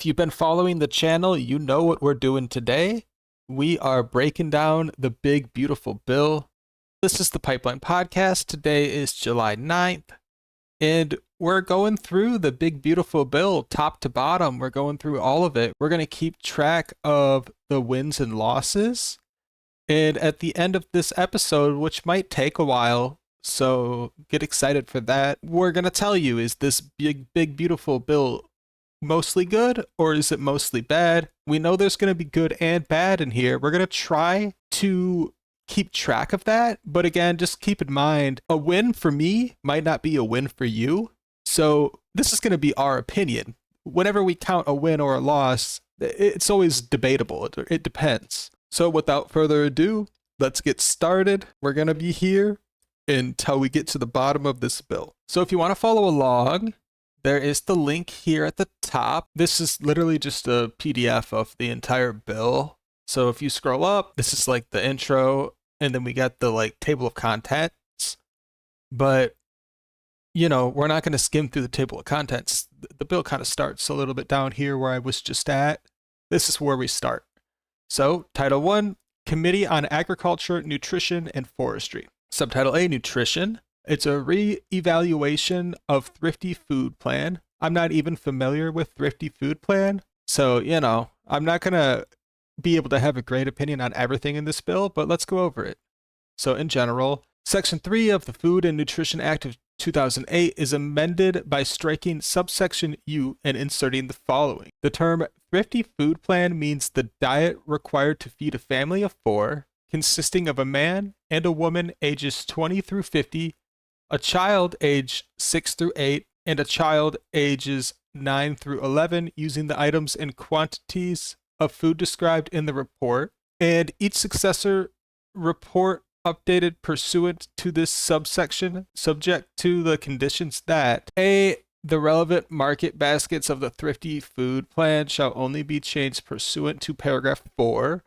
If you've been following the channel, you know what we're doing today. We are breaking down the big, beautiful bill. This is the Pipeline Podcast. Today is July 9th, and we're going through the big, beautiful bill top to bottom. We're going through all of it. We're going to keep track of the wins and losses. And at the end of this episode, which might take a while, so get excited for that, we're going to tell you, is this big, beautiful bill mostly good or is it mostly bad? We know there's going to be good and bad in here. We're going to try to keep track of that. But again, just keep in mind, a win for me might not be a win for you. So this is going to be our opinion. Whenever we count a win or a loss, it's always debatable. It depends. So without further ado, let's get started. We're going to be here until we get to the bottom of this bill. So if you want to follow along, there is the link here at the top. This is literally just a PDF of the entire bill. So if you scroll up, this is like the intro, and then we got the table of contents. But, we're not going to skim through the table of contents. The bill kind of starts a little bit down here where I was just at. This is where we start. So Title 1, Committee on Agriculture, Nutrition, and Forestry. Subtitle A, Nutrition. It's a re-evaluation of Thrifty Food Plan. I'm not even familiar with Thrifty Food Plan, so, I'm not going to be able to have a great opinion on everything in this bill, but let's go over it. So in general, Section 3 of the Food and Nutrition Act of 2008 is amended by striking subsection U and inserting the following. The term Thrifty Food Plan means the diet required to feed a family of 4, consisting of a man and a woman ages 20 through 50, a child age 6 through 8, and a child ages 9 through 11, using the items and quantities of food described in the report, and each successor report updated pursuant to this subsection, subject to the conditions that A, the relevant market baskets of the Thrifty Food Plan shall only be changed pursuant to paragraph 4.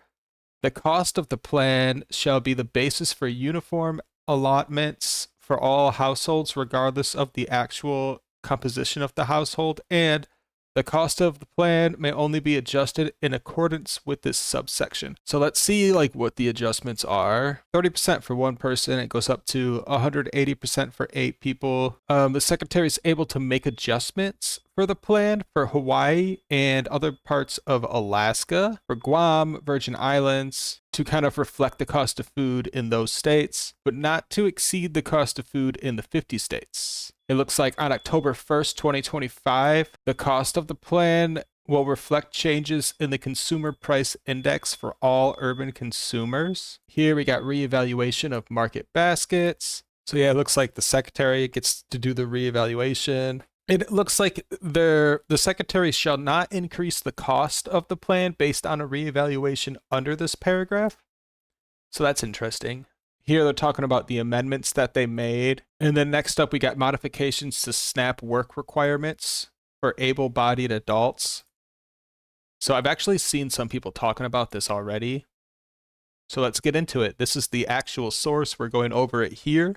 The cost of the plan shall be the basis for uniform allotments for all households, regardless of the actual composition of the household, and the cost of the plan may only be adjusted in accordance with this subsection. So let's see what the adjustments are. 30% for one person. It goes up to 180% for 8 people. The secretary is able to make adjustments for the plan for Hawaii and other parts of Alaska, for Guam, Virgin Islands, to kind of reflect the cost of food in those states, but not to exceed the cost of food in the 50 states. It looks like on October 1st, 2025, the cost of the plan will reflect changes in the Consumer Price Index for all urban consumers. Here we got reevaluation of market baskets. So yeah, it looks like the secretary gets to do the reevaluation. It looks like the secretary shall not increase the cost of the plan based on a reevaluation under this paragraph. So that's interesting. Here they're talking about the amendments that they made. And then next up, we got modifications to SNAP work requirements for able-bodied adults. So I've actually seen some people talking about this already. So let's get into it. This is the actual source. We're going over it here.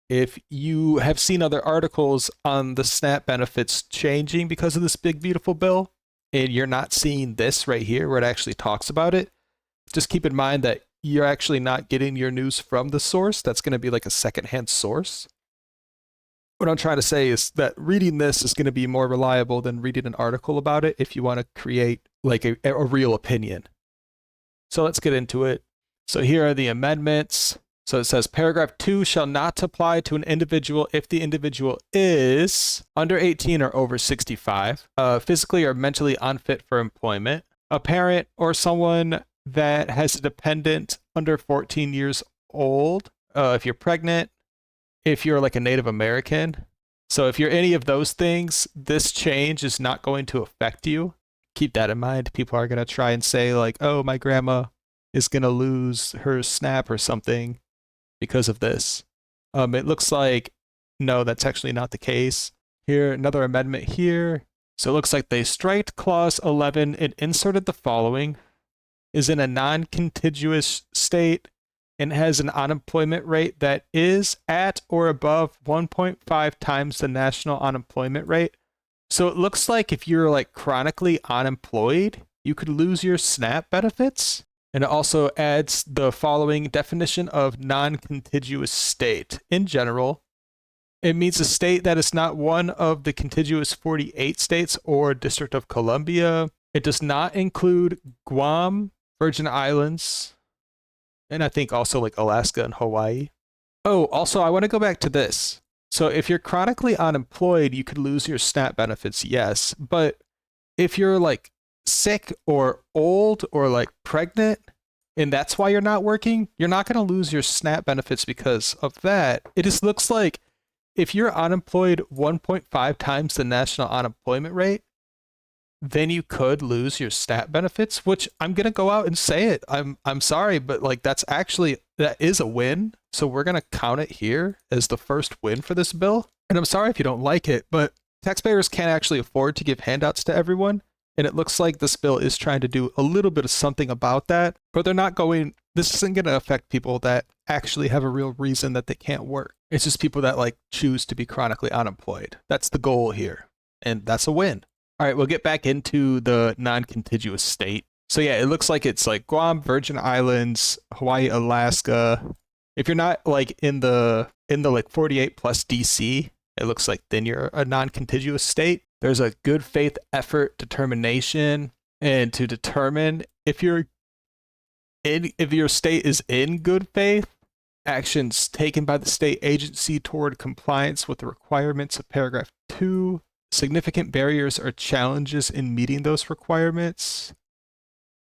If you have seen other articles on the SNAP benefits changing because of this big, beautiful bill, and you're not seeing this right here where it actually talks about it, just keep in mind that you're actually not getting your news from the source. That's going to be like a secondhand source. What I'm trying to say is that reading this is going to be more reliable than reading an article about it if you want to create a real opinion. So let's get into it. So here are the amendments. So it says paragraph 2 shall not apply to an individual if the individual is under 18 or over 65, physically or mentally unfit for employment, a parent or someone that has a dependent under 14 years old, if you're pregnant, if you're a Native American. So if you're any of those things, this change is not going to affect you. Keep that in mind. People are going to try and say oh, my grandma is going to lose her SNAP or something because of this. It looks like, no, that's actually not the case. Here, another amendment here. So it looks like they striked clause 11 and inserted the following: is in a non-contiguous state and has an unemployment rate that is at or above 1.5 times the national unemployment rate, So it looks like if you're like chronically unemployed, you could lose your SNAP benefits. And it also adds the following definition of non-contiguous state. In general, it means a state that is not one of the contiguous 48 states or District of Columbia. It does not include Guam, Virgin Islands, and I think also like Alaska and Hawaii. Oh, also, I want to go back to this. So if you're chronically unemployed, you could lose your SNAP benefits, yes. But if you're like sick or old or like pregnant, and that's why you're not working, you're not going to lose your SNAP benefits because of that. It just looks like if you're unemployed 1.5 times the national unemployment rate, then you could lose your SNAP benefits, which I'm going to go out and say it. I'm sorry, but like that is a win. So we're going to count it here as the first win for this bill. And I'm sorry if you don't like it, but taxpayers can't actually afford to give handouts to everyone. And it looks like this bill is trying to do a little bit of something about that, but this isn't going to affect people that actually have a real reason that they can't work. It's just people that like choose to be chronically unemployed. That's the goal here. And that's a win. All right, we'll get back into the non-contiguous state. So yeah, it looks like it's like Guam, Virgin Islands, Hawaii, Alaska. If you're not like in the like 48 plus DC, it looks like then you're a non-contiguous state. There's a good faith effort determination, and to determine if your state is in good faith, actions taken by the state agency toward compliance with the requirements of paragraph 2. Significant barriers or challenges in meeting those requirements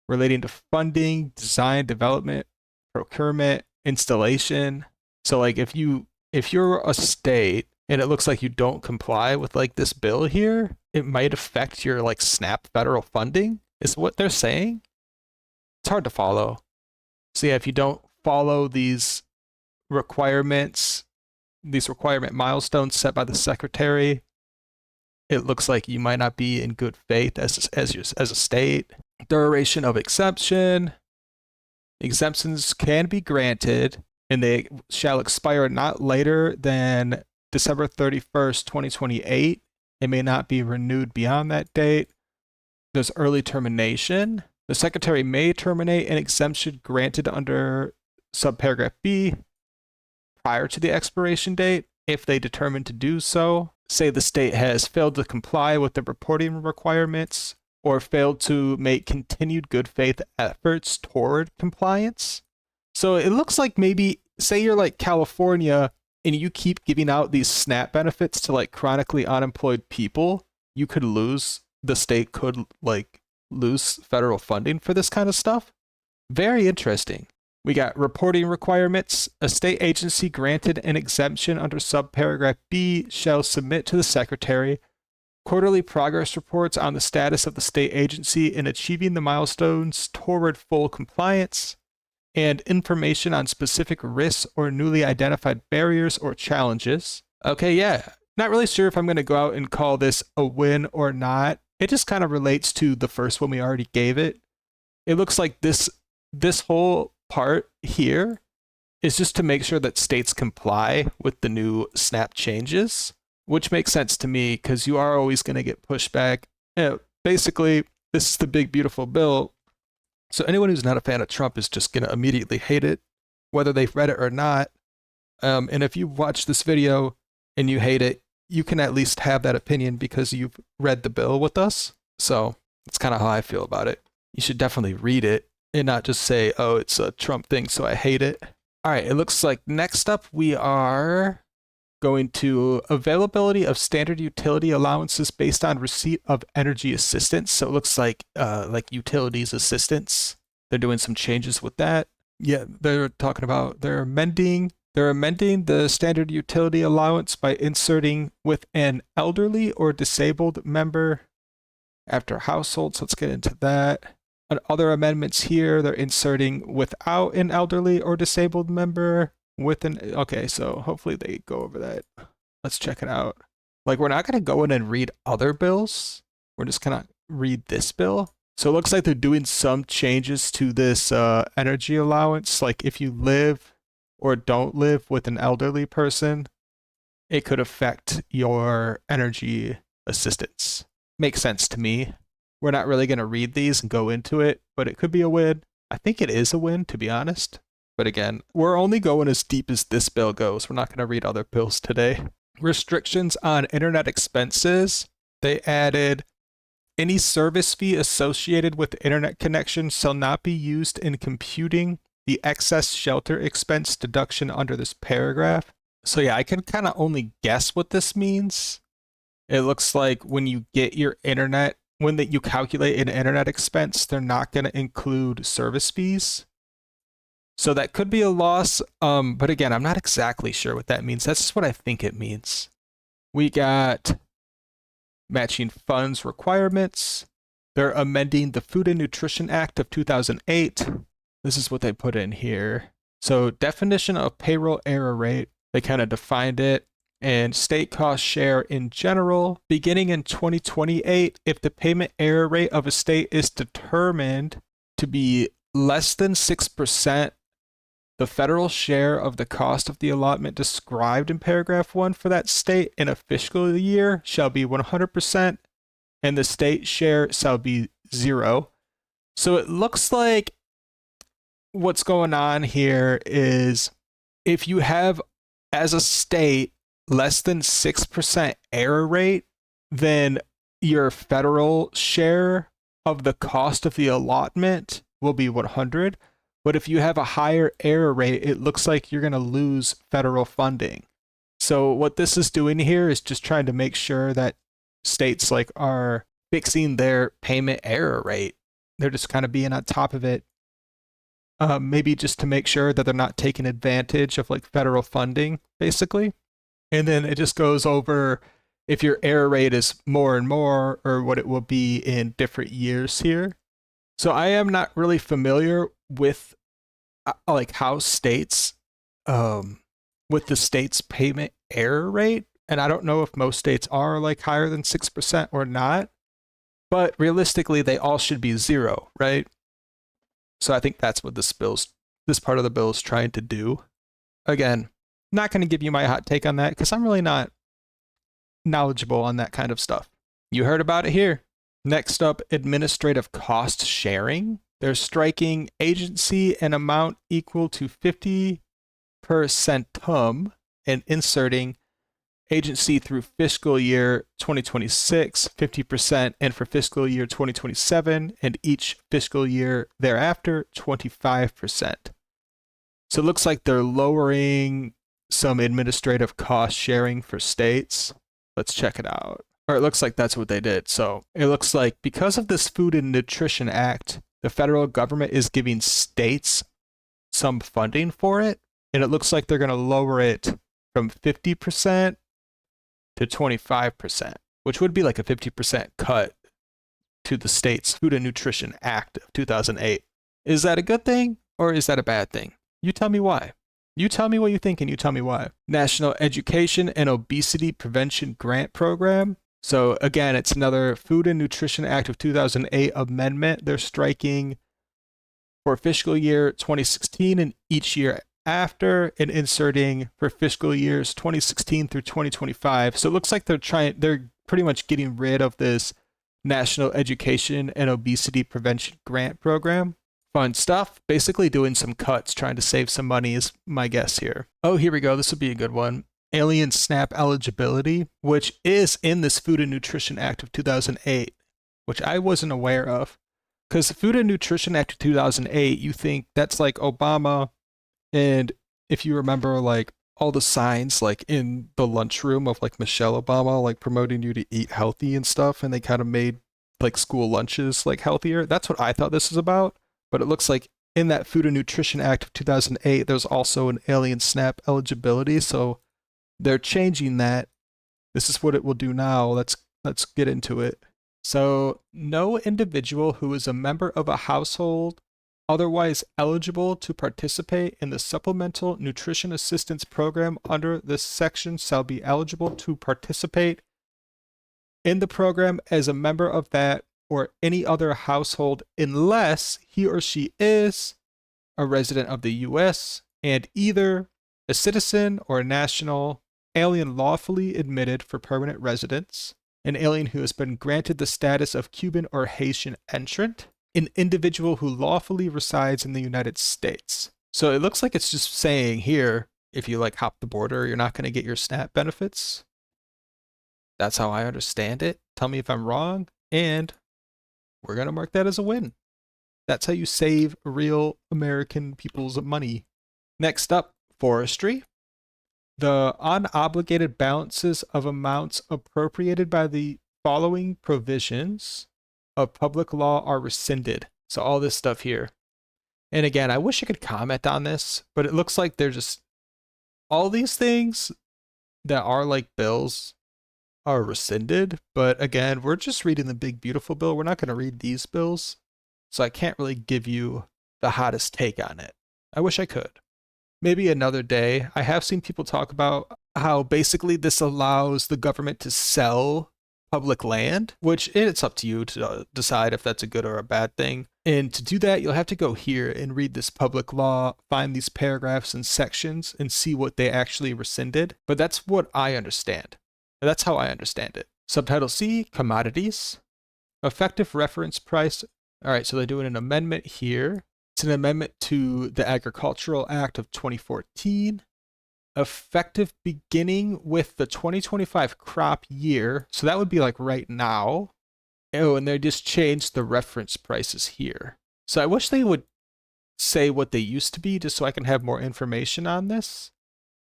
relating to funding, design, development, procurement, installation. So like if you're a state and it looks like you don't comply with like this bill here, it might affect your like SNAP federal funding, is what they're saying. It's hard to follow. So yeah, if you don't follow these requirement milestones set by the secretary, it looks like you might not be in good faith as a state. Duration of exemption. Exemptions can be granted, and they shall expire not later than December 31st, 2028. It may not be renewed beyond that date. There's early termination. The secretary may terminate an exemption granted under subparagraph B prior to the expiration date if they determine to do so. Say the state has failed to comply with the reporting requirements or failed to make continued good faith efforts toward compliance. So it looks like maybe, say you're like California and you keep giving out these SNAP benefits to like chronically unemployed people, the state could like lose federal funding for this kind of stuff. Very interesting. We got reporting requirements. A state agency granted an exemption under subparagraph B shall submit to the secretary quarterly progress reports on the status of the state agency in achieving the milestones toward full compliance, and information on specific risks or newly identified barriers or challenges. Okay, yeah. Not really sure if I'm going to go out and call this a win or not. It just kind of relates to the first one we already gave it. It looks like this whole part here is just to make sure that states comply with the new SNAP changes, which makes sense to me because you are always going to get pushback. Basically, this is the big, beautiful bill. So anyone who's not a fan of Trump is just going to immediately hate it, whether they've read it or not. And if you watch this video and you hate it, you can at least have that opinion because you've read the bill with us. So that's kind of how I feel about it. You should definitely read it and not just say, oh, it's a Trump thing, so I hate it. All right, it looks like next up we are going to availability of standard utility allowances based on receipt of energy assistance. So it looks like utilities assistance. They're doing some changes with that. Yeah, they're amending the standard utility allowance by inserting with an elderly or disabled member after households. Let's get into that. Other amendments here, they're inserting without an elderly or disabled member okay, so hopefully they go over that. Let's check it out. Like, we're not going to go in and read other bills. We're just going to read this bill. So it looks like they're doing some changes to this energy allowance. Like if you live or don't live with an elderly person, it could affect your energy assistance. Makes sense to me. We're not really going to read these and go into it, but it could be a win. I think it is a win, to be honest. But again, we're only going as deep as this bill goes. We're not going to read other bills today. Restrictions on internet expenses. They added any service fee associated with the internet connection shall not be used in computing the excess shelter expense deduction under this paragraph. So yeah, I can kind of only guess what this means. It looks like when you get your internet, when you calculate an internet expense, they're not going to include service fees. So that could be a loss. But again, I'm not exactly sure what that means. That's just what I think it means. We got matching funds requirements. They're amending the Food and Nutrition Act of 2008. This is what they put in here. So definition of payroll error rate, they kind of defined it. And state cost share in general, beginning in 2028, if the payment error rate of a state is determined to be less than 6%, the federal share of the cost of the allotment described in paragraph 1 for that state in a fiscal year shall be 100%, and the state share shall be 0. So it looks like what's going on here is if you have, as a state, less than 6% error rate, then your federal share of the cost of the allotment will be 100. But if you have a higher error rate, it looks like you're going to lose federal funding. So what this is doing here is just trying to make sure that states are fixing their payment error rate. They're just kind of being on top of it. Maybe just to make sure that they're not taking advantage of federal funding, basically. And then it just goes over if your error rate is more and more, or what it will be in different years here. So I am not really familiar with how states, with the state's payment error rate. And I don't know if most states are higher than 6% or not. But realistically, they all should be 0, right? So I think that's what this part of the bill is trying to do. Again, not going to give you my hot take on that because I'm really not knowledgeable on that kind of stuff. You heard about it here. Next up, administrative cost sharing. They're striking agency and amount equal to 50 per centum and inserting agency through fiscal year 2026, 50%, and for fiscal year 2027, and each fiscal year thereafter, 25%. So it looks like they're lowering some administrative cost sharing for states. Let's check it out. Or it looks like that's what they did. So it looks like because of this Food and Nutrition Act, the federal government is giving states some funding for it. And it looks like they're going to lower it from 50% to 25%, which would be a 50% cut to the state's Food and Nutrition Act of 2008. Is that a good thing or is that a bad thing? You tell me why. You tell me what you think and you tell me why. National Education and Obesity Prevention Grant Program. So again, it's another Food and Nutrition Act of 2008 amendment. They're striking for fiscal year 2016 and each year after, and inserting for fiscal years 2016 through 2025. So it looks like they're pretty much getting rid of this National Education and Obesity Prevention Grant Program. Fun stuff. Basically doing some cuts, trying to save some money is my guess here. Oh, here we go. This would be a good one. Alien SNAP eligibility, which is in this Food and Nutrition Act of 2008, which I wasn't aware of. Because the Food and Nutrition Act of 2008, you think that's Obama. And if you remember, all the signs, in the lunchroom of, Michelle Obama, promoting you to eat healthy and stuff, and they kind of made, school lunches, healthier. That's what I thought this was about. But it looks like in that Food and Nutrition Act of 2008, there's also an alien SNAP eligibility. So they're changing that. This is what it will do now. Let's get into it. So no individual who is a member of a household otherwise eligible to participate in the Supplemental Nutrition Assistance Program under this section shall be eligible to participate in the program as a member of that or any other household unless he or she is a resident of the U.S. and either a citizen or a national alien lawfully admitted for permanent residence, an alien who has been granted the status of Cuban or Haitian entrant, an individual who lawfully resides in the United States. So it looks like it's just saying here, if you like hop the border, you're not going to get your SNAP benefits. That's how I understand it. Tell me if I'm wrong, and we're going to mark that as a win. That's how you save real American people's money. Next up, forestry. The unobligated balances of amounts appropriated by the following provisions of public law are rescinded. So all this stuff here. And again, I wish I could comment on this, but it looks like they're just all these things that are like bills are rescinded. But again, we're just reading the big beautiful bill. We're not going to read these bills. So I can't really give you the hottest take on it. I wish I could. Maybe another day. I have seen people talk about how basically this allows the government to sell public land, which it's up to you to decide if that's a good or a bad thing. And to do that, you'll have to go here and read this public law, find these paragraphs and sections, and see what they actually rescinded. But that's what I understand. That's how I understand it. Subtitle C, Commodities. Effective reference price. All right, so they're doing an amendment here. It's an amendment to the Agricultural Act of 2014. Effective beginning with the 2025 crop year. So that would be like right now. Oh, and they just changed the reference prices here. So I wish they would say what they used to be just so I can have more information on this.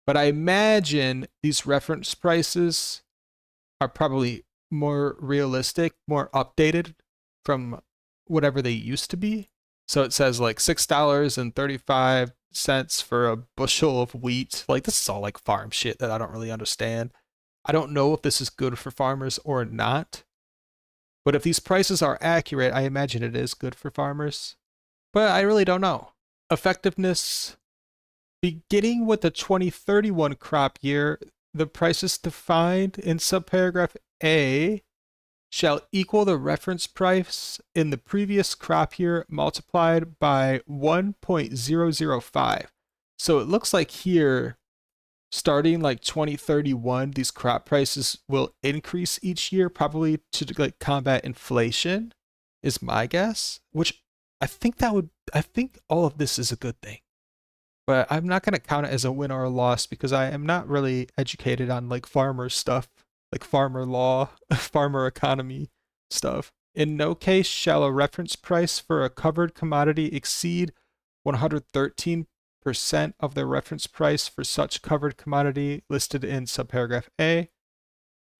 But I imagine these reference prices are probably more realistic, more updated from whatever they used to be. So it says like $6.35 for a bushel of wheat. Like this is all like farm shit that I don't really understand. I don't know if this is good for farmers or not. But if these prices are accurate, I imagine it is good for farmers. But I really don't know. Effectiveness. Beginning with the 2031 crop year, the prices defined in subparagraph A shall equal the reference price in the previous crop year multiplied by 1.005. So it looks like here, starting like 2031, these crop prices will increase each year, probably to like combat inflation, is my guess. Which I think all of this is a good thing. But I'm not going to count it as a win or a loss because I am not really educated on like farmer stuff, like farmer law, farmer economy stuff. In no case shall a reference price for a covered commodity exceed 113% of the reference price for such covered commodity listed in subparagraph A.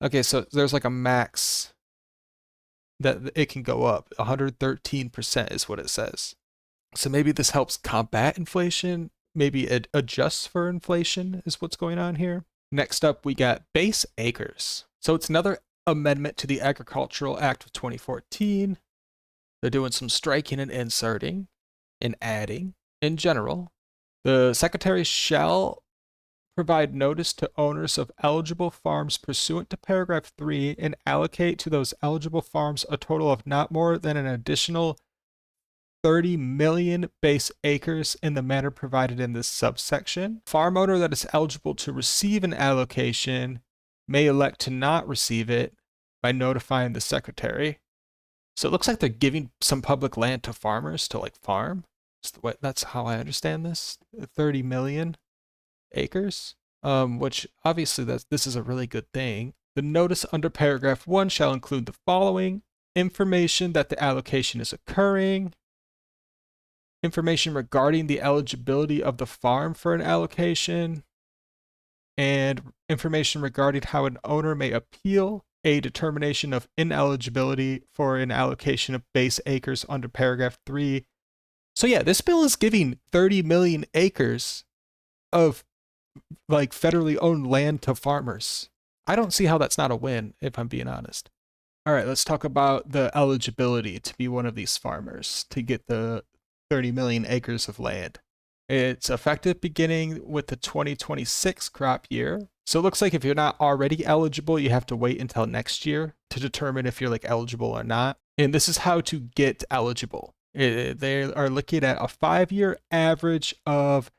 Okay, so there's like a max that it can go up. 113% is what it says. So maybe this helps combat inflation. Maybe it adjusts for inflation is what's going on here. Next up, we got base acres. So it's another amendment to the Agricultural Act of 2014. They're doing some striking and inserting and adding. In general, the secretary shall provide notice to owners of eligible farms pursuant to paragraph 3 and allocate to those eligible farms a total of not more than an additional 30 million base acres in the manner provided in this subsection. Farm owner that is eligible to receive an allocation may elect to not receive it by notifying the secretary. So it looks like they're giving some public land to farmers to like farm. That's how I understand this. 30 million acres, which obviously this is a really good thing. The notice under paragraph 1 shall include the following: information that the allocation is occurring, information regarding the eligibility of the farm for an allocation, and information regarding how an owner may appeal a determination of ineligibility for an allocation of base acres under paragraph 3. So yeah, this bill is giving 30 million acres of like federally owned land to farmers. I don't see how that's not a win, if I'm being honest. All right, let's talk about the eligibility to be one of these farmers to get the 30 million acres of land. It's effective beginning with the 2026 crop year. So it looks like if you're not already eligible, you have to wait until next year to determine if you're like eligible or not. And this is how to get eligible. They are looking at a 5-year average of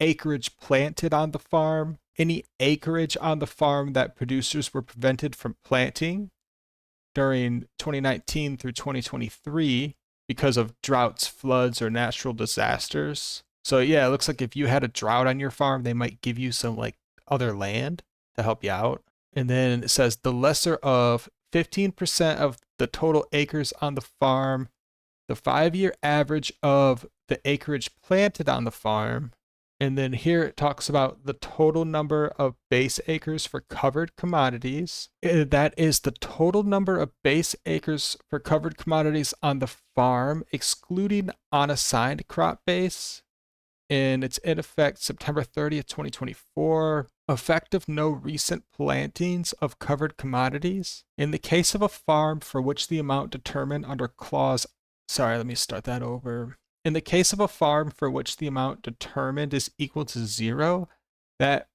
acreage planted on the farm, any acreage on the farm that producers were prevented from planting during 2019 through 2023 because of droughts, floods, or natural disasters. So yeah, it looks like if you had a drought on your farm, they might give you some like other land to help you out. And then it says the lesser of 15% of the total acres on the farm, the 5-year average of the acreage planted on the farm. And then here it talks about the total number of base acres for covered commodities. That is the total number of base acres for covered commodities on the farm, excluding unassigned crop base. And it's in effect September 30th, 2024. Effective no recent plantings of covered commodities. In the case of a farm for which the amount determined under clause, let me start that over. In the case of a farm for which the amount determined is equal to 0, that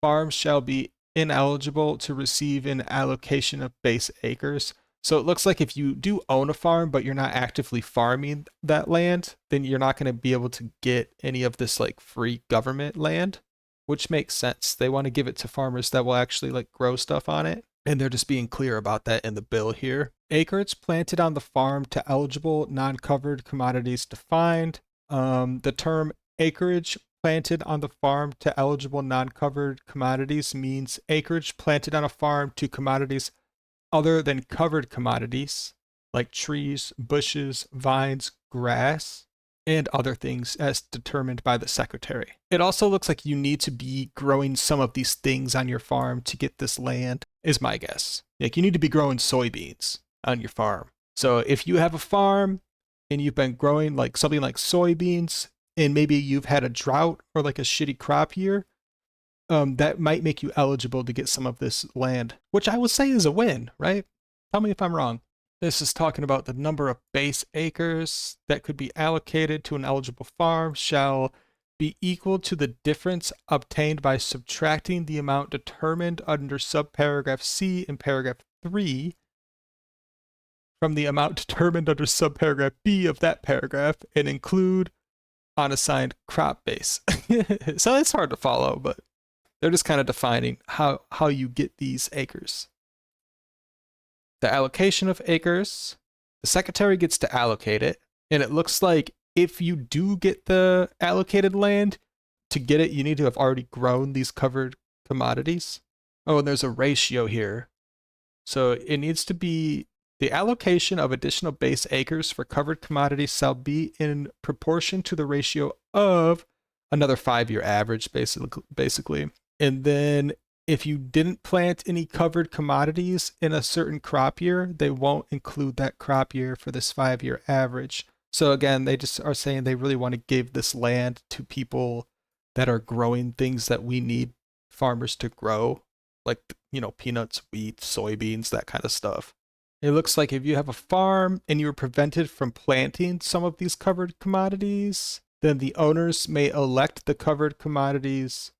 farm shall be ineligible to receive an allocation of base acres. So it looks like if you do own a farm, but you're not actively farming that land, then you're not going to be able to get any of this like free government land, which makes sense. They want to give it to farmers that will actually like grow stuff on it. And they're just being clear about that in the bill here. Acreage planted on the farm to eligible non-covered commodities defined. The term acreage planted on the farm to eligible non-covered commodities means acreage planted on a farm to commodities other than covered commodities like trees, bushes, vines, grass, and other things as determined by the secretary. It also looks like you need to be growing some of these things on your farm to get this land, is my guess. Like you need to be growing soybeans on your farm. So if you have a farm and you've been growing like something like soybeans, and maybe you've had a drought or like a shitty crop year, that might make you eligible to get some of this land, which I would say is a win, right? Tell me if I'm wrong. This is talking about the number of base acres that could be allocated to an eligible farm shall be equal to the difference obtained by subtracting the amount determined under subparagraph C in paragraph 3 from the amount determined under subparagraph B of that paragraph and include unassigned crop base. So it's hard to follow, but they're just kind of defining how you get these acres. The allocation of acres, the secretary gets to allocate it, and it looks like if you do get the allocated land, to get it, you need to have already grown these covered commodities. Oh, and there's a ratio here. So it needs to be the allocation of additional base acres for covered commodities shall be in proportion to the ratio of another 5-year average, basically. And then if you didn't plant any covered commodities in a certain crop year, they won't include that crop year for this 5-year average. So again, they just are saying they really want to give this land to people that are growing things that we need farmers to grow, like, you know, peanuts, wheat, soybeans, that kind of stuff. It looks like if you have a farm and you were prevented from planting some of these covered commodities, then the owners may elect the covered commodities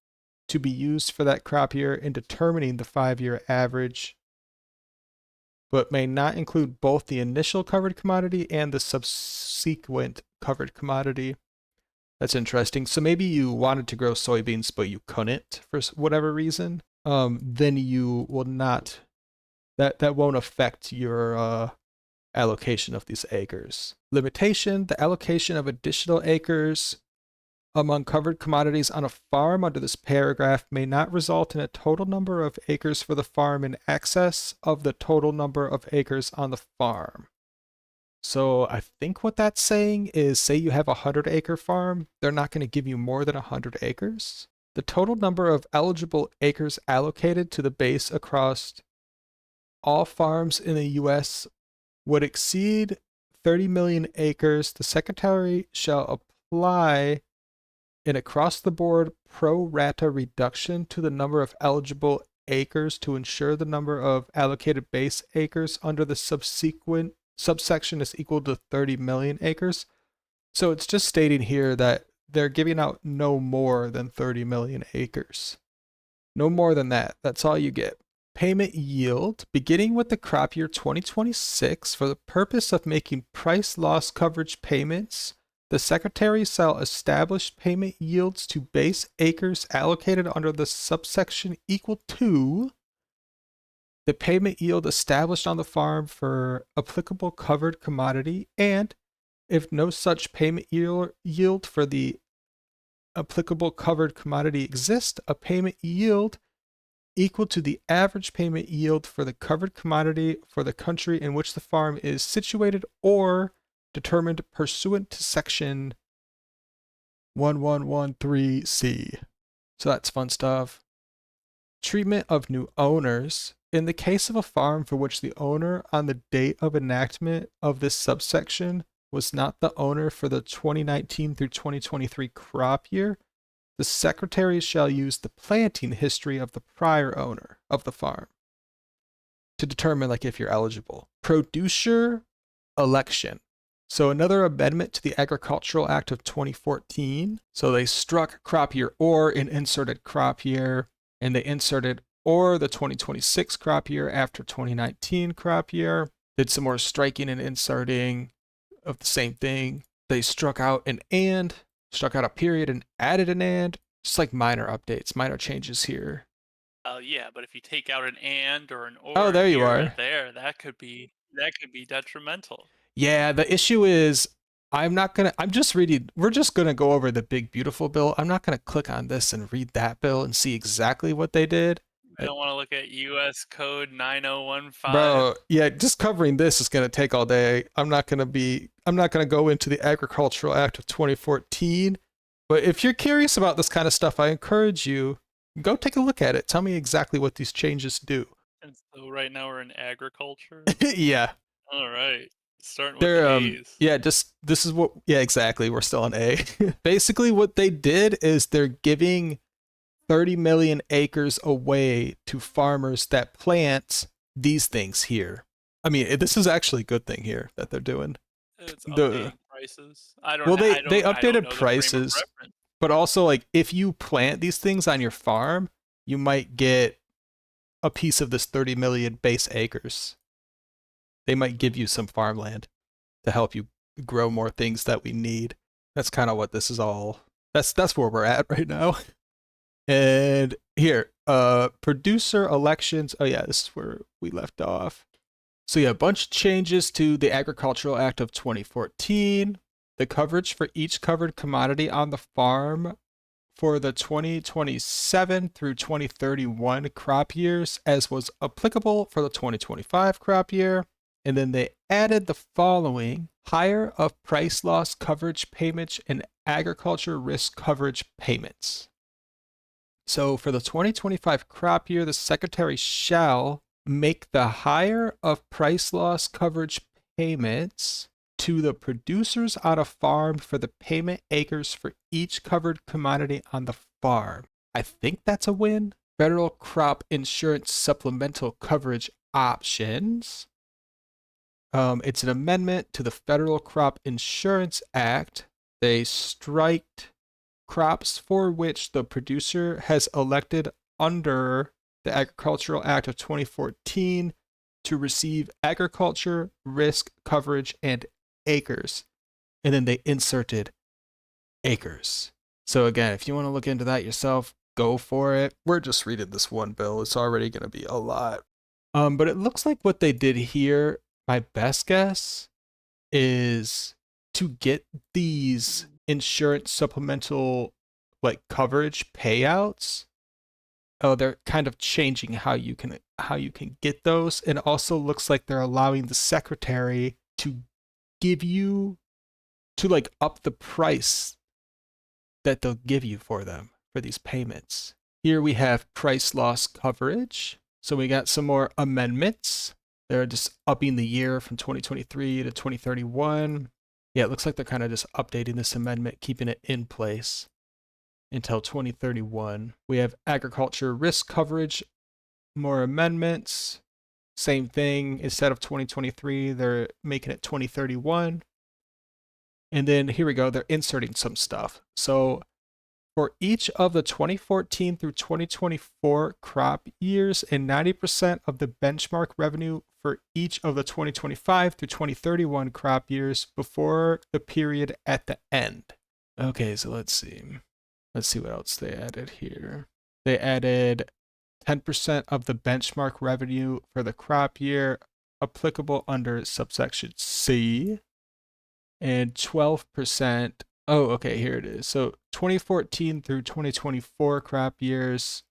to be used for that crop year in determining the 5-year average, but may not include both the initial covered commodity and the subsequent covered commodity. That's interesting. So maybe you wanted to grow soybeans, but you couldn't for whatever reason. Then you will not, that won't affect your allocation of these acres. Limitation, the allocation of additional acres among covered commodities on a farm under this paragraph may not result in a total number of acres for the farm in excess of the total number of acres on the farm. So I think what that's saying is, say you have a 100-acre farm, they're not going to give you more than 100 acres. The total number of eligible acres allocated to the base across all farms in the U.S. would exceed 30 million acres. The Secretary shall apply an across-the-board pro rata reduction to the number of eligible acres to ensure the number of allocated base acres under the subsequent subsection is equal to 30 million acres. So it's just stating here that they're giving out no more than 30 million acres. No more than that. That's all you get. Payment yield, beginning with the crop year 2026, for the purpose of making price loss coverage payments, the Secretary shall establish payment yields to base acres allocated under the subsection equal to the payment yield established on the farm for applicable covered commodity, and if no such payment yield for the applicable covered commodity exists, a payment yield equal to the average payment yield for the covered commodity for the country in which the farm is situated or determined pursuant to section 1113C. So that's fun stuff. Treatment of new owners. In the case of a farm for which the owner on the date of enactment of this subsection was not the owner for the 2019 through 2023 crop year, the secretary shall use the planting history of the prior owner of the farm to determine like if you're eligible. Producer election. So another amendment to the Agricultural Act of 2014. So they struck crop year or and inserted crop year, and they inserted or the 2026 crop year after 2019 crop year. Did some more striking and inserting of the same thing. They struck out an and, struck out a period and added an and. Just like minor updates, minor changes here. Oh yeah, but if you take out an and or an Oh, or there you here or are. there, that could be detrimental. Yeah, the issue is I'm just reading, we're just gonna go over the big beautiful bill. I'm not gonna click on this and read that bill and see exactly what they did. I don't want to look at US code 9015. Bro, yeah, just covering this is gonna take all day. I'm not gonna go into the Agricultural Act of 2014. But if you're curious about this kind of stuff, I encourage you, go take a look at it. Tell me exactly what these changes do. And so right now we're in agriculture. Yeah. All right. Starting with the A's. Yeah, exactly. We're still on A. Basically what they did is they're giving 30 million acres away to farmers that plant these things here. I mean, this is actually a good thing here that they're doing. It's updating prices. They updated prices, but also like if you plant these things on your farm, you might get a piece of this 30 million base acres. They might give you some farmland to help you grow more things that we need. That's kind of what this is all. That's where we're at right now. And here, producer elections. Oh yeah, this is where we left off. So yeah, a bunch of changes to the Agricultural Act of 2014. The coverage for each covered commodity on the farm for the 2027 through 2031 crop years, as was applicable for the 2025 crop year. And then they added the following: higher of price loss coverage payments and agriculture risk coverage payments. So for the 2025 crop year, the secretary shall make the higher of price loss coverage payments to the producers on a farm for the payment acres for each covered commodity on the farm. I think that's a win. Federal crop insurance supplemental coverage options. It's an amendment to the Federal Crop Insurance Act. They striked crops for which the producer has elected under the Agricultural Act of 2014 to receive agriculture risk coverage and acres. And then they inserted acres. So again, if you want to look into that yourself, go for it. We're just reading this one bill. It's already going to be a lot. But it looks like what they did here, my best guess is to get these insurance supplemental like coverage payouts. Oh, they're kind of changing how you can get those. And it also looks like they're allowing the secretary to give you to like up the price that they'll give you for them for these payments. Here we have price loss coverage. So we got some more amendments. They're just upping the year from 2023 to 2031. Yeah, it looks like they're kind of just updating this amendment, keeping it in place until 2031. We have agriculture risk coverage, more amendments. Same thing, instead of 2023, they're making it 2031. And then here we go, they're inserting some stuff. So for each of the 2014 through 2024 crop years and 90% of the benchmark revenue for each of the 2025 through 2031 crop years before the period at the end. Okay, so let's see what else they added here. They added 10% of the benchmark revenue for the crop year applicable under subsection C, and 12%. Oh, okay, here it is. So 2014 through 2024 crop years,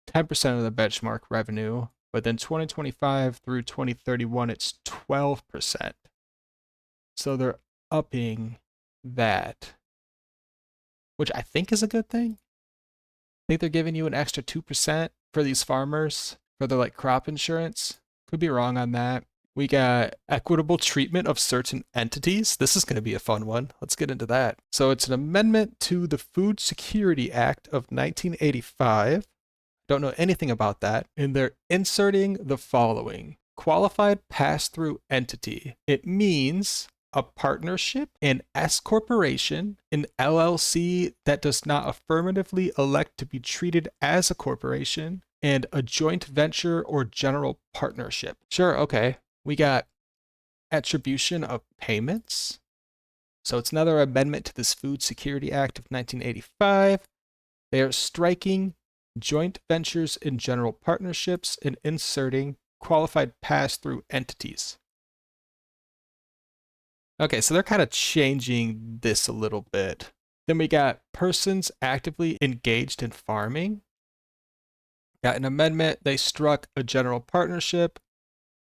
10% of the benchmark revenue, but then 2025 through 2031, it's 12%. So they're upping that, which I think is a good thing. I think they're giving you an extra 2% for these farmers for their like crop insurance. Could be wrong on that. We got equitable treatment of certain entities. This is going to be a fun one. Let's get into that. So it's an amendment to the Food Security Act of 1985. Don't know anything about that. And they're inserting the following: qualified pass-through entity. It means a partnership, an S corporation, an LLC that does not affirmatively elect to be treated as a corporation, and a joint venture or general partnership. Sure, okay. We got attribution of payments. So it's another amendment to this Food Security Act of 1985. They are striking joint ventures and general partnerships and inserting qualified pass-through entities. Okay, so they're kind of changing this a little bit. Then we got persons actively engaged in farming. Got an amendment. They struck a general partnership,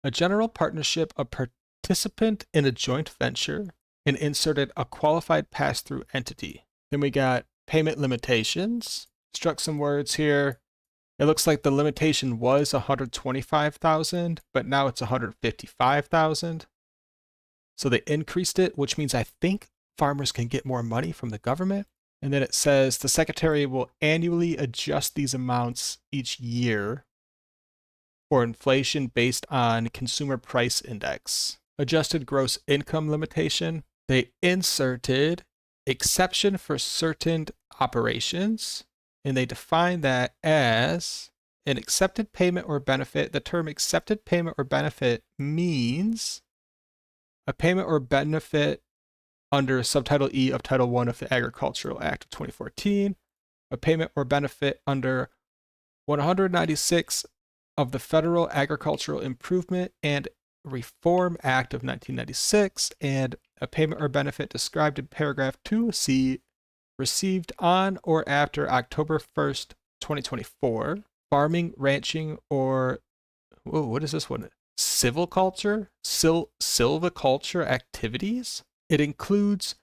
a participant in a joint venture, and inserted a qualified pass-through entity. Then we got payment limitations. Struck some words here. It looks like the limitation was $125,000, but now it's $155,000. So they increased it, which means I think farmers can get more money from the government. And then it says the secretary will annually adjust these amounts each year for inflation based on consumer price index. Adjusted gross income limitation. They inserted exception for certain operations, and they define that as an accepted payment or benefit. The term accepted payment or benefit means a payment or benefit under Subtitle E of Title I of the Agricultural Act of 2014, a payment or benefit under 196 of the Federal Agricultural Improvement and Reform Act of 1996, and a payment or benefit described in paragraph 2C received on or after October 1st, 2024. Farming, ranching, or what is this one? Silviculture activities. It includes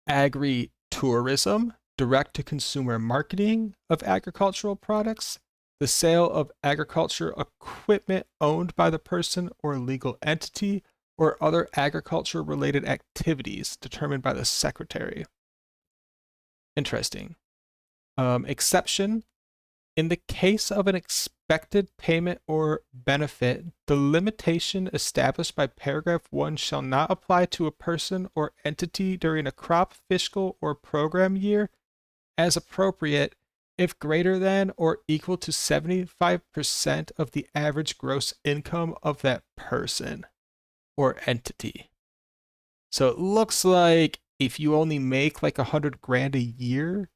agri-tourism, direct-to-consumer marketing of agricultural products, the sale of agriculture equipment owned by the person or legal entity, or other agriculture-related activities determined by the secretary. Interesting. Exception. In the case of an expected payment or benefit, the limitation established by paragraph 1 shall not apply to a person or entity during a crop, fiscal, or program year as appropriate if greater than or equal to 75% of the average gross income of that person or entity. So it looks like if you only make like $100,000 a year,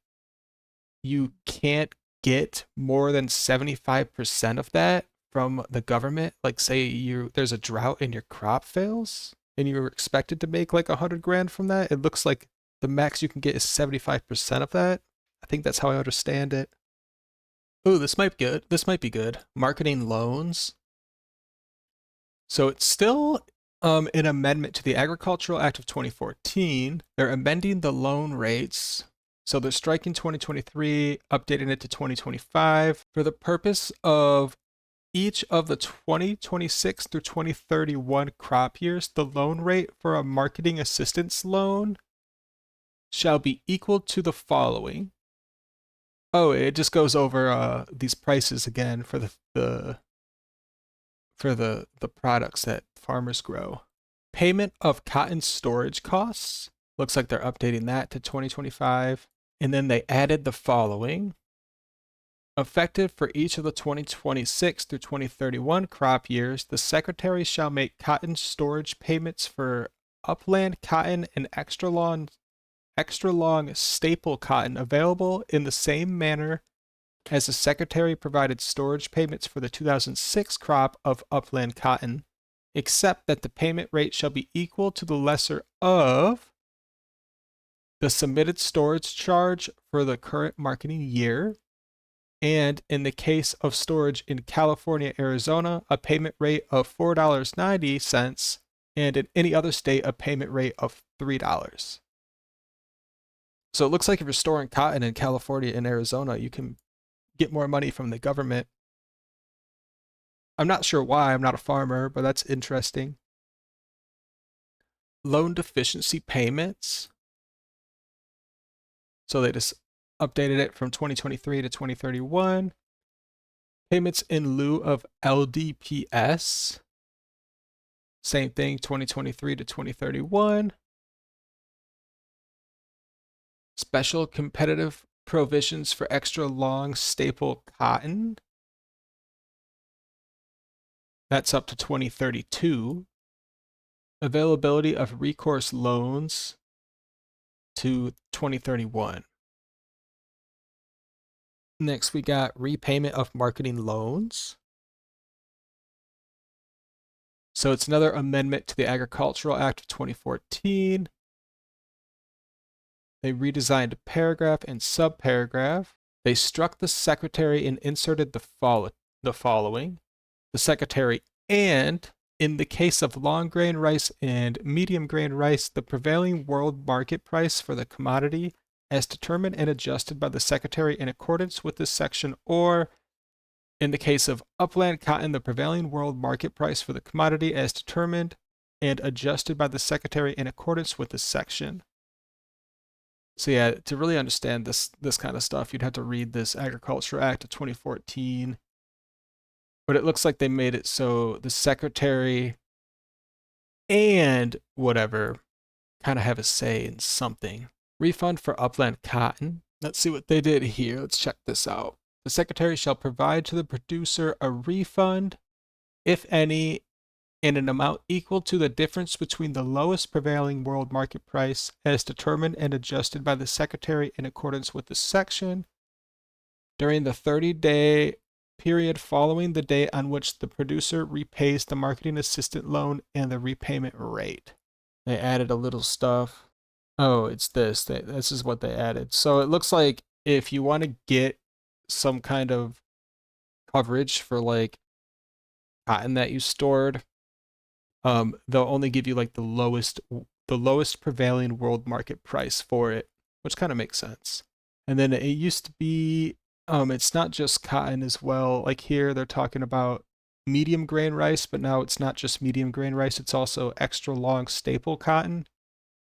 you can't get more than 75% of that from the government. Like say there's a drought and your crop fails and you're expected to make like $100,000 from that. It looks like the max you can get is 75% of that. I think that's how I understand it. Oh, this might be good. Marketing loans. So it's still an amendment to the Agricultural Act of 2014. They're amending the loan rates. So they're striking 2023, updating it to 2025 for the purpose of each of the 2026 through 2031 crop years. The loan rate for a marketing assistance loan shall be equal to the following. Oh, it just goes over these prices again for the products that farmers grow. Payment of cotton storage costs. Looks like they're updating that to 2025. And then they added the following. Effective for each of the 2026 through 2031 crop years, the secretary shall make cotton storage payments for upland cotton and extra long staple cotton available in the same manner as the Secretary provided storage payments for the 2006 crop of upland cotton, except that the payment rate shall be equal to the lesser of the submitted storage charge for the current marketing year, and in the case of storage in California, Arizona, a payment rate of $4.90, and in any other state, a payment rate of $3. So it looks like if you're storing cotton in California and Arizona, you can get more money from the government. I'm not sure why, I'm not a farmer, but that's interesting. Loan deficiency payments. So they just updated it from 2023 to 2031. Payments in lieu of LDPS. Same thing, 2023 to 2031. Special competitive provisions for extra long staple cotton. That's up to 2032. Availability of recourse loans to 2031. Next, we got repayment of marketing loans. So it's another amendment to the Agricultural Act of 2014. They redesigned a paragraph and subparagraph. They struck the Secretary and inserted the following. The Secretary and, in the case of long grain rice and medium grain rice, the prevailing world market price for the commodity as determined and adjusted by the Secretary in accordance with this section, or in the case of upland cotton, the prevailing world market price for the commodity as determined and adjusted by the Secretary in accordance with this section. So yeah, to really understand this kind of stuff, you'd have to read this Agriculture Act of 2014. But it looks like they made it so the Secretary and whatever kind of have a say in something. Refund for upland cotton. Let's see what they did here. Let's check this out. The Secretary shall provide to the producer a refund, if any, in an amount equal to the difference between the lowest prevailing world market price as determined and adjusted by the Secretary in accordance with this section during the 30-day period following the date on which the producer repays the marketing assistant loan and the repayment rate. They added a little stuff. Oh, it's this. This is what they added. So it looks like if you want to get some kind of coverage for like cotton that you stored, they'll only give you like the lowest prevailing world market price for it, which kind of makes sense. And then it used to be, it's not just cotton as well. Like here, they're talking about medium grain rice, but now it's not just medium grain rice. It's also extra long staple cotton.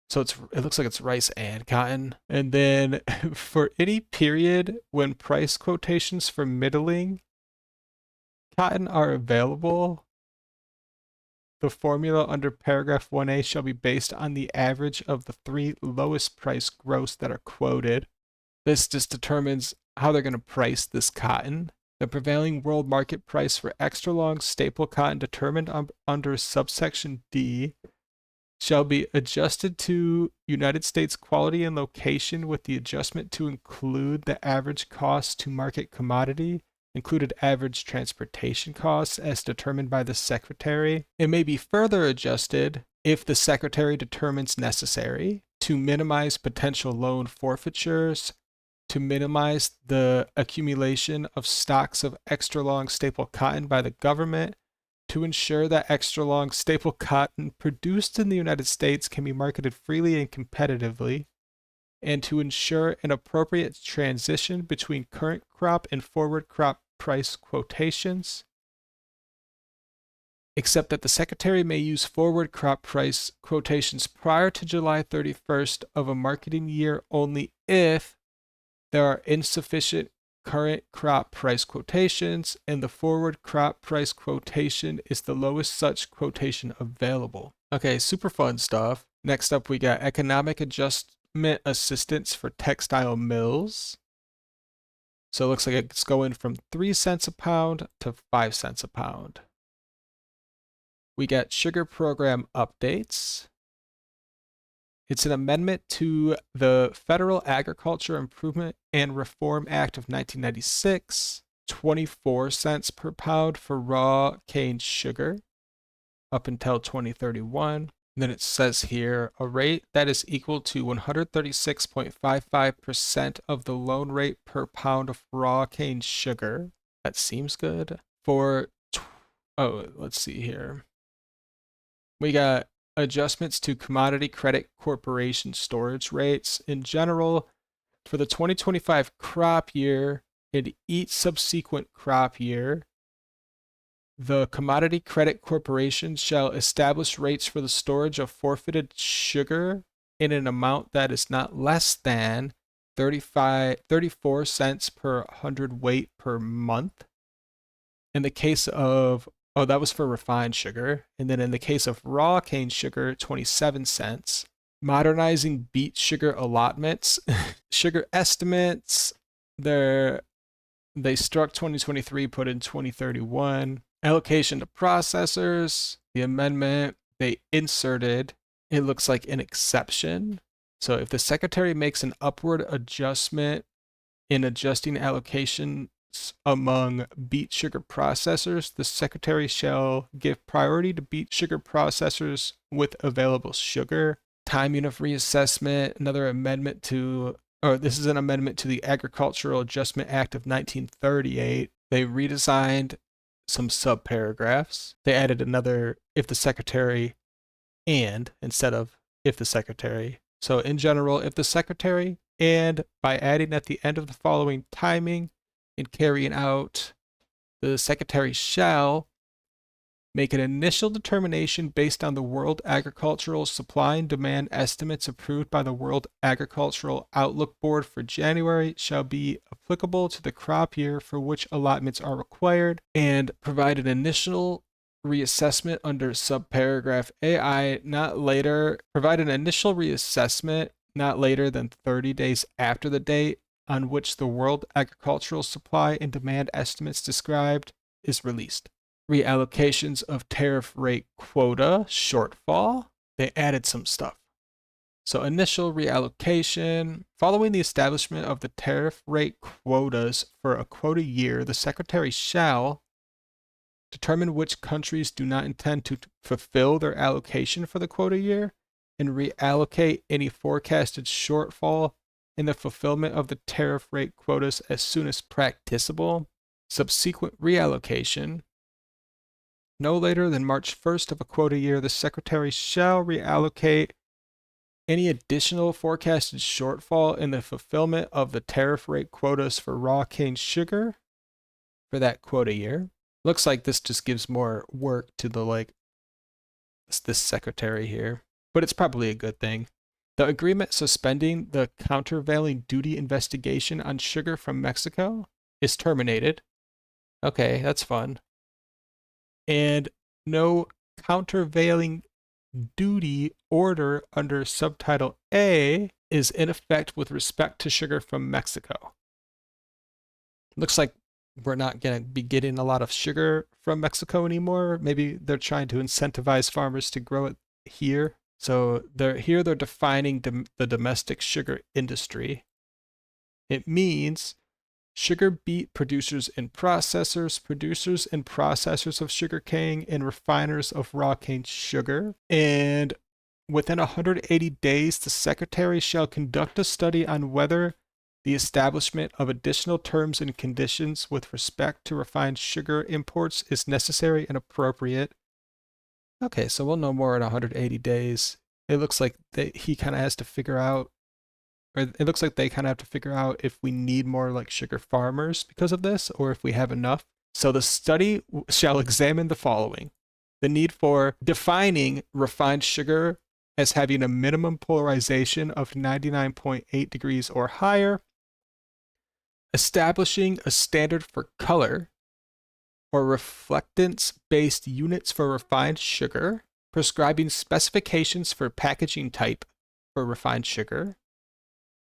So it looks like it's rice and cotton. And then for any period when price quotations for middling cotton are available, the formula under paragraph 1A shall be based on the average of the 3 lowest price gross that are quoted. This just determines how they're going to price this cotton. The prevailing world market price for extra long staple cotton determined under subsection D shall be adjusted to United States quality and location, with the adjustment to include the average cost to market commodity, included average transportation costs as determined by the Secretary. It may be further adjusted if the Secretary determines necessary to minimize potential loan forfeitures, to minimize the accumulation of stocks of extra long staple cotton by the government, to ensure that extra long staple cotton produced in the United States can be marketed freely and competitively, and to ensure an appropriate transition between current crop and forward crop price quotations, except that the Secretary may use forward crop price quotations prior to July 31st of a marketing year only if there are insufficient current crop price quotations and the forward crop price quotation is the lowest such quotation available. Okay, super fun stuff. Next up, we got economic adjustment assistance for textile mills. So it looks like it's going from 3 cents a pound to 5 cents a pound. We got sugar program updates. It's an amendment to the Federal Agriculture Improvement and Reform Act of 1996, 24 cents per pound for raw cane sugar up until 2031. And then it says here a rate that is equal to 136.55% of the loan rate per pound of raw cane sugar. That seems good. Let's see here. We got adjustments to Commodity Credit Corporation storage rates. In general, for the 2025 crop year and each subsequent crop year, the Commodity Credit Corporation shall establish rates for the storage of forfeited sugar in an amount that is not less than 34 cents per hundredweight per month. In the case of, that was for refined sugar. And then in the case of raw cane sugar, 27 cents. Modernizing beet sugar allotments, sugar estimates, they struck 2023, put in 2031. Allocation to processors, the amendment, they inserted, it looks like an exception. So if the secretary makes an upward adjustment in adjusting allocations among beet sugar processors, the secretary shall give priority to beet sugar processors with available sugar. Timing of reassessment, another amendment this is an amendment to the Agricultural Adjustment Act of 1938. They redesigned some subparagraphs. They added another if the secretary and instead of if the secretary. So in general, if the secretary and by adding at the end of the following timing and carrying out, the secretary shall make an initial determination based on the World Agricultural Supply and Demand estimates approved by the World Agricultural Outlook Board for January shall be applicable to the crop year for which allotments are required, and provide an initial reassessment under subparagraph AI provide an initial reassessment not later than 30 days after the date on which the World Agricultural Supply and Demand estimates described is released. Reallocations of tariff rate quota shortfall. They added some stuff. So initial reallocation. Following the establishment of the tariff rate quotas for a quota year, the secretary shall determine which countries do not intend to fulfill their allocation for the quota year and reallocate any forecasted shortfall in the fulfillment of the tariff rate quotas as soon as practicable. Subsequent reallocation. No later than March 1st of a quota year, the secretary shall reallocate any additional forecasted shortfall in the fulfillment of the tariff rate quotas for raw cane sugar for that quota year. Looks like this just gives more work to this secretary here, but it's probably a good thing. The agreement suspending the countervailing duty investigation on sugar from Mexico is terminated. Okay, that's fun. And no countervailing duty order under subtitle A is in effect with respect to sugar from Mexico. Looks like we're not going to be getting a lot of sugar from Mexico anymore. Maybe they're trying to incentivize farmers to grow it here. So they're defining the domestic sugar industry. It means sugar beet producers and processors of sugar cane, and refiners of raw cane sugar. And within 180 days, the secretary shall conduct a study on whether the establishment of additional terms and conditions with respect to refined sugar imports is necessary and appropriate. Okay, so we'll know more in 180 days. It looks like he kind of has to figure out, or it looks like they kind of have to figure out if we need more like sugar farmers because of this, or if we have enough. So the study shall examine the following: the need for defining refined sugar as having a minimum polarization of 99.8 degrees or higher, establishing a standard for color or reflectance-based units for refined sugar, prescribing specifications for packaging type for refined sugar,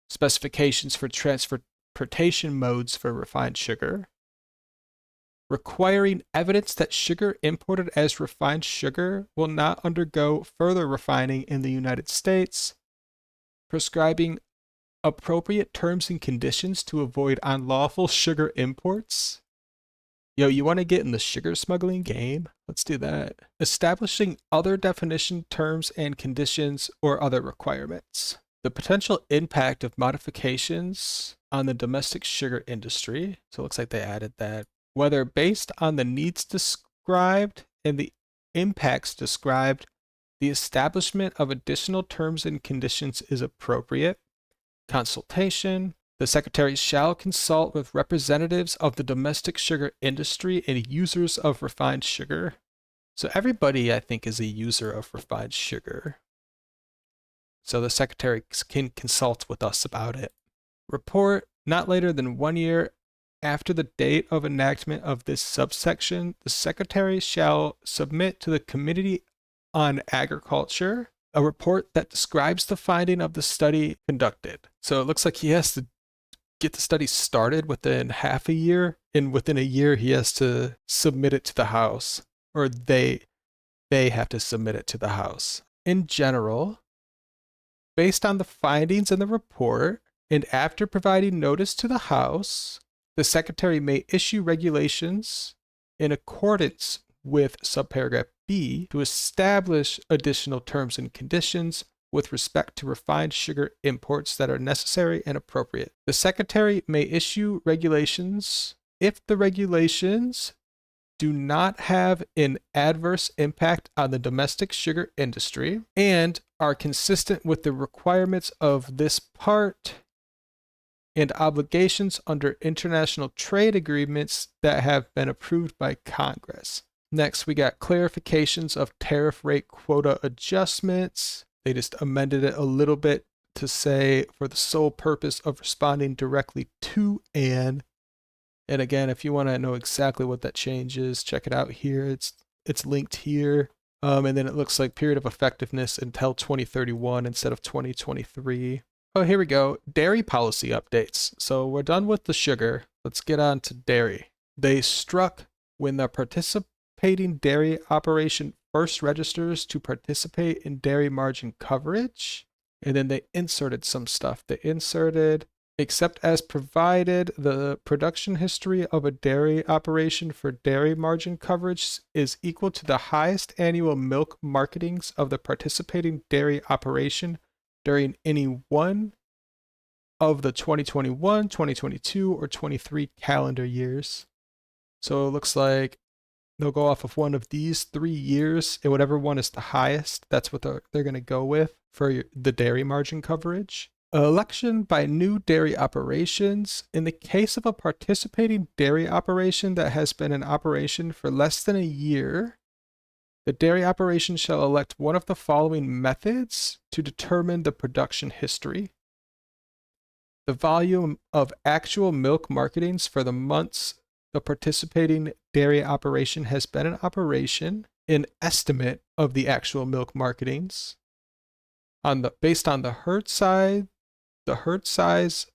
specifications for transportation modes for refined sugar, requiring evidence that sugar imported as refined sugar will not undergo further refining in the United States, prescribing appropriate terms and conditions to avoid unlawful sugar imports. Yo, you want to get in the sugar smuggling game? Let's do that. Establishing other definition terms and conditions or other requirements. The potential impact of modifications on the domestic sugar industry. So it looks like they added that. Whether based on the needs described and the impacts described, the establishment of additional terms and conditions is appropriate. Consultation. The Secretary shall consult with representatives of the domestic sugar industry and users of refined sugar. So everybody, I think, is a user of refined sugar. So the Secretary can consult with us about it. Report not later than 1 year after the date of enactment of this subsection. The Secretary shall submit to the Committee on Agriculture a report that describes the finding of the study conducted. So it looks like he has to get the study started within half a year, and within a year he has to submit it to the House, or they have to submit it to the House. In general, based on the findings in the report, and after providing notice to the House, the Secretary may issue regulations in accordance with subparagraph B to establish additional terms and conditions with respect to refined sugar imports that are necessary and appropriate. The Secretary may issue regulations if the regulations do not have an adverse impact on the domestic sugar industry and are consistent with the requirements of this part and obligations under international trade agreements that have been approved by Congress. Next, we got clarifications of tariff rate quota adjustments. They just amended it a little bit to say for the sole purpose of responding directly to Anne. And again, if you want to know exactly what that change is, check it out here. It's linked here. And then it looks like period of effectiveness until 2031 instead of 2023. Oh, here we go. Dairy policy updates. So we're done with the sugar. Let's get on to dairy. They struck when the participating dairy operation first registers to participate in dairy margin coverage. And then they inserted some stuff. They inserted, except as provided, the production history of a dairy operation for dairy margin coverage is equal to the highest annual milk marketings of the participating dairy operation during any one of the 2021, 2022, or 23 calendar years. So it looks like they'll go off of one of these 3 years, and whatever one is the highest, that's what they're going to go with for the dairy margin coverage. Election by new dairy operations. In the case of a participating dairy operation that has been in operation for less than a year, the dairy operation shall elect one of the following methods to determine the production history. The volume of actual milk marketings for the months the participating dairy operation has been in operation, an estimate of the actual milk marketings based on the herd size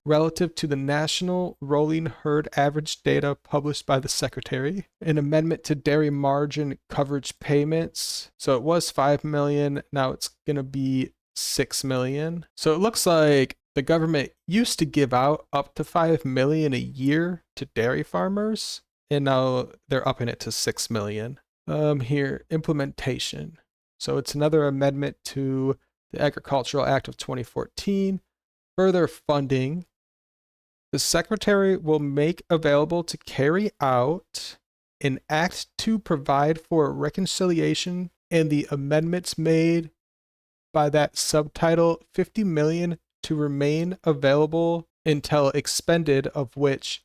relative to the national rolling herd average data published by the Secretary, an amendment to dairy margin coverage payments. So it was 5 million, now it's going to be 6 million. So it looks like the government used to give out up to 5 million a year to dairy farmers, and now they're upping it to 6 million. Here, implementation. So it's another amendment to the Agricultural Act of 2014. Further funding. The Secretary will make available to carry out an act to provide for reconciliation and the amendments made by that subtitle 50 million to remain available until expended, of which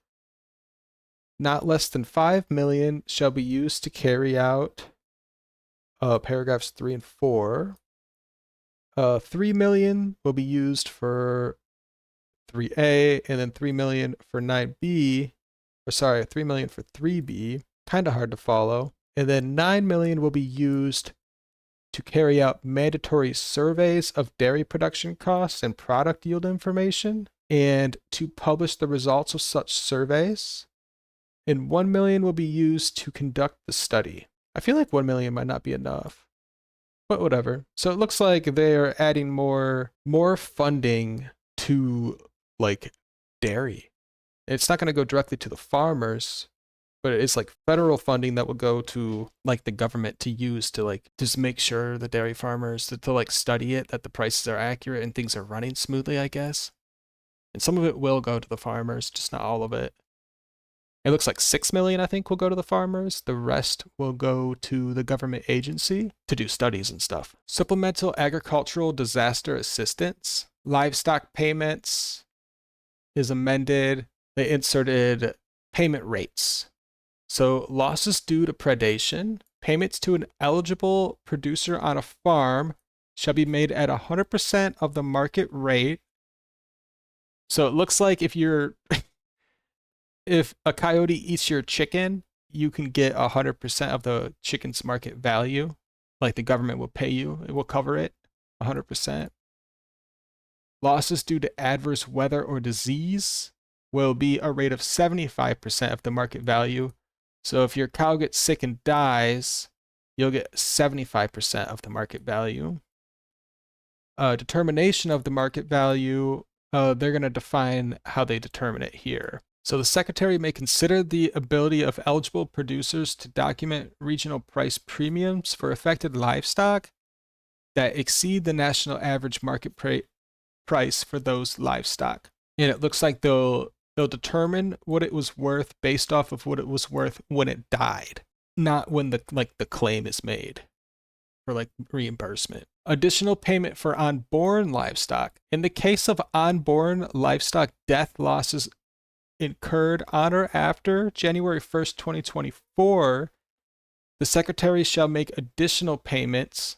not less than 5 million shall be used to carry out paragraphs 3 and 4. 3 million will be used for 3A, and then 3 million for 9B, or sorry, 3 million for 3B, kind of hard to follow. And then 9 million will be used to carry out mandatory surveys of dairy production costs and product yield information, and to publish the results of such surveys. And 1 million will be used to conduct the study. I feel like 1 million might not be enough. But whatever. So it looks like they're adding more funding to like dairy. It's not going to go directly to the farmers, but it's like federal funding that will go to like the government to use to like just make sure the dairy farmers to like study it, that the prices are accurate and things are running smoothly, I guess. And some of it will go to the farmers, just not all of it. It looks like 6 million, I think, will go to the farmers. The rest will go to the government agency to do studies and stuff. Supplemental agricultural disaster assistance, livestock payments is amended. They inserted payment rates. So losses due to predation, payments to an eligible producer on a farm shall be made at 100% of the market rate. So it looks like if you're if a coyote eats your chicken, you can get 100% of the chicken's market value. Like the government will pay you, it will cover it 100%. Losses due to adverse weather or disease will be a rate of 75% of the market value. So if your cow gets sick and dies, you'll get 75% of the market value. Determination of the market value, they're going to define how they determine it here. So the secretary may consider the ability of eligible producers to document regional price premiums for affected livestock that exceed the national average market price for those livestock. And it looks like they'll determine what it was worth based off of what it was worth when it died, not when the claim is made for like reimbursement. Additional payment for unborn livestock. In the case of unborn livestock death losses incurred on or after January 1st, 2024, the secretary shall make additional payments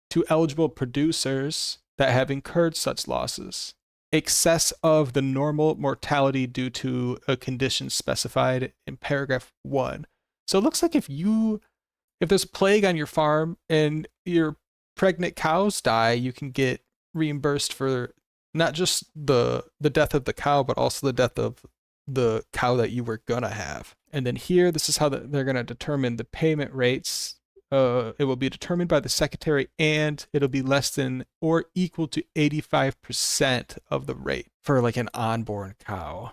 to eligible producers that have incurred such losses, excess of the normal mortality due to a condition specified in paragraph 1. So it looks like if there's a plague on your farm and your pregnant cows die, you can get reimbursed for not just the death of the cow, but also the death of the cow that you were gonna have. And then here, this is how they're gonna determine the payment rates. It will be determined by the secretary, and it'll be less than or equal to 85% of the rate for like an unborn cow,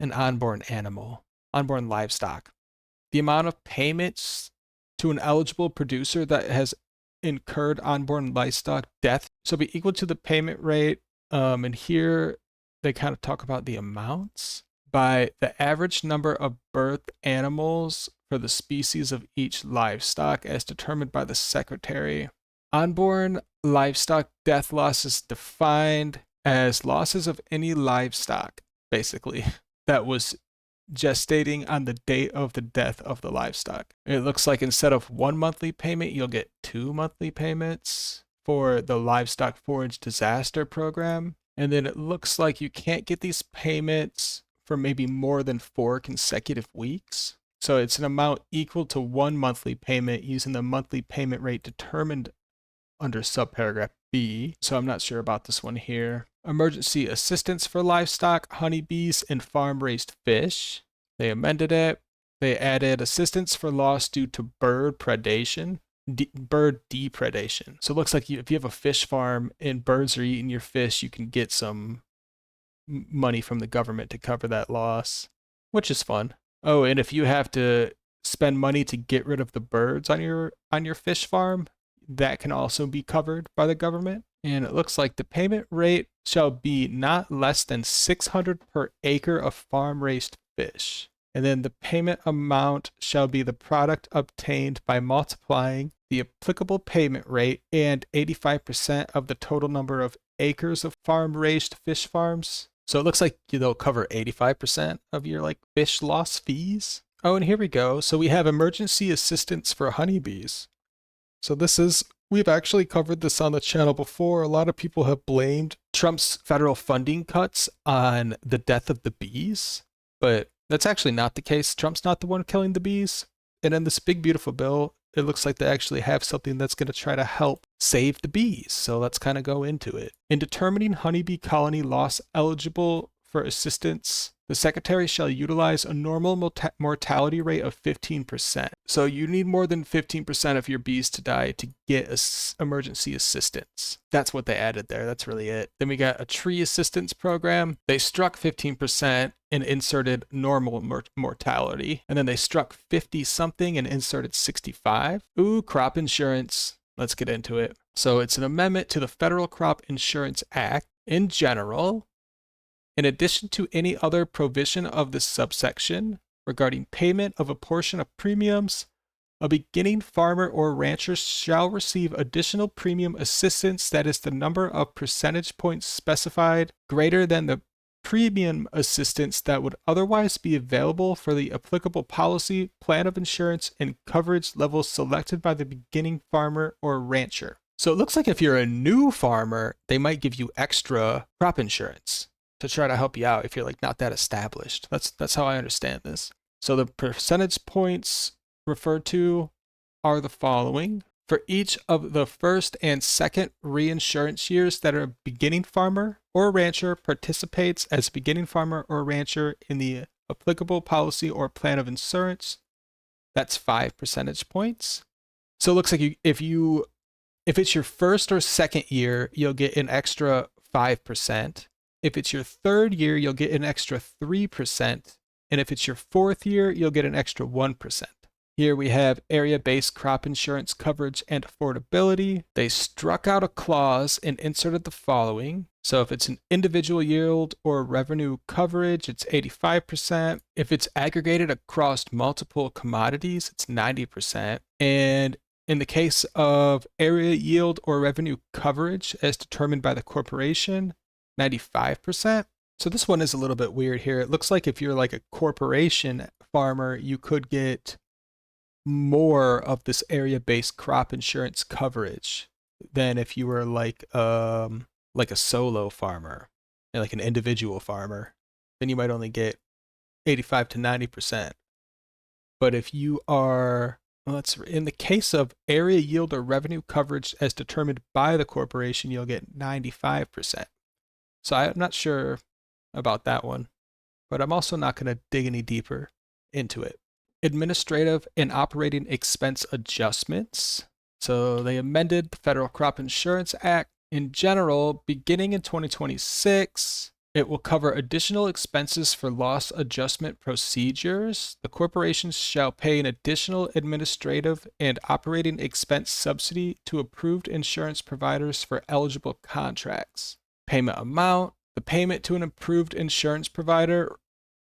an unborn animal, unborn livestock. The amount of payments to an eligible producer that has incurred unborn livestock death shall be equal to the payment rate. And here they kind of talk about the amounts by the average number of birth animals for the species of each livestock as determined by the secretary. Unborn livestock death loss is defined as losses of any livestock, basically, that was gestating on the date of the death of the livestock. It looks like instead of 1 monthly payment, you'll get 2 monthly payments for the livestock forage disaster program. And then it looks like you can't get these payments for maybe more than 4 consecutive weeks. So it's an amount equal to 1 monthly payment using the monthly payment rate determined under subparagraph B. So I'm not sure about this one here. Emergency assistance for livestock, honeybees, and farm-raised fish. They amended it. They added assistance for loss due to bird predation, bird depredation. So it looks like if you have a fish farm and birds are eating your fish, you can get some money from the government to cover that loss, which is fun. Oh, and if you have to spend money to get rid of the birds on your fish farm, that can also be covered by the government. And it looks like the payment rate shall be not less than 600 per acre of farm-raised fish. And then the payment amount shall be the product obtained by multiplying the applicable payment rate and 85% of the total number of acres of farm-raised fish farms. So it looks like they'll cover 85% of your like fish loss fees. Oh, and here we go. So we have emergency assistance for honeybees. So we've actually covered this on the channel before. A lot of people have blamed Trump's federal funding cuts on the death of the bees, but that's actually not the case. Trump's not the one killing the bees. And in this big, beautiful bill, it looks like they actually have something that's going to try to help save the bees. So let's kind of go into it. In determining honeybee colony loss eligible for assistance The Secretary shall utilize a normal mortality rate of 15%. So you need more than 15% of your bees to die to get emergency assistance. That's what they added there. That's really it. Then we got a tree assistance program. They struck 15% and inserted normal mortality. And then they struck 50 something and inserted 65. Ooh, crop insurance. Let's get into it. So it's an amendment to the Federal Crop Insurance Act in general. In addition to any other provision of this subsection regarding payment of a portion of premiums, a beginning farmer or rancher shall receive additional premium assistance that is the number of percentage points specified greater than the premium assistance that would otherwise be available for the applicable policy, plan of insurance, and coverage levels selected by the beginning farmer or rancher. So it looks like if you're a new farmer, they might give you extra crop insurance to try to help you out if you're like not that established. That's how I understand this. So the percentage points referred to are the following. For each of the first and second reinsurance years that a beginning farmer or rancher participates as a beginning farmer or rancher in the applicable policy or plan of insurance, that's 5 percentage points. So it looks like if it's your first or second year, you'll get an extra 5%. If it's your third year, you'll get an extra 3%. And if it's your fourth year, you'll get an extra 1%. Here we have area-based crop insurance coverage and affordability. They struck out a clause and inserted the following. So if it's an individual yield or revenue coverage, it's 85%. If it's aggregated across multiple commodities, it's 90%. And in the case of area yield or revenue coverage as determined by the corporation, 95%. So this one is a little bit weird here. It looks like if you're like a corporation farmer, you could get more of this area-based crop insurance coverage than if you were like a solo farmer, like an individual farmer. Then you might only get 85 to 90%. But if you are, in the case of area yield or revenue coverage as determined by the corporation, you'll get 95%. So I'm not sure about that one, but I'm also not going to dig any deeper into it. Administrative and operating expense adjustments. So they amended the Federal Crop Insurance Act. In general, beginning in 2026, it will cover additional expenses for loss adjustment procedures. The corporations shall pay an additional administrative and operating expense subsidy to approved insurance providers for eligible contracts. Payment amount. The payment to an approved insurance provider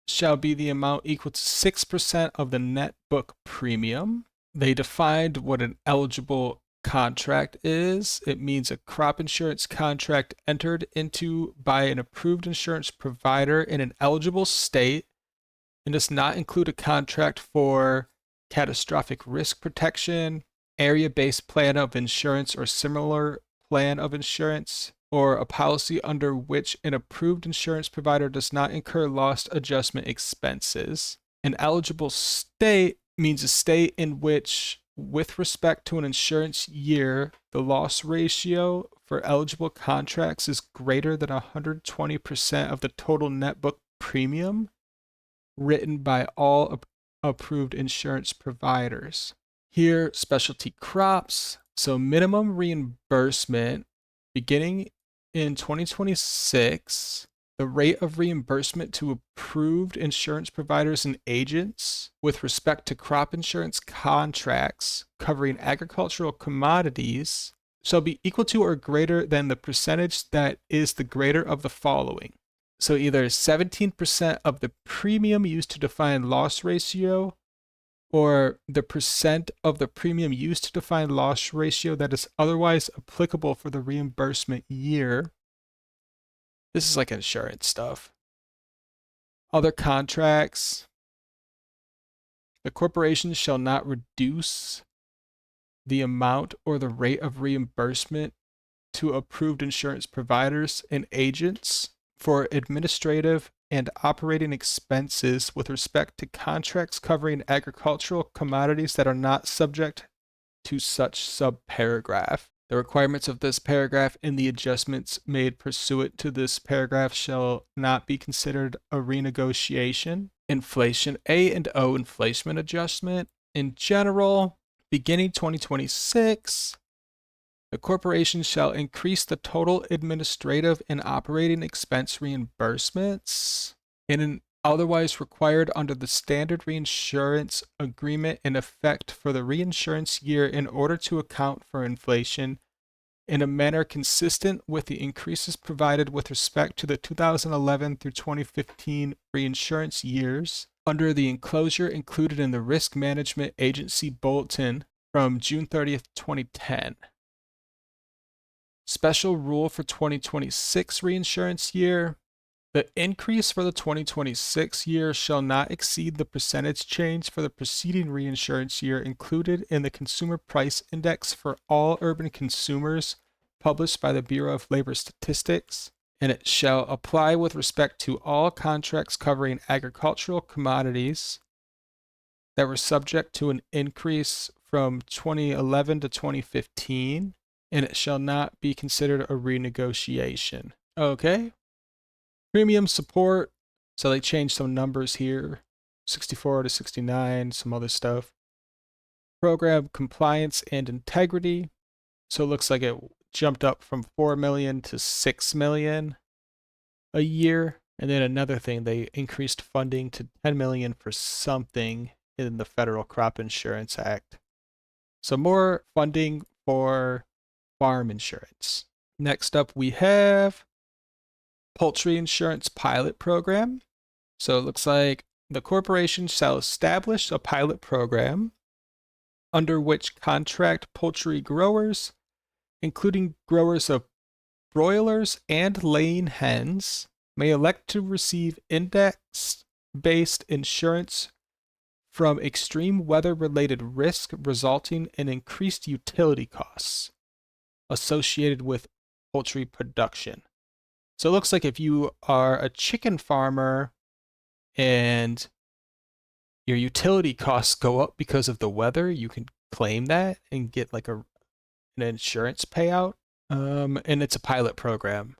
shall be the amount equal to 6% of the net book premium. They defined what an eligible contract is. It means a crop insurance contract entered into by an approved insurance provider in an eligible state and does not include a contract for catastrophic risk protection, area-based plan of insurance or similar plan of insurance, or a policy under which an approved insurance provider does not incur loss adjustment expenses. An eligible state means a state in which, with respect to an insurance year, the loss ratio for eligible contracts is greater than 120% of the total net book premium written by all approved insurance providers. Here, specialty crops. So minimum reimbursement beginning in 2026, the rate of reimbursement to approved insurance providers and agents with respect to crop insurance contracts covering agricultural commodities shall be equal to or greater than the percentage that is the greater of the following. So either 17% of the premium used to define loss ratio, or the percent of the premium used to define loss ratio that is otherwise applicable for the reimbursement year. This is like insurance stuff. Other contracts. The corporation shall not reduce the amount or the rate of reimbursement to approved insurance providers and agents for administrative and operating expenses with respect to contracts covering agricultural commodities that are not subject to such subparagraph. The requirements of this paragraph and the adjustments made pursuant to this paragraph shall not be considered a renegotiation. Inflation A and O inflation adjustment. In general, beginning 2026, the corporation shall increase the total administrative and operating expense reimbursements in otherwise required under the standard reinsurance agreement in effect for the reinsurance year in order to account for inflation in a manner consistent with the increases provided with respect to the 2011 through 2015 reinsurance years under the enclosure included in the Risk Management Agency Bulletin from June 30th, 2010. Special rule for 2026 reinsurance year. The increase for the 2026 year shall not exceed the percentage change for the preceding reinsurance year included in the Consumer Price Index for all urban consumers published by the Bureau of Labor Statistics, and it shall apply with respect to all contracts covering agricultural commodities that were subject to an increase from 2011 to 2015, and it shall not be considered a renegotiation. Okay. Premium support, so they changed some numbers here, 64 to 69, some other stuff. Program compliance and integrity, so it looks like it jumped up from 4 million to 6 million a year. And then another thing, they increased funding to 10 million for something in the Federal Crop Insurance Act. So more funding for farm insurance. Next up, we have Poultry Insurance Pilot Program. So it looks like the corporation shall establish a pilot program under which contract poultry growers, including growers of broilers and laying hens, may elect to receive index-based insurance from extreme weather-related risk resulting in increased utility costs associated with poultry production. So it looks like if you are a chicken farmer and your utility costs go up because of the weather, you can claim that and get like an insurance payout. And it's a pilot program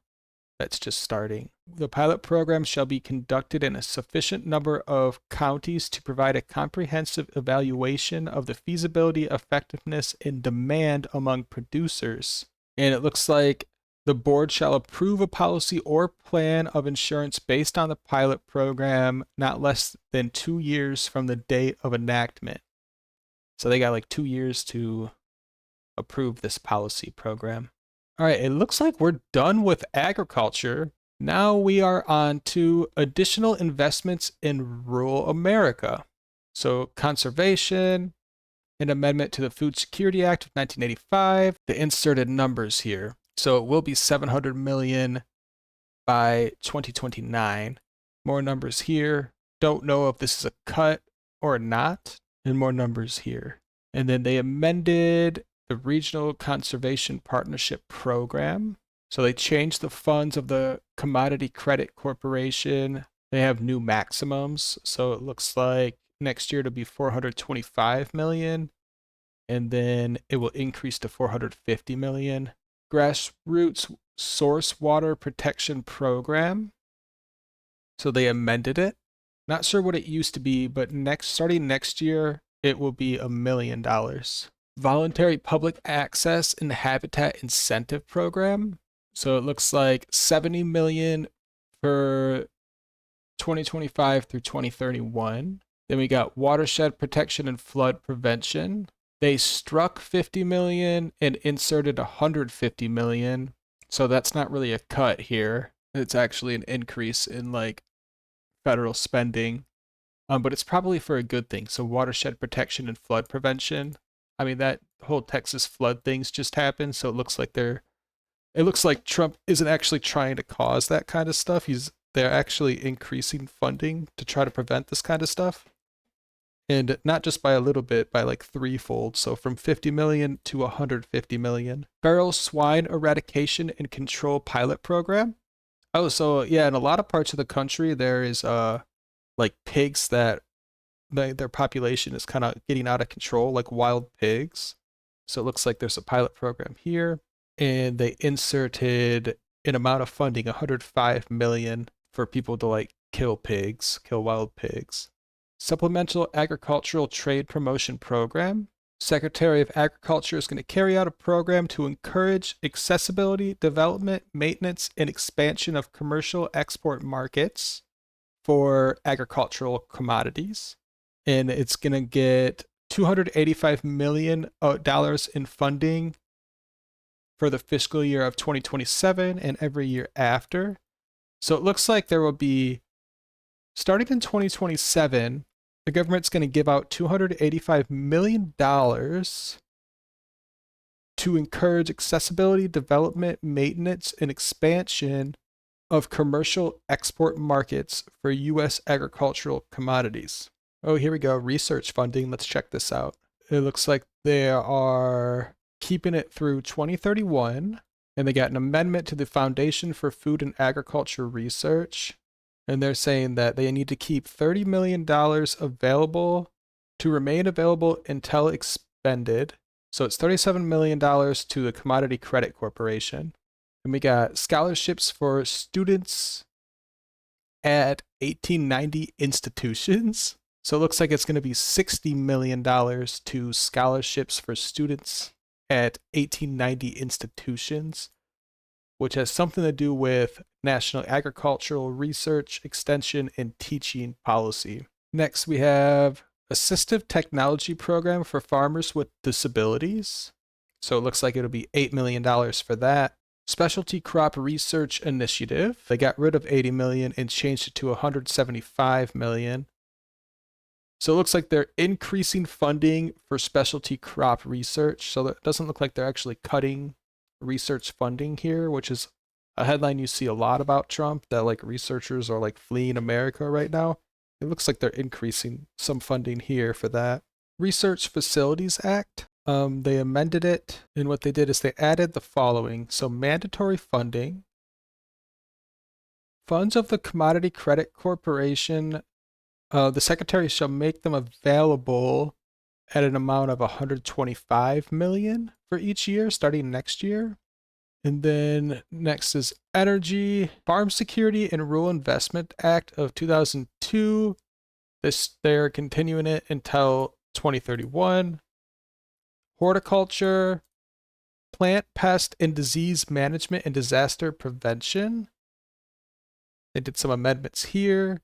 that's just starting. The pilot program shall be conducted in a sufficient number of counties to provide a comprehensive evaluation of the feasibility, effectiveness, and demand among producers. And it looks like the board shall approve a policy or plan of insurance based on the pilot program not less than 2 years from the date of enactment. So they got like 2 years to approve this policy program. All right, it looks like we're done with agriculture. Now we are on to additional investments in rural America. So conservation, an amendment to the Food Security Act of 1985, the inserted numbers here. So it will be 700 million by 2029. More numbers here. Don't know if this is a cut or not. And more numbers here. And then they amended the Regional Conservation Partnership Program. So they changed the funds of the Commodity Credit Corporation. They have new maximums. So it looks like next year it'll be 425 million. And then it will increase to 450 million. Grassroots Source Water Protection Program. So they amended it. Not sure what it used to be, but starting next year, it will be $1 million. Voluntary Public Access and Habitat Incentive Program. So it looks like 70 million for 2025 through 2031. Then we got Watershed Protection and Flood Prevention. They struck 50 million and inserted 150 million. So that's not really a cut here. It's actually an increase in like federal spending. But it's probably for a good thing. So watershed protection and flood prevention. I mean, that whole Texas flood things just happened. So it looks like Trump isn't actually trying to cause that kind of stuff. They're actually increasing funding to try to prevent this kind of stuff. And not just by a little bit, by like threefold. So from 50 million to 150 million. Feral Swine Eradication and Control Pilot Program. Oh, so yeah, in a lot of parts of the country, there is like pigs that their population is kind of getting out of control, like wild pigs. So it looks like there's a pilot program here, and they inserted an amount of funding, 105 million, for people to like kill wild pigs. Supplemental Agricultural Trade Promotion Program. Secretary of Agriculture is going to carry out a program to encourage accessibility, development, maintenance, and expansion of commercial export markets for agricultural commodities. And it's going to get $285 million in funding for the fiscal year of 2027 and every year after. So it looks like there will be, starting in 2027, the government's going to give out $285 million to encourage accessibility, development, maintenance, and expansion of commercial export markets for U.S. agricultural commodities. Oh, here we go. Research funding. Let's check this out. It looks like they are keeping it through 2031, and they got an amendment to the Foundation for Food and Agriculture Research. And they're saying that they need to keep $30 million available to remain available until expended. So it's $37 million to the Commodity Credit Corporation. And we got scholarships for students at 1890 institutions. So it looks like it's going to be $60 million to scholarships for students at 1890 institutions, which has something to do with national agricultural research, extension, and teaching policy. Next, we have Assistive Technology Program for Farmers with Disabilities. So it looks like it'll be $8 million for that. Specialty Crop Research Initiative. They got rid of $80 million and changed it to $175 million. So it looks like they're increasing funding for specialty crop research. So it doesn't look like they're actually cutting research funding here, which is a headline you see a lot about Trump, that like researchers are like fleeing America right now. It looks like they're increasing some funding here for that. Research Facilities Act. They amended it, and what they did is they added the following. So mandatory funding. Funds of the Commodity Credit Corporation, the secretary shall make them available at an amount of $125 million for each year starting next year. And then next is Energy, Farm Security and Rural Investment Act of 2002. They're continuing it until 2031. Horticulture, Plant, Pest, and Disease Management and Disaster Prevention. They did some amendments here.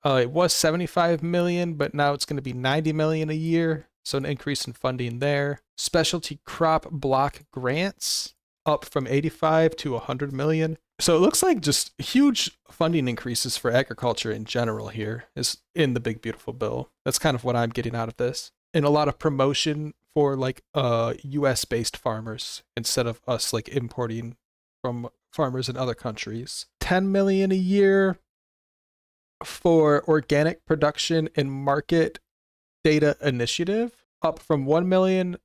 It was $75 million, but now it's going to be $90 million a year. So an increase in funding there. Specialty Crop Block Grants, up from 85 to 100 million. So it looks like just huge funding increases for agriculture in general here is in the big beautiful bill. That's kind of what I'm getting out of this. And a lot of promotion for like US based farmers instead of us like importing from farmers in other countries. 10 million a year for organic production and market data initiative, up from 1 million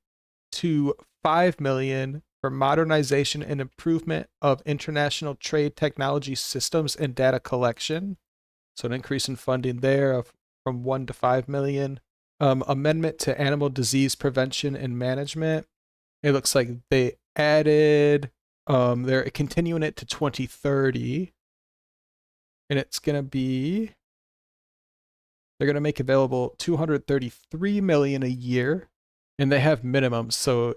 to 5 million for modernization and improvement of international trade technology systems and data collection. So an increase in funding there of from 1 to 5 million. Amendment to animal disease prevention and management. It looks like they added, they're continuing it to 2030. And it's going to be, they're going to make available 233 million a year. And they have minimums. So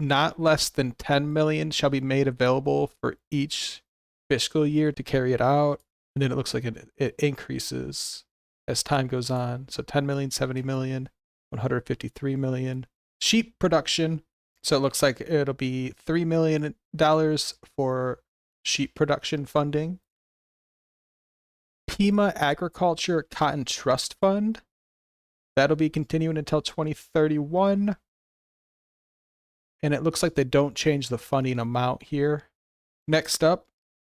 not less than 10 million shall be made available for each fiscal year to carry it out. And then it looks like it increases as time goes on. So 10 million, 70 million, 153 million. Sheep production. So it looks like it'll be $3 million for sheep production funding. Pima Agriculture Cotton Trust Fund. That'll be continuing until 2031. And it looks like they don't change the funding amount here. Next up,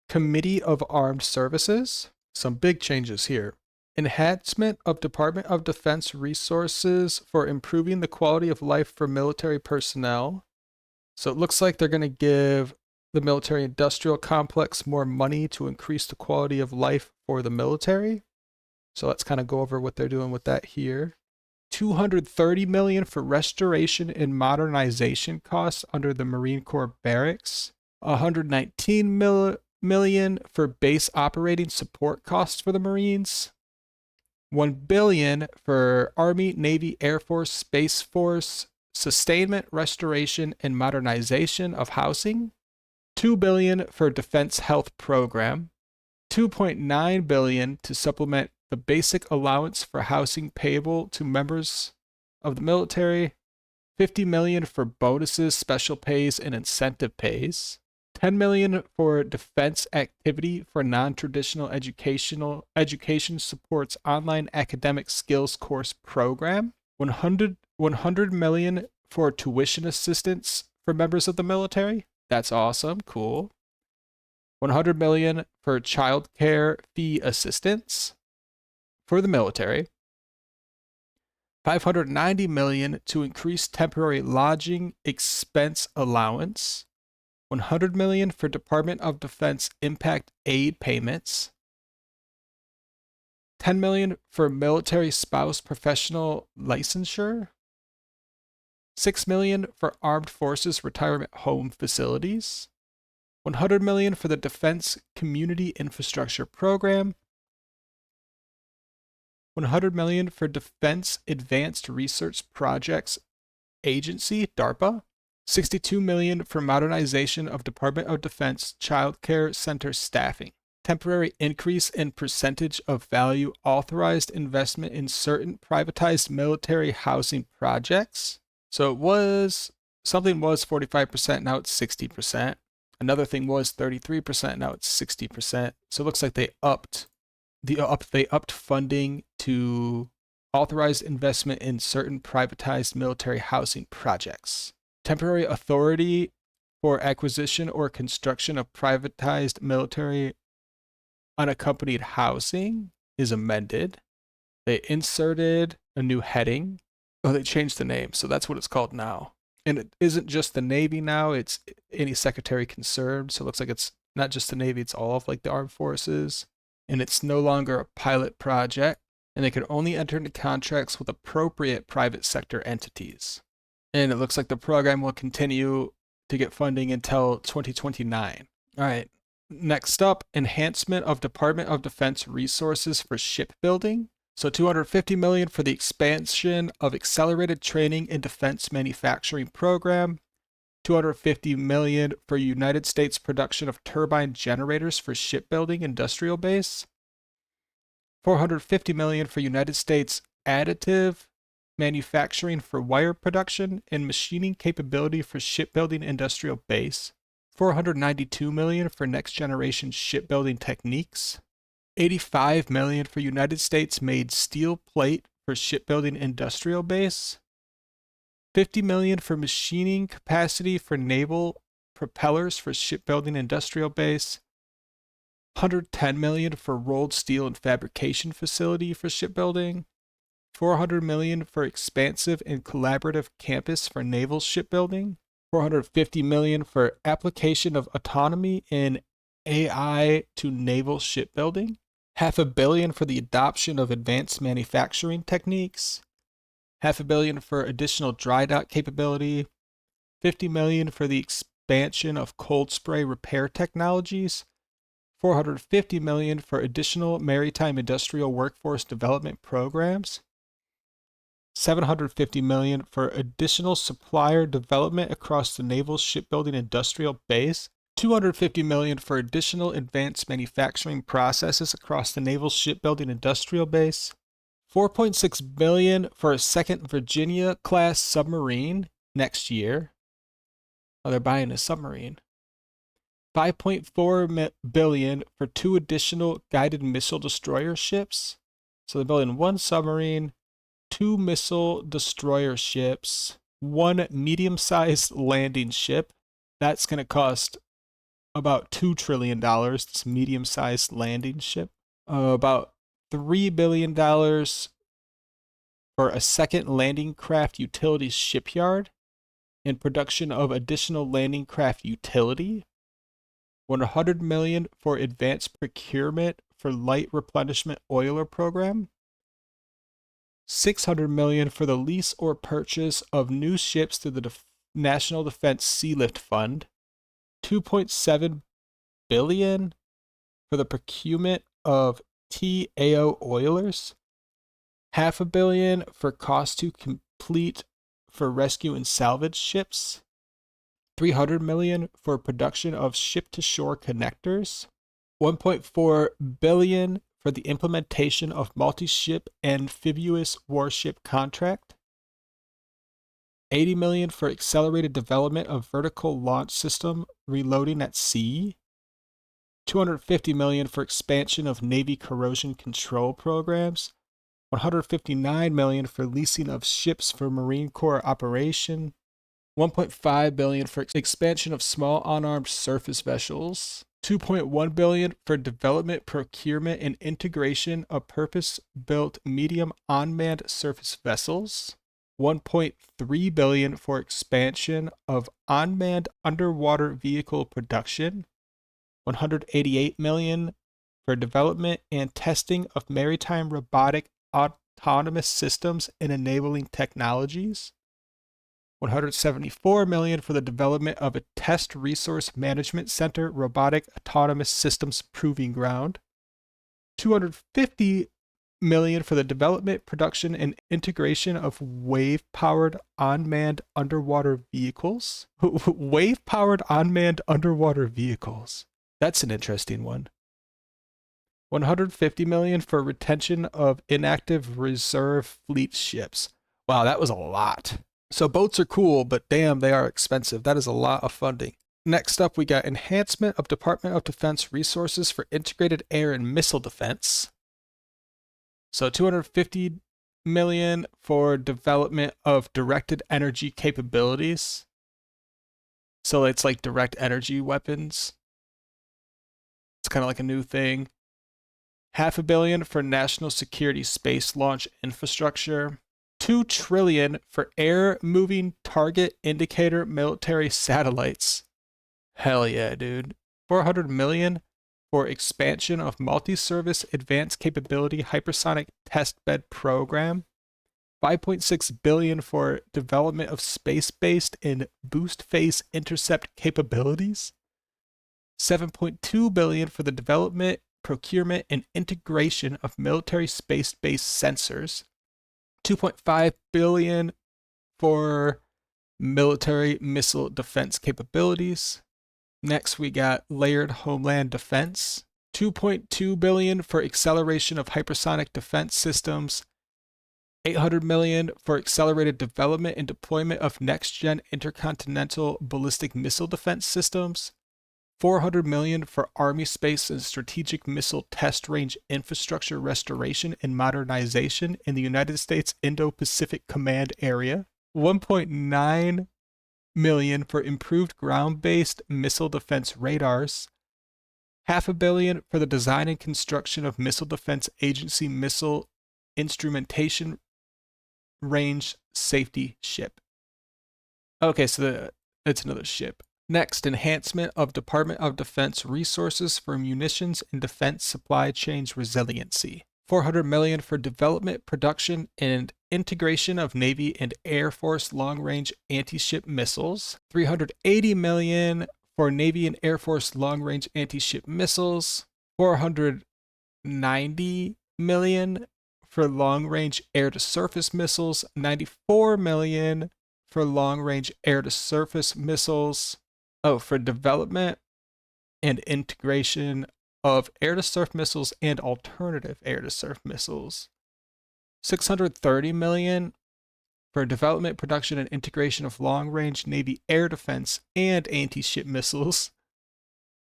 Committee of Armed Services. Some big changes here. Enhancement of Department of Defense resources for improving the quality of life for military personnel. So it looks like they're going to give the military industrial complex more money to increase the quality of life for the military. So let's kind of go over what they're doing with that here. $230 million for restoration and modernization costs under the Marine Corps barracks, $119 million for base operating support costs for the Marines, $1 billion for Army, Navy, Air Force, Space Force sustainment, restoration, and modernization of housing, $2 billion for Defense Health Program, $2.9 billion to supplement the basic allowance for housing payable to members of the military, $50 million for bonuses, special pays, and incentive pays, $10 million for defense activity for non-traditional education supports online academic skills course program, $100 million for tuition assistance for members of the military. That's awesome, cool. $100 million for child care fee assistance for the military, $590 million to increase temporary lodging expense allowance, $100 million for Department of Defense impact aid payments, $10 million for military spouse professional licensure, $6 million for armed forces retirement home facilities, $100 million for the Defense Community Infrastructure Program, $100 million for Defense Advanced Research Projects Agency, DARPA, $62 million for modernization of Department of Defense Child Care Center staffing, temporary increase in percentage of value authorized investment in certain privatized military housing projects. So something was 45%, now it's 60%. Another thing was 33%, now it's 60%. So it looks like they upped funding to authorized investment in certain privatized military housing projects. Temporary authority for acquisition or construction of privatized military unaccompanied housing is amended. They inserted a new heading. Oh, they changed the name, so that's what it's called now. And it isn't just the Navy now, it's any secretary concerned. So it looks like it's not just the Navy, it's all of like the armed forces. And it's no longer a pilot project, and they could only enter into contracts with appropriate private sector entities. And it looks like the program will continue to get funding until 2029. All right. Next up, enhancement of Department of Defense resources for shipbuilding. So $250 million for the expansion of accelerated training in defense manufacturing program, $250 million for United States production of turbine generators for shipbuilding industrial base, $450 million for United States additive manufacturing for wire production and machining capability for shipbuilding industrial base, $492 million for next generation shipbuilding techniques, $85 million for United States made steel plate for shipbuilding industrial base, $50 million for machining capacity for naval propellers for shipbuilding industrial base, $110 million for rolled steel and fabrication facility for shipbuilding, $400 million for expansive and collaborative campus for naval shipbuilding, $450 million for application of autonomy in AI to naval shipbuilding, $500 million for the adoption of advanced manufacturing techniques, $500 million for additional dry dock capability, $50 million for the expansion of cold spray repair technologies, $450 million for additional maritime industrial workforce development programs, $750 million for additional supplier development across the naval shipbuilding industrial base, $250 million for additional advanced manufacturing processes across the naval shipbuilding industrial base, $4.6 billion for a second Virginia-class submarine next year. Oh, they're buying a submarine. $5.4 billion for 2 additional guided missile destroyer ships. So they're building 1 submarine, 2 missile destroyer ships, 1 medium-sized landing ship. That's going to cost about $2 trillion, this medium-sized landing ship. About $3 billion for a second landing craft utility shipyard and production of additional landing craft utility. $100 million for advanced procurement for light replenishment oiler program. $600 million for the lease or purchase of new ships through the National Defense Sea Lift Fund, $2.7 billion for the procurement of TAO oilers, $500 million for cost to complete for rescue and salvage ships, $300 million for production of ship-to-shore connectors, $1.4 billion for the implementation of multi-ship amphibious warship contract, $80 million for accelerated development of vertical launch system reloading at sea, $250 million for expansion of Navy corrosion control programs, $159 million for leasing of ships for Marine Corps operation, $1.5 billion for expansion of small unarmed surface vessels, $2.1 billion for development, procurement, and integration of purpose-built medium unmanned surface vessels, $1.3 billion for expansion of unmanned underwater vehicle production, $188 million for development and testing of maritime robotic autonomous systems and enabling technologies, $174 million for the development of a test resource management center robotic autonomous systems proving ground, $250 million for the development, production, and integration of wave-powered unmanned underwater vehicles. Wave-powered unmanned underwater vehicles. That's an interesting one. $150 million for retention of inactive reserve fleet ships. Wow, that was a lot. So boats are cool, but damn, they are expensive. That is a lot of funding. Next up, we got enhancement of Department of Defense resources for integrated air and missile defense. So $250 million for development of directed energy capabilities. So it's like direct energy weapons. It's kind of like a new thing. $500 million for national security space launch infrastructure. $2 trillion for air moving target indicator military satellites. Hell yeah, dude. $400 million for expansion of multi-service advanced capability hypersonic testbed program. $5.6 billion for development of space-based and boost phase intercept capabilities. $7.2 billion for the development, procurement, and integration of military space-based sensors. $2.5 billion for military missile defense capabilities. Next, we got layered homeland defense. $2.2 billion for acceleration of hypersonic defense systems. $800 million for accelerated development and deployment of next-gen intercontinental ballistic missile defense systems. $400 million for Army space and strategic missile test range infrastructure restoration and modernization in the United States Indo-Pacific Command Area. $1.9 million for improved ground-based missile defense radars. $500 million for the design and construction of Missile Defense Agency missile instrumentation range safety ship. Okay, so it's another ship. Next, enhancement of Department of Defense resources for munitions and defense supply chains resiliency. $400 million for development, production, and integration of Navy and Air Force long-range anti-ship missiles. $380 million for Navy and Air Force long-range anti-ship missiles. $490 million for long-range air-to-surface missiles. $94 million for long-range air-to-surface missiles. For development and integration of air-to-surf missiles and alternative air-to-surf missiles. $630 million for development, production, and integration of long-range Navy air defense and anti-ship missiles.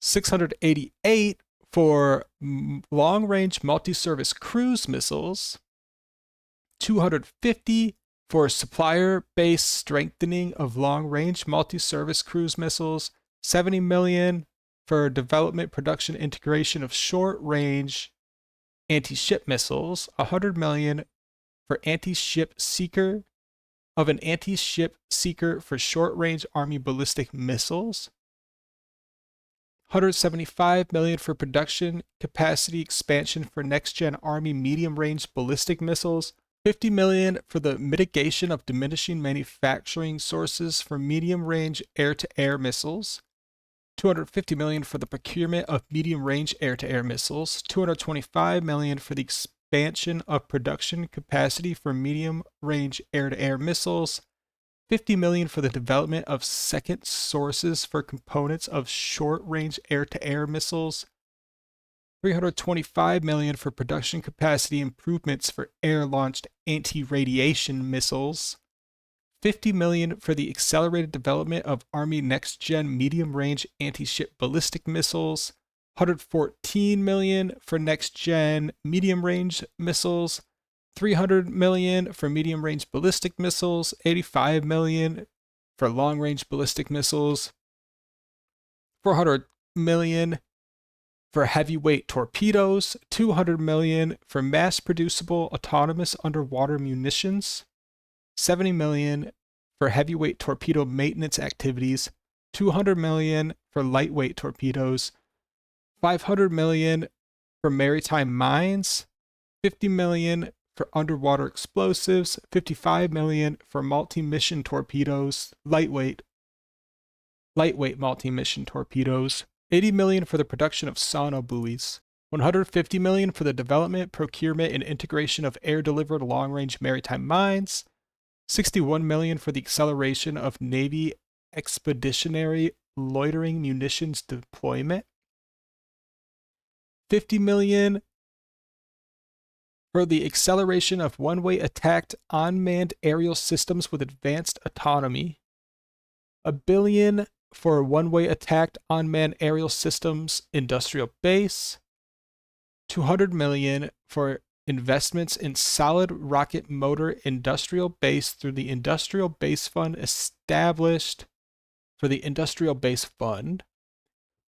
$688 for long-range multi-service cruise missiles. $250 for supplier-based strengthening of long-range multi-service cruise missiles. $70 million for development, production, integration of short-range anti-ship missiles. $100 million for anti-ship seeker for short-range Army ballistic missiles. $175 million for production capacity expansion for next-gen Army medium-range ballistic missiles. $50 million for the mitigation of diminishing manufacturing sources for medium-range air-to-air missiles. $250 million for the procurement of medium-range air-to-air missiles. $225 million for the expansion of production capacity for medium-range air-to-air missiles. $50 million for the development of second sources for components of short-range air-to-air missiles. $325 million for production capacity improvements for air-launched anti-radiation missiles. $50 million for the accelerated development of Army next-gen medium-range anti-ship ballistic missiles. $114 million for next-gen medium-range missiles. $300 million for medium-range ballistic missiles. $85 million for long-range ballistic missiles. $400 million for heavyweight torpedoes. $200 million for mass-producible autonomous underwater munitions. $70 million for heavyweight torpedo maintenance activities. $200 million for lightweight torpedoes. $500 million for maritime mines. $50 million for underwater explosives. $55 million for multi-mission torpedoes, lightweight multi-mission torpedoes. $80 million for the production of sonobuoys. $150 million for the development, procurement, and integration of air-delivered long-range maritime mines. $61 million for the acceleration of Navy expeditionary loitering munitions deployment. $50 million for the acceleration of one-way attacked unmanned aerial systems with advanced autonomy. $1 billion for one-way attacked unmanned aerial systems industrial base. $200 million for investments in solid rocket motor industrial base through the Industrial Base Fund established for the Industrial Base Fund.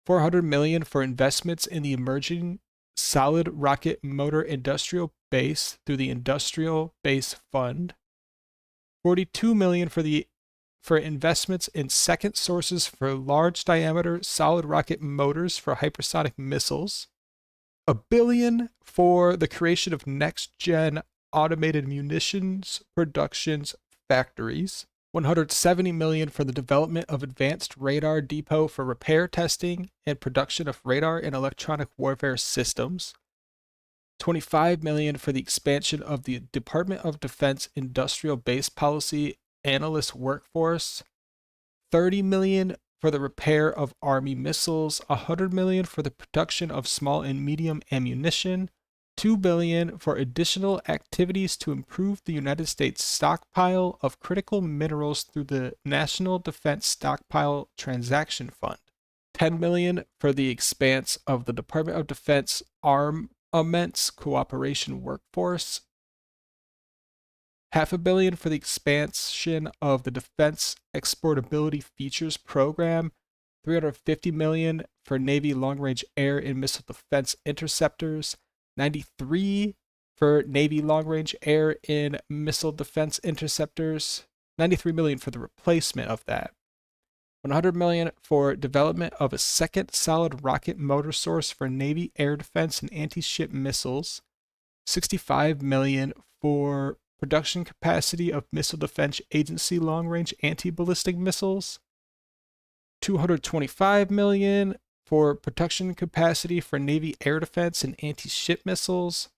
$400 million for investments in the emerging solid rocket motor industrial base through the Industrial Base Fund. $42 million for investments in second sources for large diameter solid rocket motors for hypersonic missiles. $1 billion for the creation of next-gen automated munitions productions factories. $170 million for the development of advanced radar depot for repair testing and production of radar and electronic warfare systems. $25 million for the expansion of the Department of Defense industrial base policy analyst workforce. $30 million for the repair of Army missiles. $100 million for the production of small and medium ammunition. $2 billion for additional activities to improve the United States stockpile of critical minerals through the National Defense Stockpile Transaction Fund. $10 million for the expanse of the Department of Defense Armaments Cooperation Workforce. $500 million for the expansion of the Defense Exportability Features Program. $350 million for Navy long-range air and missile defense interceptors. $93 for Navy long-range air and missile defense interceptors. $93 million for the replacement of that. $100 million for development of a second solid rocket motor source for Navy air defense and anti-ship missiles. $65 million for production capacity of Missile Defense Agency long-range anti-ballistic missiles. $225 million for production capacity for Navy air defense and anti-ship missiles.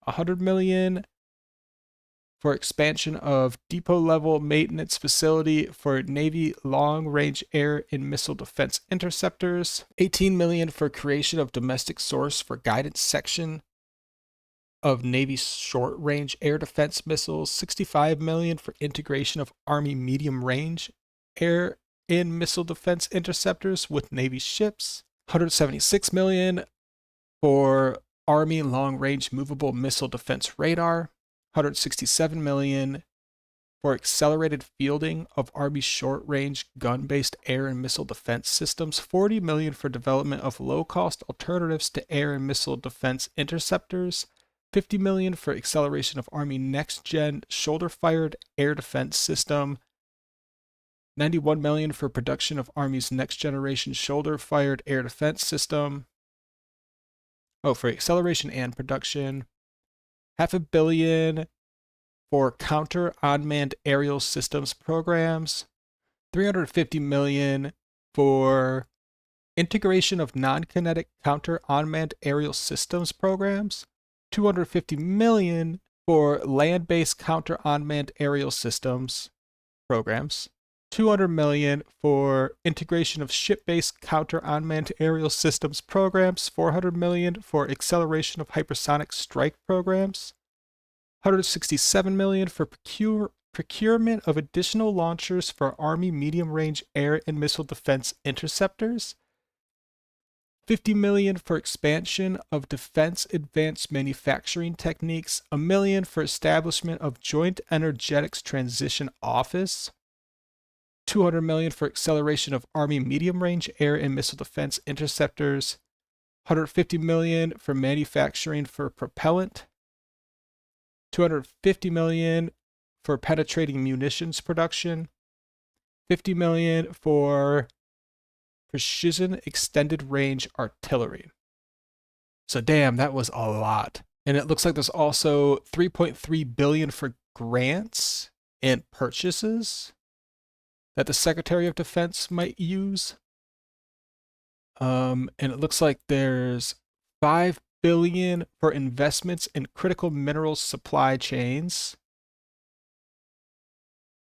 $100 million for expansion of depot-level maintenance facility for Navy long-range air and missile defense interceptors. $18 million for creation of domestic source for guidance section of Navy short-range air defense missiles. $65 million for integration of Army medium-range air and missile defense interceptors with Navy ships. $176 million for Army long-range movable missile defense radar. $167 million for accelerated fielding of Army short-range gun-based air and missile defense systems. $40 million for development of low-cost alternatives to air and missile defense interceptors. $50 million for acceleration of Army next-gen shoulder-fired air defense system. $91 million for production of Army's next-generation shoulder-fired air defense system. For acceleration and production. $500 million for counter unmanned aerial systems programs, $350 million for integration of non-kinetic counter unmanned aerial systems programs, $250 million for land-based counter unmanned aerial systems programs, $200 million for integration of ship-based counter unmanned aerial systems programs, $400 million for acceleration of hypersonic strike programs, $167 million for procurement of additional launchers for Army medium-range air and missile defense interceptors, $50 million for expansion of defense advanced manufacturing techniques, $1 million for establishment of Joint Energetics Transition Office, $200 million for acceleration of Army medium-range air and missile defense interceptors, $150 million for manufacturing for propellant, $250 million for penetrating munitions production, $50 million for precision extended range artillery. So damn, that was a lot. And it looks like there's also $3.3 billion for grants and purchases that the Secretary of Defense might use. And it looks like there's $5 billion for investments in critical minerals supply chains.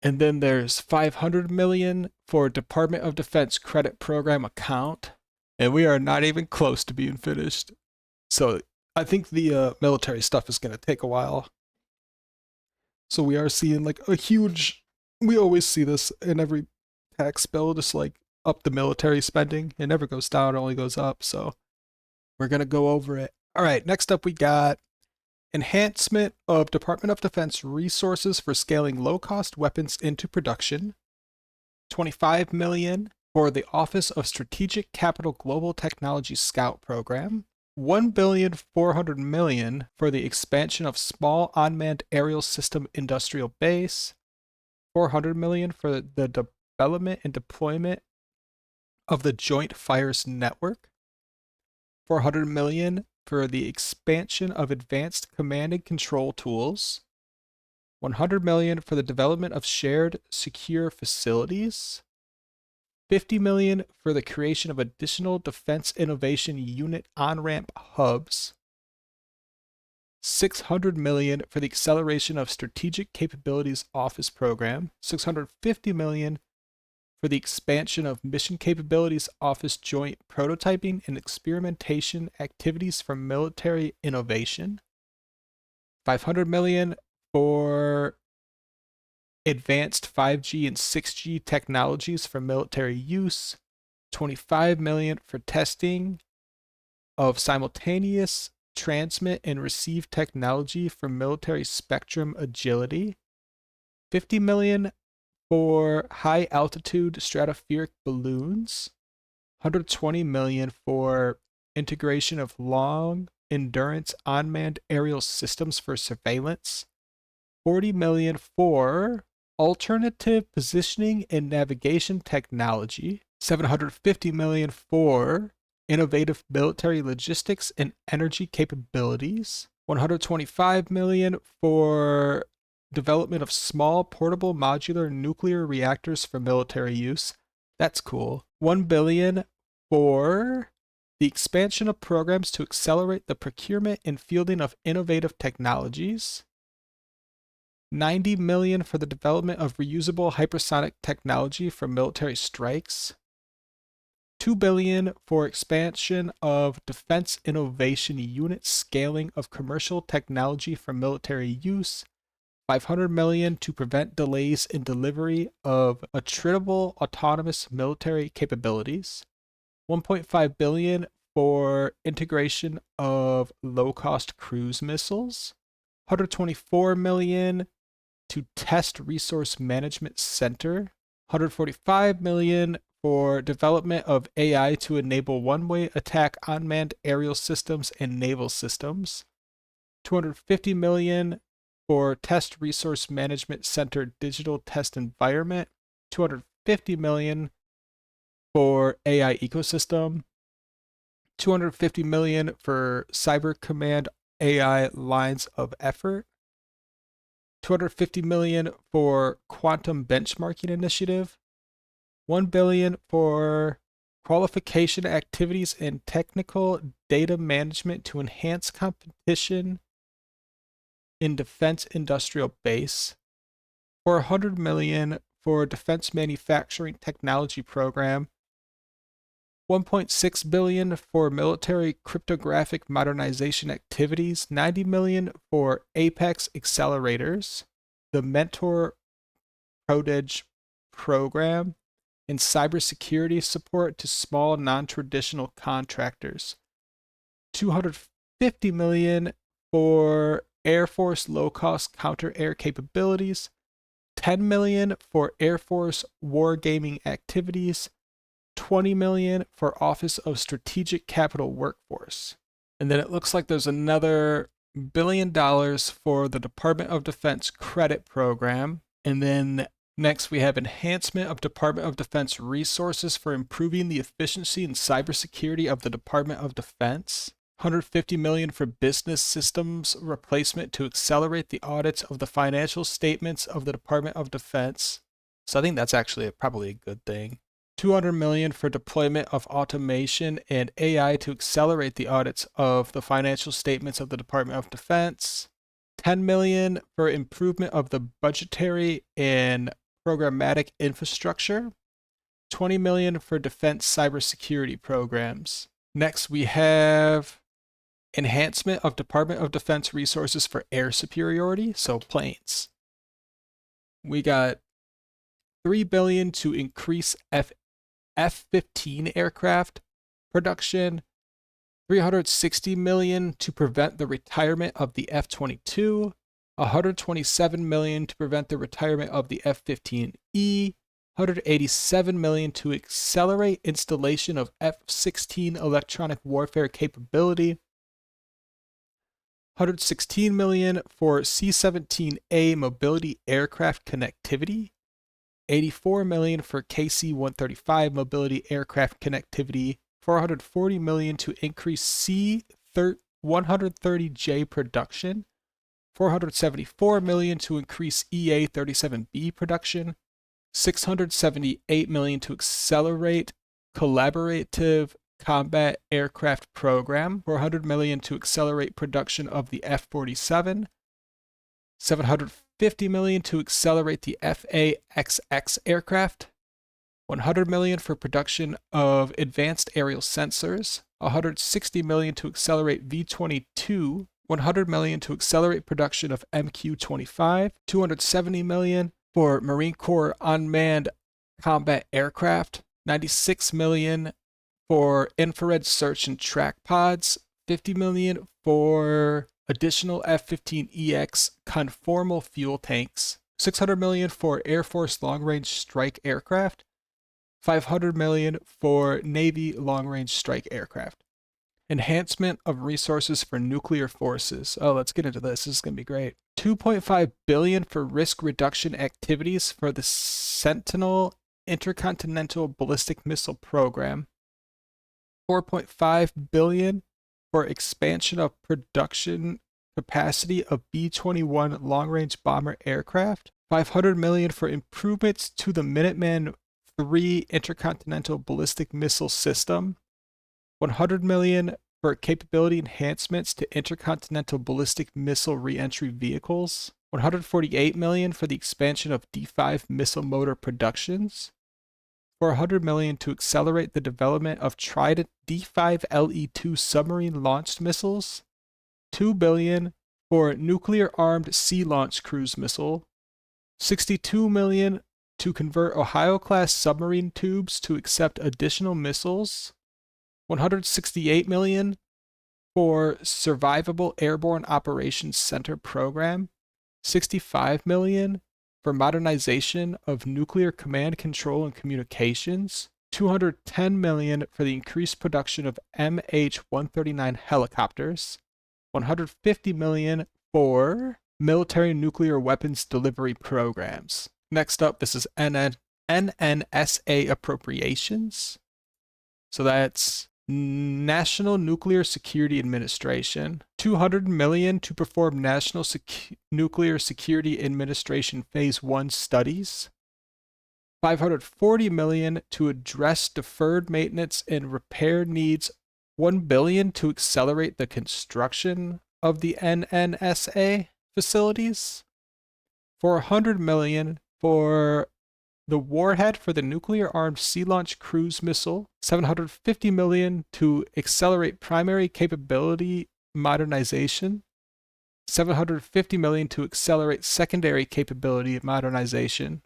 And then there's $500 million for Department of Defense credit program account. And we are not even close to being finished. So I think the military stuff is going to take a while. So we are seeing like a huge, we always see this in every tax bill, just like up the military spending. It never goes down, it only goes up. So we're going to go over it. All right, next up we got enhancement of Department of Defense resources for scaling low-cost weapons into production, $25 million for the Office of Strategic Capital Global Technology Scout Program, $1.4 billion for the expansion of Small Unmanned Aerial System Industrial Base, $400 million for the development and deployment of the Joint Fires Network, $400 million for the expansion of advanced command and control tools, $100 million for the development of shared secure facilities, $50 million for the creation of additional Defense Innovation Unit on-ramp hubs, $600 million for the acceleration of Strategic Capabilities Office Program, $650 million for the expansion of Mission Capabilities Office joint prototyping and experimentation activities for military innovation, $500 million for advanced 5G and 6G technologies for military use, $25 million for testing of simultaneous transmit and receive technology for military spectrum agility, $50 million for high altitude stratospheric balloons, $120 million for integration of long endurance unmanned aerial systems for surveillance, $40 million for alternative positioning and navigation technology, $750 million for innovative military logistics and energy capabilities, $125 million for development of small portable modular nuclear reactors for military use. That's cool. $1 billion for the expansion of programs to accelerate the procurement and fielding of innovative technologies. $90 million for the development of reusable hypersonic technology for military strikes. $2 billion for expansion of Defense Innovation Unit scaling of commercial technology for military use. $500 million to prevent delays in delivery of attritable autonomous military capabilities, $1.5 billion for integration of low-cost cruise missiles, $124 million to test resource management center, $145 million for development of AI to enable one-way attack unmanned aerial systems and naval systems, $250 million for Test Resource Management Center Digital Test Environment, $250 million for AI Ecosystem, $250 million for Cyber Command AI Lines of Effort, $250 million for quantum benchmarking initiative, $1 billion for qualification activities and technical data management to enhance competition in defense industrial base, $400 million for defense manufacturing technology program, $1.6 billion for military cryptographic modernization activities, $90 million for Apex accelerators, the Mentor Prodige program, and cybersecurity support to small non-traditional contractors, $250 million for Air Force low-cost counter-air capabilities, $10 million for Air Force wargaming activities, $20 million for Office of Strategic Capital Workforce. And then it looks like there's another $1 billion for the Department of Defense credit program. And then next we have enhancement of Department of Defense resources for improving the efficiency and cybersecurity of the Department of Defense. $150 million for business systems replacement to accelerate the audits of the financial statements of the Department of Defense. So I think that's actually probably a good thing. $200 million for deployment of automation and AI to accelerate the audits of the financial statements of the Department of Defense. $10 million for improvement of the budgetary and programmatic infrastructure. $20 million for defense cybersecurity programs. Next, we have enhancement of Department of Defense resources for air superiority, so planes. We got $3 billion to increase F-15 aircraft production, $360 million to prevent the retirement of the F-22, $127 million to prevent the retirement of the F-15E, $187 million to accelerate installation of F-16 electronic warfare capability, $116 million for C-17A mobility aircraft connectivity, $84 million for KC-135 mobility aircraft connectivity, $440 million to increase C-130J production, $474 million to increase EA-37B production, $678 million to accelerate collaborative combat aircraft program, $400 million to accelerate production of the F-47, $750 million to accelerate the FA-XX aircraft, $100 million for production of advanced aerial sensors, $160 million to accelerate V-22, $100 million to accelerate production of MQ-25, $270 million for Marine Corps unmanned combat aircraft, $96 million for infrared search and track pods, $50 million for additional F-15EX conformal fuel tanks, $600 million for Air Force long-range strike aircraft, $500 million for Navy long-range strike aircraft. Enhancement of resources for nuclear forces. Oh, let's get into this. This is going to be great. $2.5 billion for risk reduction activities for the Sentinel Intercontinental Ballistic Missile Program. $4.5 billion for expansion of production capacity of B-21 long-range bomber aircraft. $500 million for improvements to the Minuteman III Intercontinental Ballistic Missile System. $100 million for capability enhancements to intercontinental ballistic missile reentry vehicles. $148 million for the expansion of D5 missile motor productions. $400 million to accelerate the development of Trident D5LE2 submarine launched missiles. $2 billion for nuclear-armed sea-launched cruise missile. $62 million to convert Ohio-class submarine tubes to accept additional missiles. $168 million for Survivable Airborne Operations Center program. $65 million for modernization of nuclear command control and communications. $210 million for the increased production of MH-139 helicopters. $150 million for military nuclear weapons delivery programs. Next up, this is NNSA appropriations. So that's National Nuclear Security Administration. $200 million to perform National Nuclear Security Administration Phase 1 studies. $540 million to address deferred maintenance and repair needs. $1 billion to accelerate the construction of the NNSA facilities. $400 million for the warhead for the nuclear-armed sea-launched cruise missile. $750 million to accelerate primary capability modernization. $750 million to accelerate secondary capability modernization.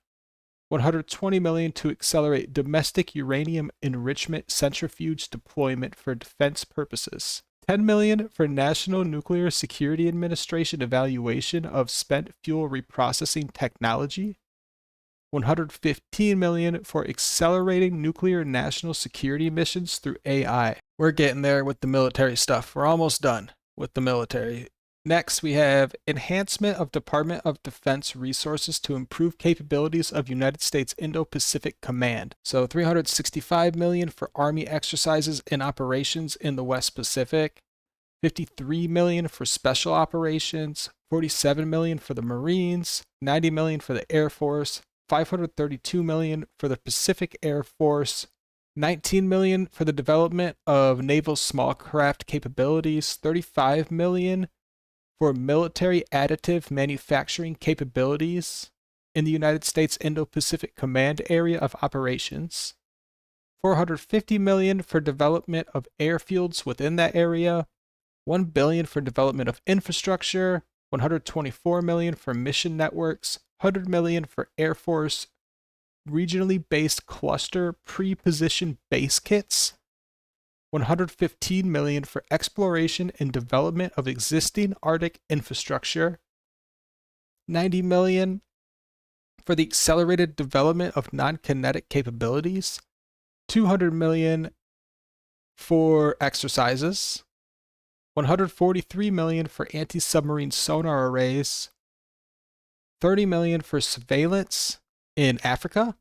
$120 million to accelerate domestic uranium enrichment centrifuge deployment for defense purposes. $10 million for National Nuclear Security Administration evaluation of spent fuel reprocessing technology. $115 million for accelerating nuclear national security missions through AI. We're getting there with the military stuff. We're almost done with the military. Next, we have enhancement of Department of Defense resources to improve capabilities of United States Indo-Pacific Command. So $365 million for Army exercises and operations in the West Pacific. $53 million for special operations. $47 million for the Marines. $90 million for the Air Force. $532 million for the Pacific Air Force. $19 million for the development of naval small craft capabilities. $35 million for military additive manufacturing capabilities in the United States Indo-Pacific Command Area of Operations. $450 million for development of airfields within that area. $1 billion for development of infrastructure. $124 million for mission networks. $100 million for Air Force regionally based cluster pre-position base kits. $115 million for exploration and development of existing Arctic infrastructure. $90 million for the accelerated development of non-kinetic capabilities. $200 million for exercises. $143 million for anti-submarine sonar arrays. $30 million for surveillance in Africa.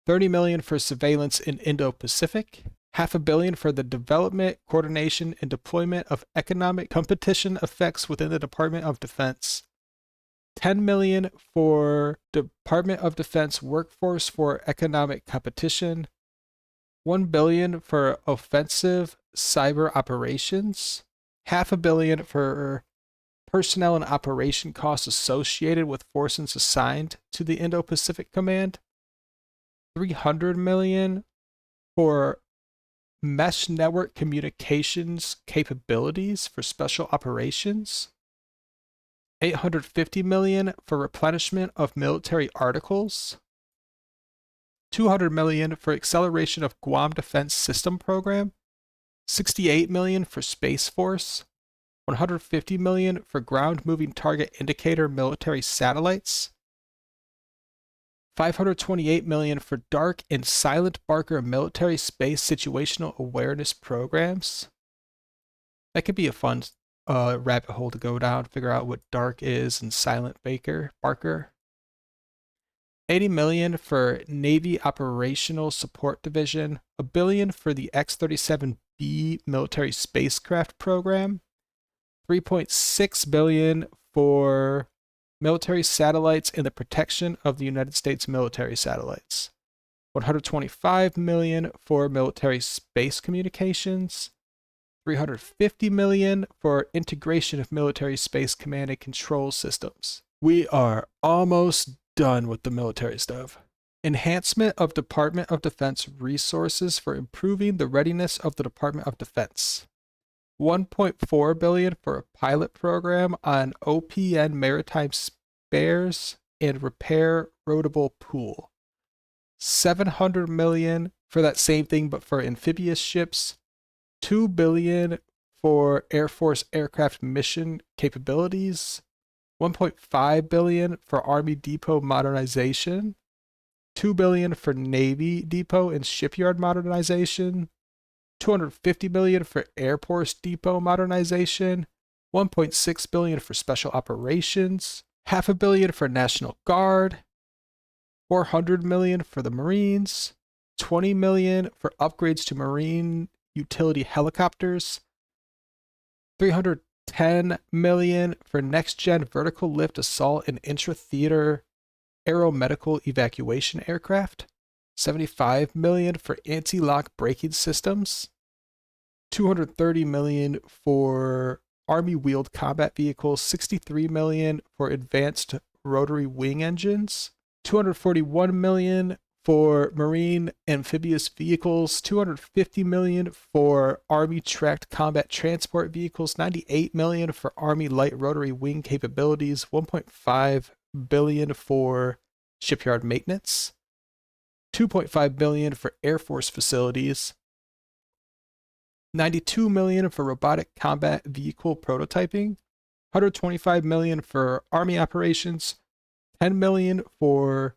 $30 million for surveillance in Indo-Pacific. $500 million for the development, coordination, and deployment of economic competition effects within the Department of Defense. $10 million for Department of Defense workforce for economic competition. $1 billion for offensive cyber operations. $500 million for personnel and operation costs associated with forces assigned to the Indo-Pacific Command. $300 million for mesh network communications capabilities for special operations. $850 million for replenishment of military articles. $200 million for acceleration of Guam Defense System Program. $68 million for Space Force. $150 million for ground moving target indicator military satellites. $528 million for Dark and Silent Barker military space situational awareness programs. That could be a fun rabbit hole to go down, figure out what Dark is and Silent Barker. $80 million for Navy Operational Support Division. $1 billion for the X-37B military spacecraft program. $3.6 billion for military satellites and the protection of the United States military satellites. $125 million for military space communications. $350 million for integration of military space command and control systems. We are almost done with the military stuff. Enhancement of Department of Defense resources for improving the readiness of the Department of Defense. $1.4 billion for a pilot program on OPN maritime spares and repair roadable pool. $700 million for that same thing but for amphibious ships. $2 billion for Air Force aircraft mission capabilities. $1.5 billion for Army depot modernization. $2 billion for Navy depot and shipyard modernization. $250 million for Airport Depot modernization, $1.6 billion for special operations, $500 million for National Guard, $400 million for the Marines, $20 million for upgrades to Marine utility helicopters, $300 $10 million for next-gen vertical lift assault and intra-theater aeromedical evacuation aircraft, $75 million for anti-lock braking systems, $230 million for Army wheeled combat vehicles, $63 million for advanced rotary wing engines, $241 million for Marine amphibious vehicles, $250 million for Army tracked combat transport vehicles, $98 million for Army light rotary wing capabilities, $1.5 billion for shipyard maintenance, $2.5 billion for Air Force facilities, $92 million for robotic combat vehicle prototyping, $125 million for Army operations, $10 million for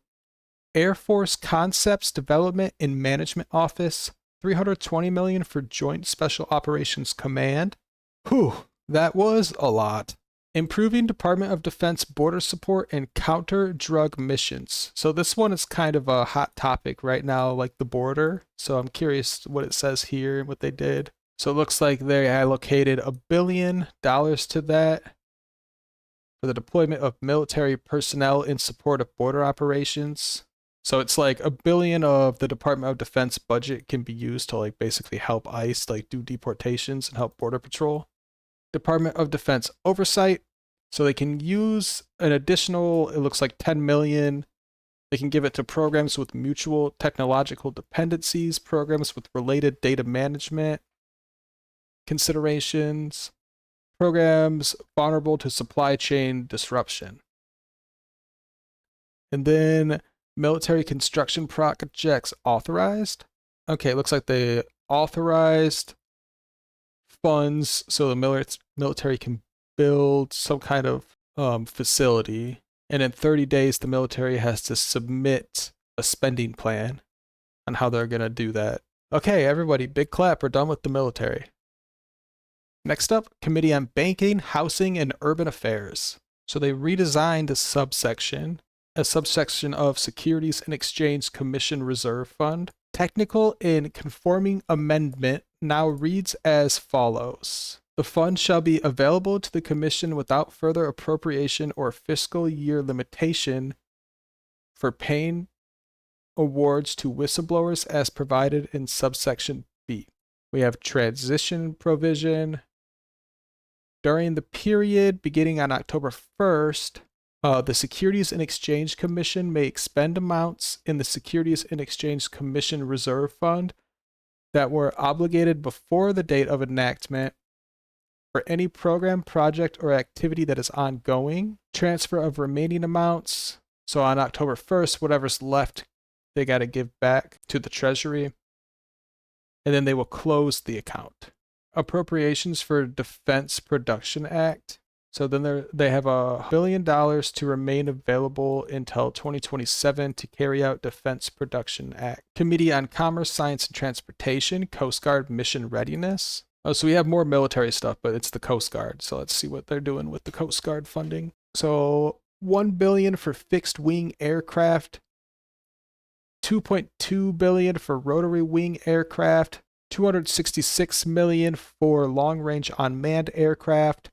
Air Force Concepts Development and Management Office, $320 million for Joint Special Operations Command. Whew, that was a lot. Improving Department of Defense border support and counter drug missions. So this one is kind of a hot topic right now, like the border. So I'm curious what it says here and what they did. So it looks like they allocated $1 billion to that for the deployment of military personnel in support of border operations. So it's like $1 billion of the Department of Defense budget can be used to like basically help ICE like do deportations and help Border Patrol. Department of Defense oversight. So they can use an additional, it looks like $10 million. They can give it to programs with mutual technological dependencies, programs with related data management considerations, programs vulnerable to supply chain disruption. And then military construction projects authorized. Okay, it looks like they authorized funds so the military can build some kind of facility. And in 30 days, the military has to submit a spending plan on how they're going to do that. Okay, everybody, big clap. We're done with the military. Next up, Committee on Banking, Housing, and Urban Affairs. So they redesigned a subsection of Securities and Exchange Commission Reserve Fund. Technical and conforming amendment now reads as follows. The fund shall be available to the Commission without further appropriation or fiscal year limitation for paying awards to whistleblowers as provided in subsection B. We have transition provision. During the period beginning on October 1st, the Securities and Exchange Commission may expend amounts in the Securities and Exchange Commission Reserve Fund that were obligated before the date of enactment for any program, project, or activity that is ongoing. Transfer of remaining amounts. So on October 1st, whatever's left, they got to give back to the Treasury. And then they will close the account. Appropriations for Defense Production Act. So then they have $1 billion to remain available until 2027 to carry out Defense Production Act. Committee on Commerce, Science, and Transportation, Coast Guard Mission Readiness. Oh, so we have more military stuff, but it's the Coast Guard. So let's see what they're doing with the Coast Guard funding. So $1 billion for fixed wing aircraft, $2.2 billion for rotary wing aircraft, $266 million for long-range unmanned aircraft,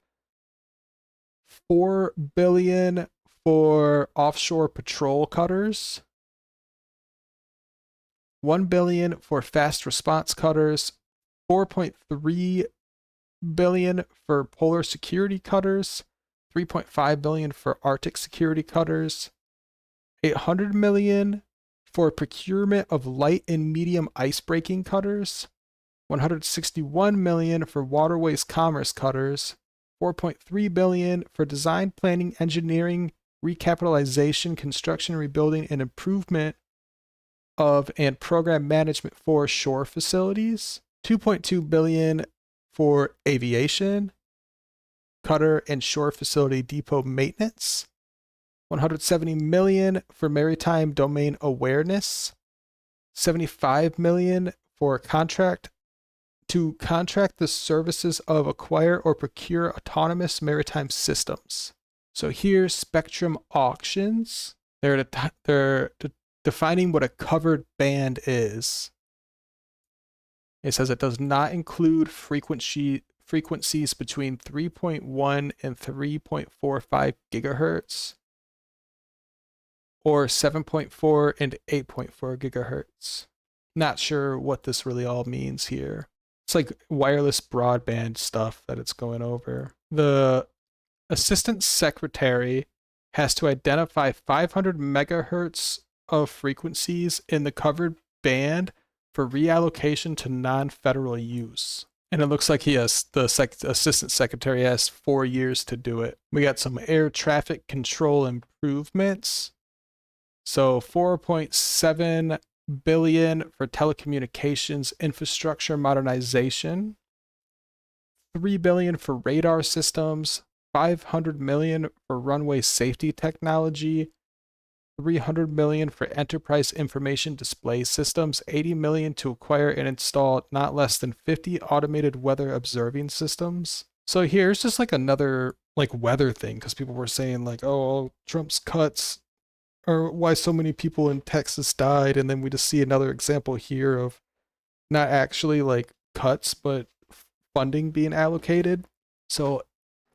$4 billion for offshore patrol cutters, $1 billion for fast response cutters, $4.3 billion for polar security cutters, $3.5 billion for Arctic security cutters, $800 million for procurement of light and medium ice-breaking cutters, $161 million for waterways commerce cutters, $4.3 billion for design, planning, engineering, recapitalization, construction, rebuilding, and improvement of and program management for shore facilities, $2.2 billion for aviation, cutter and shore facility depot maintenance, $170 million for maritime domain awareness, $75 million for contract the services of acquire or procure autonomous maritime systems. So here's Spectrum Auctions. They're defining what a covered band is. It says it does not include frequency frequencies between 3.1 and 3.45 gigahertz, or 7.4 and 8.4 gigahertz. Not sure what this really all means here. It's like wireless broadband stuff that it's going over. The assistant secretary has to identify 500 megahertz of frequencies in the covered band for reallocation to non-federal use. And it looks like the assistant secretary has 4 years to do it. We got some air traffic control improvements. So 4.7 billion for telecommunications infrastructure modernization, 3 billion for radar systems, 500 million for runway safety technology, 300 million for enterprise information display systems, 80 million to acquire and install not less than 50 automated weather observing systems. So here's just like another like weather thing, because people were saying like, oh, Trump's cuts, or why so many people in Texas died, and then we just see another example here of not actually like cuts, but funding being allocated. So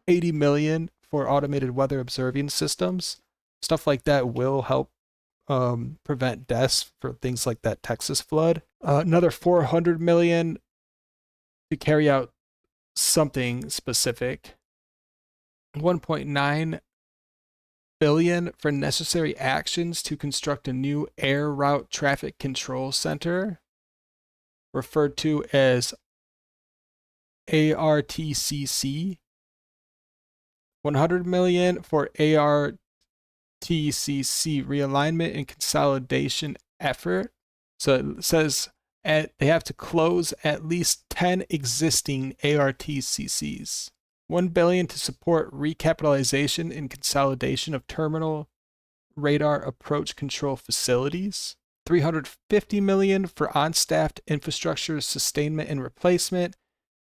80 million for automated weather observing systems. Stuff like that will help prevent deaths for things like that Texas flood. Another 400 million to carry out something specific. 1.9 billion for necessary actions to construct a new air route traffic control center, referred to as ARTCC. 100 million for ARTCC realignment and consolidation effort. So it says they have to close at least 10 existing ARTCCs. 1 billion to support recapitalization and consolidation of terminal radar approach control facilities. 350 million for on-staffed infrastructure sustainment and replacement.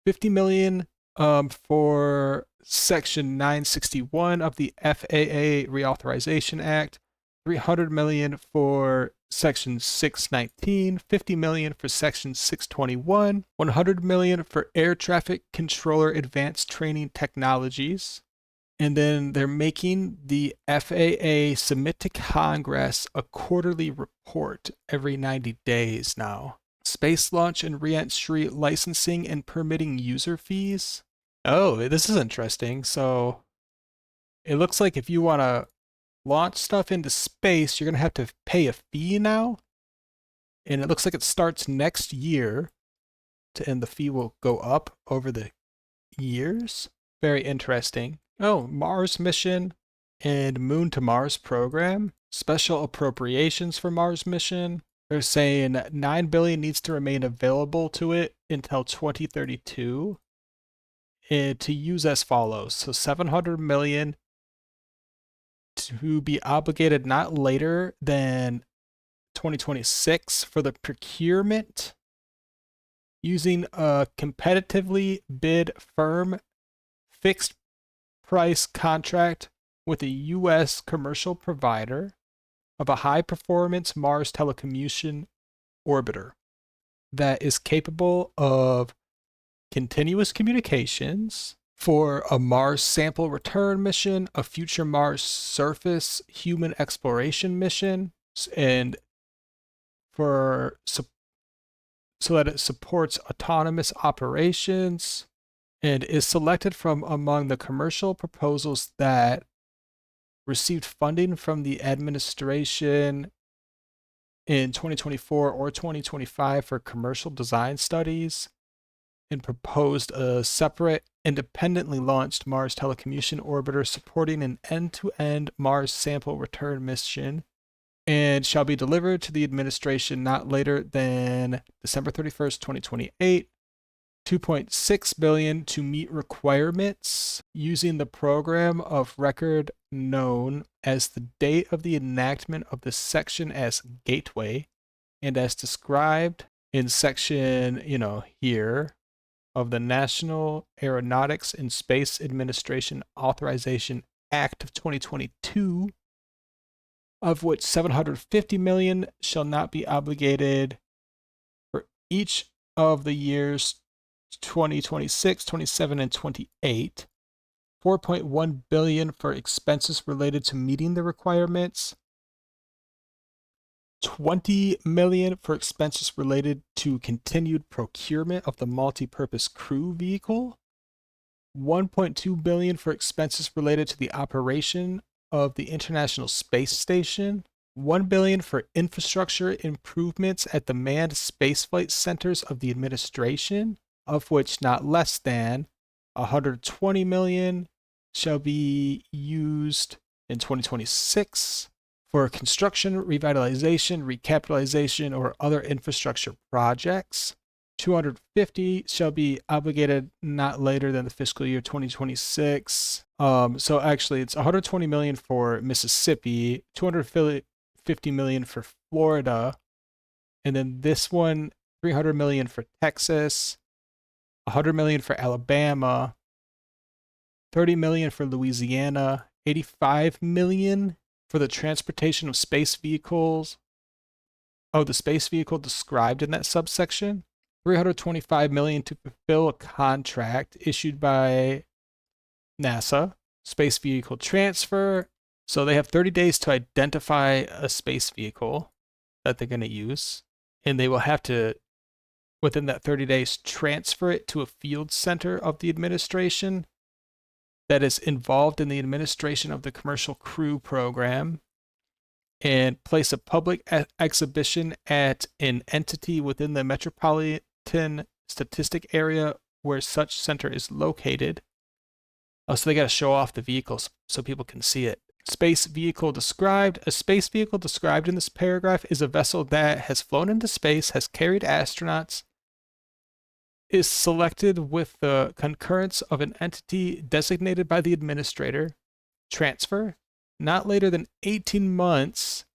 50 million for Section 961 of the FAA Reauthorization Act. 300 million for Section 619, 50 million for Section 621, 100 million for air traffic controller advanced training technologies. And then they're making the FAA submit to Congress a quarterly report every 90 days now. Space launch and re-entry licensing and permitting user fees. Oh, this is interesting. So it looks like if you want to launch stuff into space, you're going to have to pay a fee now. And it looks like it starts next year, and the fee will go up over the years. Very interesting. Oh, Mars mission and Moon to Mars program. Special appropriations for Mars mission. They're saying $9 billion needs to remain available to it until 2032. And to use as follows. So 700 million to be obligated not later than 2026 for the procurement using a competitively bid firm fixed price contract with a U.S. commercial provider of a high performance Mars telecommunication orbiter that is capable of continuous communications for a Mars sample return mission, a future Mars surface human exploration mission, and for so that it supports autonomous operations, and is selected from among the commercial proposals that received funding from the administration in 2024 or 2025 for commercial design studies, and proposed a separate, independently launched Mars telecommunication orbiter supporting an end-to-end Mars sample return mission, and shall be delivered to the administration not later than December 31st, 2028. 2.6 billion to meet requirements using the program of record known as the date of the enactment of this section as gateway, and as described in section, here of the National Aeronautics and Space Administration Authorization Act of 2022, of which 750 million shall not be obligated for each of the years 2026, 27, and 28. 4.1 billion for expenses related to meeting the requirements. 20 million for expenses related to continued procurement of the multi-purpose crew vehicle. 1.2 billion for expenses related to the operation of the International Space Station. 1 billion for infrastructure improvements at the manned spaceflight centers of the administration, of which not less than 120 million shall be used in 2026 for construction, revitalization, recapitalization, or other infrastructure projects. 250 shall be obligated not later than the fiscal year 2026. So actually it's 120 million for Mississippi, 250 million for Florida, and then this one 300 million for Texas, 100 million for Alabama, 30 million for Louisiana, 85 million for the transportation of space vehicles. Oh, the space vehicle described in that subsection. 325 million to fulfill a contract issued by NASA. Space vehicle transfer. So they have 30 days to identify a space vehicle that they're going to use, and they will have to, within that 30 days, transfer it to a field center of the administration that is involved in the administration of the Commercial Crew Program, and place a public exhibition at an entity within the metropolitan statistic area where such center is located. Oh, so they got to show off the vehicles so people can see it. Space vehicle described. A space vehicle described in this paragraph is a vessel that has flown into space, has carried astronauts, is selected with the concurrence of an entity designated by the administrator. Transfer. Not later than 18 months,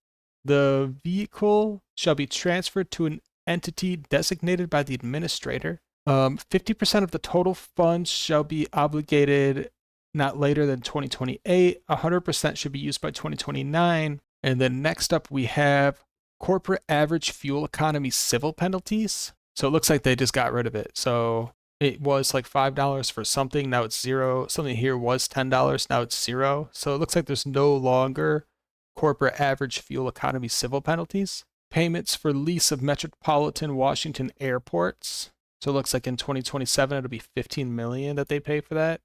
the vehicle shall be transferred to an entity designated by the administrator. 50% of the total funds shall be obligated not later than 2028. 100% should be used by 2029. And then next up, we have corporate average fuel economy civil penalties. So it looks like they just got rid of it. So it was like $5 for something. Now it's $0. Something here was $10. Now it's $0. So it looks like there's no longer corporate average fuel economy civil penalties. Payments for lease of metropolitan Washington airports. So it looks like in 2027, it'll be $15 million that they pay for that.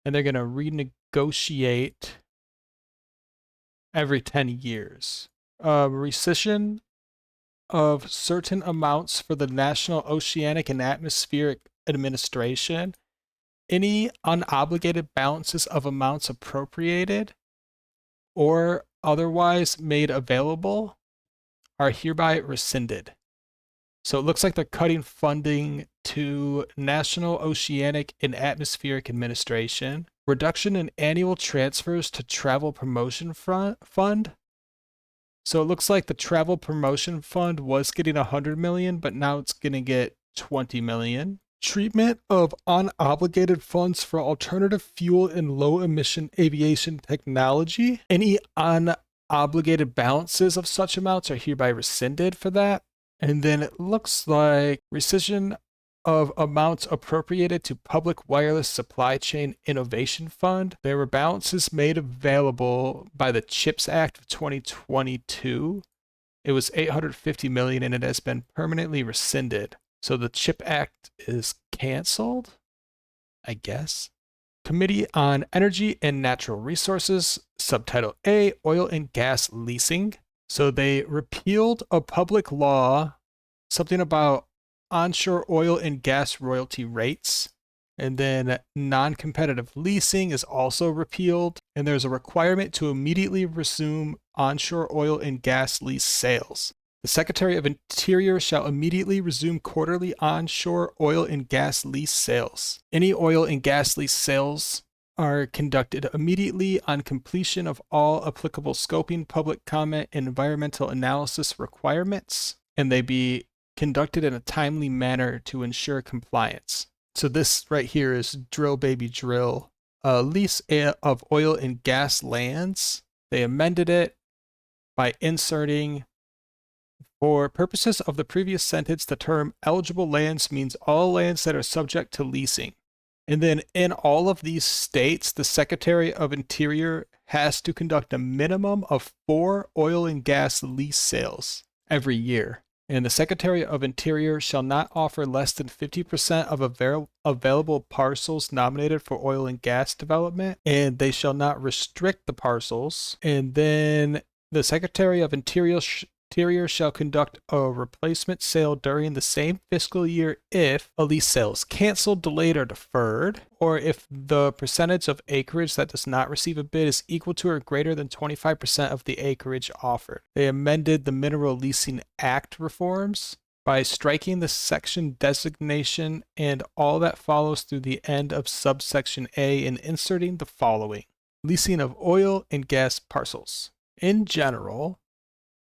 And they're going to renegotiate every 10 years. Rescission of certain amounts for the National Oceanic and Atmospheric Administration. Any unobligated balances of amounts appropriated or otherwise made available are hereby rescinded. So it looks like they're cutting funding to National Oceanic and Atmospheric Administration. Reduction in annual transfers to Travel Promotion Fund. So it looks like the Travel Promotion Fund was getting 100 million, but now it's going to get 20 million. Treatment of unobligated funds for alternative fuel and low emission aviation technology. Any unobligated balances of such amounts are hereby rescinded for that. And then it looks like rescission of amounts appropriated to Public Wireless Supply Chain Innovation Fund. There were balances made available by the CHIPS Act of 2022. It was 850 million and it has been permanently rescinded. So the CHIP Act is canceled, I guess. Committee on Energy and Natural Resources, Subtitle A, Oil and Gas Leasing. So they repealed a public law, something about onshore oil and gas royalty rates. And then non-competitive leasing is also repealed. And there's a requirement to immediately resume onshore oil and gas lease sales. The Secretary of Interior shall immediately resume quarterly onshore oil and gas lease sales. Any oil and gas lease sales are conducted immediately on completion of all applicable scoping, public comment, and environmental analysis requirements, and they be conducted in a timely manner to ensure compliance. So this right here is drill baby drill. Lease of oil and gas lands. They amended it by inserting For purposes of the previous sentence, the term eligible lands means all lands that are subject to leasing. And then in all of these states, the Secretary of Interior has to conduct a minimum of 4 oil and gas lease sales every year. And the Secretary of Interior shall not offer less than 50% of available parcels nominated for oil and gas development, and they shall not restrict the parcels. And then the Secretary of Interior shall conduct a replacement sale during the same fiscal year if a lease sale is canceled, delayed, or deferred, or if the percentage of acreage that does not receive a bid is equal to or greater than 25% of the acreage offered. They amended the Mineral Leasing Act reforms by striking the section designation and all that follows through the end of subsection A and inserting the following: leasing of oil and gas parcels. In general,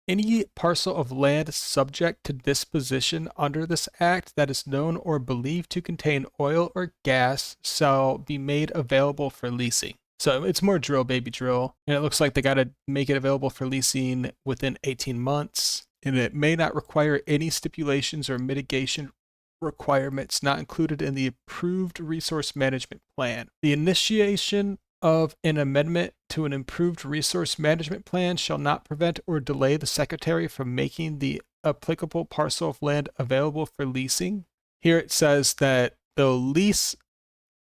any parcel of land subject to disposition under this act that is known or believed to contain oil or gas shall be made available for leasing. So it's more drill, baby, drill. And it looks like they got to make it available for leasing within 18 months. And it may not require any stipulations or mitigation requirements not included in the approved resource management plan. The initiation of an amendment to an improved resource management plan shall not prevent or delay the Secretary from making the applicable parcel of land available for leasing. Here it says that the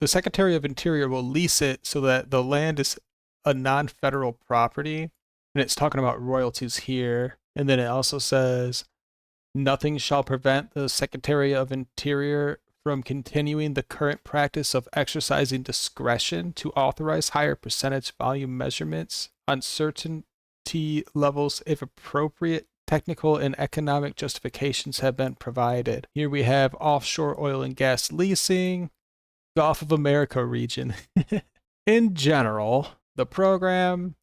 Secretary of Interior will lease it so that the land is a non-federal property. And it's talking about royalties here. And then it also says, nothing shall prevent the Secretary of Interior from continuing the current practice of exercising discretion to authorize higher percentage volume measurements on certainty levels if appropriate technical and economic justifications have been provided. Here we have offshore oil and gas leasing, Gulf of America region. In general, the program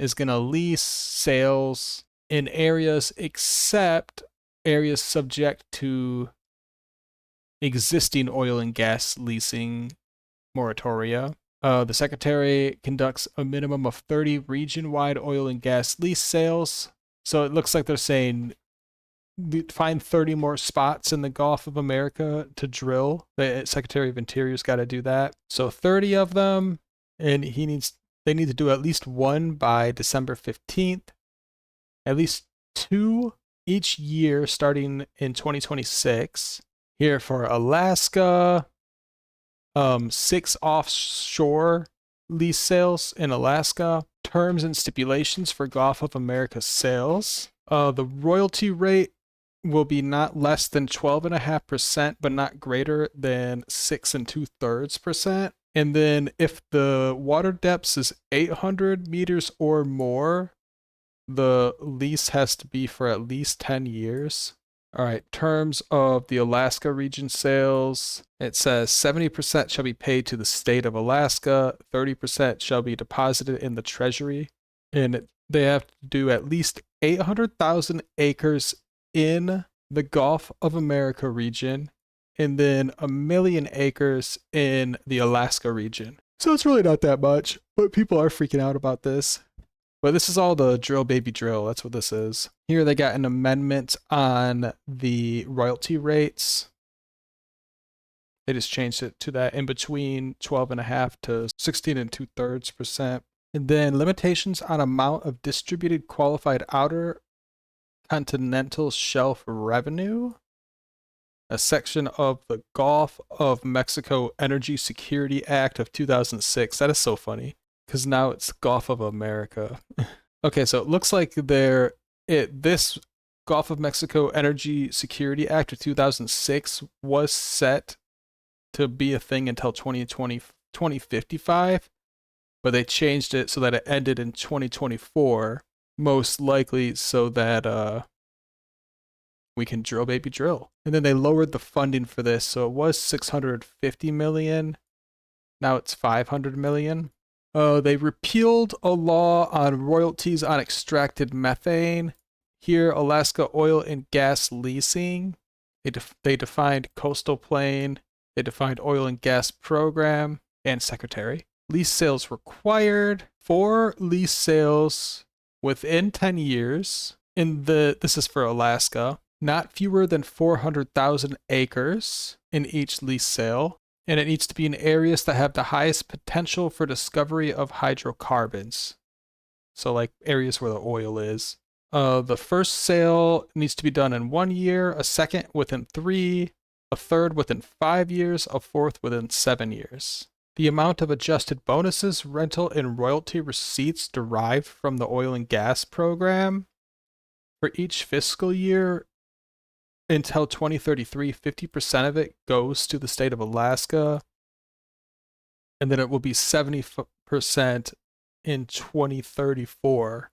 is going to lease sales in areas except areas subject to existing oil and gas leasing moratoria. The Secretary conducts a minimum of 30 region-wide oil and gas lease sales. So it looks like they're saying find 30 more spots in the Gulf of America to drill. The Secretary of Interior's got to do that. So 30 of them, and they need to do at least one by December 15th. At least 2 each year starting in 2026. Here for Alaska, 6 offshore lease sales in Alaska. Terms and stipulations for Gulf of America sales. The royalty rate will be not less than 12.5%, but not greater than 6 2/3%. And then if the water depths is 800 meters or more, the lease has to be for at least 10 years. All right, terms of the Alaska region sales. It says 70% shall be paid to the state of Alaska, 30% shall be deposited in the treasury, and they have to do at least 800,000 acres in the Gulf of America region, and then 1 million acres in the Alaska region. So it's really not that much, but people are freaking out about this. But this is all the drill, baby, drill. That's what this is. Here they got an amendment on the royalty rates. They just changed it to that in between 12.5 to 16 2/3%. And then limitations on amount of distributed qualified outer continental shelf revenue. A section of the Gulf of Mexico Energy Security Act of 2006. That is so funny, because now it's Gulf of America. Okay, so it looks like this Gulf of Mexico Energy Security Act of 2006 was set to be a thing until 2055, but they changed it so that it ended in 2024, most likely so that we can drill, baby, drill. And then they lowered the funding for this, so it was $650 million. Now it's $500 million. They repealed a law on royalties on extracted methane. Here, Alaska oil and gas leasing. They defined coastal plain. They defined oil and gas program and secretary. Lease sales required. 4 lease sales within 10 years. This is for Alaska, not fewer than 400,000 acres in each lease sale, and it needs to be in areas that have the highest potential for discovery of hydrocarbons. So like areas where the oil is. The first sale needs to be done in 1 year, a second within 3, a third within 5 years, a fourth within 7 years. The amount of adjusted bonuses, rental, and royalty receipts derived from the oil and gas program for each fiscal year until 2033, 50% of it goes to the state of Alaska, and then it will be 70% in 2034.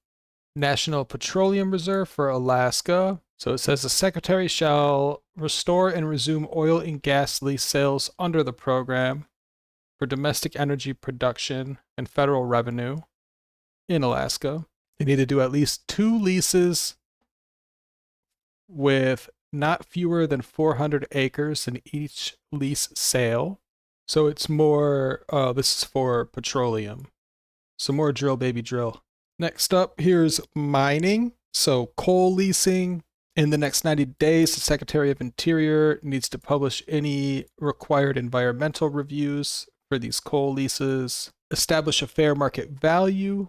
National Petroleum Reserve for Alaska. So it says the Secretary shall restore and resume oil and gas lease sales under the program for domestic energy production and federal revenue in Alaska. They need to do at least 2 leases with not fewer than 400 acres in each lease sale. So it's more, this is for petroleum. So more drill, baby, drill. Next up, here's mining. So coal leasing. In the next 90 days, the Secretary of Interior needs to publish any required environmental reviews for these coal leases, establish a fair market value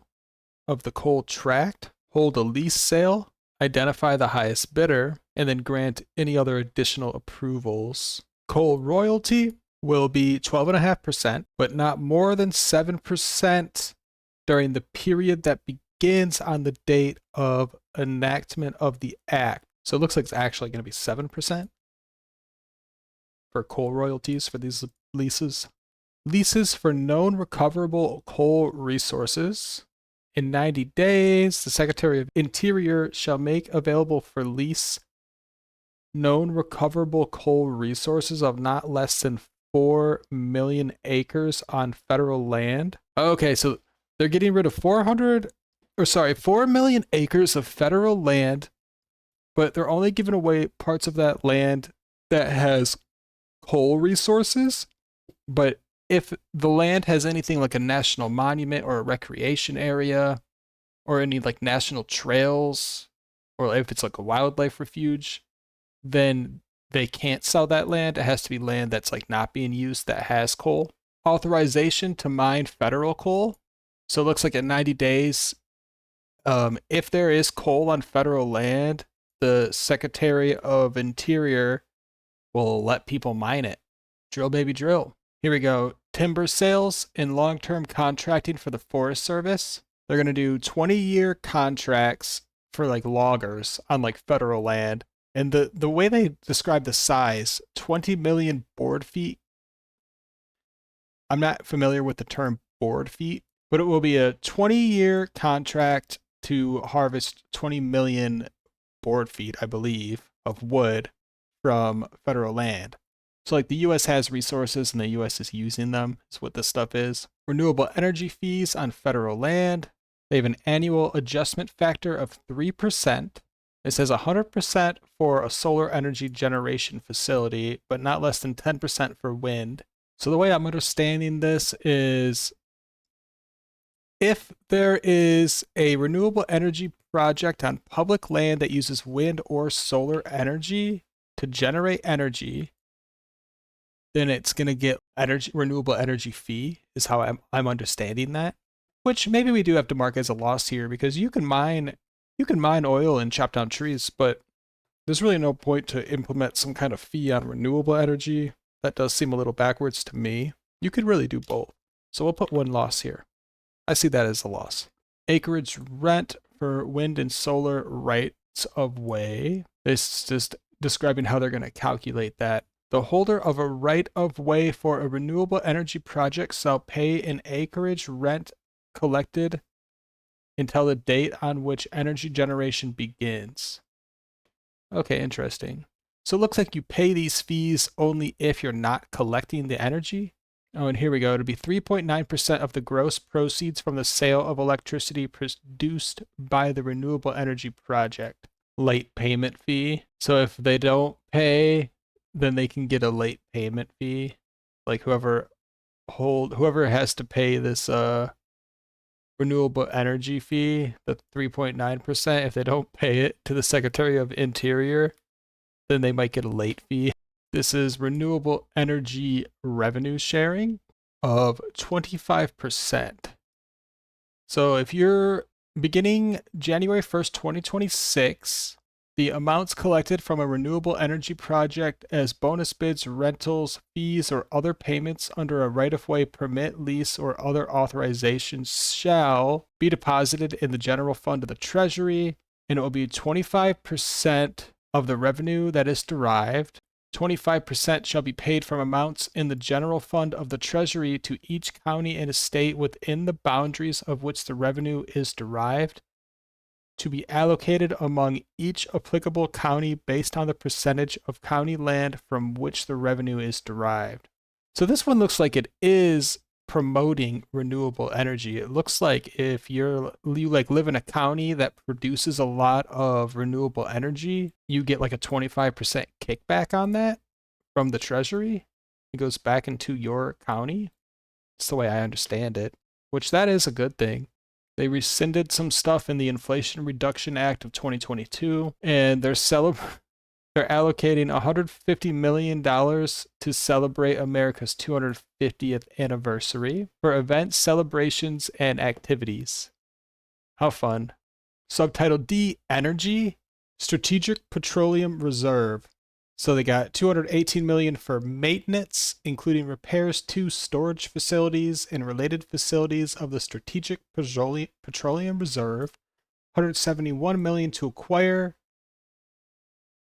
of the coal tract, hold a lease sale, identify the highest bidder, and then grant any other additional approvals. Coal royalty will be 12.5%, but not more than 7% during the period that begins on the date of enactment of the act. So it looks like it's actually going to be 7% for coal royalties for these leases. Leases for known recoverable coal resources. In 90 days, the Secretary of Interior shall make available for lease known recoverable coal resources of not less than 4 million acres on federal land. Okay, so they're getting rid of 4 million acres of federal land, but they're only giving away parts of that land that has coal resources. But if the land has anything like a national monument or a recreation area or any like national trails, or if it's like a wildlife refuge, then they can't sell that land. It has to be land that's like not being used that has coal. Authorization to mine federal coal. So it looks like at 90 days, if there is coal on federal land, the Secretary of Interior will let people mine it. Drill, baby, drill. Here we go. Timber sales and long-term contracting for the Forest Service. They're going to do 20-year contracts for like loggers on like federal land. And the way they describe the size, 20 million board feet. I'm not familiar with the term board feet, but it will be a 20-year contract to harvest 20 million board feet, I believe, of wood from federal land. So like the U.S. has resources and the U.S. is using them, is what this stuff is. Renewable energy fees on federal land. They have an annual adjustment factor of 3%. It says 100% for a solar energy generation facility, but not less than 10% for wind. So the way I'm understanding this is if there is a renewable energy project on public land that uses wind or solar energy to generate energy, then it's going to get renewable energy fee is how I'm understanding that, which maybe we do have to mark as a loss here because you can mine oil and chop down trees, but there's really no point to implement some kind of fee on renewable energy. That does seem a little backwards to me. You could really do both. So we'll put 1 loss here. I see that as a loss. Acreage rent for wind and solar rights of way. This is just describing how they're going to calculate that. The holder of a right of way for a renewable energy project shall pay an acreage rent collected until the date on which energy generation begins. Okay, interesting. So it looks like you pay these fees only if you're not collecting the energy. Oh, and here we go. It'll be 3.9% of the gross proceeds from the sale of electricity produced by the renewable energy project. Late payment fee. So if they don't pay, then they can get a late payment fee. Like whoever has to pay this renewable energy fee, the 3.9%. If they don't pay it to the Secretary of Interior, then they might get a late fee. This is renewable energy revenue sharing of 25%. So if you're beginning January 1st, 2026, the amounts collected from a renewable energy project as bonus bids, rentals, fees, or other payments under a right-of-way permit, lease, or other authorizations shall be deposited in the general fund of the Treasury, and it will be 25% of the revenue that is derived. 25% shall be paid from amounts in the general fund of the Treasury to each county and estate within the boundaries of which the revenue is derived, to be allocated among each applicable county based on the percentage of county land from which the revenue is derived. So this one looks like it is promoting renewable energy. It looks like if you live in a county that produces a lot of renewable energy, you get like a 25% kickback on that from the Treasury. It goes back into your county. It's the way I understand it, which that is a good thing. They rescinded some stuff in the Inflation Reduction Act of 2022, and they're allocating $150 million to celebrate America's 250th anniversary for events, celebrations, and activities. How fun. Subtitle D, Energy, Strategic Petroleum Reserve. So they got $218 million for maintenance, including repairs to storage facilities and related facilities of the Strategic Petroleum Reserve. $171 million to acquire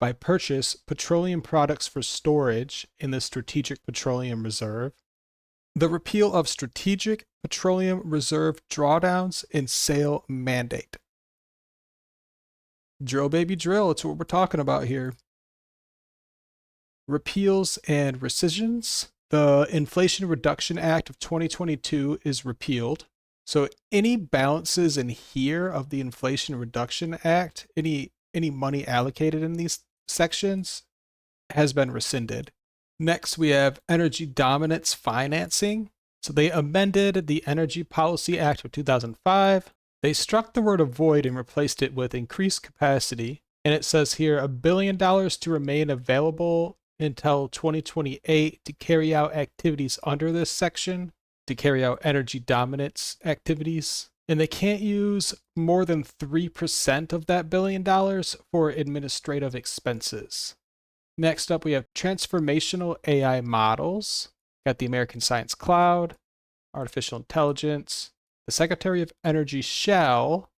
by purchase petroleum products for storage in the Strategic Petroleum Reserve. The repeal of Strategic Petroleum Reserve drawdowns and sale mandate. Drill, baby, drill. That's what we're talking about here. Repeals and rescissions. The Inflation Reduction Act of 2022 is repealed. So any balances in here of the Inflation Reduction Act, any money allocated in these sections has been rescinded. Next, we have energy dominance financing. So they amended the Energy Policy Act of 2005. They struck the word avoid and replaced it with increased capacity. And it says here $1 billion to remain available until 2028 to carry out activities under this section, to carry out energy dominance activities. And they can't use more than 3% of that $1 billion for administrative expenses. Next up, we have transformational AI models. Got the American Science Cloud, artificial intelligence. The Secretary of Energy shall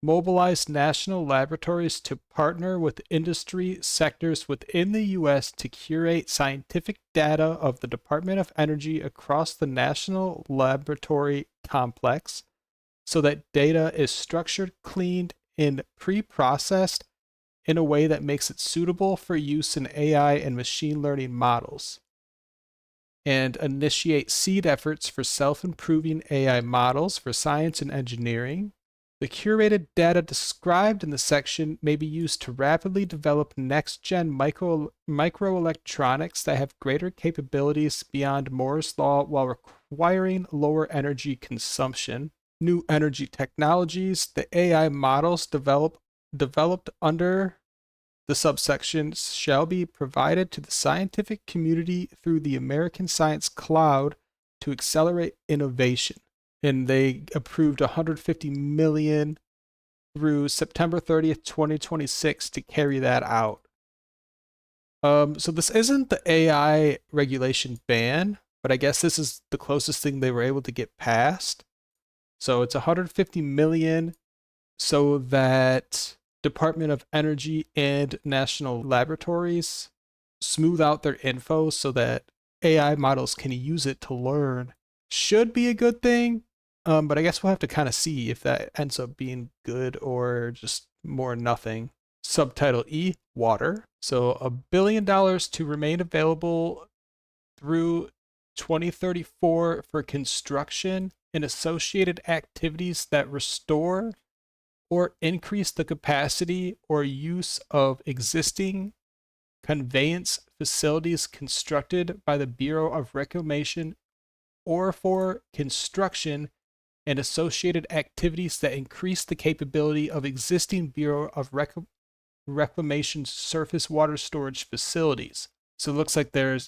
mobilize national laboratories to partner with industry sectors within the U.S. to curate scientific data of the Department of Energy across the national laboratory complex so that data is structured, cleaned, and pre-processed in a way that makes it suitable for use in AI and machine learning models, and initiate seed efforts for self-improving AI models for science and engineering. The curated data described in the section may be used to rapidly develop next-gen microelectronics that have greater capabilities beyond Moore's Law while requiring lower energy consumption. New energy technologies, the AI models developed under the subsections shall be provided to the scientific community through the American Science Cloud to accelerate innovation. And they approved $150 million through September 30th, 2026 to carry that out. So this isn't the AI regulation ban, but I guess this is the closest thing they were able to get passed. So it's $150 million so that Department of Energy and national laboratories smooth out their info so that AI models can use it to learn. Should be a good thing. But I guess we'll have to kind of see if that ends up being good or just more nothing. Subtitle E, water. So $1 billion to remain available through 2034 for construction and associated activities that restore or increase the capacity or use of existing conveyance facilities constructed by the Bureau of Reclamation or for construction and associated activities that increase the capability of existing Bureau of Reclamation surface water storage facilities. So it looks like they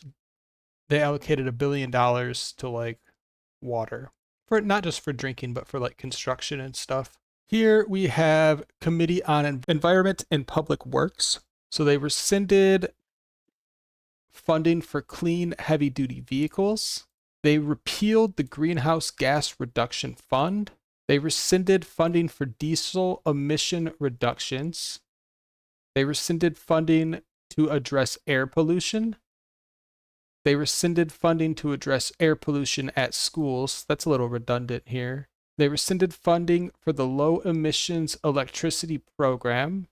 allocated $1 billion to like water, for not just for drinking, but for like construction and stuff. Here we have Committee on Environment and Public Works. So they rescinded funding for clean heavy duty vehicles. They repealed the Greenhouse Gas Reduction Fund. They rescinded funding for diesel emission reductions. They rescinded funding to address air pollution. They rescinded funding to address air pollution at schools. That's a little redundant here. They rescinded funding for the Low Emissions Electricity Program.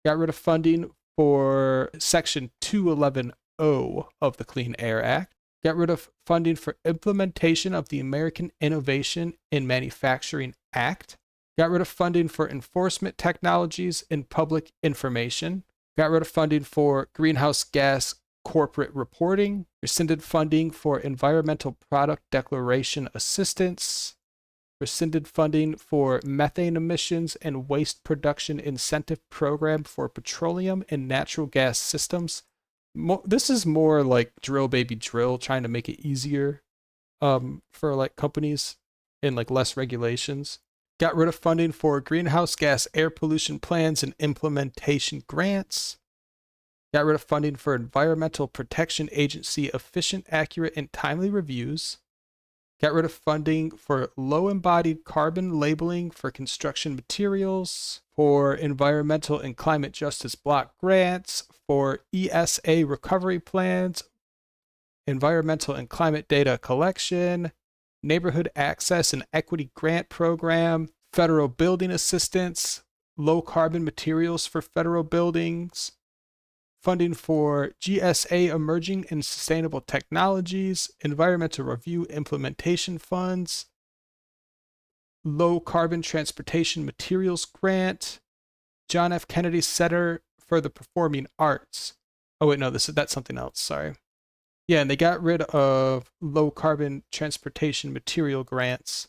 Got rid of funding for Section 211O of the Clean Air Act. Got rid of funding for implementation of the American Innovation in Manufacturing Act. Got rid of funding for enforcement technologies in public information. Got rid of funding for greenhouse gas corporate reporting. Rescinded funding for environmental product declaration assistance. Rescinded funding for methane emissions and waste production incentive program for petroleum and natural gas systems. This is more like drill baby drill, trying to make it easier for like companies and like less regulations. Got rid of funding for greenhouse gas air pollution plans and implementation grants. Got rid of funding for Environmental Protection Agency efficient, accurate, and timely reviews. Got rid of funding for low embodied carbon labeling for construction materials, for environmental and climate justice block grants, for ESA recovery plans, environmental and climate data collection, neighborhood access and equity grant program, federal building assistance, low carbon materials for federal buildings, funding for GSA emerging and sustainable technologies, environmental review implementation funds, low carbon transportation materials grant, John F. Kennedy Center for the Performing Arts. Oh wait, no, that's something else. Sorry. Yeah, and they got rid of low carbon transportation material grants.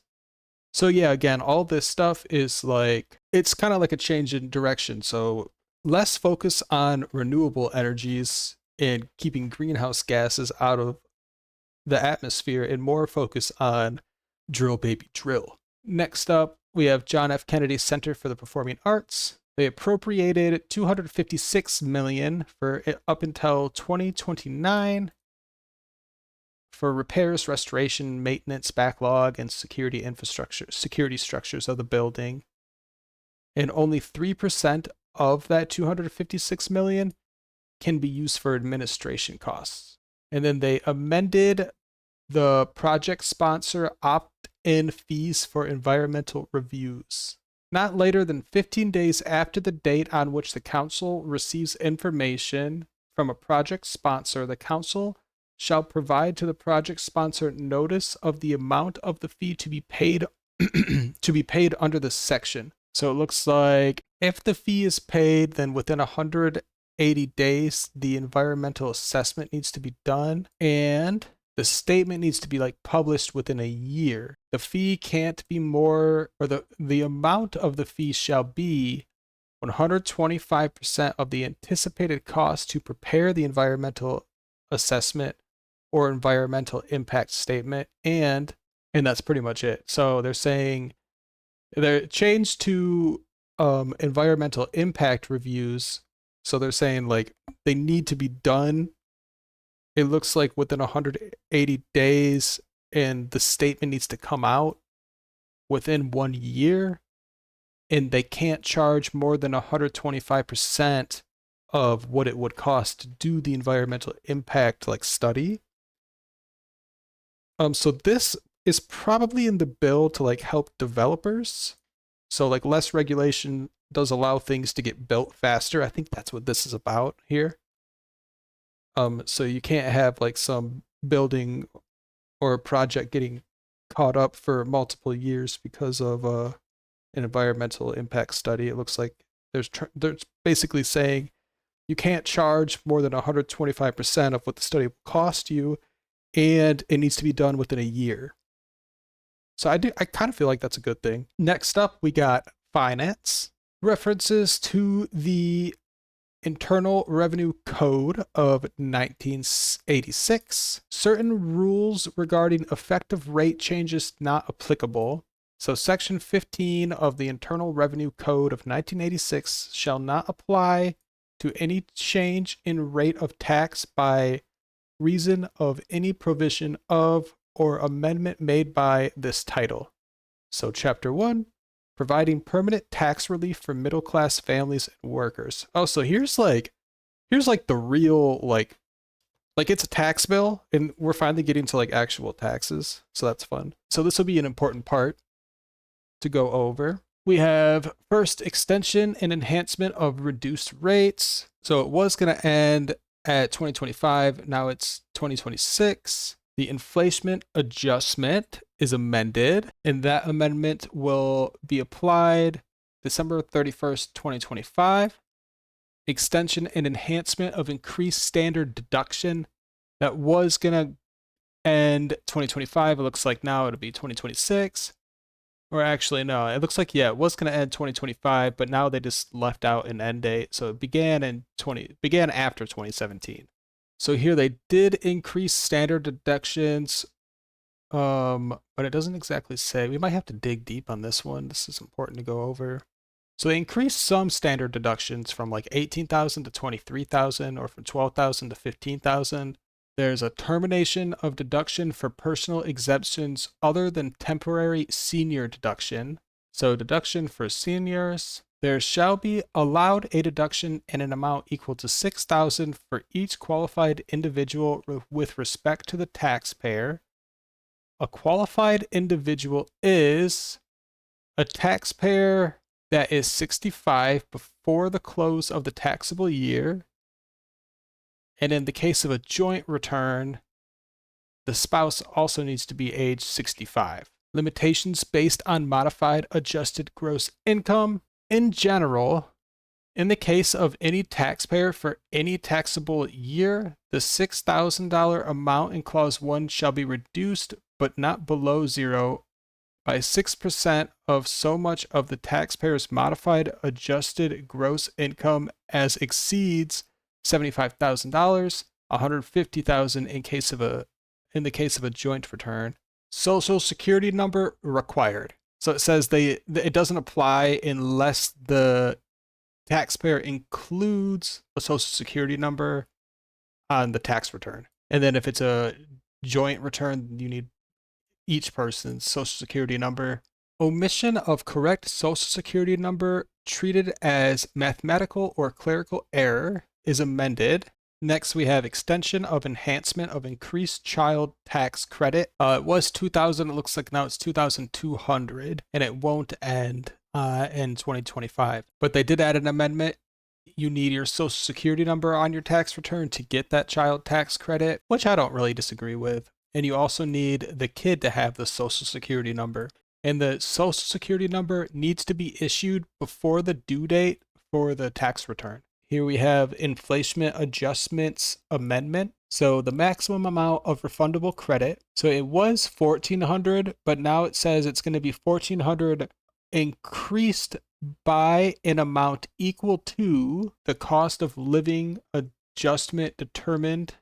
So yeah, again, all this stuff is like, it's kind of like a change in direction. So less focus on renewable energies and keeping greenhouse gases out of the atmosphere, and more focus on drill baby drill. Next up, we have John F. Kennedy Center for the Performing Arts. They appropriated $256 million for it up until 2029 for repairs, restoration, maintenance, backlog, and security structures of the building. And only 3% of that $256 million can be used for administration costs. And then they amended the project sponsor opt-in fees for environmental reviews. Not later than 15 days after the date on which the council receives information from a project sponsor, the council shall provide to the project sponsor notice of the amount of the fee to be paid under this section. So it looks like if the fee is paid, then within 180 days, the environmental assessment needs to be done, and the statement needs to be like published within a year. The fee can't be more, or the amount of the fee shall be 125% of the anticipated cost to prepare the environmental assessment or environmental impact statement, and that's pretty much it. So they're saying they're changed to environmental impact reviews. So they're saying like they need to be done, it looks like within 180 days, and the statement needs to come out within 1 year, and they can't charge more than 125% of what it would cost to do the environmental impact like study. So this is probably in the bill to like help developers. So like less regulation does allow things to get built faster. I think that's what this is about here. So you can't have like some building or a project getting caught up for multiple years because of an environmental impact study. It looks like there's basically saying you can't charge more than 125% of what the study will cost you, and it needs to be done within a year. So I kind of feel like that's a good thing. Next up, we got finance. References to the Internal Revenue Code of 1986. Certain rules regarding effective rate changes not applicable. So Section 15 of the Internal Revenue Code of 1986 shall not apply to any change in rate of tax by reason of any provision of or amendment made by this title. So Chapter 1, providing permanent tax relief for middle-class families and workers. Oh, so here's like the real like it's a tax bill, and we're finally getting to like actual taxes. So that's fun. So this will be an important part to go over. We have first extension and enhancement of reduced rates. So it was going to end at 2025. Now it's 2026. The inflation adjustment is amended, and that amendment will be applied December 31st, 2025. Extension and enhancement of increased standard deduction. That was going to end 2025. It looks like now it'll be 2026. Or actually, no, it looks like, yeah, it was going to end 2025, but now they just left out an end date. So it began after 2017. So here they did increase standard deductions, but it doesn't exactly say. We might have to dig deep on this one. This is important to go over. So they increased some standard deductions from like 18,000 to 23,000, or from 12,000 to 15,000. There's a termination of deduction for personal exemptions other than temporary senior deduction. So deduction for seniors. There shall be allowed a deduction in an amount equal to 6,000 for each qualified individual with respect to the taxpayer. A qualified individual is a taxpayer that is 65 before the close of the taxable year. And in the case of a joint return, the spouse also needs to be age 65. Limitations based on modified adjusted gross income. In general, in the case of any taxpayer for any taxable year, the $6,000 amount in Clause 1 shall be reduced, but not below zero, by 6% of so much of the taxpayer's modified adjusted gross income as exceeds $75,000, $150,000 in the case of a joint return. Social Security number required. So it says it doesn't apply unless the taxpayer includes a Social Security number on the tax return. And then if it's a joint return, you need each person's Social Security number. Omission of correct Social Security number treated as mathematical or clerical error is amended. Next, we have extension of enhancement of increased child tax credit. It was 2,000. It looks like now it's 2,200, and it won't end in 2025. But they did add an amendment. You need your Social Security number on your tax return to get that child tax credit, which I don't really disagree with. And you also need the kid to have the Social Security number. And the Social Security number needs to be issued before the due date for the tax return. Here we have inflation adjustments amendment. So the maximum amount of refundable credit. So it was $1,400, but now it says it's going to be $1,400 increased by an amount equal to the cost of living adjustment determined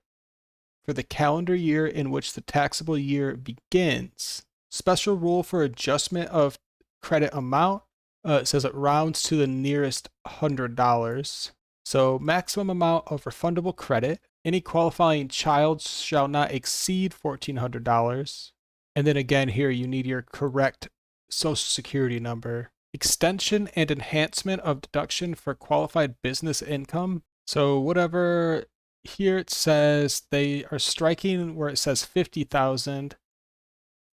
for the calendar year in which the taxable year begins. Special rule for adjustment of credit amount. It says it rounds to the nearest $100. So maximum amount of refundable credit. Any qualifying child shall not exceed $1,400. And then again here you need your correct Social Security number. Extension and enhancement of deduction for qualified business income. So whatever here it says, they are striking where it says 50,000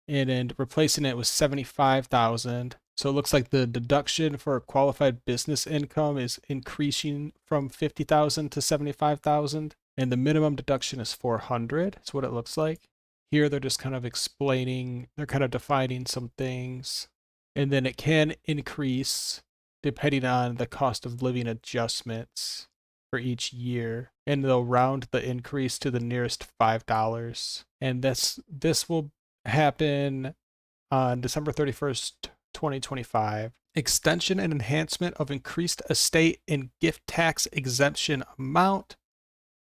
and replacing it with 75,000. So it looks like the deduction for qualified business income is increasing from 50,000 to 75,000, and the minimum deduction is 400. That's what it looks like. Here they're just kind of explaining, they're kind of defining some things, and then it can increase depending on the cost of living adjustments for each year, and they'll round the increase to the nearest $5. And this will happen on December 31st, 2025. Extension and enhancement of increased estate and gift tax exemption amount.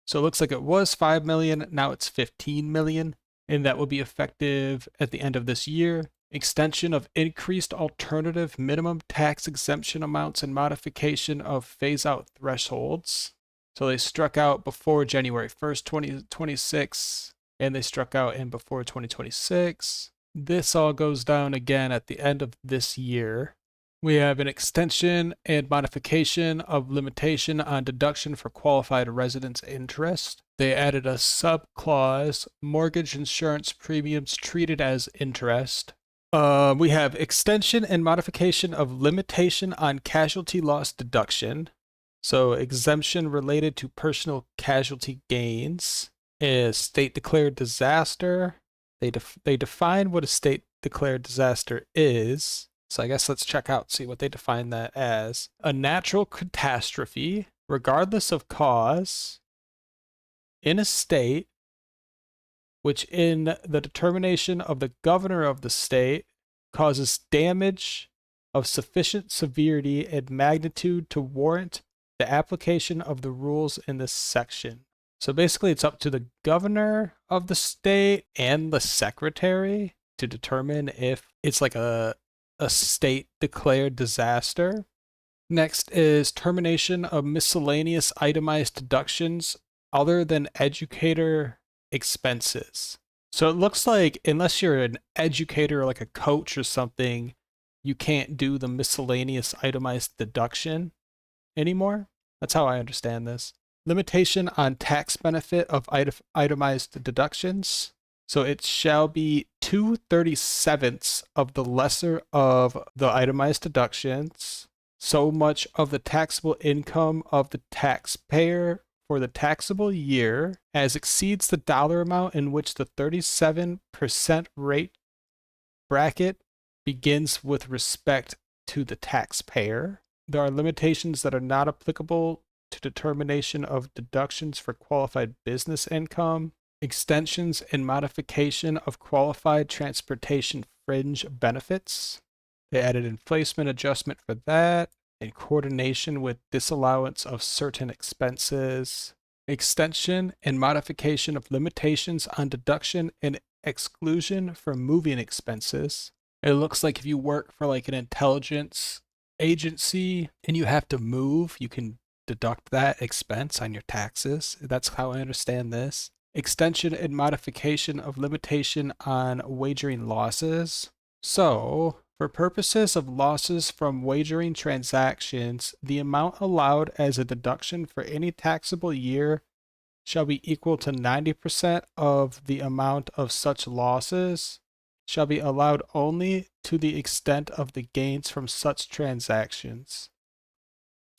So it looks like it was 5 million, now it's 15 million, and that will be effective at the end of this year. Extension of increased alternative minimum tax exemption amounts and modification of phase-out thresholds. So they struck out before January 1st, 2026, and they struck out in before 2026. This all goes down again at the end of this year. We have an extension and modification of limitation on deduction for qualified residence interest. They added a subclause, mortgage insurance premiums treated as interest. We have extension and modification of limitation on casualty loss deduction. So exemption related to personal casualty gains is state declared disaster. They define what a state declared disaster is. So I guess let's check out, see what they define that as. A natural catastrophe, regardless of cause, in a state which in the determination of the governor of the state causes damage of sufficient severity and magnitude to warrant the application of the rules in this section. So basically it's up to the governor of the state and the secretary to determine if it's like a state declared disaster. Next is termination of miscellaneous itemized deductions other than educator expenses. So it looks like unless you're an educator or like a coach or something, you can't do the miscellaneous itemized deduction anymore. That's how I understand this. Limitation on tax benefit of itemized deductions. So it shall be 2/37 of the lesser of the itemized deductions, so much of the taxable income of the taxpayer for the taxable year as exceeds the dollar amount in which the 37% rate bracket begins with respect to the taxpayer. There are limitations that are not applicable to determination of deductions for qualified business income, extensions and modification of qualified transportation fringe benefits. They added inflation adjustment for that, in coordination with disallowance of certain expenses, extension and modification of limitations on deduction and exclusion for moving expenses. It looks like if you work for like an intelligence agency and you have to move, you can deduct that expense on your taxes. That's how I understand this. Extension and modification of limitation on wagering losses. So, for purposes of losses from wagering transactions, the amount allowed as a deduction for any taxable year shall be equal to 90% of the amount of such losses, shall be allowed only to the extent of the gains from such transactions.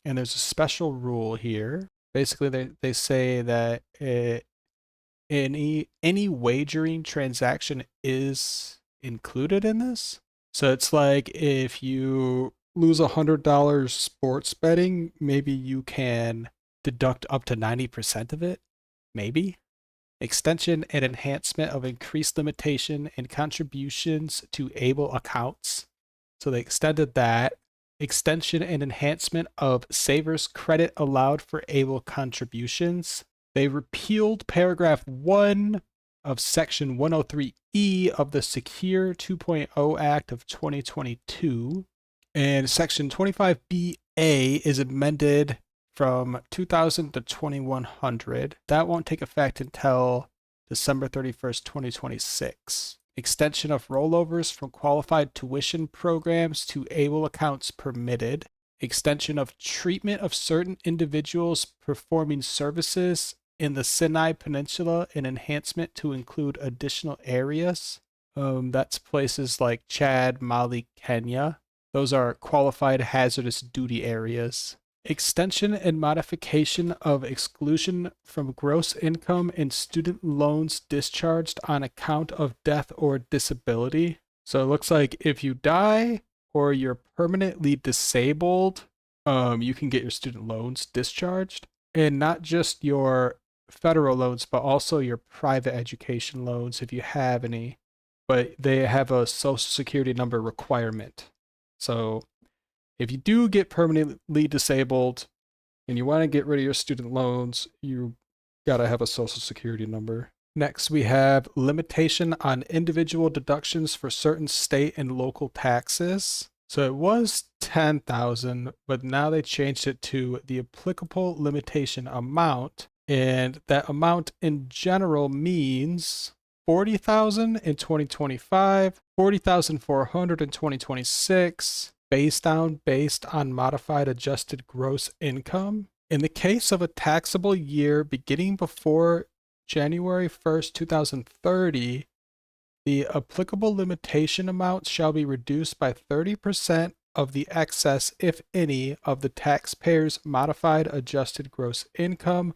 And there's a special rule here. Basically, they say that any wagering transaction is included in this. So it's like if you lose $100 sports betting, maybe you can deduct up to 90% of it. Maybe. Extension and enhancement of increased limitation and contributions to able accounts. So they extended that. Extension and enhancement of savers credit allowed for able contributions. They repealed paragraph 1 of section 103E of the Secure 2.0 Act of 2022. And section 25BA is amended from 2000 to 2100. That won't take effect until December 31st, 2026. Extension of rollovers from qualified tuition programs to able accounts permitted. Extension of treatment of certain individuals performing services in the Sinai Peninsula and enhancement to include additional areas. That's places like Chad, Mali, Kenya. Those are qualified hazardous duty areas. Extension and modification of exclusion from gross income and student loans discharged on account of death or disability. So it looks like if you die or you're permanently disabled, you can get your student loans discharged. And not just your federal loans, but also your private education loans if you have any. but they have a social security number requirement. So if you do get permanently disabled and you want to get rid of your student loans, you got to have a social security number. Next, we have limitation on individual deductions for certain state and local taxes. So it was 10,000, but now they changed it to the applicable limitation amount. And that amount in general means 40,000 in 2025, 40,400 in 2026, based on modified adjusted gross income. In the case of a taxable year beginning before January 1st, 2030, the applicable limitation amount shall be reduced by 30% of the excess, if any, of the taxpayer's modified adjusted gross income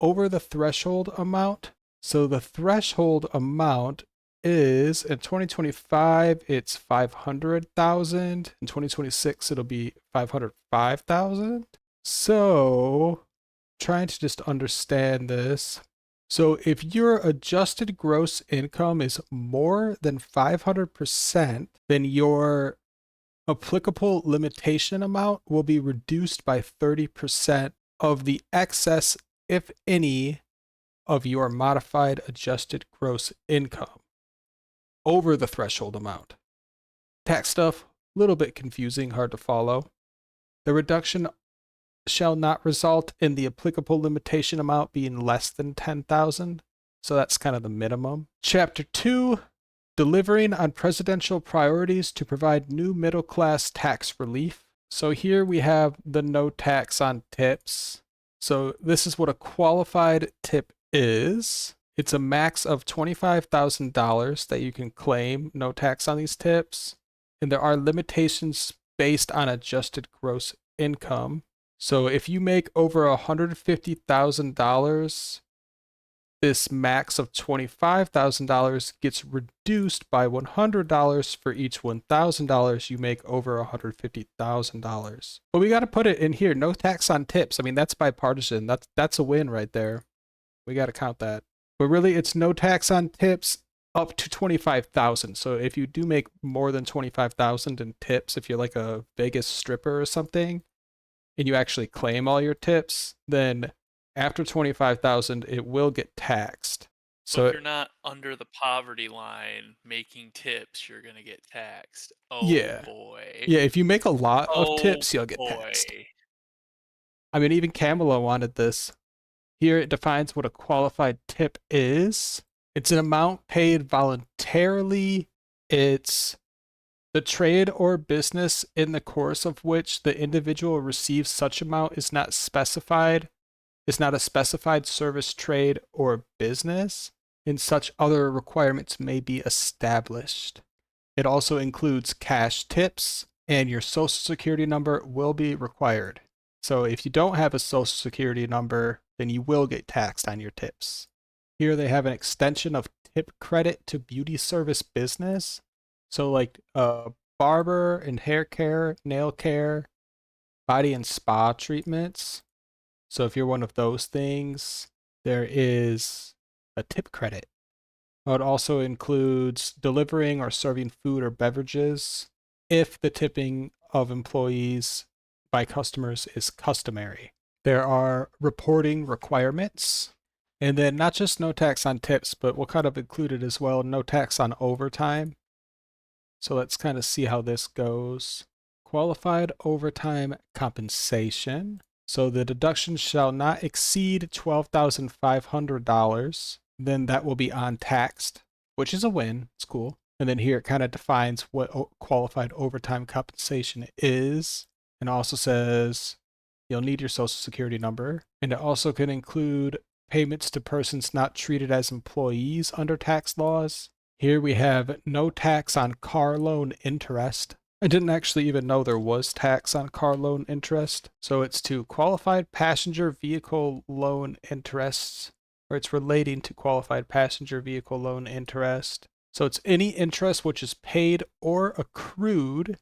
over the threshold amount. So the threshold amount is, in 2025, it's 500,000. In 2026, it'll be 505,000. So, trying to just understand this. So if your adjusted gross income is more than 500%, then your applicable limitation amount will be reduced by 30% of the excess, if any, of your modified adjusted gross income over the threshold amount. Tax stuff, a little bit confusing, hard to follow. The reduction shall not result in the applicable limitation amount being less than 10,000. So that's kind of the minimum. Chapter 2, delivering on presidential priorities to provide new middle class tax relief. So here we have the no tax on tips. So this is what a qualified tip is. It's a max of $25,000 that you can claim no tax on these tips. And there are limitations based on adjusted gross income. So if you make over $150,000, this max of $25,000 gets reduced by $100 for each $1,000 you make over $150,000. But we got to put it in here, no tax on tips. I mean, that's bipartisan. That's a win right there. We got to count that. But really, it's no tax on tips up to 25,000. So if you do make more than 25,000 in tips, if you're like a Vegas stripper or something, and you actually claim all your tips, then after 25,000, it will get taxed. So if you're not under the poverty line making tips, you're gonna get taxed. Oh yeah, boy. yeah. If you make a lot of Oh tips, you'll get boy. taxed. I mean, even Kamala wanted this. Here it defines what a qualified tip is. It's an amount paid voluntarily. It's the trade or business in the course of which the individual receives such amount is not specified. It's not a specified service, trade, or business, and such other requirements may be established. It also includes cash tips, and your social security number will be required. So if you don't have a social security number, then you will get taxed on your tips. Here they have an extension of tip credit to beauty service business. So like barber and hair care, nail care, body and spa treatments. So if you're one of those things, there is a tip credit. It also includes delivering or serving food or beverages if the tipping of employees by customers is customary. There are reporting requirements. And then not just no tax on tips, but we'll kind of include it as well, no tax on overtime. So let's kind of see how this goes. Qualified overtime compensation. So the deduction shall not exceed $12,500. Then that will be untaxed, which is a win. It's cool. And then here it kind of defines what qualified overtime compensation is. And also says you'll need your social security number. And it also can include payments to persons not treated as employees under tax laws. Here we have no tax on car loan interest. I didn't actually even know there was tax on car loan interest. So it's to qualified passenger vehicle loan interests, or it's relating to qualified passenger vehicle loan interest. So it's any interest which is paid or accrued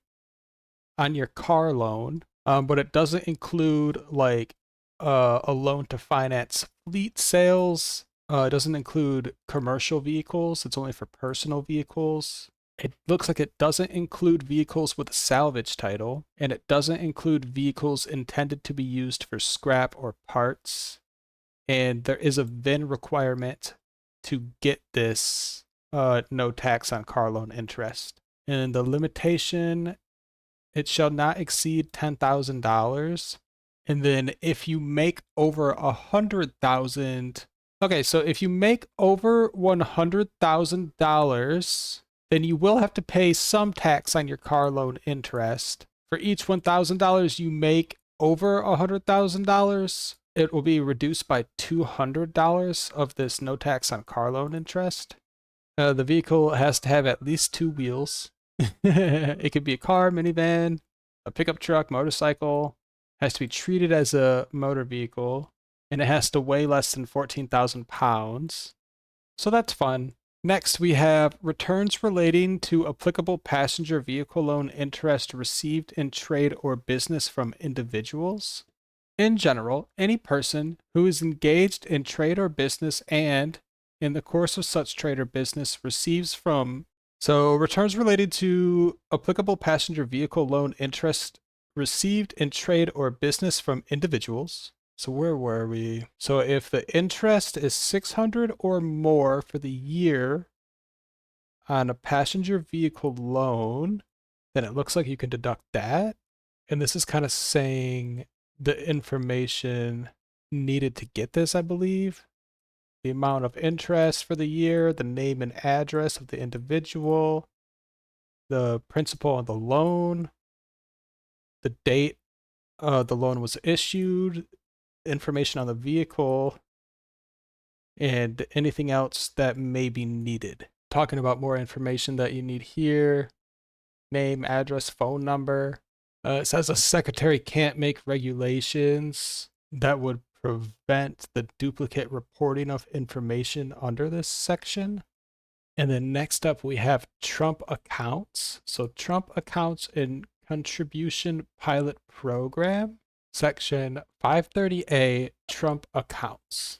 on your car loan, but it doesn't include like a loan to finance fleet sales It doesn't include commercial vehicles. It's only for personal vehicles. It looks like it doesn't include vehicles with a salvage title, and it doesn't include vehicles intended to be used for scrap or parts. And there is a VIN requirement to get this no tax on car loan interest. And the limitation, it shall not exceed $10,000. And then if you make over 100,000, okay, so if you make over $100,000, then you will have to pay some tax on your car loan interest. For each $1,000 you make over $100,000, it will be reduced by $200 of this no tax on car loan interest. The vehicle has to have at least 2 wheels. It could be a car, minivan, a pickup truck, motorcycle. It has to be treated as a motor vehicle, and it has to weigh less than 14,000 pounds. So that's fun. Next, we have returns relating to applicable passenger vehicle loan interest received in trade or business from individuals. In general, any person who is engaged in trade or business and, in the course of such trade or business, receives from returns related to applicable passenger vehicle loan interest received in trade or business from individuals. So where were we? So if the interest is 600 or more for the year on a passenger vehicle loan, then it looks like you can deduct that. And this is kind of saying the information needed to get this, I believe. The amount of interest for the year, the name and address of the individual, the principal on the loan, the date the loan was issued, information on the vehicle, and anything else that may be needed. Talking about more information that you need here: name, address, phone number. It says a secretary can't make regulations that would prevent the duplicate reporting of information under this section. And then next up, we have Trump accounts. So Trump accounts in Contribution Pilot Program, Section 530A, Trump accounts.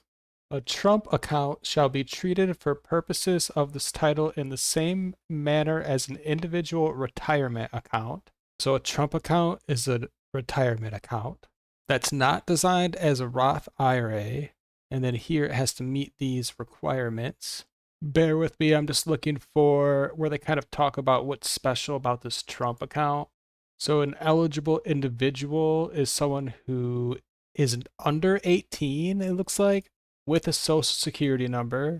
A Trump account shall be treated for purposes of this title in the same manner as an individual retirement account. So a Trump account is a retirement account that's not designed as a Roth IRA. And then here it has to meet these requirements. Bear with me, I'm just looking for where they kind of talk about what's special about this Trump account. So an eligible individual is someone who is under 18, it looks like, with a social security number.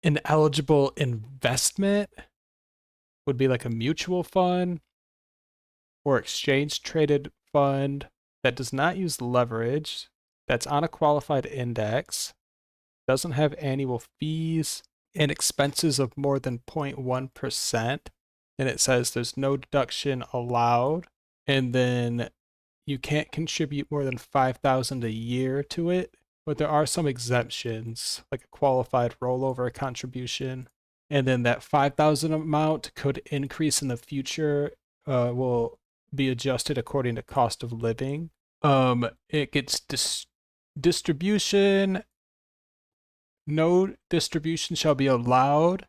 An eligible investment would be like a mutual fund or exchange traded fund that does not use leverage, that's on a qualified index, doesn't have annual fees and expenses of more than 0.1%. And it says there's no deduction allowed. And then you can't contribute more than $5,000 a year to it. But there are some exemptions, like a qualified rollover contribution. And then that $5,000 amount could increase in the future, will be adjusted according to cost of living. It gets distribution. No distribution shall be allowed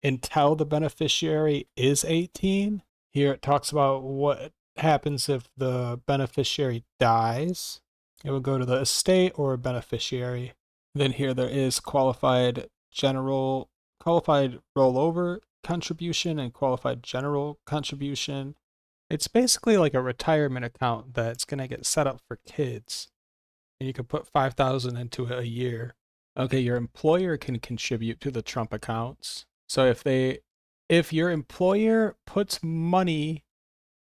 until the beneficiary is 18. Here it talks about what happens if the beneficiary dies. It will go to the estate or a beneficiary. Then here there is qualified rollover contribution and qualified general contribution. It's basically like a retirement account that's going to get set up for kids. And you can put $5,000 into it a year. Okay, your employer can contribute to the Trump accounts. So if your employer puts money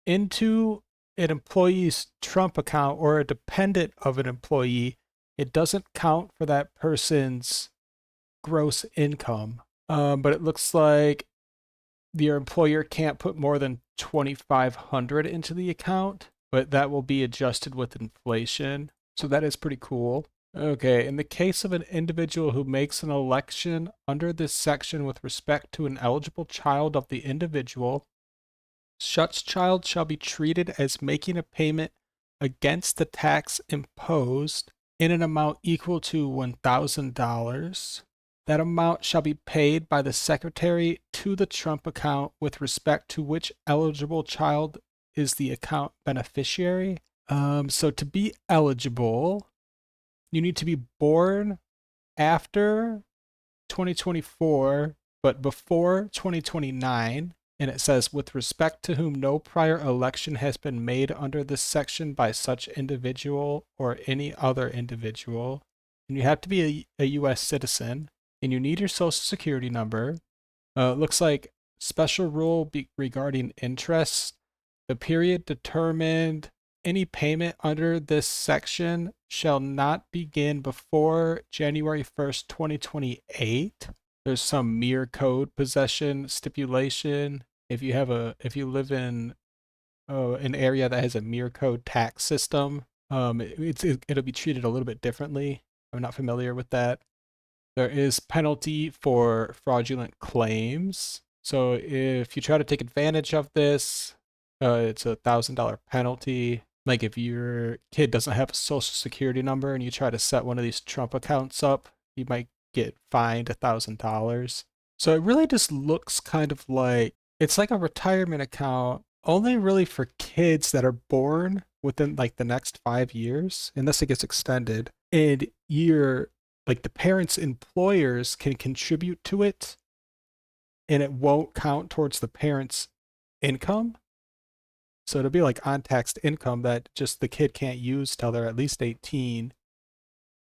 into an employee's Trump account or a dependent of an employee, it doesn't count for that person's gross income. But it looks like your employer can't put more than $2,500 into the account, but that will be adjusted with inflation. So that is pretty cool. Okay, in the case of an individual who makes an election under this section with respect to an eligible child of the individual, such child shall be treated as making a payment against the tax imposed in an amount equal to $1,000. That amount shall be paid by the Secretary to the Trump account with respect to which eligible child is the account beneficiary. So to be eligible, you need to be born after 2024, but before 2029. And it says, with respect to whom no prior election has been made under this section by such individual or any other individual. And you have to be a U.S. citizen, and you need your social security number. It looks like special rule regarding interest. The period determined any payment under this section shall not begin before January 1st, 2028. There's some mere code possession stipulation. If you live in an area that has a mere code tax system, it'll be treated a little bit differently. I'm not familiar with that. There is penalty for fraudulent claims. So if you try to take advantage of this, it's $1,000 penalty. Like if your kid doesn't have a social security number and you try to set one of these Trump accounts up, you might get fined $1,000. So it really just looks kind of like it's like a retirement account, only really for kids that are born within like the next 5 years, unless it gets extended. And you're like the parents' employers can contribute to it, and it won't count towards the parents' income. So it'll be like untaxed income that just the kid can't use till they're at least 18.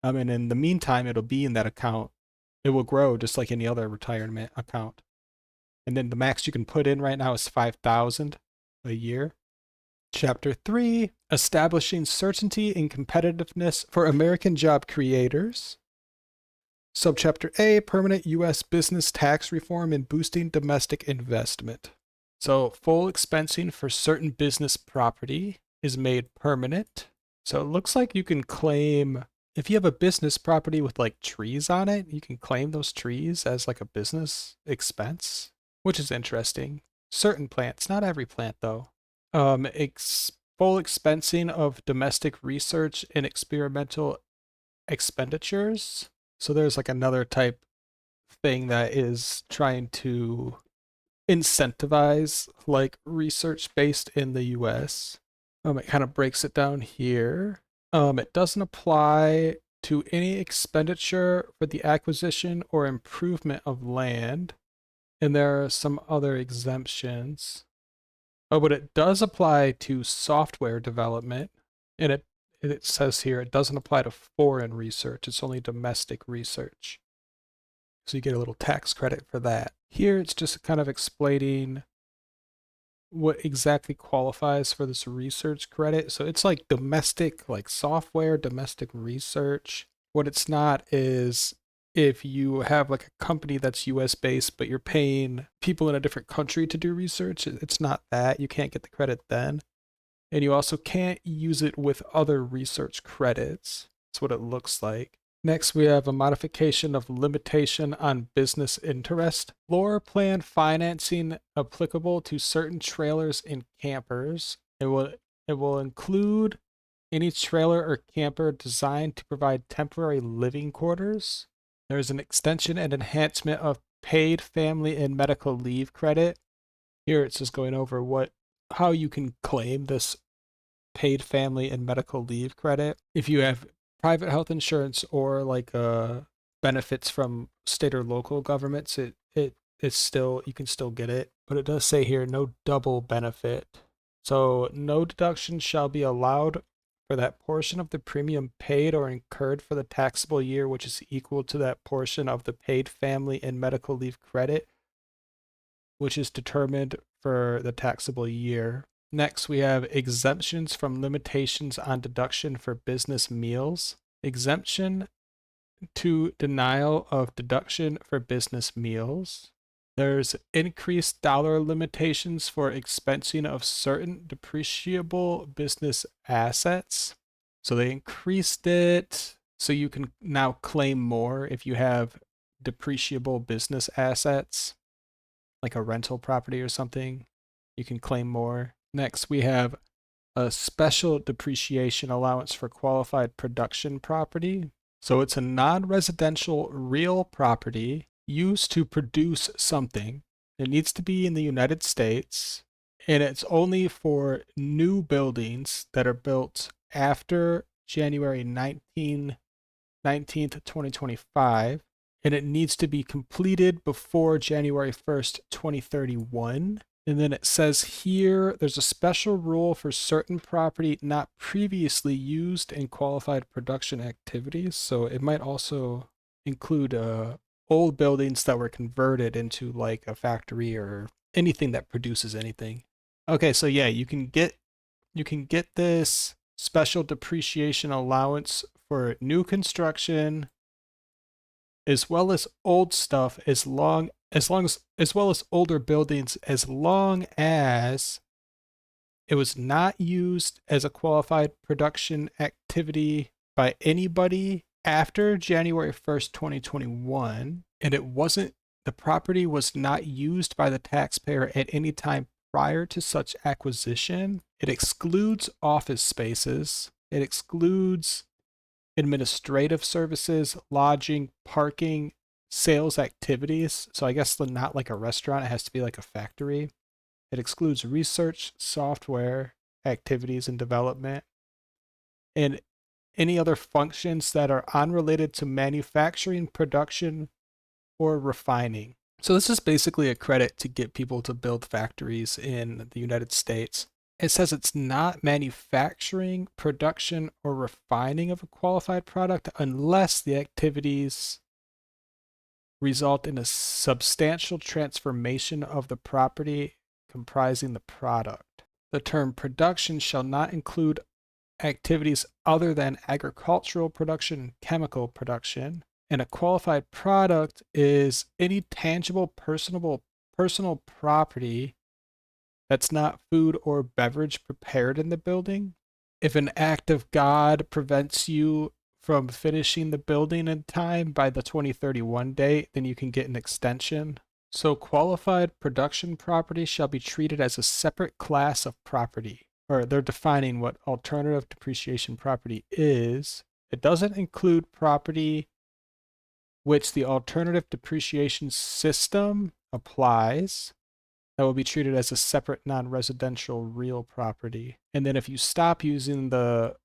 And in the meantime, it'll be in that account. It will grow just like any other retirement account. And then the max you can put in right now is $5,000 a year. Chapter 3, establishing certainty and competitiveness for American job creators. Subchapter A, permanent U.S. business tax reform and boosting domestic investment. So full expensing for certain business property is made permanent. So it looks like you can claim, if you have a business property with like trees on it, you can claim those trees as like a business expense, which is interesting. Certain plants, not every plant though. Full expensing of domestic research and experimental expenditures. So there's like another type thing that is trying to incentivize like research based in the US. It kind of breaks it down here. It doesn't apply to any expenditure for the acquisition or improvement of land. And there are some other exemptions. Oh, but it does apply to software development. And it says here it doesn't apply to foreign research. It's only domestic research. So you get a little tax credit for that. Here it's just kind of explaining what exactly qualifies for this research credit. So it's like domestic, like software, domestic research. What it's not is if you have like a company that's US based, but you're paying people in a different country to do research, it's not that. You can't get the credit then. And you also can't use it with other research credits. That's what it looks like. Next, we have a modification of limitation on business interest. Floor plan financing applicable to certain trailers and campers. It will include any trailer or camper designed to provide temporary living quarters. There's an extension and enhancement of paid family and medical leave credit. Here it's just going over how you can claim this paid family and medical leave credit. If you have private health insurance or like benefits from state or local governments, it's still, you can still get it. But it does say here no double benefit. So no deduction shall be allowed for that portion of the premium paid or incurred for the taxable year which is equal to that portion of the paid family and medical leave credit which is determined for the taxable year. Next, we have exemptions from limitations on deduction for business meals. Exemption to denial of deduction for business meals. There's increased dollar limitations for expensing of certain depreciable business assets. So they increased it so you can now claim more if you have depreciable business assets, like a rental property or something. You can claim more. Next, we have a special depreciation allowance for qualified production property. So it's a non-residential real property used to produce something. It needs to be in the United States, and it's only for new buildings that are built after January 19th, 2025, and it needs to be completed before January 1st, 2031. And then it says here there's a special rule for certain property not previously used in qualified production activities. So it might also include old buildings that were converted into like a factory or anything that produces anything. Okay, so yeah, you can get this special depreciation allowance for new construction as well as old stuff as well as older buildings, as long as it was not used as a qualified production activity by anybody after January 1st, 2021, and the property was not used by the taxpayer at any time prior to such acquisition. It excludes office spaces. It excludes administrative services, lodging, parking, sales activities. So I guess not like a restaurant, it has to be like a factory. It excludes research, software, activities, and development, and any other functions that are unrelated to manufacturing, production, or refining. So this is basically a credit to get people to build factories in the United States. It says it's not manufacturing, production, or refining of a qualified product unless the activities result in a substantial transformation of the property comprising the product. The term production shall not include activities other than agricultural production, chemical production, and a qualified product is any tangible personal property that's not food or beverage prepared in the building. If an act of God prevents you from finishing the building in time by the 2031 date, then you can get an extension. So qualified production property shall be treated as a separate class of property, or they're defining what alternative depreciation property is. It doesn't include property which the alternative depreciation system applies. That will be treated as a separate non-residential real property. And then if you stop using the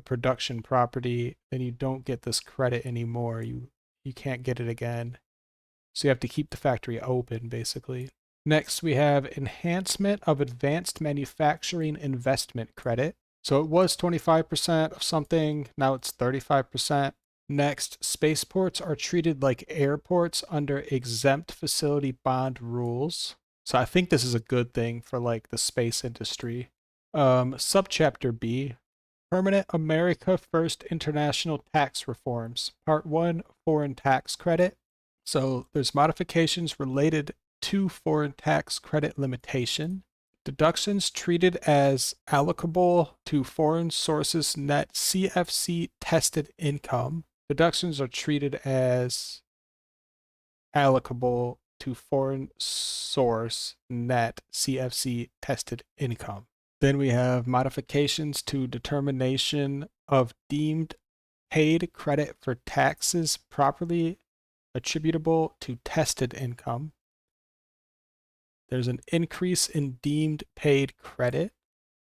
production property, then you don't get this credit anymore. You can't get it again. So you have to keep the factory open, basically. Next, we have enhancement of advanced manufacturing investment credit. So it was 25% of something, now it's 35%. Next, spaceports are treated like airports under exempt facility bond rules. So I think this is a good thing for like the space industry. Subchapter B, Permanent America First International Tax Reforms. Part 1, Foreign Tax Credit. So there's modifications related to foreign tax credit limitation. Deductions treated as allocable to foreign sources net CFC tested income. Deductions are treated as allocable to foreign source net CFC tested income. Then we have modifications to determination of deemed paid credit for taxes properly attributable to tested income. There's an increase in deemed paid credit,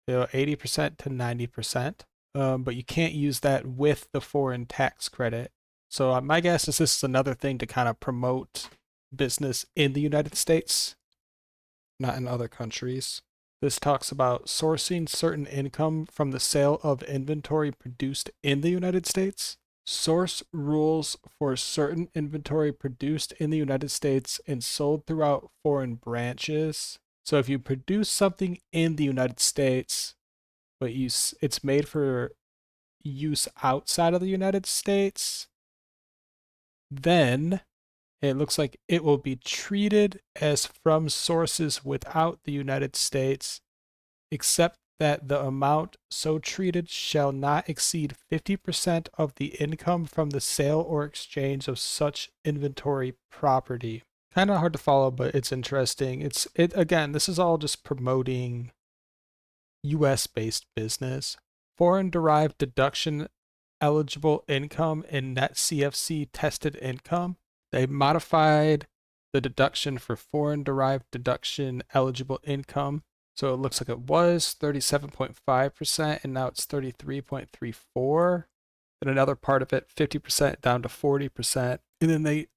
80% to 90%, but you can't use that with the foreign tax credit. So my guess is this is another thing to kind of promote business in the United States, not in other countries. This talks about sourcing certain income from the sale of inventory produced in the United States. Source rules for certain inventory produced in the United States and sold throughout foreign branches. So if you produce something in the United States, but it's made for use outside of the United States, then it looks like it will be treated as from sources without the United States, except that the amount so treated shall not exceed 50% of the income from the sale or exchange of such inventory property. Kind of hard to follow, but it's interesting. Again, this is all just promoting US-based business. Foreign-derived deduction eligible income and net CFC tested income. They modified the deduction for foreign-derived deduction eligible income. So it looks like it was 37.5% and now it's 33.34%. And another part of it, 50% down to 40%. And then they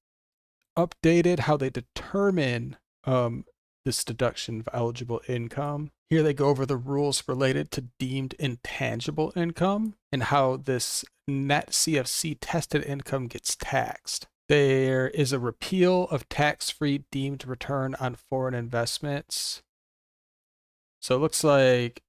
updated how they determine this deduction of eligible income. Here they go over the rules related to deemed intangible income and how this net CFC tested income gets taxed. There is a repeal of tax-free deemed return on foreign investments. So it looks like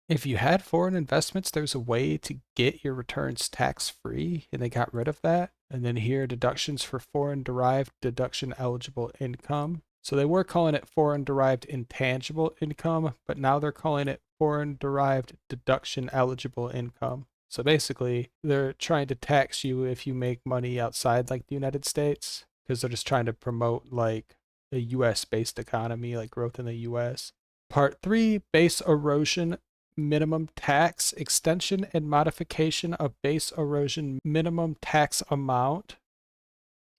if you had foreign investments, there's a way to get your returns tax-free, and they got rid of that. And then here, deductions for foreign-derived deduction eligible income. So they were calling it foreign-derived intangible income, but now they're calling it foreign-derived deduction eligible income. So basically, they're trying to tax you if you make money outside like the United States, because they're just trying to promote like a US-based economy, like growth in the US. Part 3, base erosion minimum tax, extension and modification of base erosion minimum tax amount.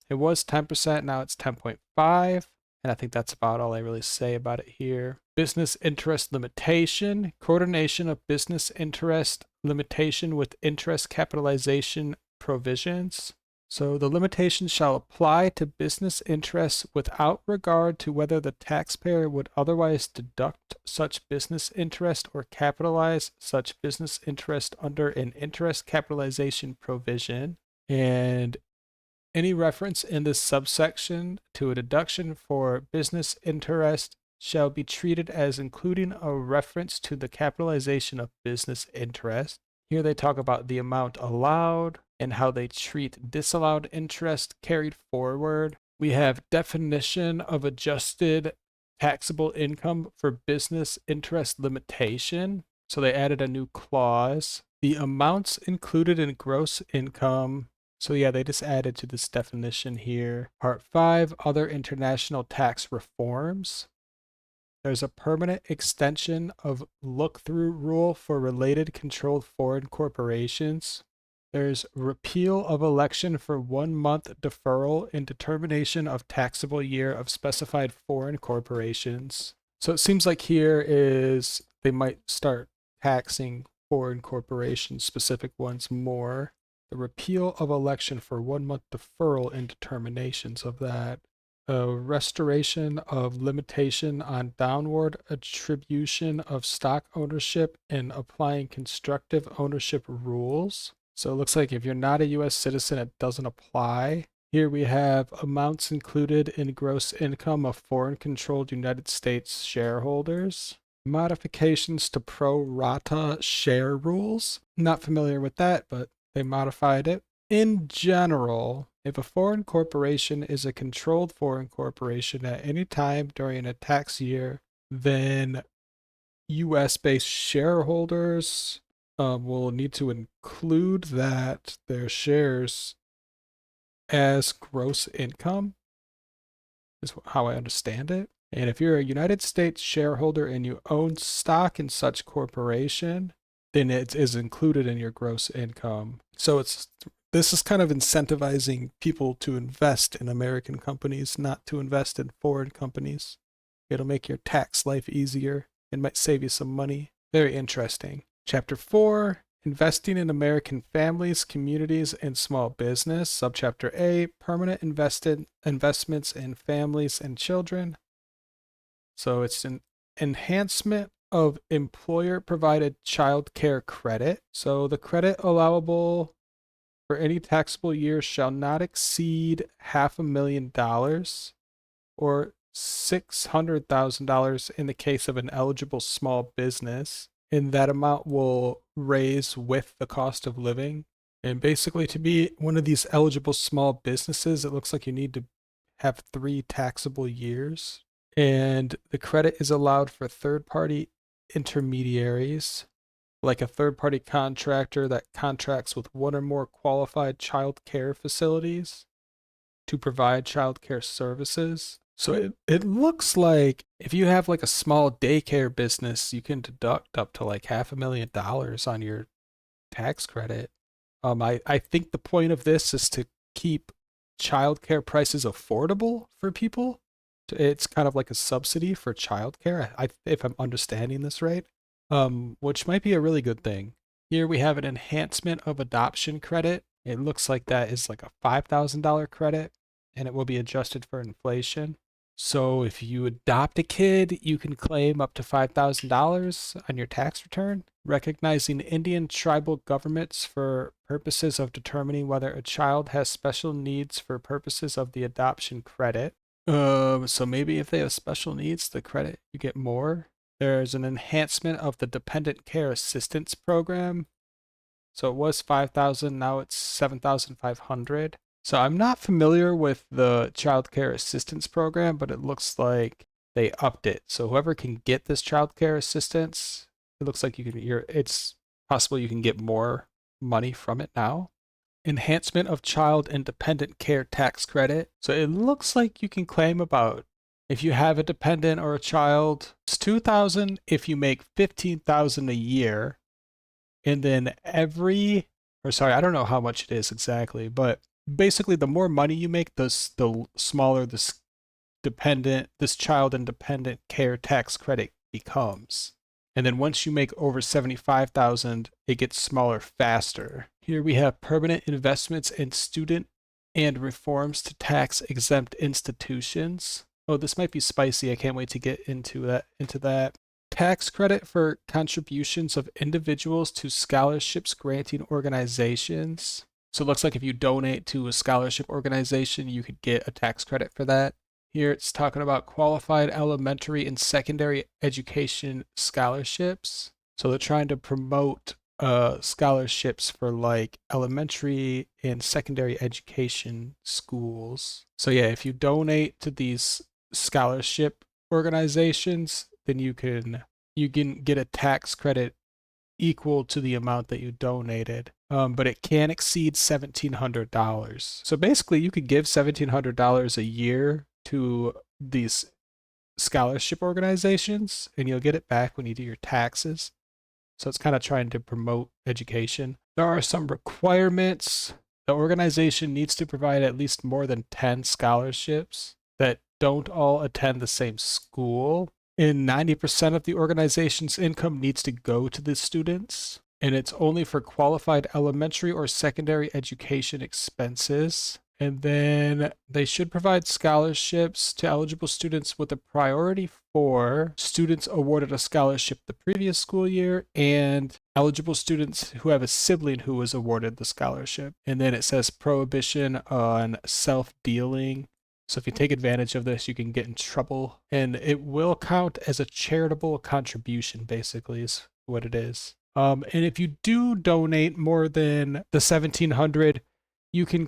It was 10%, now it's 10.5%. And I think that's about all I really say about it here. Business interest limitation, coordination of business interest limitation with interest capitalization provisions. So the limitation shall apply to business interests without regard to whether the taxpayer would otherwise deduct such business interest or capitalize such business interest under an interest capitalization provision. And any reference in this subsection to a deduction for business interest shall be treated as including a reference to the capitalization of business interest. Here they talk about the amount allowed and how they treat disallowed interest carried forward. We have definition of adjusted taxable income for business interest limitation. So they added a new clause. The amounts included in gross income. So yeah, they just added to this definition here. Part 5, other international tax reforms. There's a permanent extension of look-through rule for related controlled foreign corporations. There's repeal of election for 1 month deferral in determination of taxable year of specified foreign corporations. So it seems like here is they might start taxing foreign corporations, specific ones, more. The repeal of election for 1 month deferral in determinations of that. A restoration of limitation on downward attribution of stock ownership and applying constructive ownership rules. So it looks like if you're not a US citizen, it doesn't apply. Here we have amounts included in gross income of foreign-controlled United States shareholders. Modifications to pro rata share rules. Not familiar with that, but they modified it. In general, if a foreign corporation is a controlled foreign corporation at any time during a tax year, then US-based shareholders will need to include that their shares as gross income, is how I understand it. And if you're a United States shareholder and you own stock in such corporation, then it is included in your gross income. So this is kind of incentivizing people to invest in American companies, not to invest in foreign companies. It'll make your tax life easier and might save you some money. Very interesting. Chapter 4, investing in American families, communities, and small business. Subchapter A, permanent investments in families and children. So it's an enhancement of employer-provided child care credit. So the credit allowable for any taxable year shall not exceed $500,000 or $600,000 in the case of an eligible small business. And that amount will raise with the cost of living. And basically, to be one of these eligible small businesses, it looks like you need to have 3 taxable years. And the credit is allowed for third-party intermediaries, like a third-party contractor that contracts with 1 or more qualified child care facilities to provide child care services. So it looks like if you have like a small daycare business, you can deduct up to like $500,000 on your tax credit. I think the point of this is to keep childcare prices affordable for people. It's kind of like a subsidy for childcare, if I'm understanding this right, which might be a really good thing. Here we have an enhancement of adoption credit. It looks like that is like a $5,000 credit, and it will be adjusted for inflation. So if you adopt a kid, you can claim up to $5,000 on your tax return, recognizing Indian tribal governments for purposes of determining whether a child has special needs for purposes of the adoption credit. So maybe if they have special needs, the credit you get more. There's an enhancement of the dependent care assistance program. So it was 5,000, now it's 7,500. So I'm not familiar with the child care assistance program, but it looks like they upped it. So whoever can get this child care assistance, it looks like it's possible you can get more money from it now. Enhancement of child and dependent care tax credit. So it looks like you can claim about, if you have a dependent or a child, it's 2,000 if you make 15,000 a year. And then I don't know how much it is exactly, but basically the more money you make, the smaller this child and dependent care tax credit becomes. And then once you make over 75,000, it gets smaller faster. Here we have permanent investments in student and reforms to tax-exempt institutions. Oh, this might be spicy. I can't wait to get into that. Tax credit for contributions of individuals to scholarships granting organizations. So it looks like if you donate to a scholarship organization, you could get a tax credit for that. Here it's talking about qualified elementary and secondary education scholarships. So they're trying to promote scholarships for like elementary and secondary education schools. So yeah, if you donate to these scholarship organizations, then you can get a tax credit equal to the amount that you donated, but it can exceed $1,700. So basically, you could give $1,700 a year to these scholarship organizations, and you'll get it back when you do your taxes. So it's kind of trying to promote education. There are some requirements. The organization needs to provide at least more than 10 scholarships that don't all attend the same school. And 90% of the organization's income needs to go to the students. And it's only for qualified elementary or secondary education expenses. And then they should provide scholarships to eligible students with a priority for students awarded a scholarship the previous school year and eligible students who have a sibling who was awarded the scholarship. And then it says prohibition on self-dealing. So if you take advantage of this, you can get in trouble. And it will count as a charitable contribution, basically, is what it is. And if you do donate more than the $1,700, you can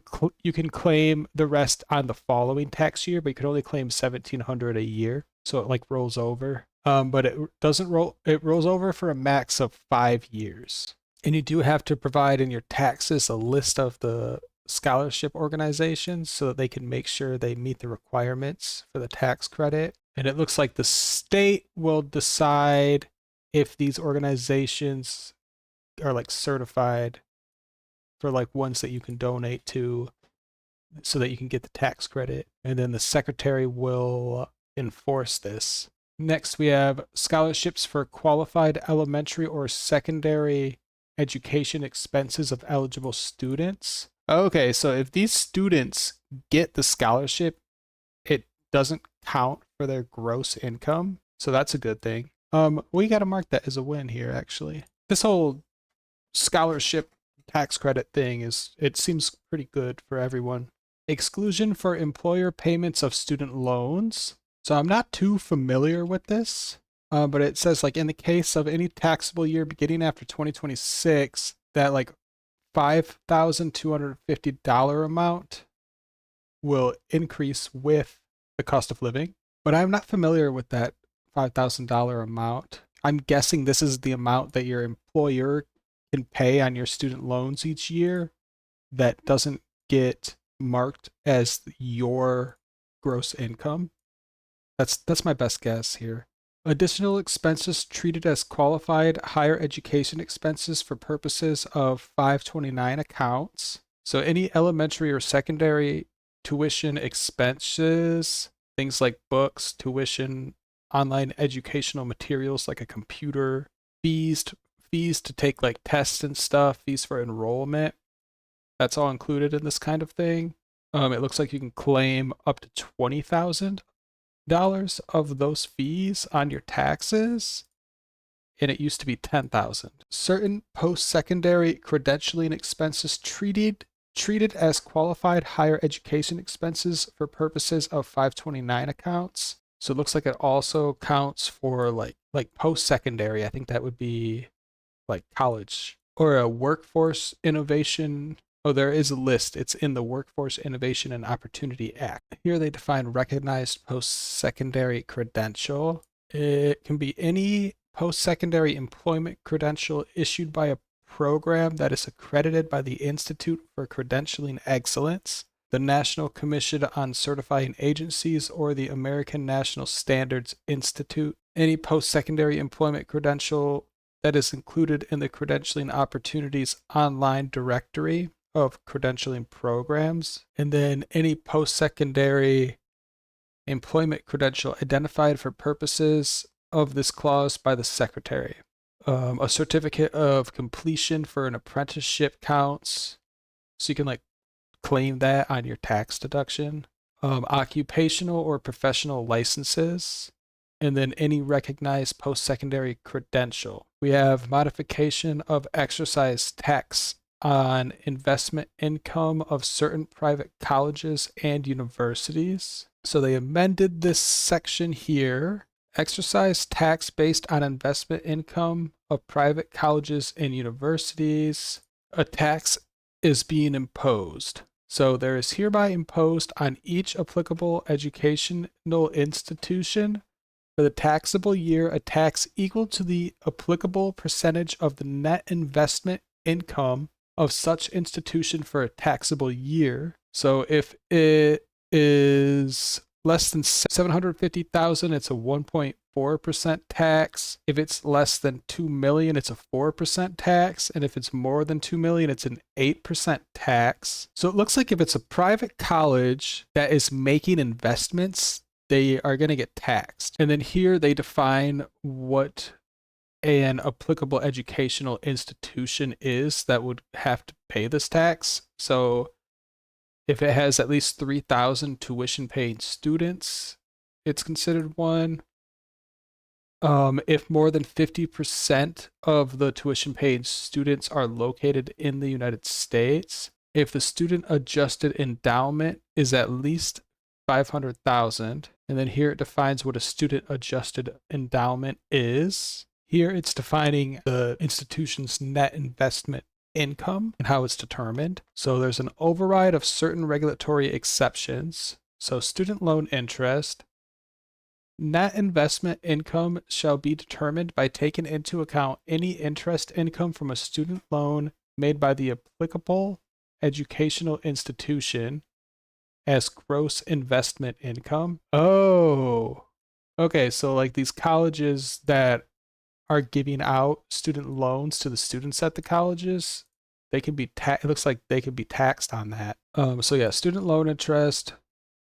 claim the rest on the following tax year, but you can only claim $1,700 a year. So it like rolls over. But it doesn't roll. It rolls over for a max of 5 years. And you do have to provide in your taxes a list of the scholarship organizations so that they can make sure they meet the requirements for the tax credit. And it looks like the state will decide if these organizations are like certified for like ones that you can donate to so that you can get the tax credit. And then the secretary will enforce this. Next, we have scholarships for qualified elementary or secondary education expenses of eligible students. Okay, so if these students get the scholarship, it doesn't count for their gross income. So that's a good thing. We got to mark that as a win here, actually. This whole scholarship tax credit thing it seems pretty good for everyone. Exclusion for employer payments of student loans. So I'm not too familiar with this, but it says like in the case of any taxable year beginning after 2026, that like $5,250 amount will increase with the cost of living. But I'm not familiar with that $5,000 amount. I'm guessing this is the amount that your employer can pay on your student loans each year that doesn't get marked as your gross income. That's my best guess here. Additional expenses treated as qualified higher education expenses for purposes of 529 accounts. So any elementary or secondary tuition expenses, things like books, tuition, online educational materials like a computer, fees to take like tests and stuff, fees for enrollment. That's all included in this kind of thing. It looks like you can claim up to $20,000 of those fees on your taxes, and it used to be $10,000. Certain post-secondary credentialing expenses treated as qualified higher education expenses for purposes of 529 accounts. So it looks like it also counts for like post-secondary. I think that would be like college or a workforce innovation. Oh, there is a list. It's in the Workforce Innovation and Opportunity Act. Here they define recognized post-secondary credential. It can be any post-secondary employment credential issued by a program that is accredited by the Institute for Credentialing Excellence, the National Commission on Certifying Agencies, or the American National Standards Institute. Any post-secondary employment credential that is included in the Credentialing Opportunities online directory of credentialing programs, and then any post-secondary employment credential identified for purposes of this clause by the secretary. A certificate of completion for an apprenticeship counts, so you can like claim that on your tax deduction. Occupational or professional licenses, and then any recognized post-secondary credential. We have modification of exercise tax on investment income of certain private colleges and universities. So they amended this section here. Exercise tax based on investment income of private colleges and universities. A tax is being imposed. So there is hereby imposed on each applicable educational institution for the taxable year a tax equal to the applicable percentage of the net investment income of such institution for a taxable year. So if it is less than 750,000, it's a 1.4% tax. If it's less than 2 million, it's a 4% tax. And if it's more than 2 million, it's an 8% tax. So it looks like if it's a private college that is making investments, they are going to get taxed. And then here they define what an applicable educational institution is that would have to pay this tax. So if it has at least 3,000 tuition paying students, it's considered one. If more than 50% of the tuition paying students are located in the United States, if the student adjusted endowment is at least 500,000, and then here it defines what a student adjusted endowment is. Here it's defining the institution's net investment income and how it's determined. So there's an override of certain regulatory exceptions. So student loan interest. Net investment income shall be determined by taking into account any interest income from a student loan made by the applicable educational institution as gross investment income. Oh, okay. So like these colleges that are giving out student loans to the students at the colleges, they can be it looks like they could be taxed on that. So yeah, student loan interest,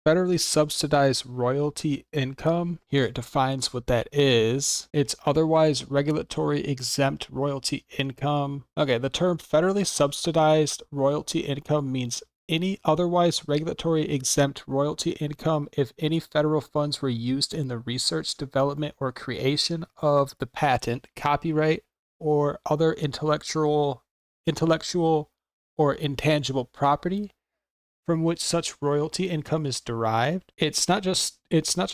federally subsidized royalty income. Here it defines what that is. It's otherwise regulatory exempt royalty income. Okay, the term federally subsidized royalty income means any otherwise regulatory exempt royalty income if any federal funds were used in the research, development, or creation of the patent, copyright, or other intellectual or intangible property from which such royalty income is derived. It's not just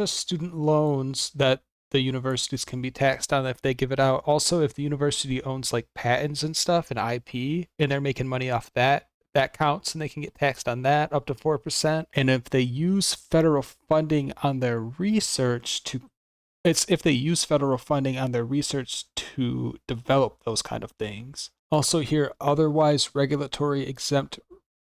student loans that the universities can be taxed on if they give it out. Also, if the university owns like patents and stuff and IP and they're making money off that, that counts and they can get taxed on that up to 4%. And if they use federal funding on their research to develop those kind of things. Also here, otherwise regulatory exempt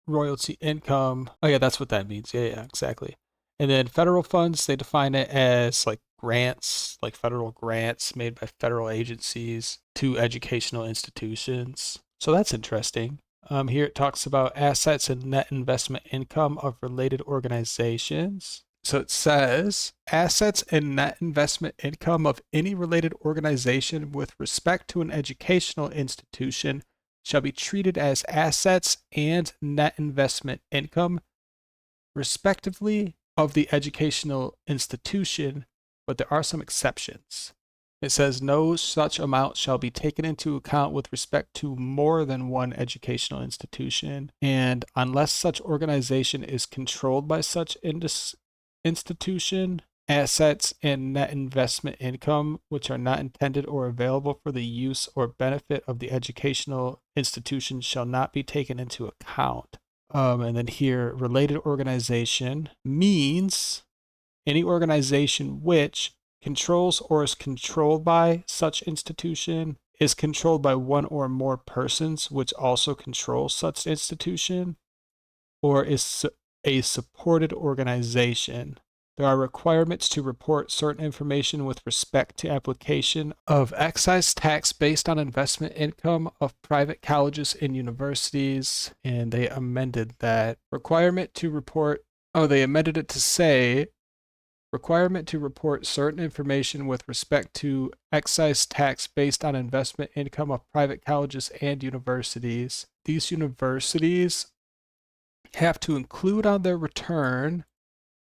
royalty income. Oh yeah, that's what that means. Yeah, exactly. And then federal funds, they define it as like grants, like federal grants made by federal agencies to educational institutions. So that's interesting. Here it talks about assets and net investment income of related organizations. So it says assets and net investment income of any related organization with respect to an educational institution shall be treated as assets and net investment income, respectively, of the educational institution, but there are some exceptions. It says no such amount shall be taken into account with respect to more than one educational institution, and unless such organization is controlled by such institution, assets and net investment income which are not intended or available for the use or benefit of the educational institution shall not be taken into account. And then here, related organization means any organization which controls or is controlled by such institution, is controlled by one or more persons which also control such institution, or is a supported organization. There are requirements to report certain information with respect to application of excise tax based on investment income of private colleges and universities, and they amended that requirement to report. Oh, they amended it to say requirement to report certain information with respect to excise tax based on investment income of private colleges and universities. These universities have to include on their return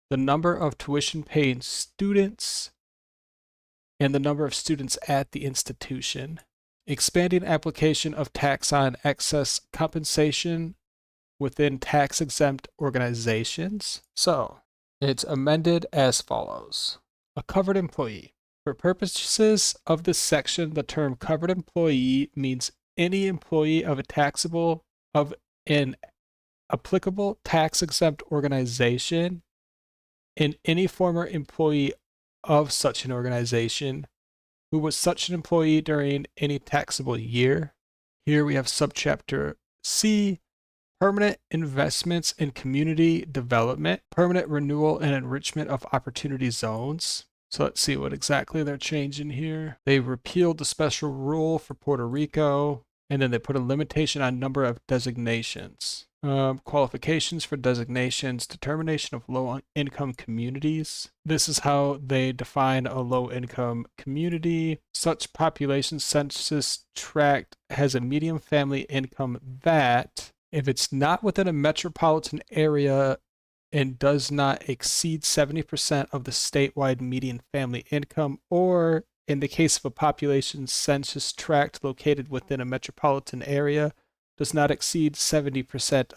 the number of tuition paying students and the number of students at the institution. Expanding application of tax on excess compensation within tax-exempt organizations. So, it's amended as follows. A covered employee. For purposes of this section, the term covered employee means any employee of an applicable tax-exempt organization and any former employee of such an organization who was such an employee during any taxable year. Here we have subchapter C, permanent investments in community development, permanent renewal and enrichment of opportunity zones. So let's see what exactly they're changing here. They repealed the special rule for Puerto Rico, and then they put a limitation on number of designations. Qualifications for designations, determination of low-income communities. This is how they define a low-income community. Such population census tract has a median family income that, if it's not within a metropolitan area and does not exceed 70% of the statewide median family income, or in the case of a population census tract located within a metropolitan area, does not exceed 70%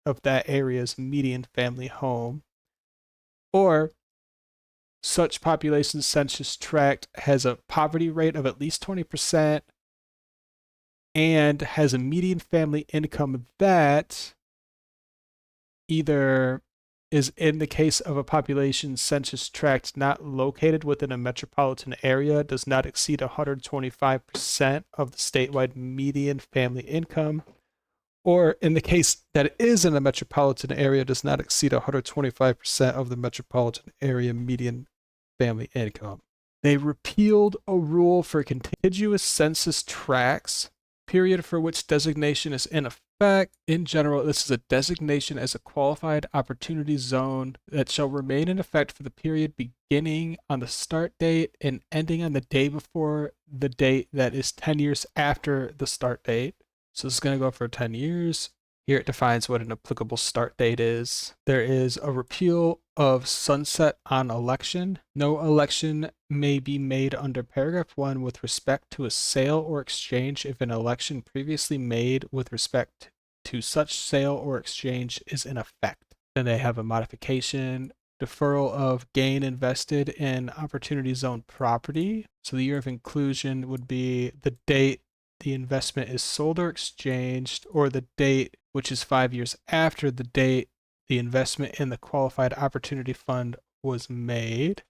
of that area's median family home, or such population census tract has a poverty rate of at least 20% and has a median family income that either is, in the case of a population census tract not located within a metropolitan area, does not exceed 125% of the statewide median family income, or in the case that it is in a metropolitan area, does not exceed 125% of the metropolitan area median family income. They repealed a rule for contiguous census tracts, period for which designation is in effect. In general, this is a designation as a qualified opportunity zone that shall remain in effect for the period beginning on the start date and ending on the day before the date that is 10 years after the start date. So this is going to go for 10 years. Here it defines what an applicable start date is. There is a repeal of sunset on election. No election may be made under paragraph 1 with respect to a sale or exchange if an election previously made with respect to such sale or exchange is in effect. Then they have a modification, deferral of gain invested in opportunity zone property. So the year of inclusion would be the date the investment is sold or exchanged, or the date which is 5 years after the date the investment in the qualified opportunity fund was made.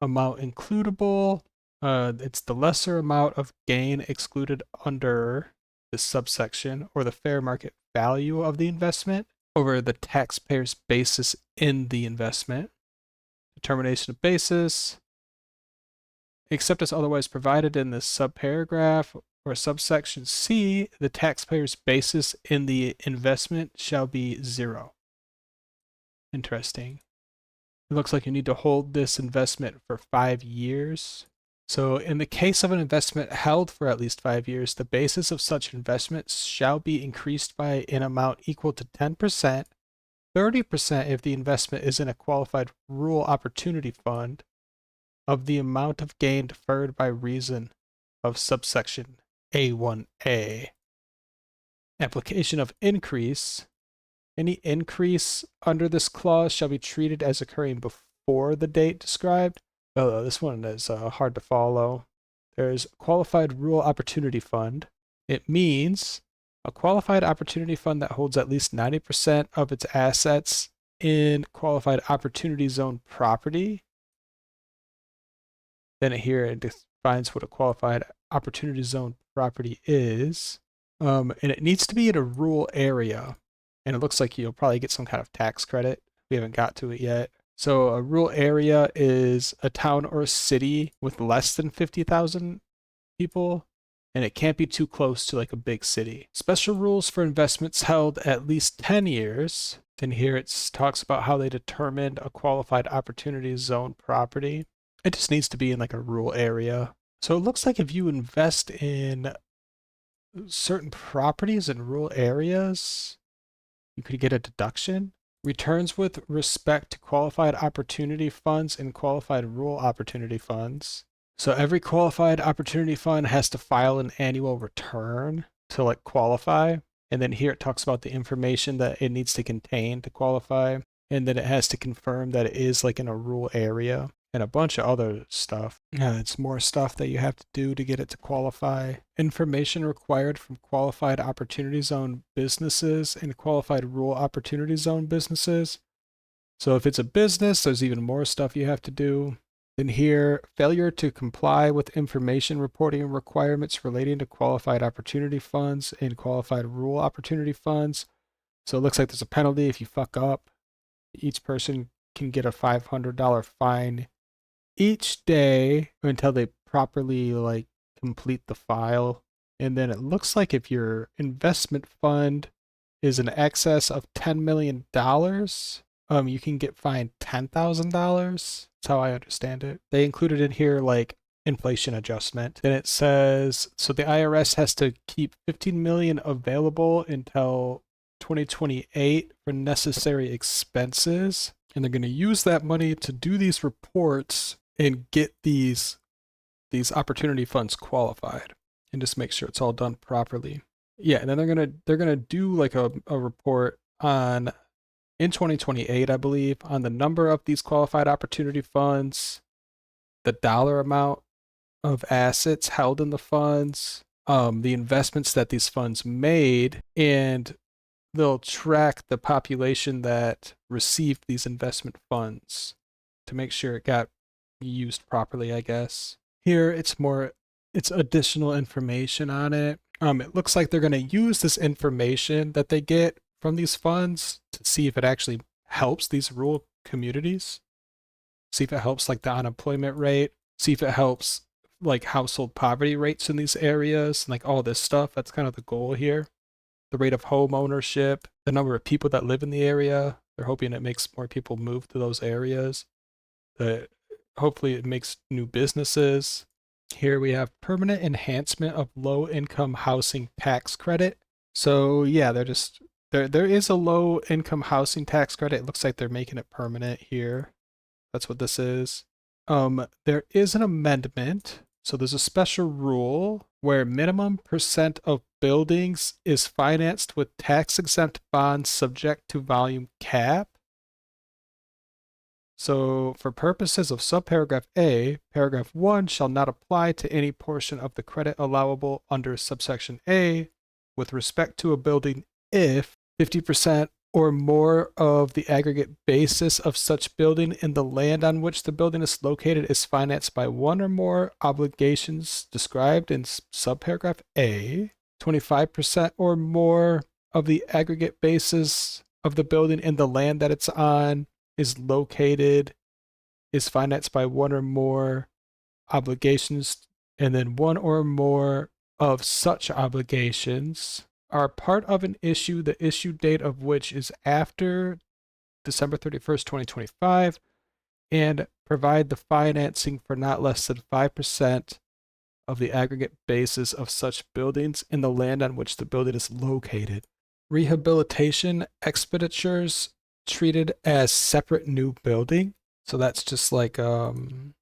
Amount includable, it's the lesser amount of gain excluded under this subsection, or the fair market value of the investment over the taxpayer's basis in the investment. Determination of basis. Except as otherwise provided in this subparagraph or subsection C, the taxpayer's basis in the investment shall be 0. Interesting. It looks like you need to hold this investment for 5 years. So in the case of an investment held for at least 5 years, the basis of such investments shall be increased by an amount equal to 10%, 30% if the investment is in a qualified rural opportunity fund, of the amount of gain deferred by reason of subsection A1A. Application of increase. Any increase under this clause shall be treated as occurring before the date described. Oh, this one is hard to follow. There's qualified rural opportunity fund. It means a qualified opportunity fund that holds at least 90% of its assets in qualified opportunity zone property. Then here it defines what a qualified opportunity zone property is. And it needs to be in a rural area. And it looks like you'll probably get some kind of tax credit. We haven't got to it yet. So a rural area is a town or a city with less than 50,000 people, and it can't be too close to like a big city. Special rules for investments held at least 10 years. And here it talks about how they determined a qualified opportunity zone property. It just needs to be in like a rural area. So it looks like if you invest in certain properties in rural areas, you could get a deduction. Returns with respect to qualified opportunity funds and qualified rural opportunity funds. So every qualified opportunity fund has to file an annual return to like qualify. And then here it talks about the information that it needs to contain to qualify. And then it has to confirm that it is like in a rural area. And a bunch of other stuff. It's more stuff that you have to do to get it to qualify. Information required from qualified opportunity zone businesses and qualified rural opportunity zone businesses. So if it's a business, there's even more stuff you have to do. Then here, failure to comply with information reporting requirements relating to qualified opportunity funds and qualified rural opportunity funds. So it looks like there's a penalty if you fuck up. Each person can get a $500 fine each day until they properly like complete the file. And then it looks like if your investment fund is in excess of $10 million, you can get fined $10,000. That's how I understand it. They included in here like inflation adjustment. Then it says, so the IRS has to keep $15 million available until 2028 for necessary expenses. And they're going to use that money to do these reports and get these opportunity funds qualified and just make sure it's all done properly. Yeah, and then they're gonna do like a report on in 2028, I believe, on the number of these qualified opportunity funds, the dollar amount of assets held in the funds, the investments that these funds made, and they'll track the population that received these investment funds to make sure it got used properly, I guess. Here it's additional information on it. It looks like they're going to use this information that they get from these funds to see if it actually helps these rural communities. See if it helps like the unemployment rate. See if it helps like household poverty rates in these areas, and like all this stuff. That's kind of the goal here. The rate of home ownership, the number of people that live in the area. They're hoping it makes more people move to those areas. Hopefully it makes new businesses. Here we have permanent enhancement of low income housing tax credit. So yeah, there is a low income housing tax credit. It looks like they're making it permanent here. That's what this is. There is an amendment. So there's a special rule where minimum percent of buildings is financed with tax-exempt bonds subject to volume cap. So for purposes of subparagraph A, paragraph 1 shall not apply to any portion of the credit allowable under subsection A with respect to a building if 50% or more of the aggregate basis of such building in the land on which the building is located is financed by one or more obligations described in subparagraph A, 25% or more of the aggregate basis of the building in the land that it's on is located is financed by one or more obligations, and then one or more of such obligations are part of an issue, the issue date of which is after December 31st, 2025, and provide the financing for not less than 5% of the aggregate basis of such buildings in the land on which the building is located. Rehabilitation expenditures treated as separate new building. So that's just like some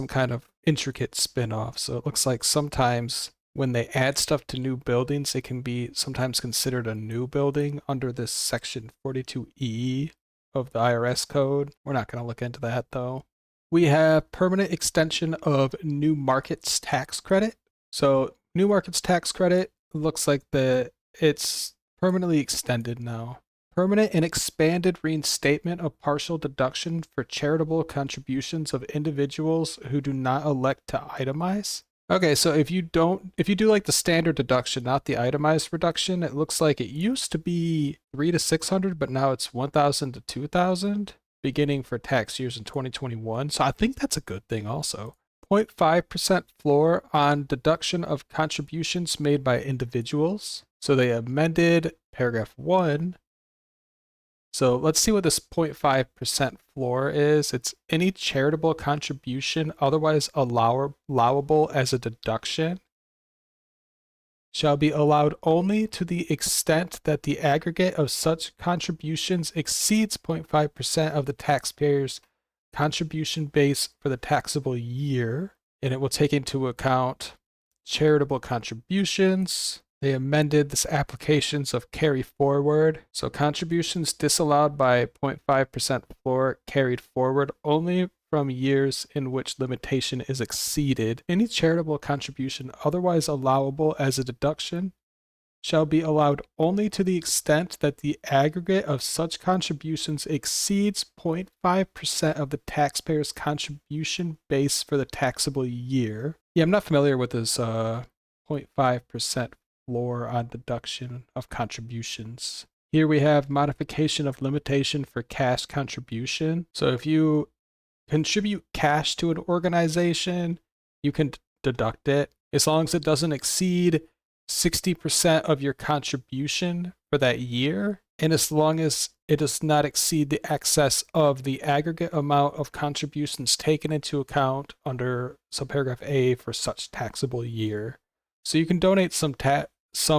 kind of intricate spin-off. So it looks like sometimes when they add stuff to new buildings, it can be sometimes considered a new building under this section 42E of the IRS code. We're not going to look into that though. We have permanent extension of new markets tax credit. So new markets tax credit looks like it's permanently extended now. Permanent and expanded reinstatement of partial deduction for charitable contributions of individuals who do not elect to itemize. Okay, so if you do like the standard deduction, not the itemized reduction, it looks like it used to be $300 to $600, but now it's $1,000 to $2,000, beginning for tax years in 2021. So I think that's a good thing also. 0.5% floor on deduction of contributions made by individuals. So they amended paragraph 1. So let's see what this 0.5% floor is. It's any charitable contribution otherwise allowable as a deduction shall be allowed only to the extent that the aggregate of such contributions exceeds 0.5% of the taxpayer's contribution base for the taxable year, and it will take into account charitable contributions. They amended this applications of carry forward. So contributions disallowed by 0.5% floor carried forward only from years in which limitation is exceeded. Any charitable contribution otherwise allowable as a deduction shall be allowed only to the extent that the aggregate of such contributions exceeds 0.5% of the taxpayer's contribution base for the taxable year. Yeah, I'm not familiar with this 0.5% floor on deduction of contributions. Here we have modification of limitation for cash contribution. So if you contribute cash to an organization, you can deduct it as long as it doesn't exceed 60% of your contribution for that year, and as long as it does not exceed the excess of the aggregate amount of contributions taken into account under subparagraph A for such taxable year. So you can donate some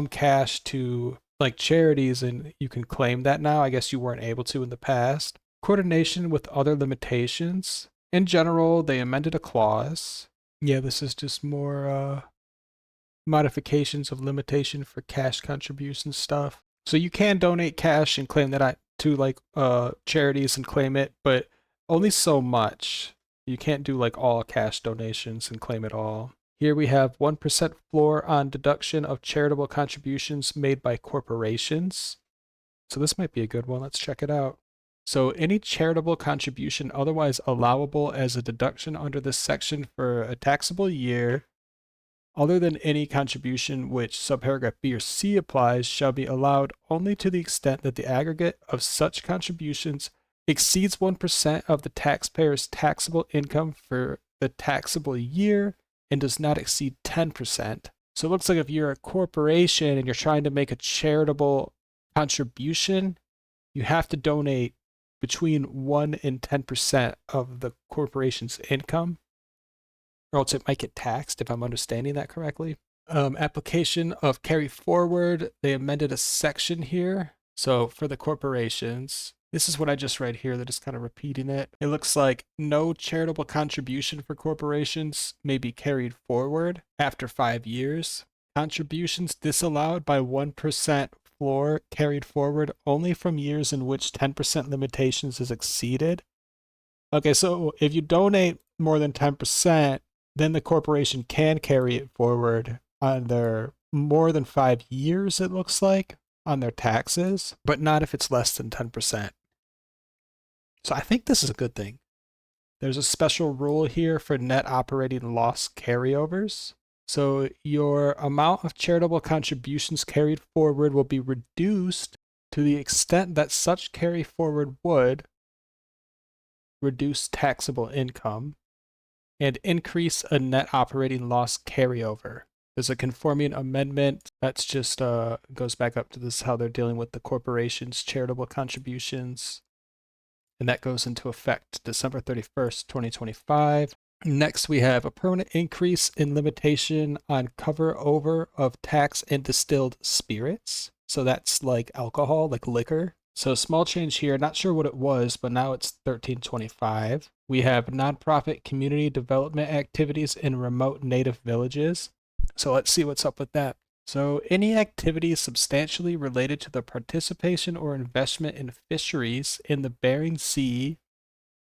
cash to like charities and you can claim that now. I guess you weren't able to in the past. Coordination with other limitations. In general, they amended a clause. Yeah, this is just more modifications of limitation for cash contribution stuff. So you can donate cash and claim that to like charities and claim it, but only so much. You can't do like all cash donations and claim it all. Here we have 1% floor on deduction of charitable contributions made by corporations. So this might be a good one. Let's check it out. So any charitable contribution otherwise allowable as a deduction under this section for a taxable year, other than any contribution which subparagraph B or C applies, shall be allowed only to the extent that the aggregate of such contributions exceeds 1% of the taxpayer's taxable income for the taxable year and does not exceed 10%. So it looks like if you're a corporation and you're trying to make a charitable contribution, you have to donate between 1 and 10% of the corporation's income, or else it might get taxed, if I'm understanding that correctly. Application of carry forward, they amended a section here. So for the corporations, this is what I just read here. They're just kind of repeating it. It looks like no charitable contribution for corporations may be carried forward after 5 years. Contributions disallowed by 1% floor carried forward only from years in which 10% limitations is exceeded. Okay, so if you donate more than 10%, then the corporation can carry it forward on their more than 5 years, it looks like, on their taxes, but not if it's less than 10%. So I think this is a good thing. There's a special rule here for net operating loss carryovers. So your amount of charitable contributions carried forward will be reduced to the extent that such carry forward would, reduce taxable income, and increase a net operating loss carryover. There's a conforming amendment that's just goes back up to this how they're dealing with the corporation's charitable contributions, and that goes into effect December 31st, 2025. Next, we have a permanent increase in limitation on cover over of tax and distilled spirits. So that's like alcohol, like liquor. So small change here, not sure what it was, but now it's 1325. We have nonprofit community development activities in remote native villages. So let's see what's up with that. So any activity substantially related to the participation or investment in fisheries in the Bering Sea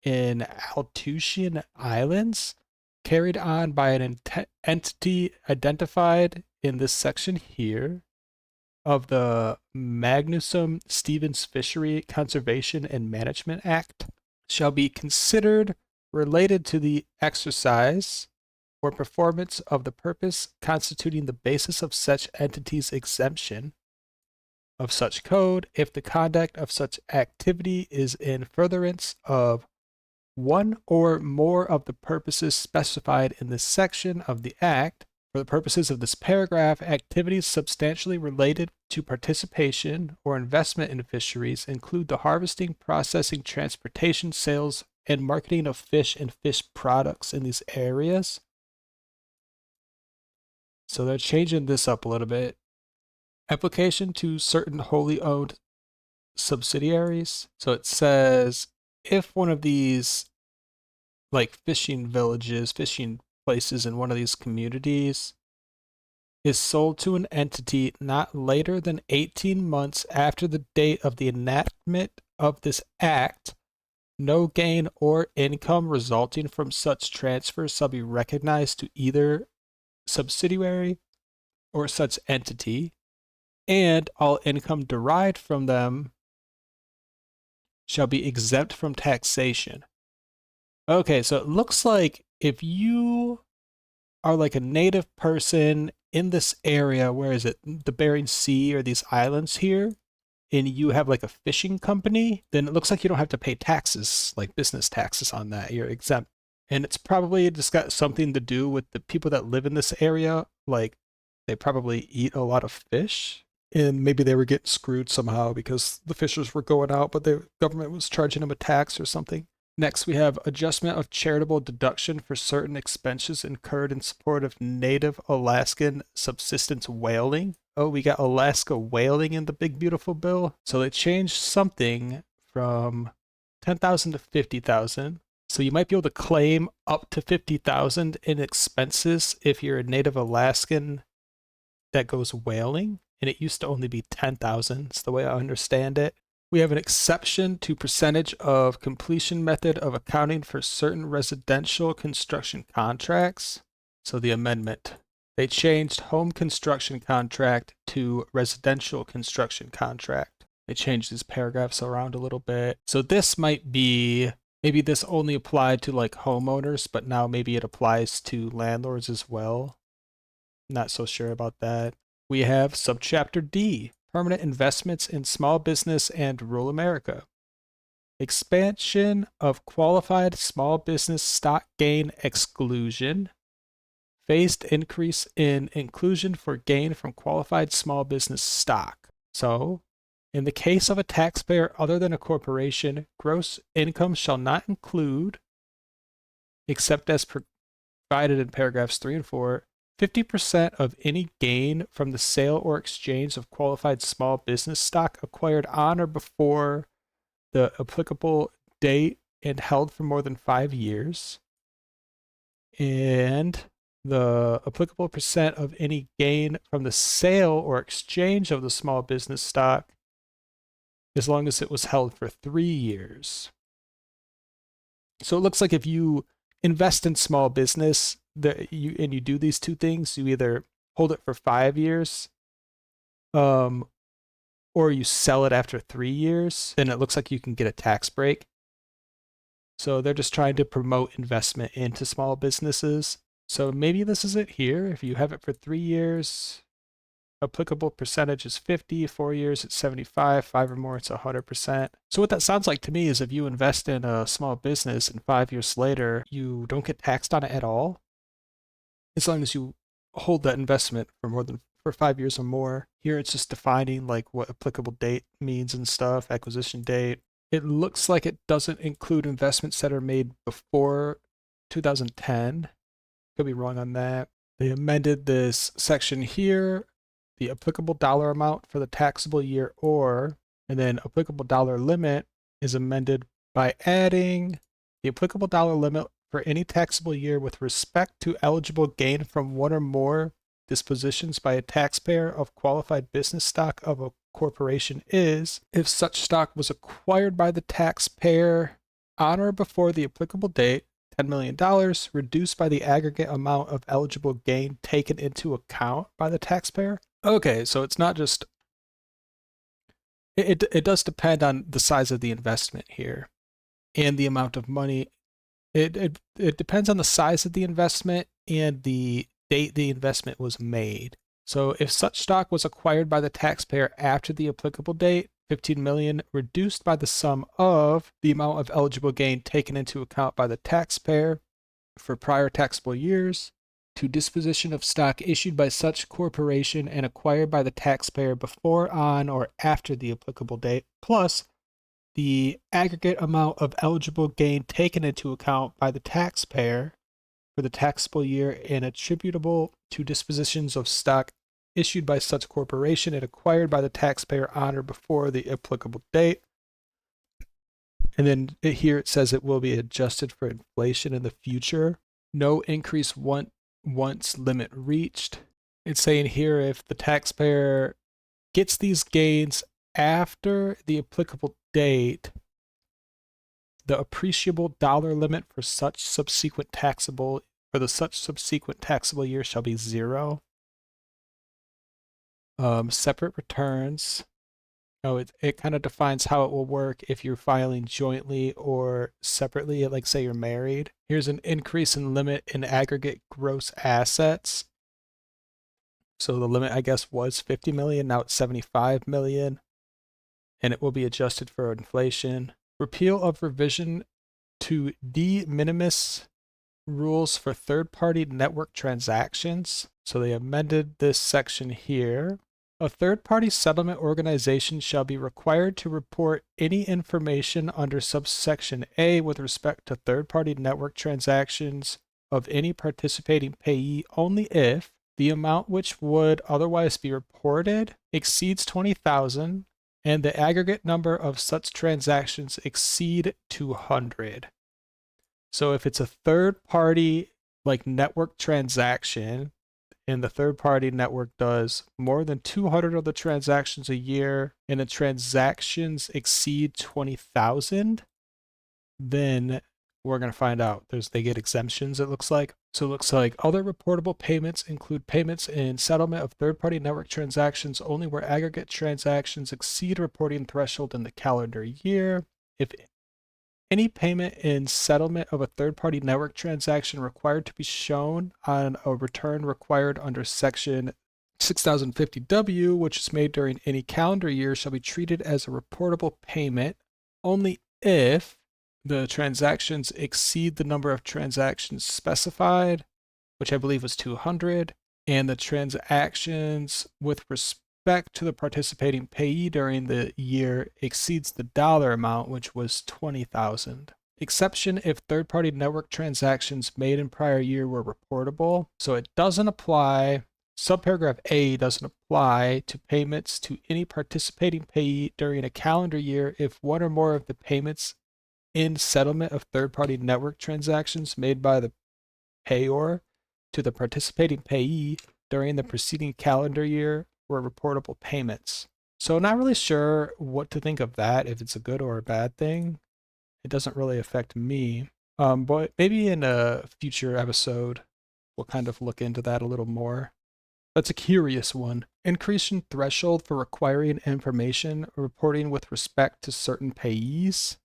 in Aleutian Islands carried on by an entity identified in this section here of the Magnusson-Stevens Fishery Conservation and Management Act shall be considered related to the exercise or performance of the purpose constituting the basis of such entity's exemption of such code if the conduct of such activity is in furtherance of one or more of the purposes specified in this section of the Act. For the purposes of this paragraph, activities substantially related to participation or investment in fisheries include the harvesting, processing, transportation, sales, and marketing of fish and fish products in these areas. So they're changing this up a little bit. Application to certain wholly owned subsidiaries. So it says if one of these like fishing villages, fishing places in one of these communities is sold to an entity not later than 18 months after the date of the enactment of this act, no gain or income resulting from such transfer shall be recognized to either subsidiary or such entity, and all income derived from them shall be exempt from taxation. Okay, so it looks like if you are like a native person in this area, where is it? The Bering Sea or these islands here, and you have like a fishing company, then it looks like you don't have to pay taxes, like business taxes on that. You're exempt. And it's probably just got something to do with the people that live in this area. Like they probably eat a lot of fish, and maybe they were getting screwed somehow because the fishers were going out, but the government was charging them a tax or something. Next, we have adjustment of charitable deduction for certain expenses incurred in support of native Alaskan subsistence whaling. Oh, we got Alaska whaling in the big beautiful bill. So they changed something from 10,000 to 50,000. So you might be able to claim up to 50,000 in expenses if you're a native Alaskan that goes whaling, and it used to only be 10,000. It's the way I understand it. We have an exception to percentage of completion method of accounting for certain residential construction contracts. So the amendment, they changed home construction contract to residential construction contract. They changed these paragraphs around a little bit. So this might be, maybe this only applied to like homeowners, but now maybe it applies to landlords as well. Not so sure about that. We have subchapter D, permanent investments in small business and rural America. Expansion of qualified small business stock gain exclusion. Phased increase in inclusion for gain from qualified small business stock. So, in the case of a taxpayer other than a corporation, gross income shall not include, except as provided in paragraphs 3 and 4, 50% of any gain from the sale or exchange of qualified small business stock acquired on or before the applicable date and held for more than 5 years. And the applicable percent of any gain from the sale or exchange of the small business stock as long as it was held for 3 years. So it looks like if you invest in small business, you do these two things, you either hold it for 5 years, or you sell it after 3 years, then it looks like you can get a tax break. So they're just trying to promote investment into small businesses. So maybe this is it here. If you have it for 3 years, applicable percentage is 50, 4 years it's 75, 5 or more it's 100%. So what that sounds like to me is if you invest in a small business and 5 years later, you don't get taxed on it at all, as long as you hold that investment for 5 years or more. Here it's just defining like what applicable date means and stuff, acquisition date. It looks like it doesn't include investments that are made before 2010. Could be wrong on that. They amended this section here, the applicable dollar amount for the taxable year and then applicable dollar limit is amended by adding the applicable dollar limit for any taxable year with respect to eligible gain from one or more dispositions by a taxpayer of qualified business stock of a corporation is, if such stock was acquired by the taxpayer on or before the applicable date, $10 million, reduced by the aggregate amount of eligible gain taken into account by the taxpayer. Okay, so it's not just, it does depend on the size of the investment here and the amount of money. It depends on the size of the investment and the date the investment was made. So if such stock was acquired by the taxpayer after the applicable date, 15 million reduced by the sum of the amount of eligible gain taken into account by the taxpayer for prior taxable years to disposition of stock issued by such corporation and acquired by the taxpayer before, on, or after the applicable date, plus the aggregate amount of eligible gain taken into account by the taxpayer for the taxable year and attributable to dispositions of stock issued by such corporation and acquired by the taxpayer on or before the applicable date. And then here it says it will be adjusted for inflation in the future. No increase once limit reached. It's saying here if the taxpayer gets these gains after the applicable date, the appreciable dollar limit for such subsequent taxable year shall be 0. Separate returns. It kind of defines how it will work if you're filing jointly or separately, like say you're married. Here's an increase in limit in aggregate gross assets. So the limit, I guess, was 50 million. Now it's 75 million. And it will be adjusted for inflation. Repeal of revision to de minimis rules for third-party network transactions. So they amended this section here. A third-party settlement organization shall be required to report any information under subsection A with respect to third-party network transactions of any participating payee only if the amount which would otherwise be reported exceeds 20,000 and the aggregate number of such transactions exceed 200. So if it's a third-party like network transaction, and the third-party network does more than 200 of the transactions a year, and the transactions exceed 20,000, then we're going to find out. They get exemptions, it looks like. So it looks like other reportable payments include payments in settlement of third-party network transactions only where aggregate transactions exceed reporting threshold in the calendar year. If any payment in settlement of a third-party network transaction required to be shown on a return required under section 6050W, which is made during any calendar year, shall be treated as a reportable payment only if the transactions exceed the number of transactions specified, which I believe was 200, and the transactions with respect to the participating payee during the year exceeds the dollar amount, which was 20,000. Exception if third-party network transactions made in prior year were reportable. So it doesn't apply. Subparagraph A doesn't apply to payments to any participating payee during a calendar year if one or more of the payments in settlement of third-party network transactions made by the payor to the participating payee during the preceding calendar year were reportable payments. So not really sure what to think of that, if it's a good or a bad thing. It doesn't really affect me. But maybe in a future episode, we'll kind of look into that a little more. That's a curious one. Increasing threshold for requiring information reporting with respect to certain payees.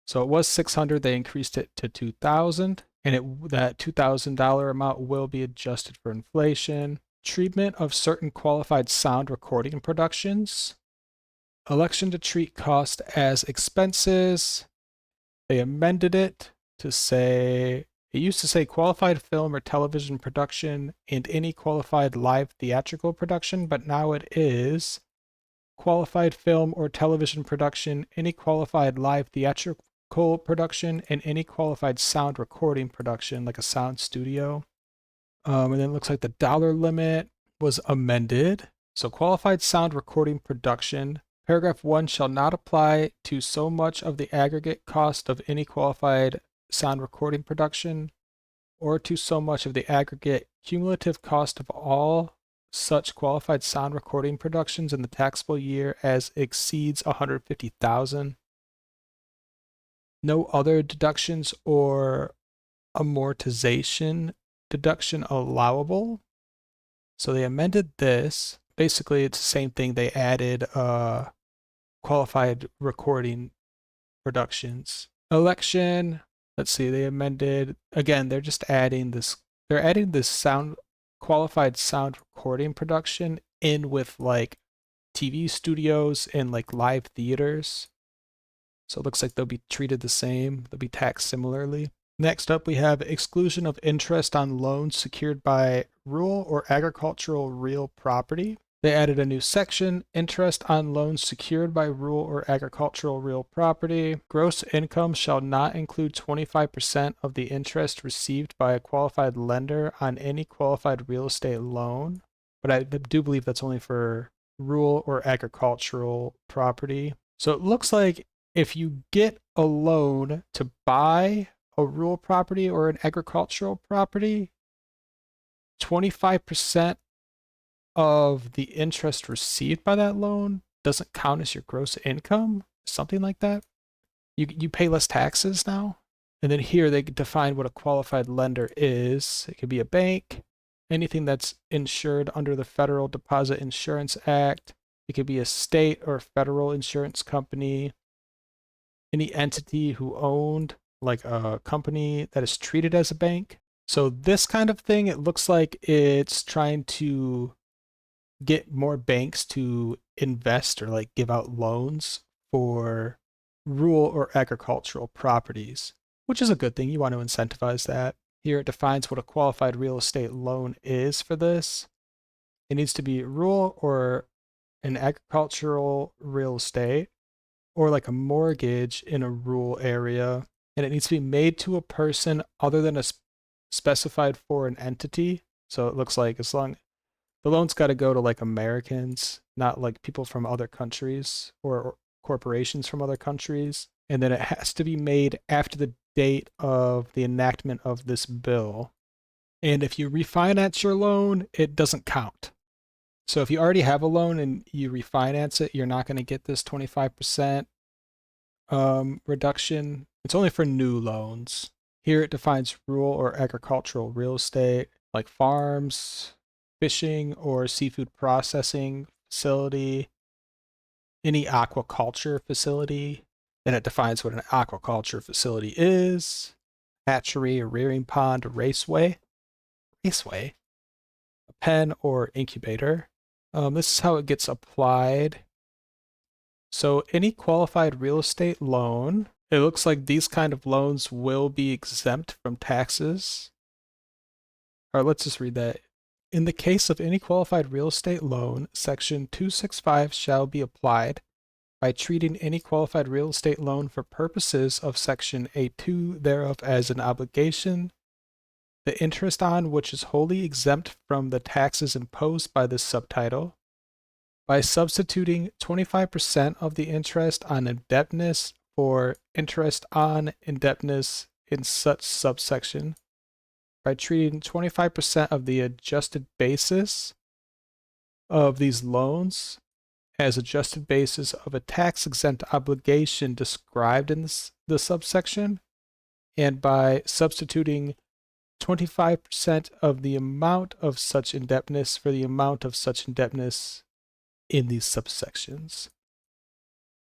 So it was 600, they increased it to 2,000, and that $2,000 amount will be adjusted for inflation. treatment of certain qualified sound recording productions, election to treat cost as expenses. They amended it to say, it used to say qualified film or television production and any qualified live theatrical production, but now it is qualified film or television production, any qualified live theatrical production, and any qualified sound recording production, like a sound studio. And then it looks like the dollar limit was amended. So qualified sound recording production, paragraph 1 shall not apply to so much of the aggregate cost of any qualified sound recording production, or to so much of the aggregate cumulative cost of all such qualified sound recording productions in the taxable year as exceeds $150,000. No other deductions or amortization deduction allowable. So they amended this. Basically, it's the same thing. They added qualified recording productions. Election. Let's see. They amended again. They're just adding this. They're adding this sound qualified sound recording production in with like TV studios and like live theaters. So it looks like they'll be treated the same. They'll be taxed similarly. Next up, we have exclusion of interest on loans secured by rural or agricultural real property. They added a new section, interest on loans secured by rural or agricultural real property. Gross income shall not include 25% of the interest received by a qualified lender on any qualified real estate loan. But I do believe that's only for rural or agricultural property. So it looks like if you get a loan to buy a rural property or an agricultural property, 25% of the interest received by that loan doesn't count as your gross income, something like that. You pay less taxes now. And then here they define what a qualified lender is. It could be a bank, anything that's insured under the Federal Deposit Insurance Act. It could be a state or federal insurance company, any entity who owned like a company that is treated as a bank. So this kind of thing, it looks like it's trying to get more banks to invest or like give out loans for rural or agricultural properties, which is a good thing. You want to incentivize that. Here it defines what a qualified real estate loan is for this. It needs to be rural or an agricultural real estate, or like a mortgage in a rural area, and it needs to be made to a person other than a specified foreign entity. So it looks like as long the loan's got to go to like Americans, not like people from other countries or corporations from other countries. And then it has to be made after the date of the enactment of this bill. And if you refinance your loan, it doesn't count. So if you already have a loan and you refinance it, you're not going to get this 25% reduction. It's only for new loans. Here it defines rural or agricultural real estate, like farms, fishing or seafood processing facility, any aquaculture facility. Then it defines what an aquaculture facility is, hatchery, a rearing pond, a raceway, a pen or incubator. This is how it gets applied. So any qualified real estate loan, it looks like these kind of loans will be exempt from taxes. All right, let's just read that. In the case of any qualified real estate loan, Section 265 shall be applied by treating any qualified real estate loan for purposes of Section A2 thereof as an obligation, the interest on which is wholly exempt from the taxes imposed by this subtitle, by substituting 25% of the interest on indebtedness for interest on indebtedness in such subsection, by treating 25% of the adjusted basis of these loans as adjusted basis of a tax-exempt obligation described in the subsection, and by substituting 25% of the amount of such indebtedness for the amount of such indebtedness in these subsections.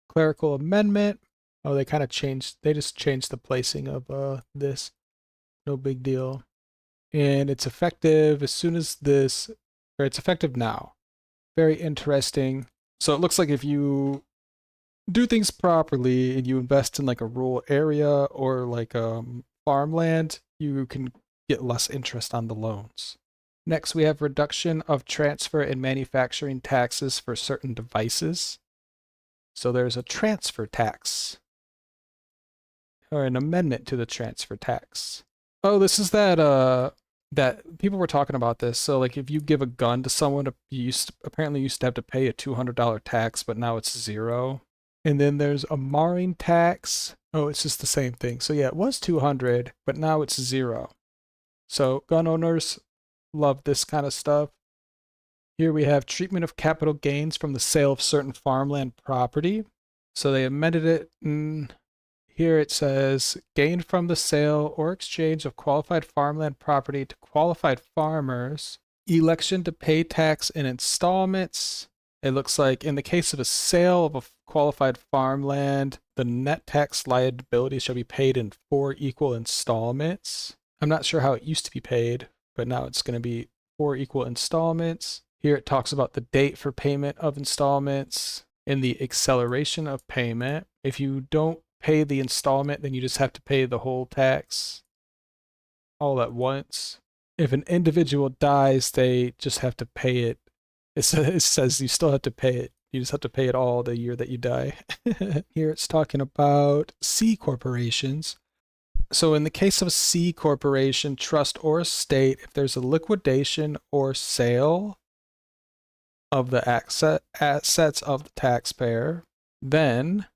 Clerical amendment. Oh, they kind of changed, they just changed the placing of this. No big deal. And it's effective as soon as this or it's effective now. Very interesting. So it looks like if you do things properly and you invest in like a rural area or like farmland, you can get less interest on the loans. Next, we have reduction of transfer and manufacturing taxes for certain devices. So there's a transfer tax or an amendment to the transfer tax. Oh, this is that people were talking about this. So like if you give a gun to someone, you apparently used to have to pay a $200 tax, but now it's 0. And then there's a marring tax. Oh, it's just the same thing. So yeah, it was 200, but now it's 0. So gun owners love this kind of stuff. Here we have treatment of capital gains from the sale of certain farmland property. So they amended it. Here it says gain from the sale or exchange of qualified farmland property to qualified farmers. Election to pay tax in installments. It looks like in the case of a sale of a qualified farmland, the net tax liability shall be paid in 4 equal installments. I'm not sure how it used to be paid, but now it's going to be 4 equal installments. Here it talks about the date for payment of installments and the acceleration of payment. If you don't pay the installment, then you just have to pay the whole tax all at once. If an individual dies, they just have to pay it. It says you still have to pay it. You just have to pay it all the year that you die. Here it's talking about C corporations. So in the case of a C corporation, trust, or estate, if there's a liquidation or sale of the assets of the taxpayer, then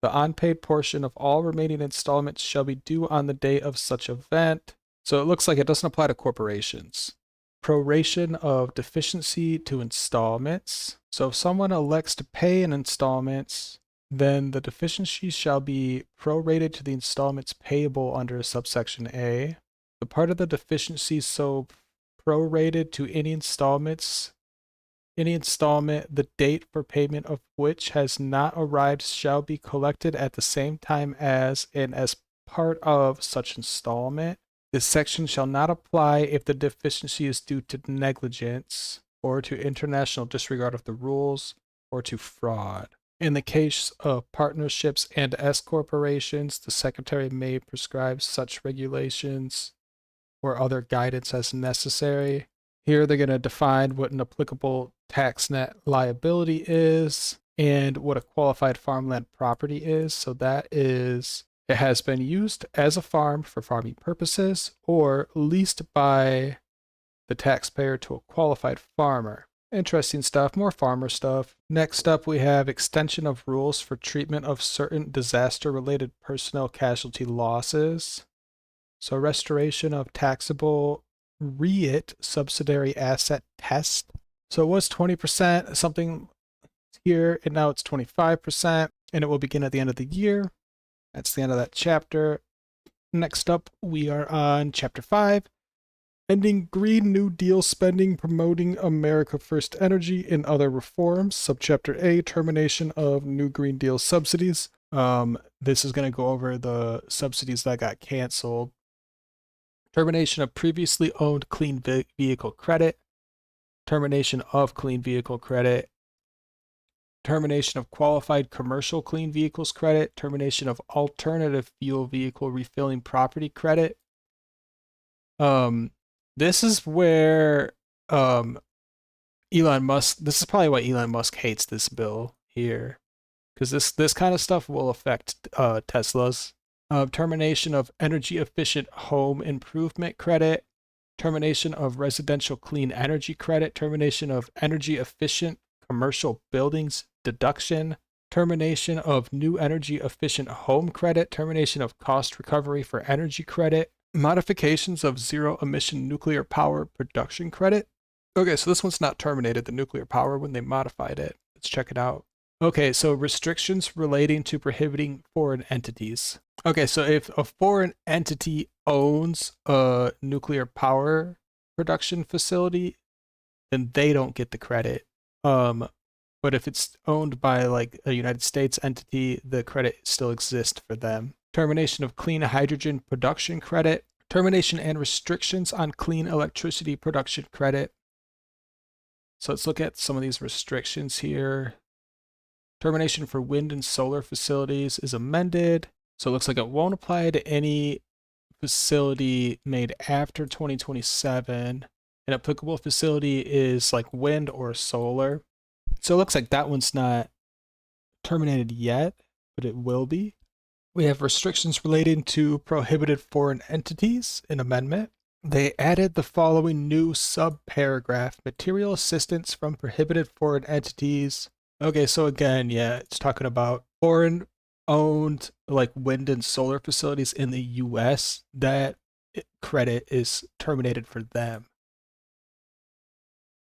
the unpaid portion of all remaining installments shall be due on the day of such event. So it looks like it doesn't apply to corporations. Proration of deficiency to installments. So if someone elects to pay in installments, then the deficiency shall be prorated to the installments payable under subsection A. The part of the deficiency so prorated to any installment, the date for payment of which has not arrived shall be collected at the same time as and as part of such installment. This section shall not apply if the deficiency is due to negligence or to international disregard of the rules or to fraud. In the case of partnerships and S corporations, the Secretary may prescribe such regulations or other guidance as necessary. Here they're going to define what an applicable tax net liability is and what a qualified farmland property is. So that is, it has been used as a farm for farming purposes or leased by the taxpayer to a qualified farmer. Interesting stuff, more farmer stuff. Next up, we have extension of rules for treatment of certain disaster-related personnel casualty losses. So restoration of taxable REIT subsidiary asset test. So it was 20%, something here, and now it's 25%, and it will begin at the end of the year. That's the end of that chapter. Next up, we are on chapter 5. Ending Green New Deal spending, promoting America First Energy and other reforms. Subchapter A, termination of New Green Deal subsidies. This is going to go over the subsidies that got canceled. Termination of previously owned clean vehicle credit. Termination of clean vehicle credit. Termination of qualified commercial clean vehicles credit. Termination of alternative fuel vehicle refilling property credit. This is where Elon Musk, this is probably why Elon Musk hates this bill here, because this kind of stuff will affect Teslas. Termination of energy efficient home improvement credit, termination of residential clean energy credit, termination of energy efficient commercial buildings deduction, termination of new energy efficient home credit, termination of cost recovery for energy credit, modifications of zero emission nuclear power production credit. Okay, so this one's not terminated, the nuclear power, when they modified it. Let's check it out. Okay, so restrictions relating to prohibiting foreign entities. Okay, so if a foreign entity owns a nuclear power production facility, then they don't get the credit. But if it's owned by like a United States entity, the credit still exists for them. Termination of clean hydrogen production credit, termination and restrictions on clean electricity production credit, So let's look at some of these restrictions here. Termination for wind and solar facilities is amended. So it looks like it won't apply to any facility made after 2027. An applicable facility is like wind or solar. So it looks like that one's not terminated yet, but it will be. We have restrictions relating to prohibited foreign entities, an amendment. They added the following new subparagraph: material assistance from prohibited foreign entities. Okay, so again, yeah, it's talking about foreign owned like wind and solar facilities in the US. That credit is terminated for them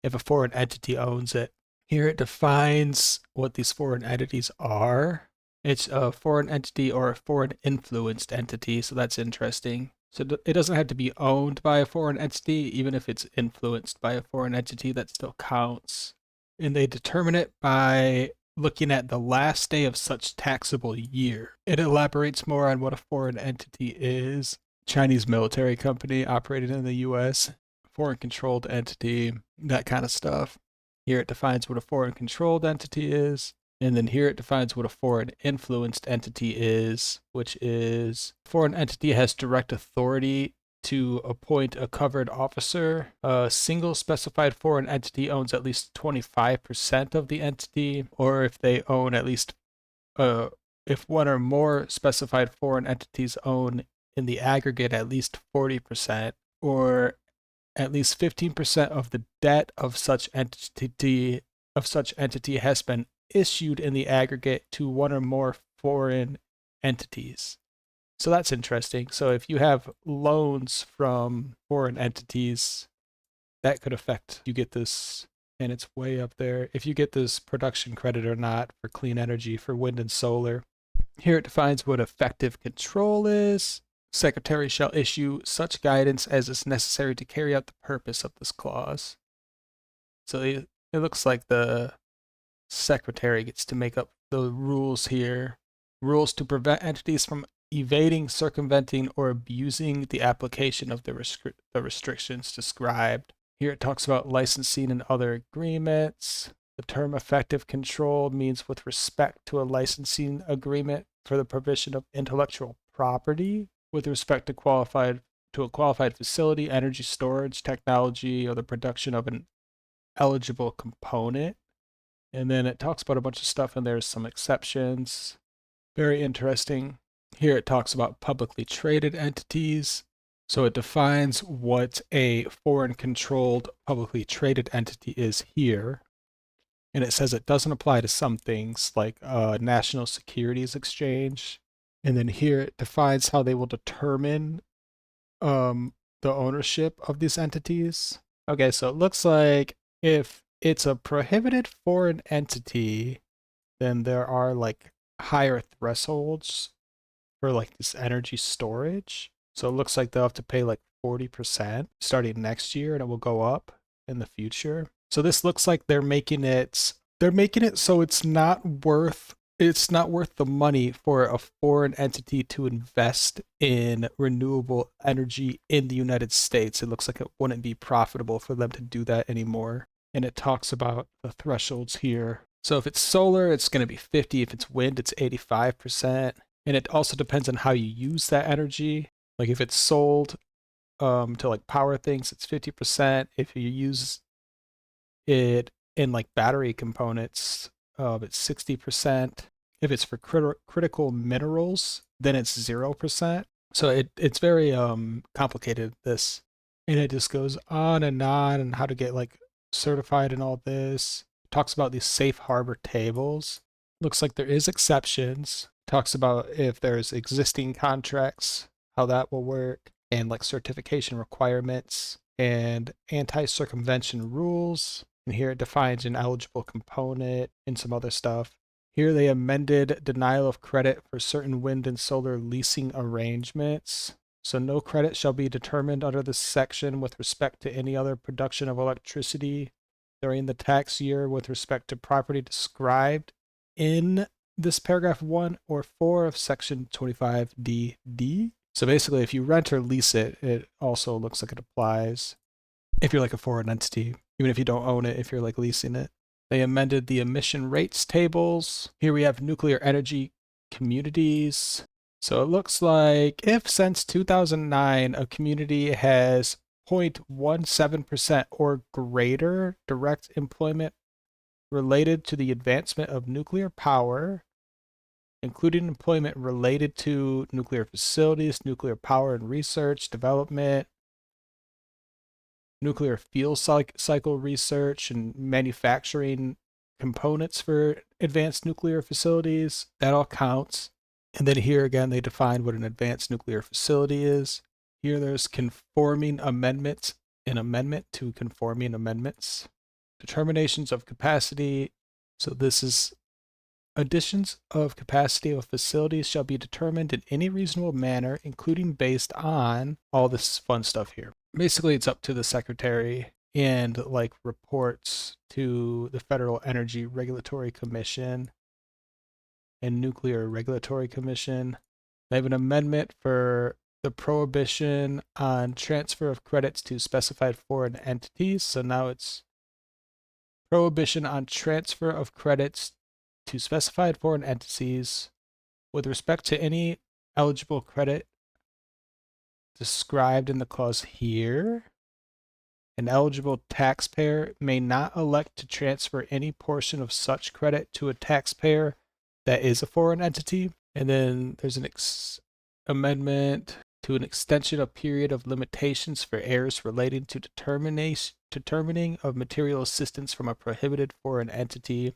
if a foreign entity owns it. Here it defines what these foreign entities are. It's a foreign entity or a foreign influenced entity, so that's interesting. So it doesn't have to be owned by a foreign entity. Even if it's influenced by a foreign entity, that still counts. And they determine it by looking at the last day of such taxable year. It elaborates more on what a foreign entity is. Chinese military company operating in the US, foreign controlled entity, that kind of stuff. Here it defines what a foreign controlled entity is. And then here it defines what a foreign influenced entity is, which is foreign entity has direct authority to appoint a covered officer. A single specified foreign entity owns at least 25% of the entity, or if they own at least, if one or more specified foreign entities own in the aggregate at least 40%, or at least 15% of the debt of such entity has been issued in the aggregate to one or more foreign entities. So that's interesting. So if you have loans from foreign entities, that could affect you get this, and it's way up there, if you get this production credit or not for clean energy for wind and solar. Here it defines what effective control is. Secretary shall issue such guidance as is necessary to carry out the purpose of this clause. So it looks like the secretary gets to make up the rules here. Rules to prevent entities from evading, circumventing, or abusing the application of the restrictions described. Here it talks about licensing and other agreements. The term effective control means with respect to a licensing agreement for the provision of intellectual property with respect to a qualified facility, energy storage technology, or the production of an eligible component. And then it talks about a bunch of stuff, and there's some exceptions. Very interesting. Here it talks about publicly traded entities. So it defines what a foreign controlled publicly traded entity is here. And it says it doesn't apply to some things like national securities exchange. And then here it defines how they will determine the ownership of these entities. Okay, so it looks like if it's a prohibited foreign entity, then there are like higher thresholds for like this energy storage. So it looks like they'll have to pay like 40% starting next year, and it will go up in the future. So this looks like they're making it so it's not worth the money for a foreign entity to invest in renewable energy in the United States. It looks like it wouldn't be profitable for them to do that anymore. And it talks about the thresholds here. So if it's solar, it's going to be 50. If it's wind, it's 85%. And it also depends on how you use that energy. Like if it's sold to like power things, it's 50%. If you use it in like battery components, it's 60%. If it's for critical minerals, then it's 0%. So it's very complicated, this. And it just goes on and how to get like certified and all this. Talks about these safe harbor tables. Looks like there is exceptions. Talks about if there's existing contracts, how that will work, and like certification requirements and anti-circumvention rules. And here it defines an eligible component and some other stuff. Here they amended denial of credit for certain wind and solar leasing arrangements. So no credit shall be determined under this section with respect to any other production of electricity during the tax year with respect to property described in this paragraph 1 or 4 of section 25DD. So basically, if you rent or lease it, it also looks like it applies if you're like a foreign entity. even if you don't own it, if you're like leasing it. They amended the emission rates tables. Here we have nuclear energy communities. So it looks like if since 2009 a community has 0.17% or greater direct employment related to the advancement of nuclear power, including employment related to nuclear facilities, nuclear power and research, development, nuclear fuel cycle research, and manufacturing components for advanced nuclear facilities, that all counts. And then here again, they define what an advanced nuclear facility is. Here there's conforming amendments, an amendment to conforming amendments. Determinations of capacity. So this is additions of capacity of facilities shall be determined in any reasonable manner, including based on all this fun stuff here. Basically, it's up to the secretary and like reports to the Federal Energy Regulatory Commission and Nuclear Regulatory Commission. They have an amendment for the prohibition on transfer of credits to specified foreign entities. So now it's prohibition on transfer of credits to specified foreign entities with respect to any eligible credit described in the clause here. An eligible taxpayer may not elect to transfer any portion of such credit to a taxpayer that is a foreign entity. And then there's an amendment to an extension of period of limitations for errors relating to determining of material assistance from a prohibited foreign entity.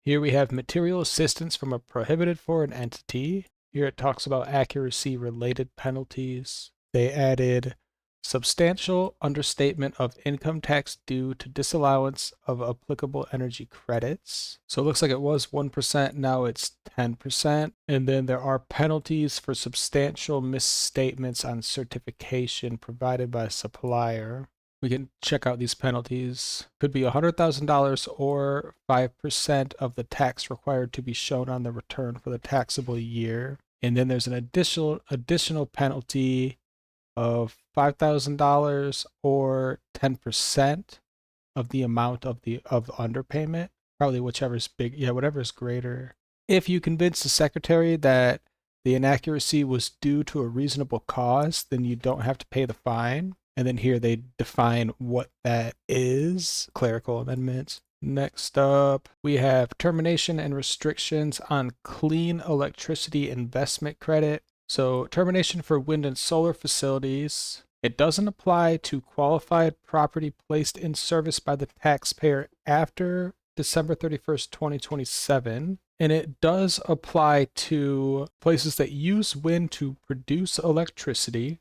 Here we have material assistance from a prohibited foreign entity. Here it talks about accuracy related penalties. They added substantial understatement of income tax due to disallowance of applicable energy credits. So it looks like it was 1%, now it's 10%. And then there are penalties for substantial misstatements on certification provided by supplier. We can check out these penalties. Could be $100,000 or 5% of the tax required to be shown on the return for the taxable year. And then there's an additional penalty of $5,000 or 10% of the amount of underpayment. Probably whichever's big, whatever's greater. If you convince the secretary that the inaccuracy was due to a reasonable cause, then you don't have to pay the fine. And then here they define what that is. Clerical amendments. Next up, we have termination and restrictions on clean electricity investment credit. So termination for wind and solar facilities. It doesn't apply to qualified property placed in service by the taxpayer after December 31st, 2027. And it does apply to places that use wind to produce electricity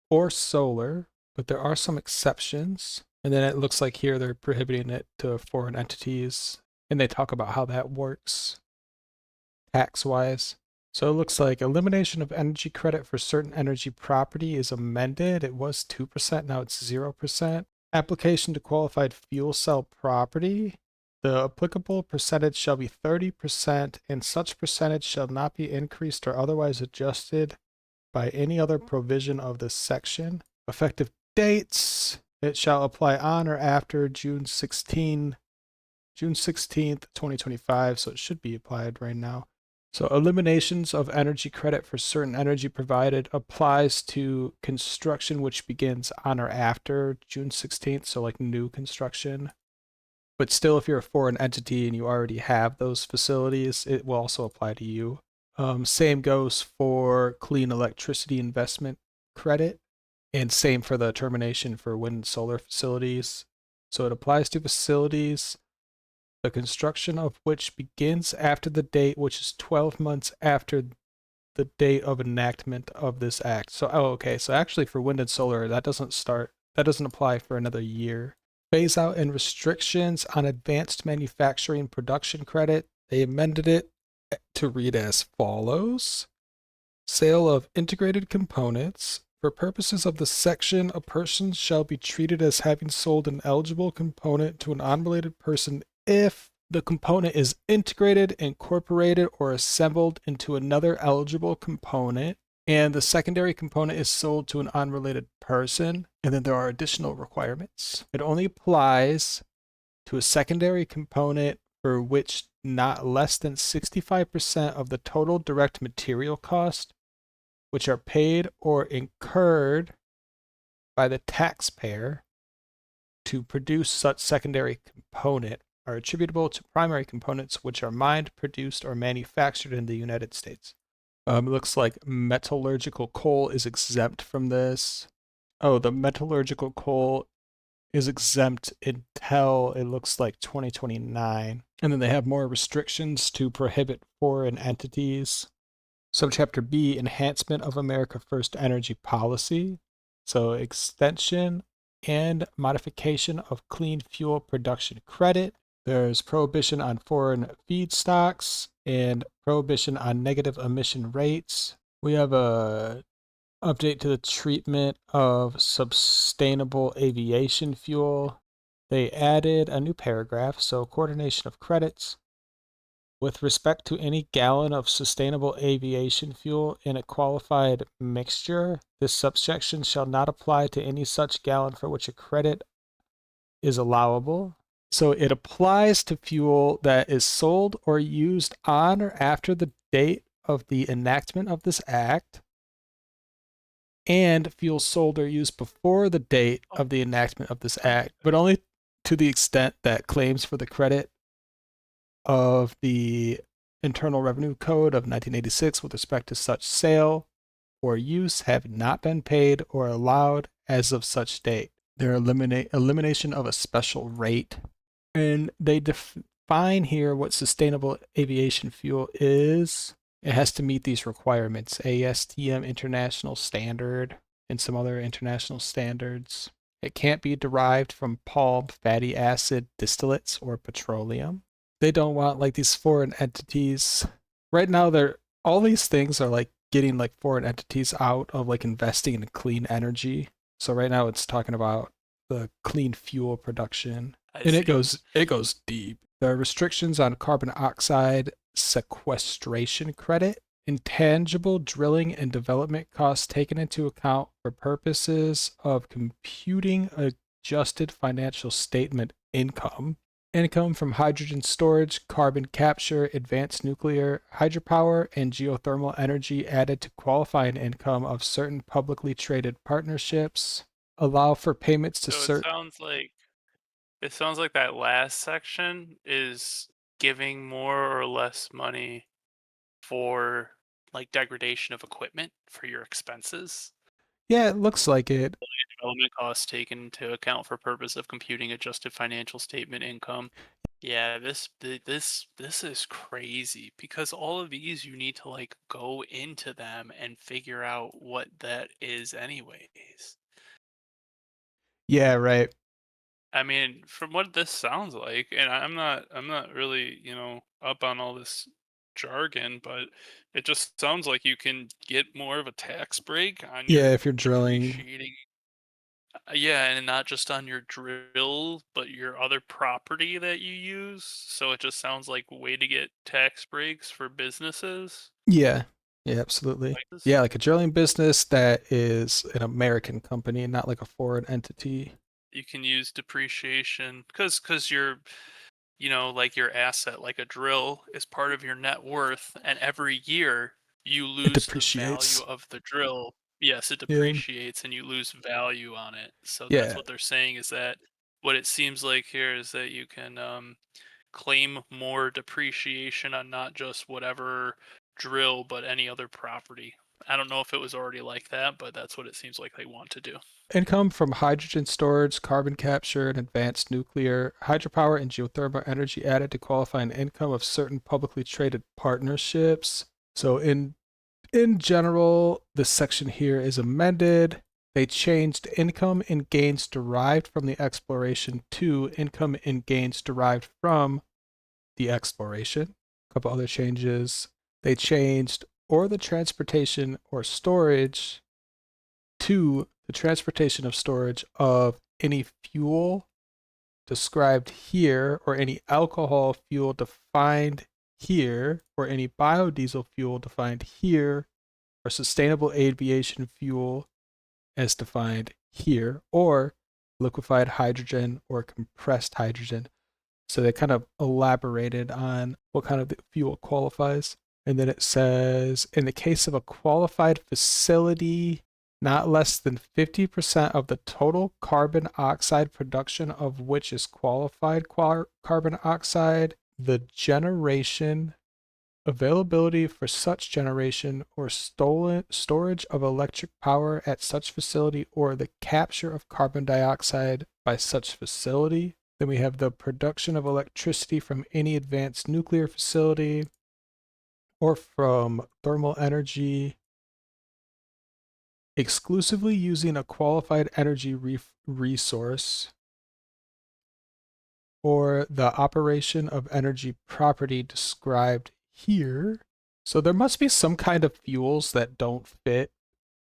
or solar, but there are some exceptions. And then it looks like here they're prohibiting it to foreign entities, and they talk about how that works tax-wise. So it looks like elimination of energy credit for certain energy property is amended. It was 2%, now it's 0%. Application to qualified fuel cell property. The applicable percentage shall be 30%, and such percentage shall not be increased or otherwise adjusted by any other provision of this section. Effective dates. It shall apply on or after June 16th, 2025, so it should be applied right now. So eliminations of energy credit for certain energy provided applies to construction which begins on or after June 16th, so like new construction. But still, if you're a foreign entity and you already have those facilities, it will also apply to you. Same goes for clean electricity investment credit, and same for the termination for wind and solar facilities. So it applies to facilities, the construction of which begins after the date, which is 12 months after the date of enactment of this act. So, okay. So actually for wind and solar, that doesn't apply for another year. Phase out and restrictions on advanced manufacturing production credit. They amended it to read as follows. Sale of integrated components. For purposes of the section, a person shall be treated as having sold an eligible component to an unrelated person if the component is integrated, incorporated, or assembled into another eligible component, and the secondary component is sold to an unrelated person. And then there are additional requirements. It only applies to a secondary component for which not less than 65% of the total direct material cost, which are paid or incurred by the taxpayer to produce such secondary component, are attributable to primary components which are mined, produced, or manufactured in the United States. It looks like metallurgical coal is exempt from this. Oh, the metallurgical coal is exempt until it looks like 2029. And then they have more restrictions to prohibit foreign entities. Subchapter B, Enhancement of America First Energy Policy. So extension and modification of clean fuel production credit. There's prohibition on foreign feedstocks and prohibition on negative emission rates. We have a update to the treatment of sustainable aviation fuel. They added a new paragraph, so coordination of credits. With respect to any gallon of sustainable aviation fuel in a qualified mixture, this subsection shall not apply to any such gallon for which a credit is allowable. So it applies to fuel that is sold or used on or after the date of the enactment of this act, and fuel sold or used before the date of the enactment of this act, but only to the extent that claims for the credit of the Internal Revenue Code of 1986 with respect to such sale or use have not been paid or allowed as of such date. Their elimination of a special rate, and they define here what sustainable aviation fuel is. It has to meet these requirements: ASTM International Standard and some other international standards. It can't be derived from palm fatty acid distillates or petroleum. They don't want like these foreign entities. Right now, all these things are like getting like foreign entities out of like investing in clean energy. So right now it's talking about the clean fuel production. And it goes deep. There are restrictions on carbon oxide sequestration credit, intangible drilling and development costs taken into account for purposes of computing adjusted financial statement income from hydrogen storage, carbon capture, advanced nuclear, hydropower, and geothermal energy added to qualifying income of certain publicly traded partnerships, allow for payments to certain. It sounds like that last section is giving more or less money for like degradation of equipment for your expenses. Yeah, it looks like it. Development costs taken into account for purpose of computing adjusted financial statement income. Yeah, this is crazy because all of these you need to like go into them and figure out what that is anyways. Yeah, right. I mean, from what this sounds like, and I'm not really, up on all this jargon, but it just sounds like you can get more of a tax break on Yeah, your if you're drilling. depreciating. Yeah, and not just on your drill, but your other property that you use. So it just sounds like a way to get tax breaks for businesses. Yeah. Yeah, absolutely. Like this, Yeah, like a drilling business that is an American company, not like a foreign entity. you can use depreciation because you're like your asset, like a drill, is part of your net worth, and every year you It lose the value depreciates. of the drill. Yes, it Yeah. depreciates and you lose value on it. So that's Yeah. what they're saying is that what it seems like here is that you can claim more depreciation on not just whatever drill, but any other property. I don't know if it was already like that, but that's what it seems like they want to do. Income from hydrogen storage, carbon capture, and advanced nuclear, hydropower, and geothermal energy added to qualifying income of certain publicly traded partnerships. So in general, this section here is amended. They changed income and gains derived from the exploration to income and gains derived from the exploration. A couple other changes. They changed or the transportation or storage to the transportation of storage of any fuel described here or any alcohol fuel defined here or any biodiesel fuel defined here or sustainable aviation fuel as defined here, or liquefied hydrogen or compressed hydrogen. So they kind of elaborated on what kind of fuel qualifies. And then it says, in the case of a qualified facility, not less than 50% of the total carbon oxide production of which is qualified carbon oxide, the generation, availability for such generation or storage of electric power at such facility, or the capture of carbon dioxide by such facility. Then we have the production of electricity from any advanced nuclear facility or from thermal energy exclusively using a qualified energy resource, or the operation of energy property described here. So there must be some kind of fuels that don't fit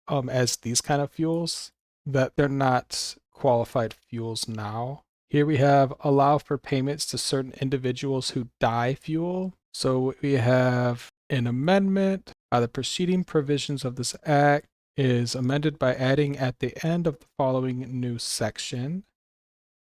as these kind of fuels, that they're not qualified fuels now. Here we have allow for payments to certain individuals who die fuel. So we have an amendment. The preceding provisions of this act is amended by adding at the end of the following new section.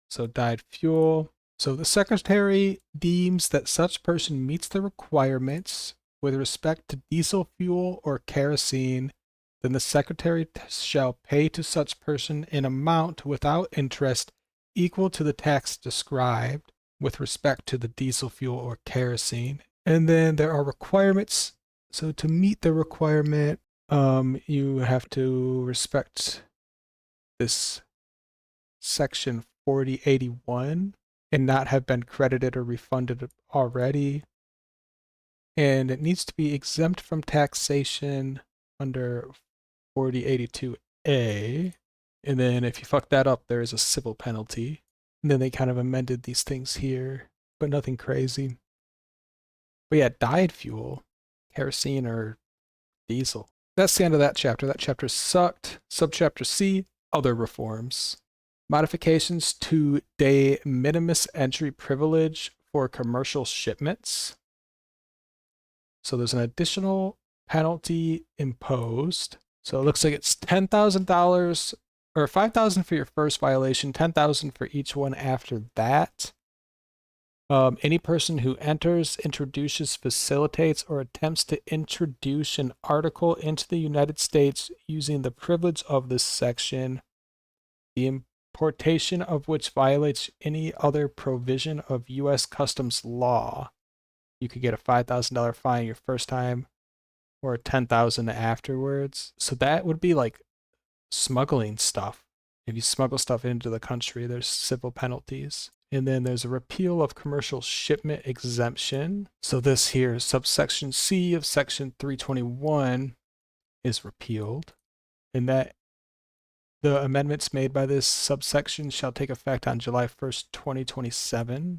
So died fuel. So the Secretary deems that such person meets the requirements with respect to diesel fuel or kerosene, then the Secretary shall pay to such person an amount without interest equal to the tax described with respect to the diesel fuel or kerosene. And then there are requirements. So to meet the requirement, you have to respect this section 4081 and not have been credited or refunded already. And it needs to be exempt from taxation under 4082A. And then if you fuck that up, there is a civil penalty. And then they kind of amended these things here, but nothing crazy. But yeah, dyed fuel, kerosene or diesel. That's the end of that chapter. That chapter sucked. Subchapter C, other reforms. Modifications to de minimis entry privilege for commercial shipments. So there's an additional penalty imposed. So it looks like it's $10,000 or $5,000 for your first violation, $10,000 for each one after that. Any person who enters, introduces, facilitates, or attempts to introduce an article into the United States using the privilege of this section, the importation of which violates any other provision of U.S. Customs law, you could get a $5,000 fine your first time or $10,000 afterwards. So that would be like smuggling stuff. If you smuggle stuff into the country, there's civil penalties. And then there's a repeal of commercial shipment exemption. So this here, subsection C of section 321 is repealed. And that the amendments made by this subsection shall take effect on July 1st, 2027.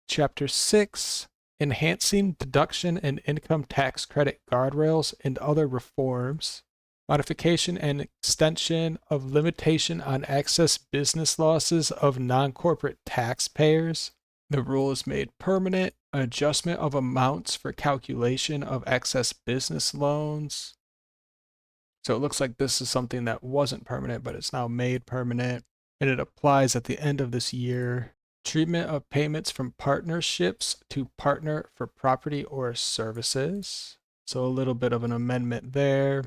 Chapter 6, enhancing deduction and income tax credit guardrails and other reforms. Modification and extension of limitation on excess business losses of non-corporate taxpayers. The rule is made permanent. Adjustment of amounts for calculation of excess business loans. So it looks like this is something that wasn't permanent, but it's now made permanent. And it applies at the end of this year. Treatment of payments from partnerships to partner for property or services. So a little bit of an amendment there.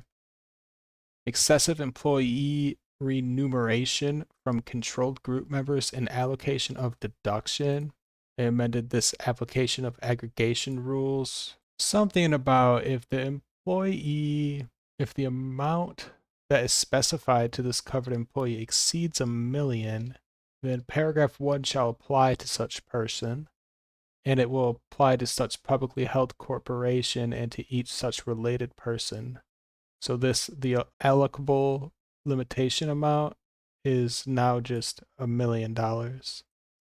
Excessive employee remuneration from controlled group members and allocation of deduction. They amended this application of aggregation rules. Something about if the amount that is specified to this covered employee exceeds $1 million, then paragraph 1 shall apply to such person, and it will apply to such publicly held corporation and to each such related person. So the allocable limitation amount is now just $1 million.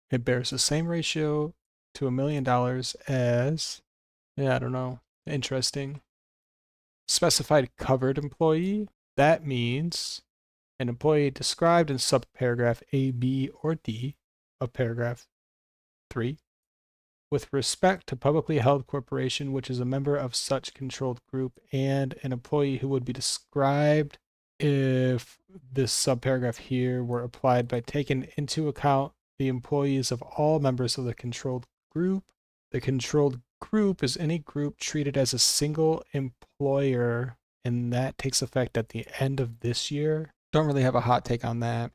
It bears the same ratio to $1 million as, I don't know, interesting. Specified covered employee. That means an employee described in subparagraph A, B, or D of paragraph 3 with respect to publicly held corporation which is a member of such controlled group, and an employee who would be described if this subparagraph here were applied by taking into account the employees of all members of the controlled group. The controlled group is any group treated as a single employer, and that takes effect at the end of this year. Don't really have a hot take on that.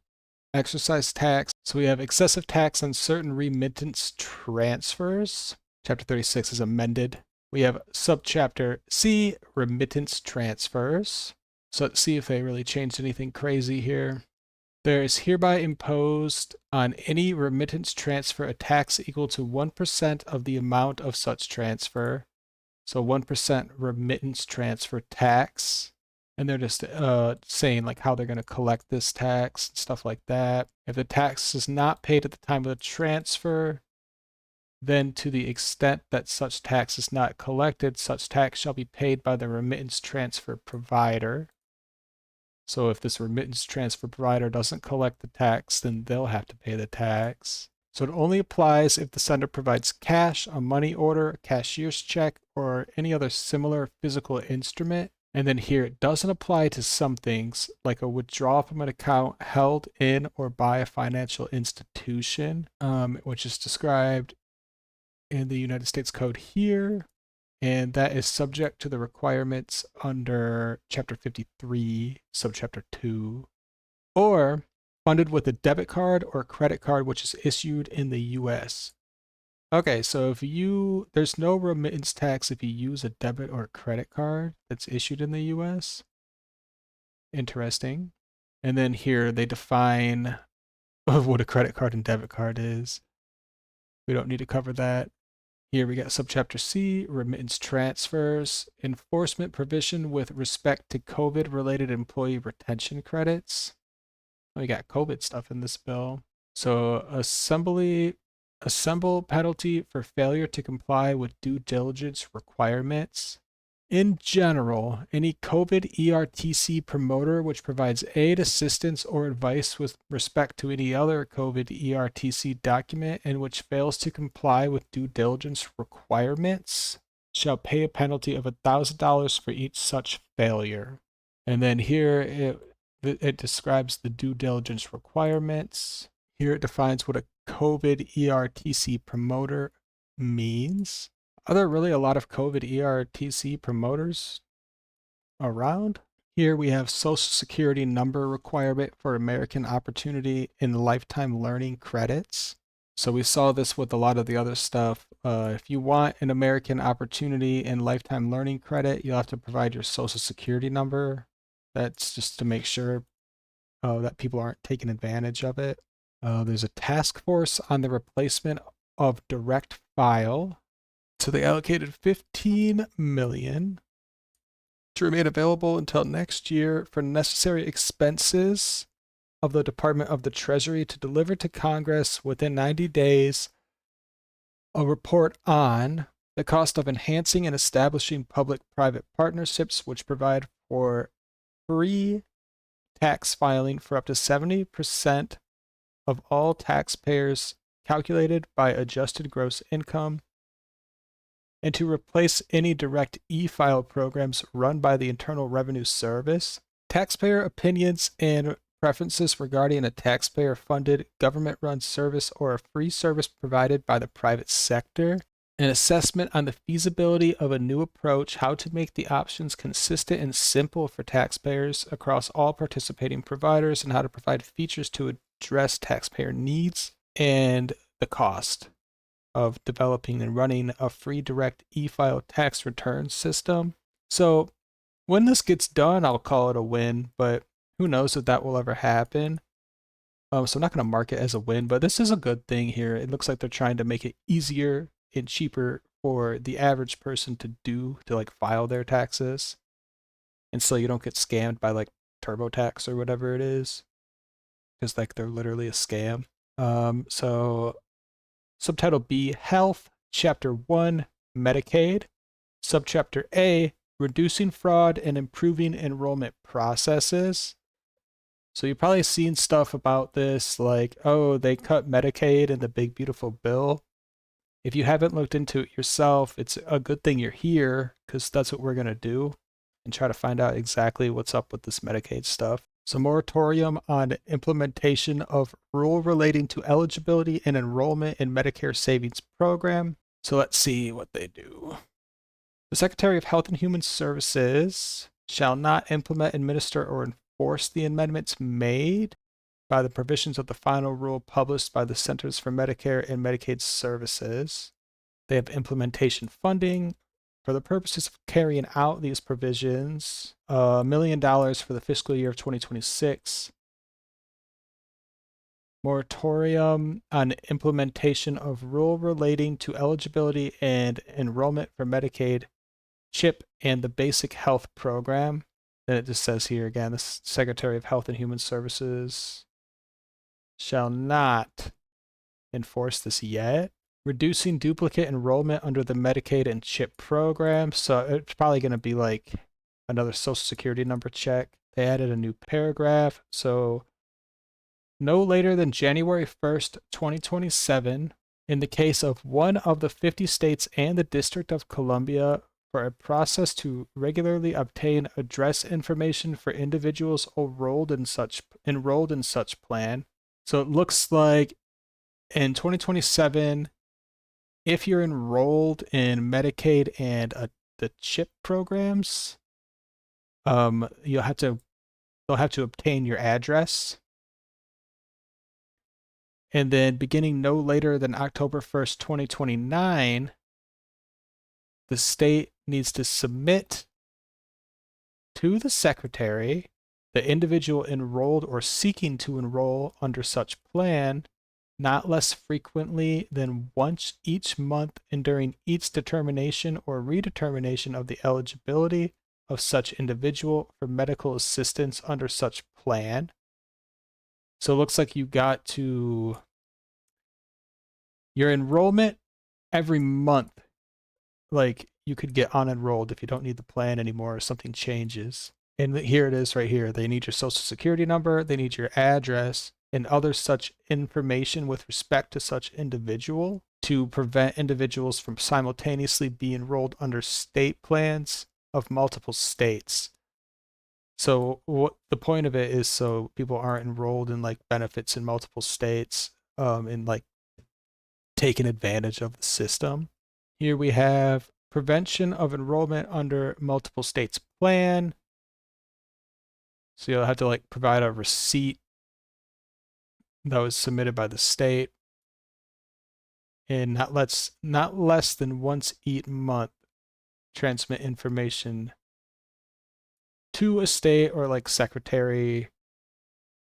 Excise tax. So we have excessive tax on certain remittance transfers. Chapter 36 is amended. We have subchapter C, remittance transfers. So let's see if they really changed anything crazy here. There is hereby imposed on any remittance transfer a tax equal to 1% of the amount of such transfer. So 1% remittance transfer tax. And they're just saying like how they're going to collect this tax and stuff like that. If the tax is not paid at the time of the transfer, then to the extent that such tax is not collected, such tax shall be paid by the remittance transfer provider. So if this remittance transfer provider doesn't collect the tax, then they'll have to pay the tax. So it only applies if the sender provides cash, a money order, a cashier's check, or any other similar physical instrument. And then here, it doesn't apply to some things like a withdrawal from an account held in or by a financial institution, which is described in the United States Code here. And that is subject to the requirements under Chapter 53, Subchapter 2, or funded with a debit card or credit card which is issued in the U.S. Okay, so there's no remittance tax if you use a debit or credit card that's issued in the U.S. Interesting. And then here they define what a credit card and debit card is. We don't need to cover that. Here we got subchapter C, remittance transfers, enforcement provision with respect to COVID-related employee retention credits. We got COVID stuff in this bill. So assemble penalty for failure to comply with due diligence requirements. In general, any COVID ERTC promoter which provides aid, assistance, or advice with respect to any other COVID ERTC document and which fails to comply with due diligence requirements shall pay a penalty of $1,000 for each such failure. And then here it describes the due diligence requirements. Here it defines what a COVID ERTC promoter means. Are there really a lot of COVID ERTC promoters around? Here we have Social Security number requirement for American Opportunity in Lifetime Learning credits. So we saw this with a lot of the other stuff. If you want an American Opportunity in Lifetime Learning credit, you'll have to provide your Social Security number. That's just to make sure that people aren't taking advantage of it. There's a task force on the replacement of direct file. So they allocated $15 million to remain available until next year for necessary expenses of the Department of the Treasury to deliver to Congress within 90 days a report on the cost of enhancing and establishing public-private partnerships which provide for free tax filing for up to 70% of all taxpayers calculated by adjusted gross income, and to replace any direct e-file programs run by the Internal Revenue Service. Taxpayer opinions and preferences regarding a taxpayer-funded, government-run service or a free service provided by the private sector. An assessment on the feasibility of a new approach, how to make the options consistent and simple for taxpayers across all participating providers, and how to provide features to address taxpayer needs, and the cost of developing and running a free direct e-file tax return system. So when this gets done, I'll call it a win, but who knows if that will ever happen. So I'm not going to mark it as a win, but this is a good thing here. It looks like they're trying to make it easier and cheaper for the average person to like file their taxes. And so you don't get scammed by like TurboTax or whatever it is. Because like they're literally a scam. So Subtitle B, Health, Chapter 1, Medicaid. Subchapter A, Reducing Fraud and Improving Enrollment Processes. So you've probably seen stuff about this, like, oh, they cut Medicaid in the big, beautiful bill. If you haven't looked into it yourself, it's a good thing you're here, because that's what we're going to do. and try to find out exactly what's up with this Medicaid stuff. So, moratorium on implementation of rule relating to eligibility and enrollment in Medicare Savings Program. So, let's see what they do. The Secretary of Health and Human Services shall not implement, administer, or enforce the amendments made by the provisions of the final rule published by the Centers for Medicare and Medicaid Services. They have implementation funding for the purposes of carrying out these provisions. $1 million for the fiscal year of 2026. Moratorium on implementation of rule relating to eligibility and enrollment for Medicaid, CHIP, and the Basic Health Program. Then it just says here again, the Secretary of Health and Human Services shall not enforce this yet. Reducing duplicate enrollment under the Medicaid and CHIP program. So it's probably going to be like another social security number check. They added a new paragraph. So no later than January 1st, 2027, in the case of one of the 50 states and the District of Columbia, for a process to regularly obtain address information for individuals enrolled in such plan. So it looks like in 2027, if you're enrolled in Medicaid and the CHIP programs, they'll have to obtain your address. And then beginning no later than October 1st, 2029, the state needs to submit to the secretary the individual enrolled or seeking to enroll under such plan not less frequently than once each month and during each determination or redetermination of the eligibility of such individual for medical assistance under such plan. So it looks like you got to your enrollment every month. Like you could get unenrolled if you don't need the plan anymore or something changes. And here it is right here. They need your social security number, they need your address, and other such information with respect to such individual to prevent individuals from simultaneously being enrolled under state plans of multiple states. So what the point of it is so people aren't enrolled in like benefits in multiple states and like taking advantage of the system. Here we have prevention of enrollment under multiple states plan. So you'll have to like provide a receipt that was submitted by the state, and not less than once each month transmit information to a state or like secretary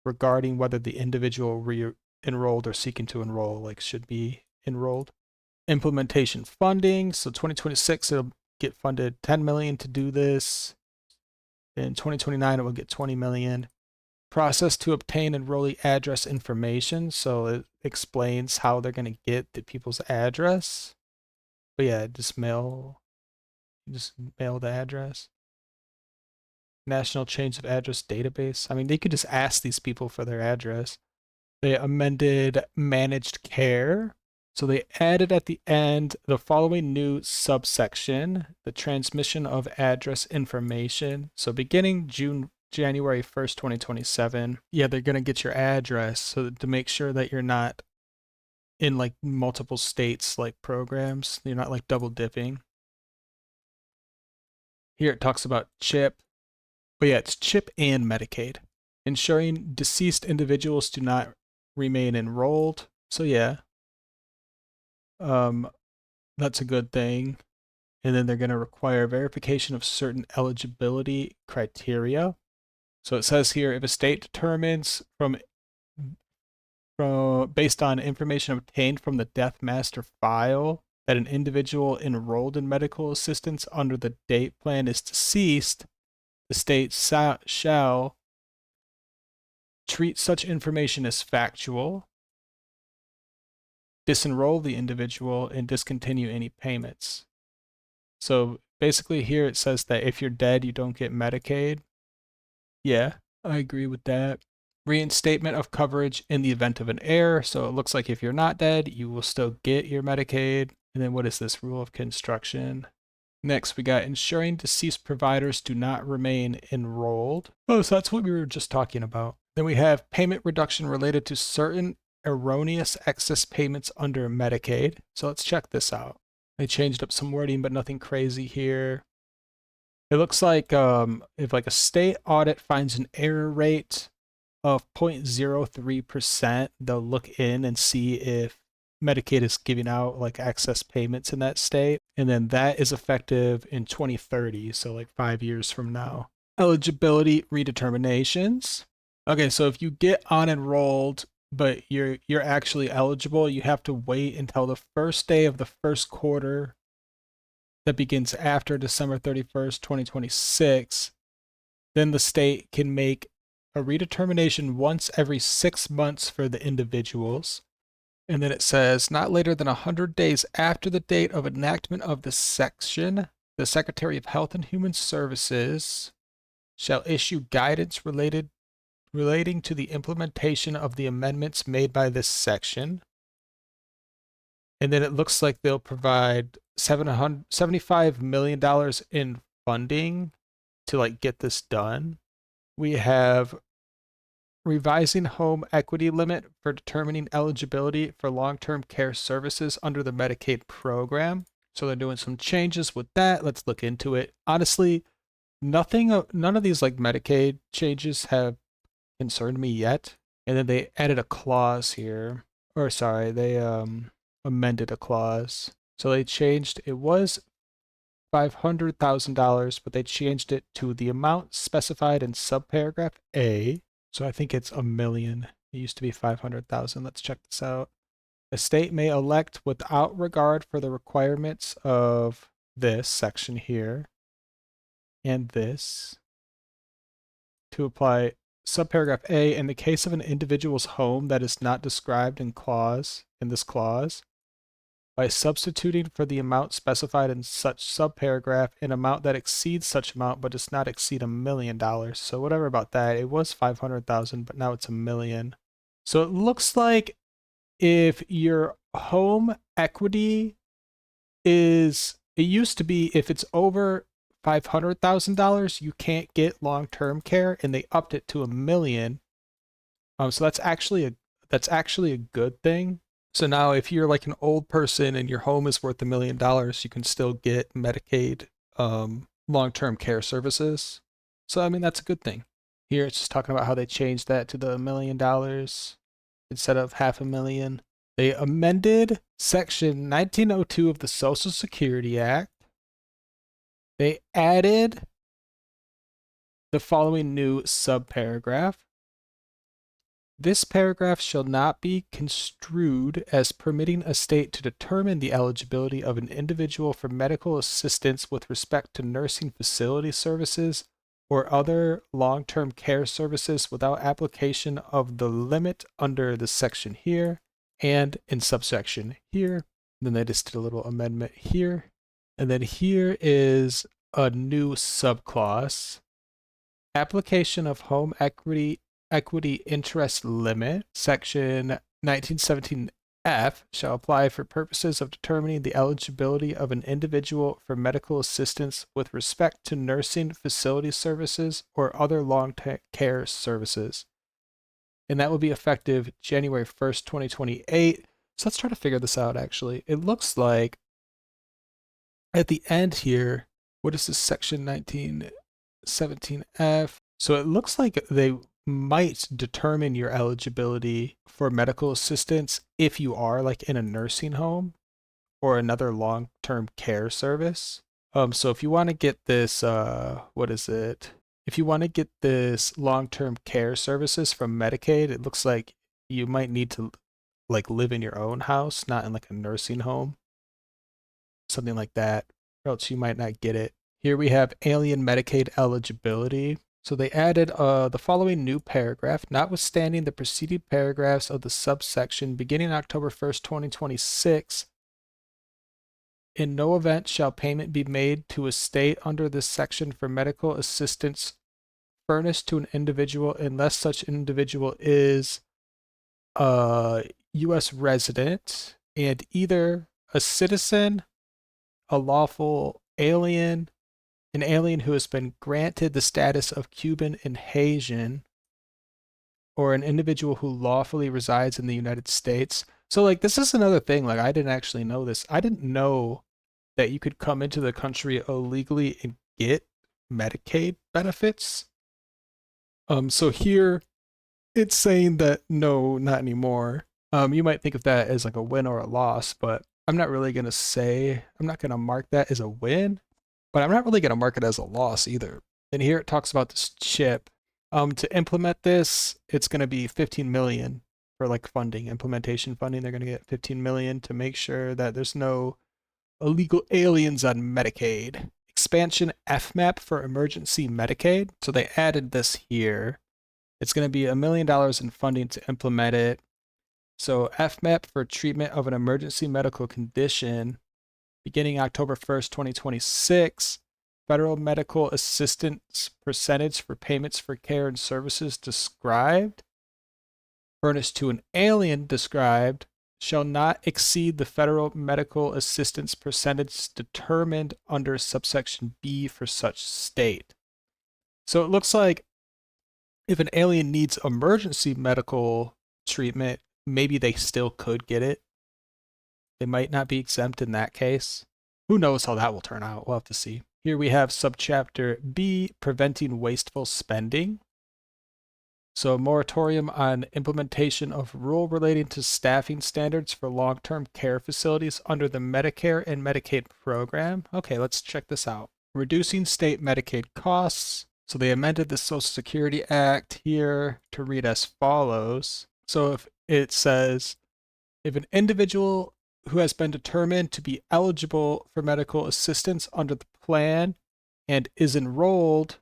regarding whether the individual re-enrolled or seeking to enroll like should be enrolled. Implementation funding. So 2026 it'll get funded 10 million to do this. In 2029 it will get 20 million. Process to obtain enrollee address information. So it explains how they're going to get the people's address. But yeah, just mail the address. National Change of Address Database. I mean, they could just ask these people for their address. They amended managed care. So they added at the end the following new subsection, the transmission of address information. So beginning January 1st, 2027, yeah, they're going to get your address so to make sure that you're not in like multiple states like programs. You're not like double dipping. Here it talks about CHIP. But yeah, it's CHIP and Medicaid. Ensuring deceased individuals do not remain enrolled. So yeah, that's a good thing. And then they're going to require verification of certain eligibility criteria. So it says here, if a state determines from based on information obtained from the death master file that an individual enrolled in medical assistance under the date plan is deceased, the state shall treat such information as factual, disenroll the individual, and discontinue any payments. So basically here it says that if you're dead, you don't get Medicaid. Yeah, I agree with that. Reinstatement of coverage in the event of an error. So it looks like if you're not dead, you will still get your Medicaid. And then what is this rule of construction? Next, we got ensuring deceased providers do not remain enrolled. Oh, so that's what we were just talking about. Then we have payment reduction related to certain erroneous excess payments under Medicaid. So let's check this out. They changed up some wording, but nothing crazy here. It looks like if like a state audit finds an error rate of 0.03%, they'll look in and see if Medicaid is giving out like excess payments in that state. And then that is effective in 2030, so like 5 years from now. Eligibility redeterminations. Okay, so if you get unenrolled, but you're actually eligible, you have to wait until the first day of the first quarter that begins after December 31st, 2026. Then the state can make a redetermination once every 6 months for the individuals. And then it says, not later than 100 days after the date of enactment of this section, the Secretary of Health and Human Services shall issue guidance relating to the implementation of the amendments made by this section. And then it looks like they'll provide $75 million in funding to like get this done. We have revising home equity limit for determining eligibility for long-term care services under the Medicaid program. So they're doing some changes with that. Let's look into it. Honestly, none of these like Medicaid changes have concerned me yet. And then they added a clause here. Or sorry, they amended a clause. So they changed, it was $500,000, but they changed it to the amount specified in subparagraph A. So I think it's $1 million. It used to be 500,000. Let's check this out. A state may elect without regard for the requirements of this section here and this to apply subparagraph A in the case of an individual's home that is not described in this clause by substituting for the amount specified in such subparagraph an amount that exceeds such amount but does not exceed $1 million. So whatever about that, it was 500,000, but now it's $1 million. So it looks like if your home equity it used to be if it's over $500,000, you can't get long-term care, and they upped it to $1 million. So that's actually a good thing. So now if you're like an old person and your home is worth $1 million, you can still get Medicaid long-term care services. So I mean, that's a good thing. Here it's just talking about how they changed that to the $1 million instead of $500,000. They amended section 1902 of the Social Security Act. They added the following new subparagraph. This paragraph shall not be construed as permitting a state to determine the eligibility of an individual for medical assistance with respect to nursing facility services or other long-term care services without application of the limit under the section here and in subsection here. Then they just did a little amendment here. And then here is a new subclause. Application of home equity interest limit, section 1917F, shall apply for purposes of determining the eligibility of an individual for medical assistance with respect to nursing facility services or other long-term care services. And that will be effective January 1st, 2028. So let's try to figure this out, actually. It looks like at the end here, what is this section 1917F? So it looks like they might determine your eligibility for medical assistance if you are like in a nursing home or another long-term care service. So if you want to get this, If you want to get this long-term care services from Medicaid, it looks like you might need to like live in your own house, not in like a nursing home, something like that, or else you might not get it. Here we have alien Medicaid eligibility. So they added the following new paragraph. Notwithstanding the preceding paragraphs of the subsection beginning October 1st, 2026, in no event shall payment be made to a state under this section for medical assistance furnished to an individual unless such individual is a U.S. resident and either a citizen, a lawful alien, an alien who has been granted the status of Cuban and Haitian, or an individual who lawfully resides in the United States. So like this is another thing, like I didn't actually know this. I didn't know that you could come into the country illegally and get Medicaid benefits. So here it's saying that no, not anymore. You might think of that as like a win or a loss, but I'm not really gonna say I'm not gonna mark that as a win, but I'm not really gonna mark it as a loss either. And here it talks about this chip. To implement this, it's gonna be 15 million for like funding, implementation funding. They're gonna get 15 million to make sure that there's no illegal aliens on Medicaid. Expansion FMAP for emergency Medicaid. So they added this here. It's going to be $1 million in funding to implement it. So FMAP for treatment of an emergency medical condition beginning October 1st, 2026. Federal medical assistance percentage for payments for care and services described, furnished to an alien described, shall not exceed the federal medical assistance percentage determined under subsection B for such state. So it looks like if an alien needs emergency medical treatment, maybe they still could get it. They might not be exempt in that case. Who knows how that will turn out? We'll have to see. Here we have subchapter B, preventing wasteful spending. So a moratorium on implementation of rule relating to staffing standards for long-term care facilities under the Medicare and Medicaid program. Okay, let's check this out. Reducing state Medicaid costs. So they amended the Social Security Act here to read as follows. So if it says, if an individual who has been determined to be eligible for medical assistance under the plan and is enrolled,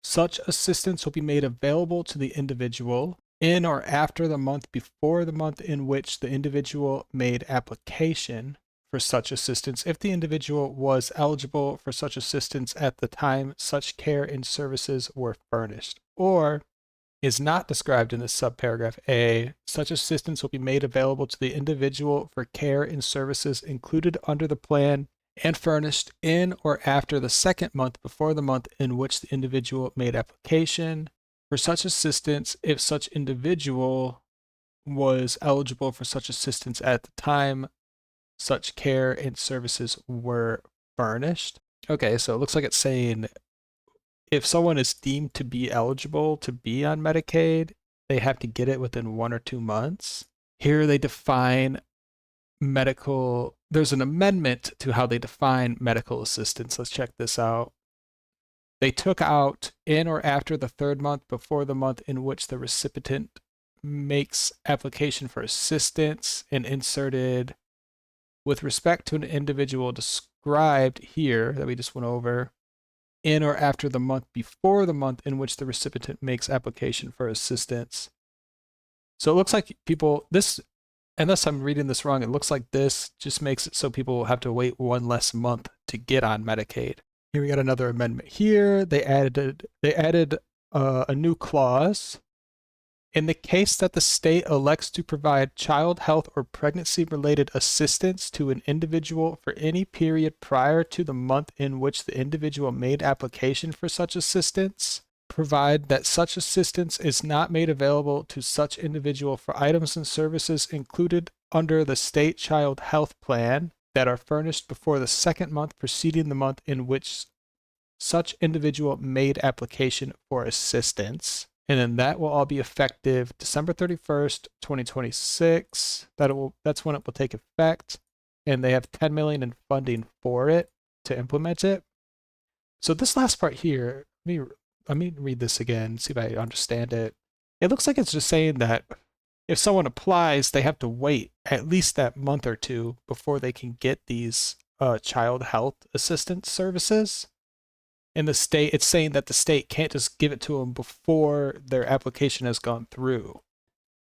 such assistance will be made available to the individual in or after the month before the month in which the individual made application for such assistance if the individual was eligible for such assistance at the time such care and services were furnished, or is not described in this subparagraph A, such assistance will be made available to the individual for care and services included under the plan and furnished in or after the second month before the month in which the individual made application for such assistance if such individual was eligible for such assistance at the time such care and services were furnished. Okay, so it looks like it's saying if someone is deemed to be eligible to be on Medicaid, they have to get it within 1 or 2 months. Here they define medical, there's an amendment to how they define medical assistance. Let's check this out. They took out in or after the third month before the month in which the recipient makes application for assistance and inserted with respect to an individual described here that we just went over in or after the month before the month in which the recipient makes application for assistance. So it looks like people, this, unless I'm reading this wrong, it looks like this just makes it so people will have to wait 1 less month to get on Medicaid. Here we got another amendment here. They added a new clause. In the case that the state elects to provide child health or pregnancy-related assistance to an individual for any period prior to the month in which the individual made application for such assistance, provide that such assistance is not made available to such individual for items and services included under the state child health plan that are furnished before the second month preceding the month in which such individual made application for assistance. And then that will all be effective December 31st, 2026. That's when it will take effect. And they have 10 million in funding for it to implement it. So this last part here, let me read this again, see if I understand it. It looks like it's just saying that if someone applies, they have to wait at least that month or two before they can get these child health assistance services. In the state, it's saying that the state can't just give it to them before their application has gone through.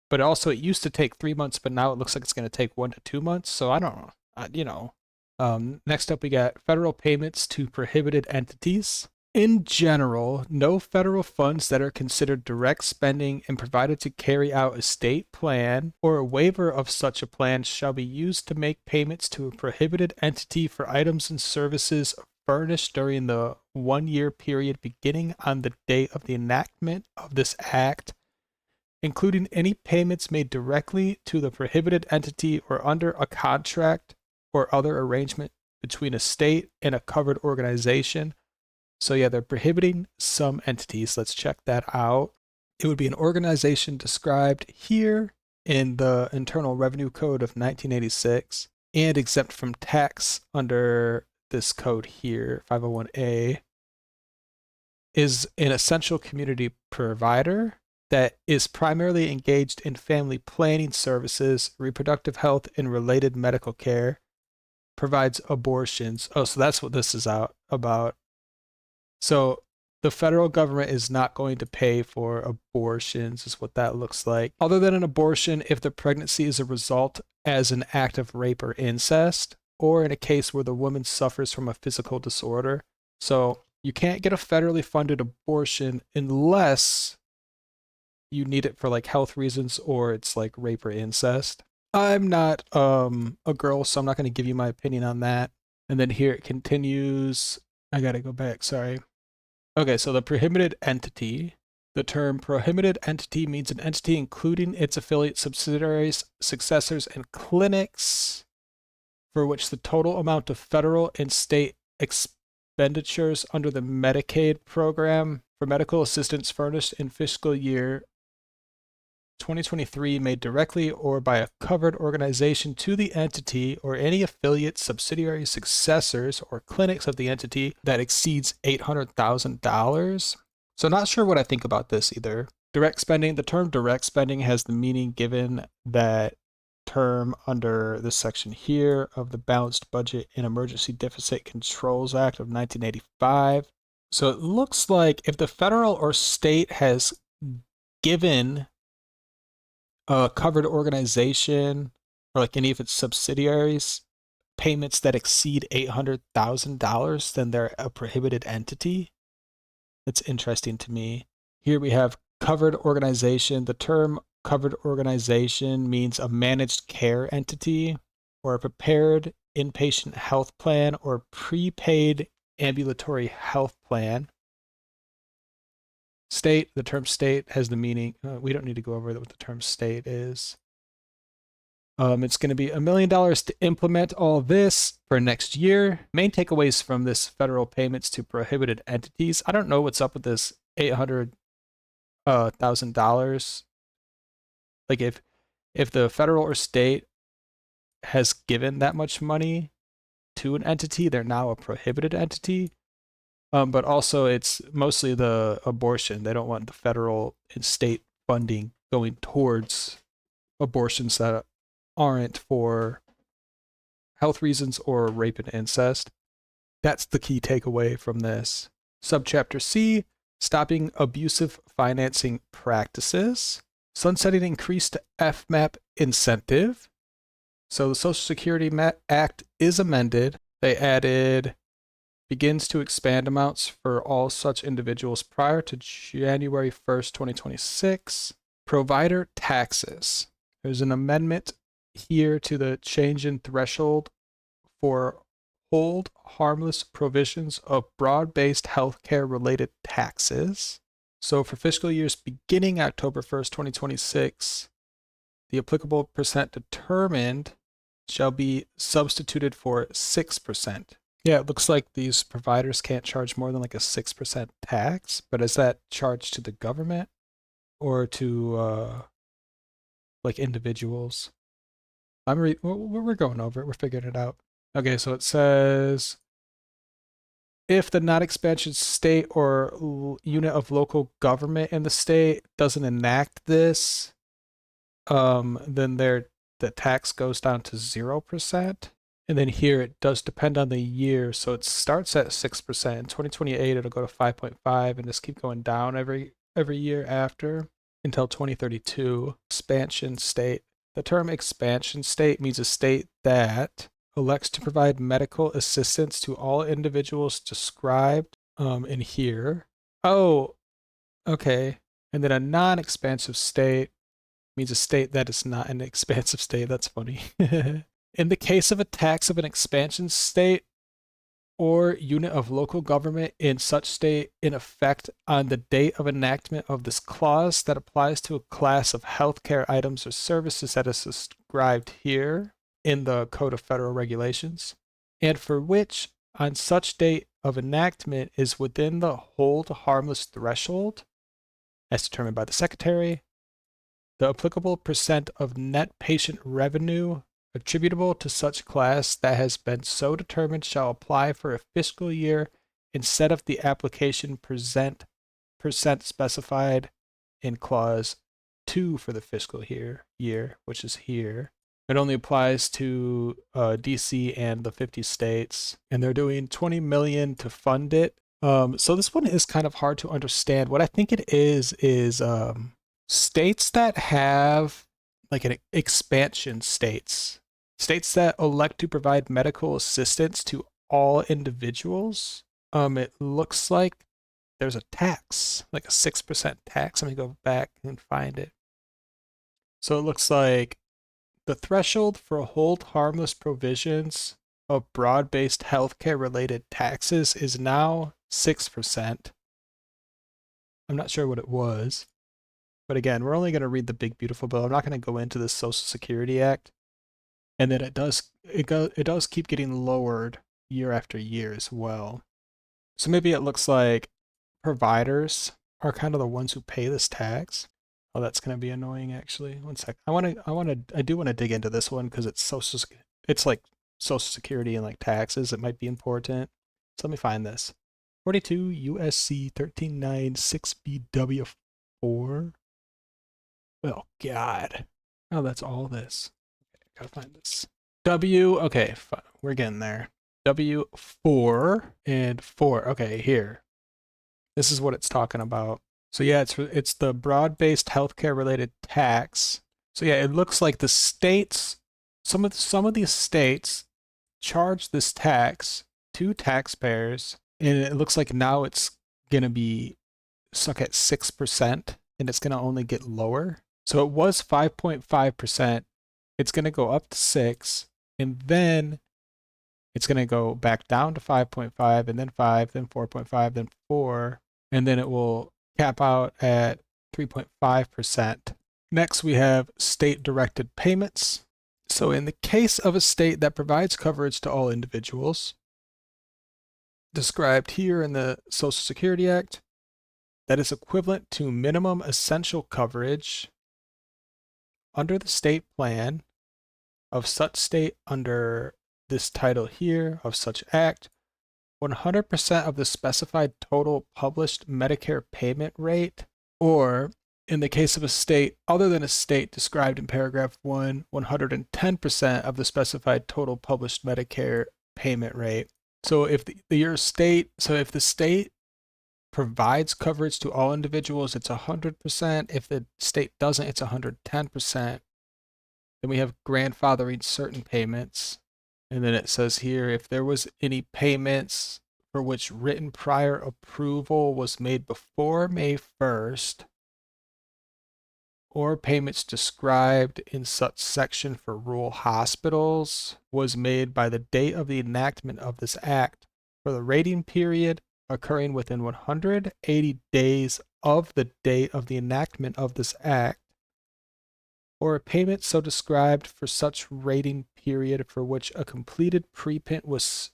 But also, it used to take 3 months, but now it looks like it's going to take 1 to 2 months. So I don't know. Next up, we got federal payments to prohibited entities. In general, no federal funds that are considered direct spending and provided to carry out a state plan or a waiver of such a plan shall be used to make payments to a prohibited entity for items and services furnished during the 1 year period beginning on the date of the enactment of this act, including any payments made directly to the prohibited entity or under a contract or other arrangement between a state and a covered organization. So yeah, they're prohibiting some entities. Let's check that out. It would be an organization described here in the Internal Revenue Code of 1986 and exempt from tax under this code here, 501A, is an essential community provider that is primarily engaged in family planning services, reproductive health, and related medical care, provides abortions. Oh, so that's what this is about. So the federal government is not going to pay for abortions, is what that looks like. Other than an abortion, if the pregnancy is a result as an act of rape or incest, or in a case where the woman suffers from a physical disorder. So you can't get a federally funded abortion unless you need it for like health reasons or it's like rape or incest. I'm not a girl, so I'm not going to give you my opinion on that. And then here it continues. I got to go back, sorry. Okay, so the prohibited entity. The term prohibited entity means an entity including its affiliate subsidiaries, successors, and clinics for which the total amount of federal and state expenditures under the Medicaid program for medical assistance furnished in fiscal year 2023 made directly or by a covered organization to the entity or any affiliate, subsidiary, successors, or clinics of the entity that exceeds $800,000. So not sure what I think about this either. Direct spending, the term direct spending has the meaning given that term under this section here of the Balanced Budget and Emergency Deficit Controls Act of 1985. So it looks like if the federal or state has given a covered organization or like any of its subsidiaries payments that exceed $800,000, then they're a prohibited entity. That's interesting to me. Here we have covered organization. The term covered organization means a managed care entity or a prepared inpatient health plan or prepaid ambulatory health plan. State, the term state has the meaning, we don't need to go over what the term state is. It's going to be $1 million to implement all this for next year. Main takeaways from this federal payments to prohibited entities. I don't know what's up with this $800,000. Like if the federal or state has given that much money to an entity, they're now a prohibited entity. But also it's mostly the abortion. They don't want the federal and state funding going towards abortions that aren't for health reasons or rape and incest. That's the key takeaway from this. Subchapter C, stopping abusive financing practices. Sunsetting increased FMAP incentive. So the Social Security Act is amended. They added begins to expand amounts for all such individuals prior to January 1st, 2026. Provider taxes. There's an amendment here to the change in threshold for hold harmless provisions of broad-based healthcare related taxes. So for fiscal years beginning October 1st, 2026, the applicable percent determined shall be substituted for 6%. Yeah, it looks like these providers can't charge more than like a 6% tax, but is that charged to the government or to like individuals? We're going over it. We're figuring it out. Okay, so it says if the non-expansion state or unit of local government in the state doesn't enact this, then the tax goes down to 0%. And then here it does depend on the year. So it starts at 6%. In 2028, it'll go to 5.5 and just keep going down every year after until 2032. Expansion state. The term expansion state means a state that elects to provide medical assistance to all individuals described in here. Oh, okay. And then a non-expansive state means a state that is not an expansive state. That's funny. In the case of a tax of an expansion state or unit of local government in such state in effect on the date of enactment of this clause that applies to a class of healthcare items or services that is described here in the Code of Federal Regulations, and for which on such date of enactment is within the hold harmless threshold as determined by the Secretary, the applicable percent of net patient revenue attributable to such class that has been so determined shall apply for a fiscal year instead of the application percent specified in clause 2 for the fiscal year, which is here. It only applies to DC and the 50 states, and they're doing 20 million to fund it. So this one is kind of hard to understand. What I think it is states that have like an expansion states that elect to provide medical assistance to all individuals. It looks like there's a tax, like a 6% tax. Let me go back and find it. So it looks like the threshold for hold harmless provisions of broad-based healthcare related taxes is now 6%. I'm not sure what it was. But again, we're only going to read the big beautiful bill. I'm not going to go into the Social Security Act. And then it does keep getting lowered year after year as well. So maybe it looks like providers are kind of the ones who pay this tax. Oh, that's going to be annoying actually. One sec. I do want to dig into this one because it's like Social Security and like taxes. It might be important. So let me find this. 42 USC 1396BW4. Oh God. Oh, that's all this. Okay, gotta find this. Okay, we're getting there. W4 and 4. Okay, here. This is what it's talking about. So yeah, it's the broad-based healthcare related tax. So yeah, it looks like the states, some of these states charge this tax to taxpayers, and it looks like now it's gonna be stuck at 6%, and it's gonna only get lower. So it was 5.5%. It's going to go up to 6, and then it's going to go back down to 5.5, and then 5, then 4.5, then 4, and then it will cap out at 3.5%. Next, we have state-directed payments. So in the case of a state that provides coverage to all individuals, described here in the Social Security Act, that is equivalent to minimum essential coverage under the state plan of such state under this title here of such act, 100% of the specified total published Medicare payment rate, or in the case of a state other than a state described in paragraph 1, 110% of the specified total published Medicare payment rate. So if if the state provides coverage to all individuals, it's 100%. If the state doesn't, it's 110%. Then we have grandfathering certain payments. And then it says here, if there was any payments for which written prior approval was made before May 1st, or payments described in such section for rural hospitals was made by the date of the enactment of this act for the rating period occurring within 180 days of the date of the enactment of this act, or a payment so described for such rating period for which a completed preprint was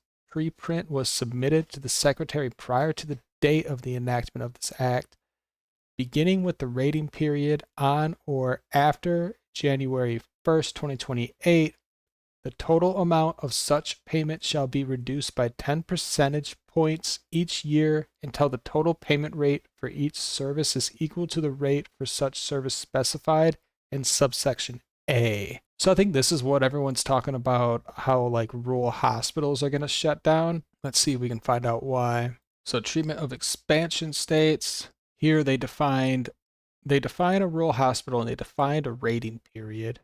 submitted to the Secretary prior to the date of the enactment of this act, beginning with the rating period on or after January 1st, 2028, the total amount of such payment shall be reduced by 10 percentage points each year until the total payment rate for each service is equal to the rate for such service specified in subsection A. So I think this is what everyone's talking about, how like rural hospitals are going to shut down. Let's see if we can find out why. So treatment of expansion states. Here they define a rural hospital and they defined a rating period.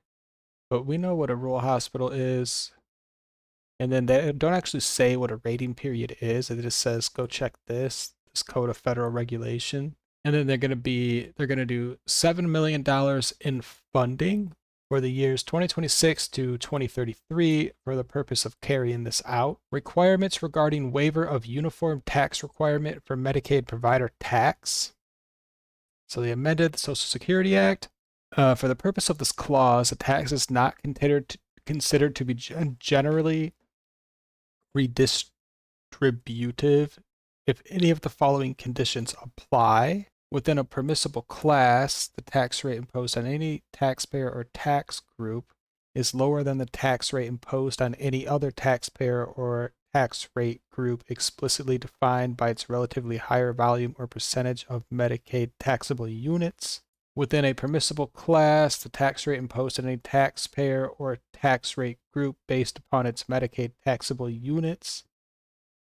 But we know what a rural hospital is. And then they don't actually say what a rating period is. It just says, go check this code of federal regulation. And then they're going to do $7 million in funding for the years 2026 to 2033 for the purpose of carrying this out. Requirements regarding waiver of uniform tax requirement for Medicaid provider tax. So they amended the Social Security Act. For the purpose of this clause, a tax is not considered to be generally redistributive if any of the following conditions apply. Within a permissible class, the tax rate imposed on any taxpayer or tax group is lower than the tax rate imposed on any other taxpayer or tax rate group explicitly defined by its relatively higher volume or percentage of Medicaid taxable units. Within a permissible class, the tax rate imposed on any taxpayer or tax rate group based upon its Medicaid taxable units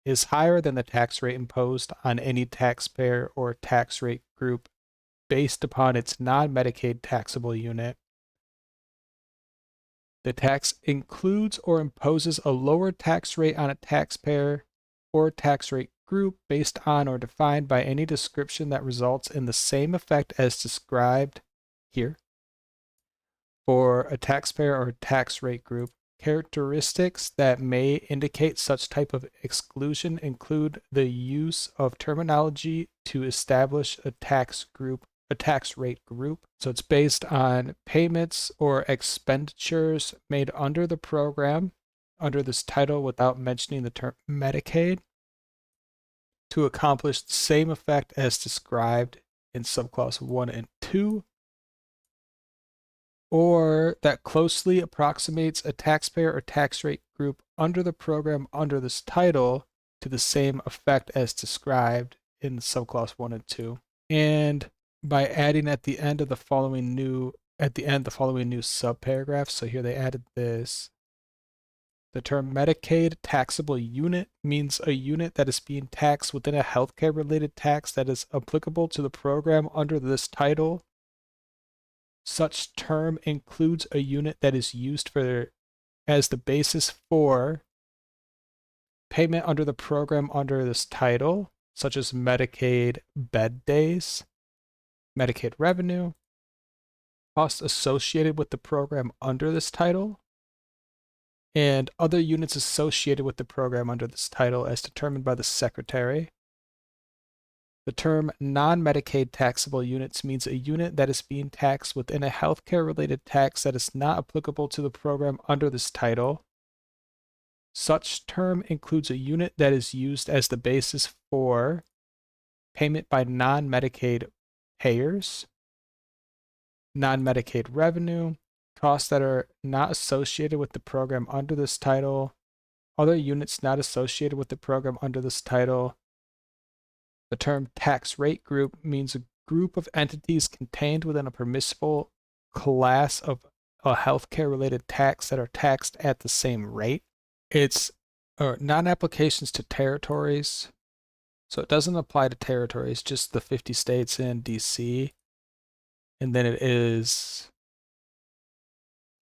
is higher than the tax rate imposed on any taxpayer or tax rate group based upon its non-Medicaid taxable unit. The tax includes or imposes a lower tax rate on a taxpayer or tax rate group based on or defined by any description that results in the same effect as described here. For a taxpayer or tax rate group, characteristics that may indicate such type of exclusion include the use of terminology to establish a tax rate group. So it's based on payments or expenditures made under the program under this title without mentioning the term Medicaid to accomplish the same effect as described in subclause 1 and 2, or that closely approximates a taxpayer or tax rate group under the program under this title to the same effect as described in subclause 1 and 2. And by adding at the end the following new subparagraph. So here they added this. The term Medicaid taxable unit means a unit that is being taxed within a healthcare related tax that is applicable to the program under this title. Such term includes a unit that is used as the basis for payment under the program under this title, such as Medicaid bed days, Medicaid revenue, costs associated with the program under this title, and other units associated with the program under this title as determined by the Secretary. The term non-Medicaid taxable units means a unit that is being taxed within a healthcare-related tax that is not applicable to the program under this title. Such term includes a unit that is used as the basis for payment by non-Medicaid payers, non-Medicaid revenue, costs that are not associated with the program under this title, other units not associated with the program under this title. The term tax rate group means a group of entities contained within a permissible class of a healthcare related tax that are taxed at the same rate. It's non-applications to territories. So it doesn't apply to territories, just the 50 states and DC. And then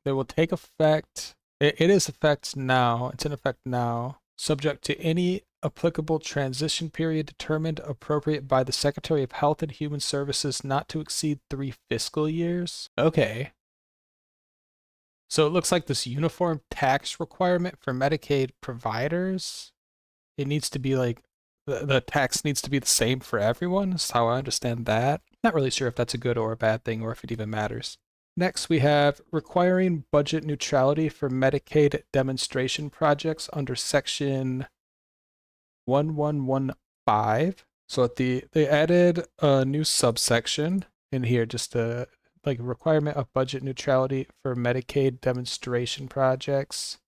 they will take effect. It is effect now. It's in effect now, subject to any applicable transition period determined appropriate by the Secretary of Health and Human Services not to exceed 3 fiscal years. Okay. So it looks like this uniform tax requirement for Medicaid providers, it needs to be like, the tax needs to be the same for everyone. That's how I understand that. Not really sure if that's a good or a bad thing or if it even matters. Next, we have requiring budget neutrality for Medicaid demonstration projects under Section 1115. So they added a new subsection in here, just a requirement of budget neutrality for Medicaid demonstration projects.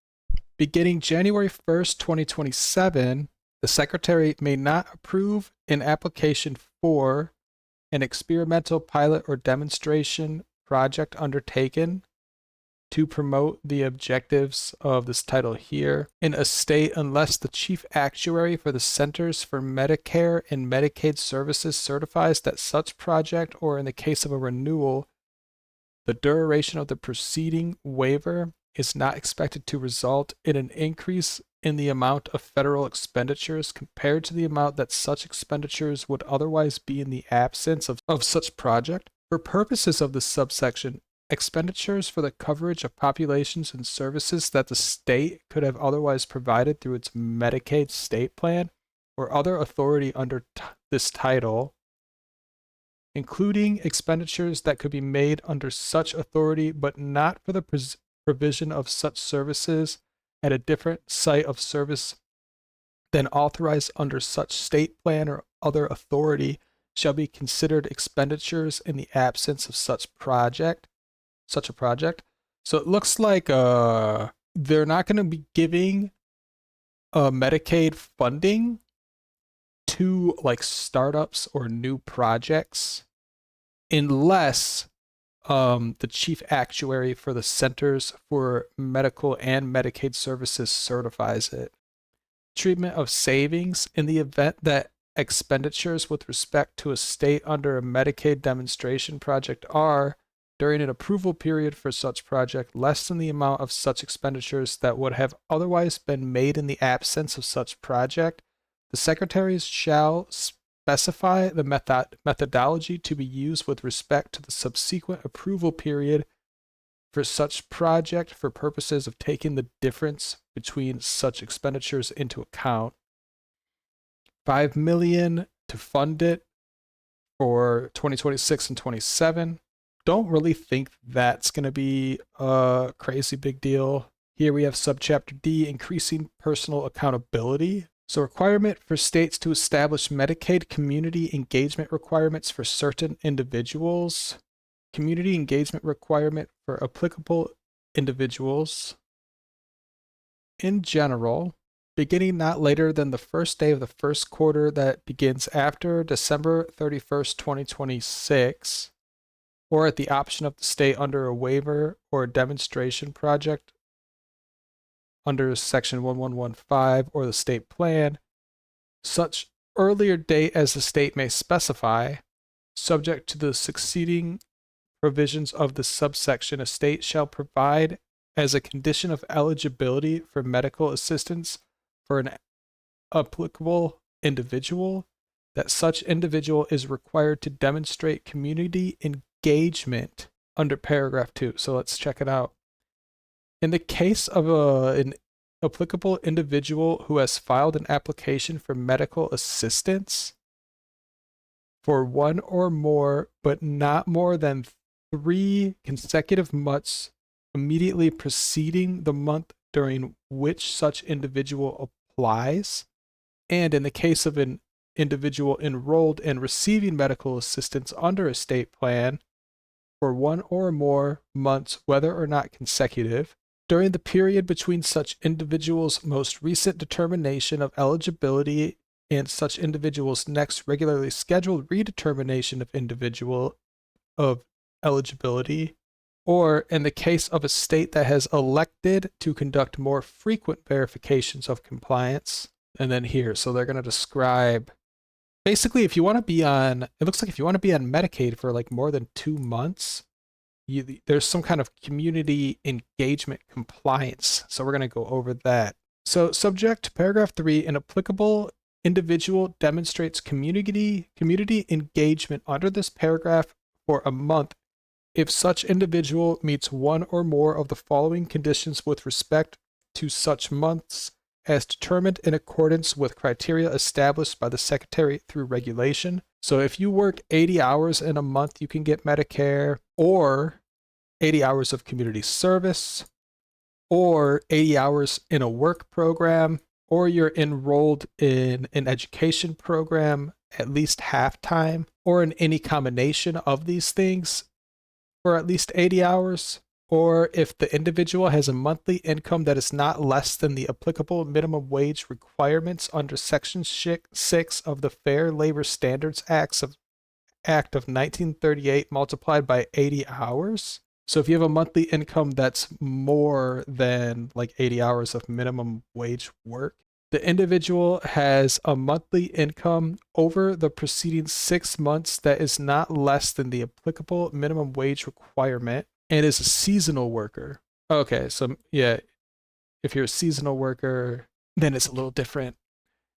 Beginning January 1st, 2027, the Secretary may not approve an application for an experimental pilot or demonstration project undertaken to promote the objectives of this title here in a state unless the chief actuary for the Centers for Medicare and Medicaid Services certifies that such project, or in the case of a renewal, the duration of the preceding waiver is not expected to result in an increase in the amount of federal expenditures compared to the amount that such expenditures would otherwise be in the absence of such project. For purposes of this subsection, expenditures for the coverage of populations and services that the state could have otherwise provided through its Medicaid state plan or other authority under this title, including expenditures that could be made under such authority but not for the provision of such services at a different site of service than authorized under such state plan or other authority, shall be considered expenditures in the absence of such a project. So it looks like they're not going to be giving Medicaid funding to like startups or new projects unless the chief actuary for the Centers for Medical and Medicaid Services certifies it. Treatment of savings in the event that expenditures with respect to a state under a Medicaid demonstration project are, during an approval period for such project, less than the amount of such expenditures that would have otherwise been made in the absence of such project, the secretaries shall specify the methodology to be used with respect to the subsequent approval period for such project for purposes of taking the difference between such expenditures into account. $5 million to fund it for 2026 and 27. Don't really think that's going to be a crazy big deal. Here we have subchapter D, increasing personal accountability. So requirement for states to establish Medicaid community engagement requirements for certain individuals. Community engagement requirement for applicable individuals. In general, beginning not later than the first day of the first quarter that begins after December 31st, 2026, or at the option of the state under a waiver or a demonstration project under section 1115 or the state plan, such earlier date as the state may specify, subject to the succeeding provisions of the subsection, a state shall provide as a condition of eligibility for medical assistance for an applicable individual that such individual is required to demonstrate community engagement under paragraph 2. So let's check it out. In the case of an applicable individual who has filed an application for medical assistance for one or more, but not more than 3 consecutive months immediately preceding the month during which such individual applies, and in the case of an individual enrolled and receiving medical assistance under a state plan for one or more months, whether or not consecutive, during the period between such individual's most recent determination of eligibility and such individual's next regularly scheduled redetermination of eligibility, or in the case of a state that has elected to conduct more frequent verifications of compliance. And then here, so they're going to describe basically if you want to be on, it looks like if you want to be on Medicaid for like more than 2 months, there's some kind of community engagement compliance. So we're going to go over that. So subject to paragraph 3, an applicable individual demonstrates community engagement under this paragraph for a month if such individual meets one or more of the following conditions with respect to such months as determined in accordance with criteria established by the Secretary through regulation. So if you work 80 hours in a month, you can get Medicare, or 80 hours of community service, or 80 hours in a work program, or you're enrolled in an education program at least half time, or in any combination of these things for at least 80 hours, or if the individual has a monthly income that is not less than the applicable minimum wage requirements under Section 6 of the Fair Labor Standards Act of 1938 multiplied by 80 hours. So if you have a monthly income that's more than like 80 hours of minimum wage work, the individual has a monthly income over the preceding 6 months that is not less than the applicable minimum wage requirement and is a seasonal worker. Okay, so yeah, if you're a seasonal worker, then it's a little different.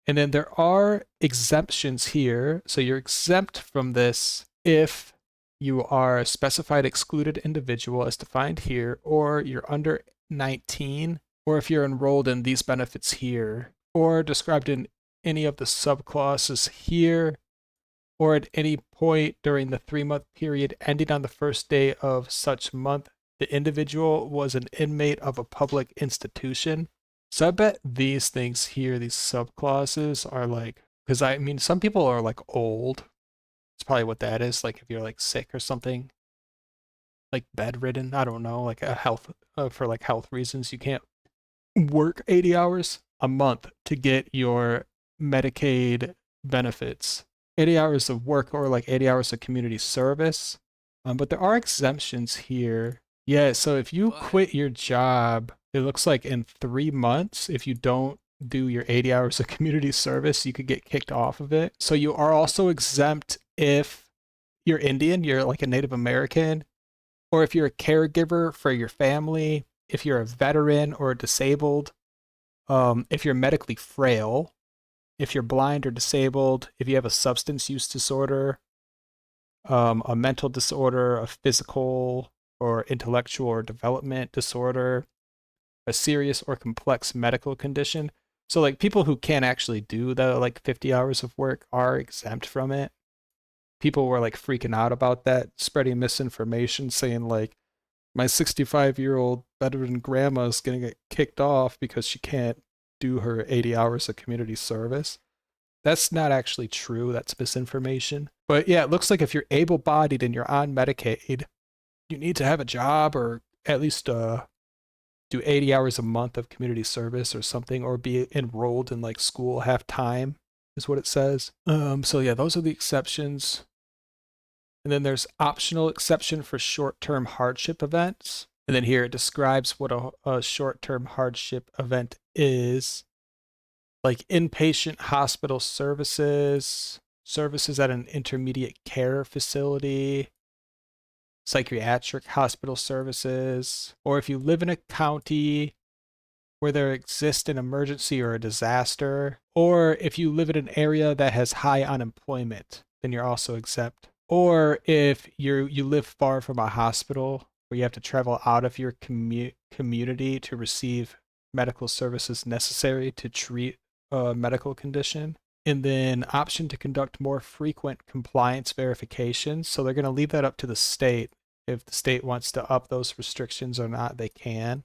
And then there are exemptions here. So you're exempt from this if you are a specified excluded individual as defined here, or you're under 19, or if you're enrolled in these benefits here, or described in any of the subclauses here, or at any point during the 3-month period ending on the first day of such month, the individual was an inmate of a public institution. So I bet these things here, these subclauses, are like, because I mean, some people are like old. It's probably what that is. Like if you're like sick or something, like bedridden. I don't know, like a health for like health reasons, you can't work 80 hours a month to get your Medicaid benefits. 80 hours of work or like 80 hours of community service. But there are exemptions here. Yeah, so if you But quit your job, it looks like in 3 months, if you don't do your 80 hours of community service, you could get kicked off of it. So you are also exempt if you're Indian, you're like a Native American, or if you're a caregiver for your family, if you're a veteran or disabled, if you're medically frail, if you're blind or disabled, if you have a substance use disorder, a mental disorder, a physical or intellectual or development disorder, a serious or complex medical condition. So like people who can't actually do the like 50 hours of work are exempt from it. People were like freaking out about that, spreading misinformation saying like my 65-year-old veteran grandma is going to get kicked off because she can't do her 80 hours of community service. That's not actually true. That's misinformation. But yeah, it looks like if you're able bodied and you're on Medicaid, you need to have a job or at least do 80 hours a month of community service or something, or be enrolled in like school half time, is what it says. So yeah, those are the exceptions. And then there's optional exception for short-term hardship events. And then here it describes what a short-term hardship event is, like inpatient hospital services, services at an intermediate care facility, psychiatric hospital services, or if you live in a county where there exists an emergency or a disaster, or if you live in an area that has high unemployment, then you're also exempt. Or if you live far from a hospital where you have to travel out of your community to receive medical services necessary to treat a medical condition. And then option to conduct more frequent compliance verifications. So they're going to leave that up to the state. If the state wants to up those restrictions or not, they can.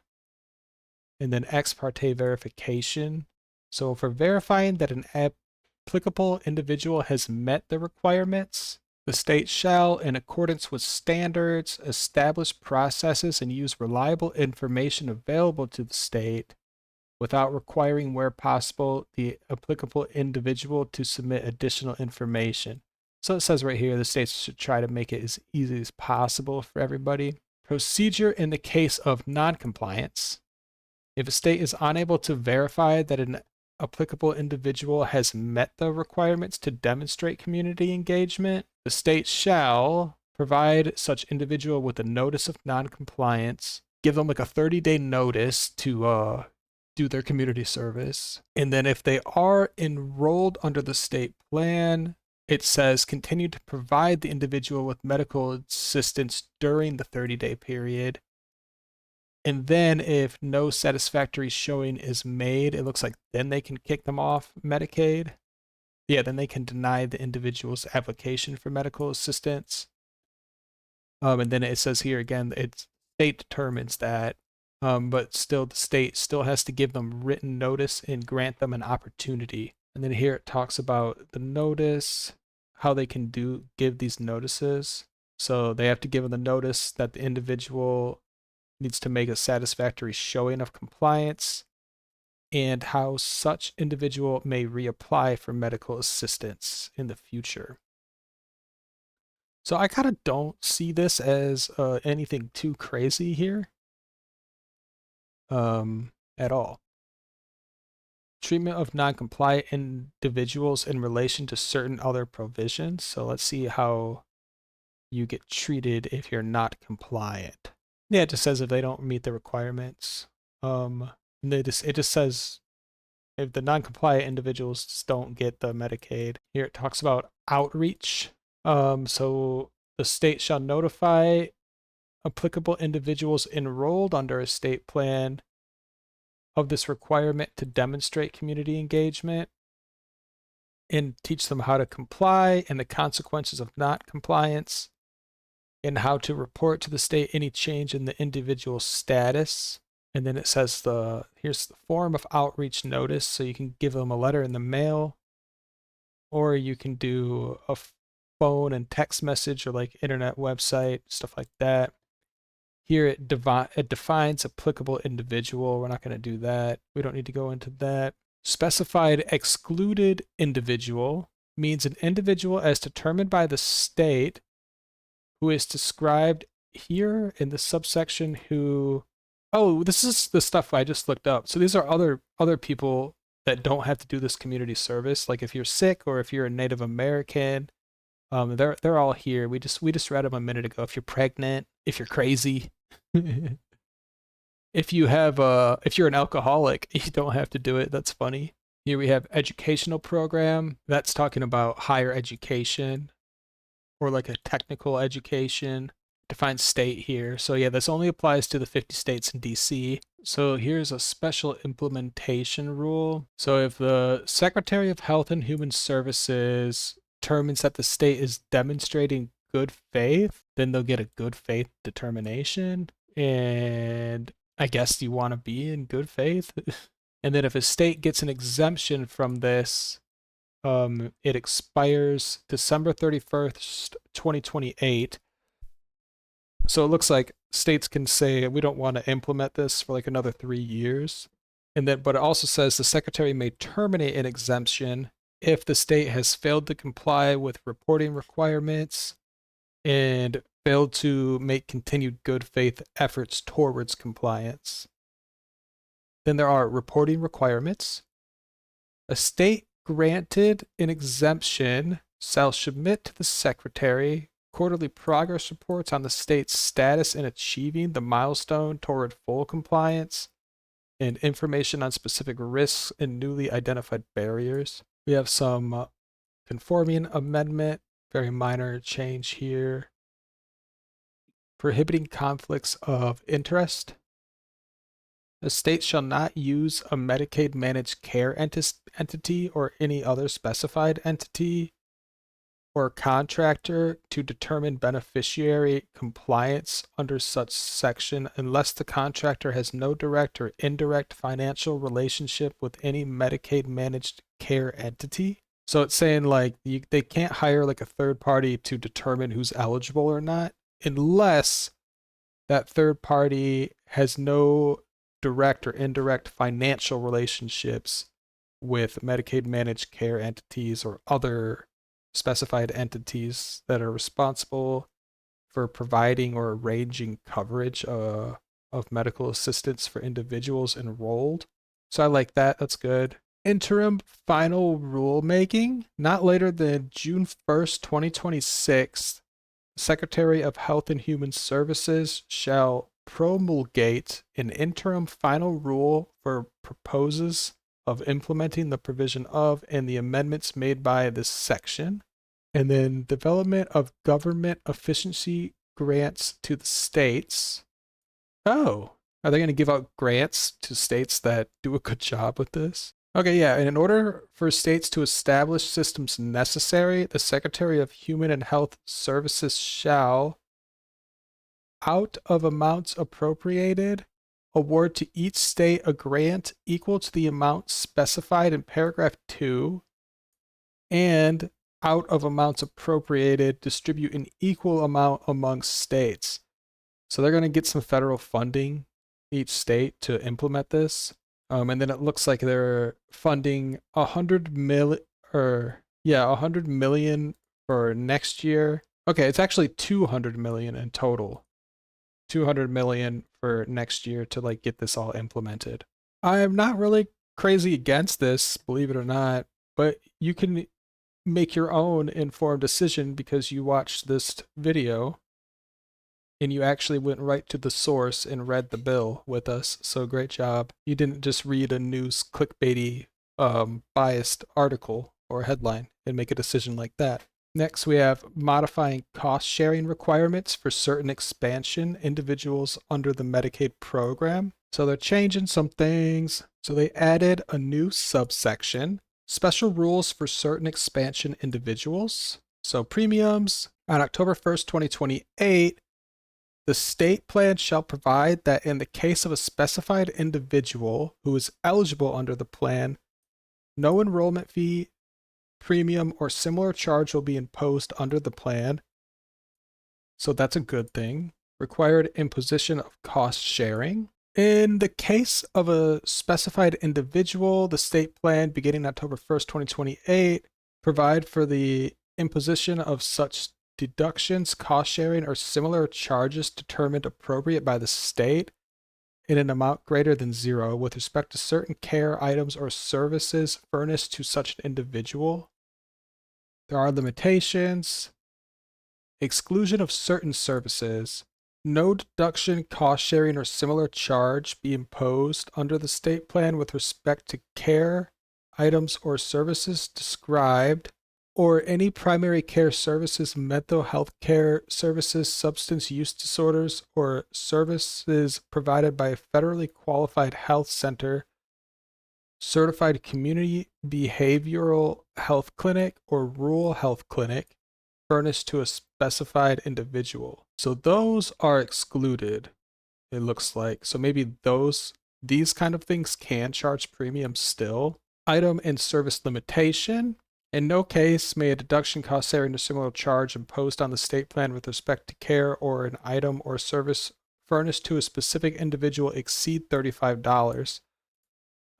And then ex parte verification. So for verifying that an applicable individual has met the requirements, the state shall, in accordance with standards, establish processes and use reliable information available to the state without requiring, where possible, the applicable individual to submit additional information. So it says right here, the states should try to make it as easy as possible for everybody. Procedure in the case of noncompliance. If a state is unable to verify that an applicable individual has met the requirements to demonstrate community engagement, the state shall provide such individual with a notice of noncompliance, give them like a 30-day notice to do their community service. And then if they are enrolled under the state plan, it says continue to provide the individual with medical assistance during the 30-day period. And then if no satisfactory showing is made, it looks like then they can kick them off Medicaid. Yeah, then they can deny the individual's application for medical assistance. And then it says here again, it's state determines that, but still the state still has to give them written notice and grant them an opportunity. And then here it talks about the notice, how they can give these notices. So they have to give them the notice that the individual needs to make a satisfactory showing of compliance, and how such individual may reapply for medical assistance in the future. So I kind of don't see this as anything too crazy here at all. Treatment of non-compliant individuals in relation to certain other provisions. So let's see how you get treated if you're not compliant. Yeah, it just says if they don't meet the requirements. It just says if the non-compliant individuals just don't get the Medicaid. Here it talks about outreach. So the state shall notify applicable individuals enrolled under a state plan of this requirement to demonstrate community engagement and teach them how to comply and the consequences of not compliance and how to report to the state any change in the individual status. And then it says here's the form of outreach notice, so you can give them a letter in the mail, or you can do a phone and text message or like internet website, stuff like that. Here it defines applicable individual. We're not going to do that. We don't need to go into that. Specified excluded individual means an individual as determined by the state who is described here in the subsection who... Oh, this is the stuff I just looked up. So these are other people that don't have to do this community service. Like if you're sick or if you're a Native American, they're all here. We just read them a minute ago. If you're pregnant, if you're crazy, if you're an alcoholic, you don't have to do it. That's funny. Here we have educational program. That's talking about higher education or like a technical education. Defines state here. So yeah, this only applies to the 50 states in DC. So here's a special implementation rule. So if the Secretary of Health and Human Services determines that the state is demonstrating good faith, then they'll get a good faith determination. And I guess you want to be in good faith. And then if a state gets an exemption from this, it expires December 31st, 2028. So it looks like states can say, we don't want to implement this for like another 3 years. And then, but it also says the secretary may terminate an exemption if the state has failed to comply with reporting requirements and failed to make continued good faith efforts towards compliance. Then there are reporting requirements. A state granted an exemption shall submit to the secretary quarterly progress reports on the state's status in achieving the milestone toward full compliance and information on specific risks and newly identified barriers. We have some conforming amendment, very minor change here. Prohibiting conflicts of interest. The state shall not use a Medicaid managed care entity or any other specified entity or contractor to determine beneficiary compliance under such section unless the contractor has no direct or indirect financial relationship with any Medicaid managed care entity. So it's saying like they can't hire like a third party to determine who's eligible or not unless that third party has no direct or indirect financial relationships with Medicaid managed care entities or other specified entities that are responsible for providing or arranging coverage of medical assistance for individuals enrolled. So I like that. That's good. Interim final rulemaking, not later than June 1st, 2026. Secretary of Health and Human Services shall promulgate an interim final rule for proposes of implementing the provision of and the amendments made by this section. And then development of government efficiency grants to the states. Oh, are they going to give out grants to states that do a good job with this? Okay, yeah, and in order for states to establish systems necessary, the Secretary of Human and Health Services shall, out of amounts appropriated, award to each state a grant equal to the amount specified in paragraph 2, and out of amounts appropriated, distribute an equal amount among states. So they're going to get some federal funding, each state, to implement this. And then it looks like they're funding $100 million for next year. Okay, it's actually $200 million in total. $200 million for next year to like get this all implemented. I'm not really crazy against this, believe it or not, but you can make your own informed decision because you watched this video and you actually went right to the source and read the bill with us. So great job. You didn't just read a news clickbaity biased article or headline and make a decision like that. Next, we have modifying cost sharing requirements for certain expansion individuals under the Medicaid program. So they're changing some things. So they added a new subsection, special rules for certain expansion individuals. So premiums on October 1st, 2028, the state plan shall provide that in the case of a specified individual who is eligible under the plan, no enrollment fee, premium, or similar charge will be imposed under the plan. So that's a good thing. Required imposition of cost sharing. In the case of a specified individual, the state plan beginning October 1st, 2028, provide for the imposition of such deductions, cost sharing, or similar charges determined appropriate by the state in an amount greater than zero with respect to certain care items or services furnished to such an individual. There are limitations. Exclusion of certain services. No deduction, cost sharing, or similar charge be imposed under the state plan with respect to care items or services described, or any primary care services, mental health care services, substance use disorders, or services provided by a federally qualified health center, certified community behavioral health clinic, or rural health clinic furnished to a specified individual. So those are excluded, it looks like. So maybe these kind of things can charge premiums still. Item and service limitation. In no case may a deduction, cost sharing, or similar charge imposed on the state plan with respect to care or an item or service furnished to a specific individual exceed $35.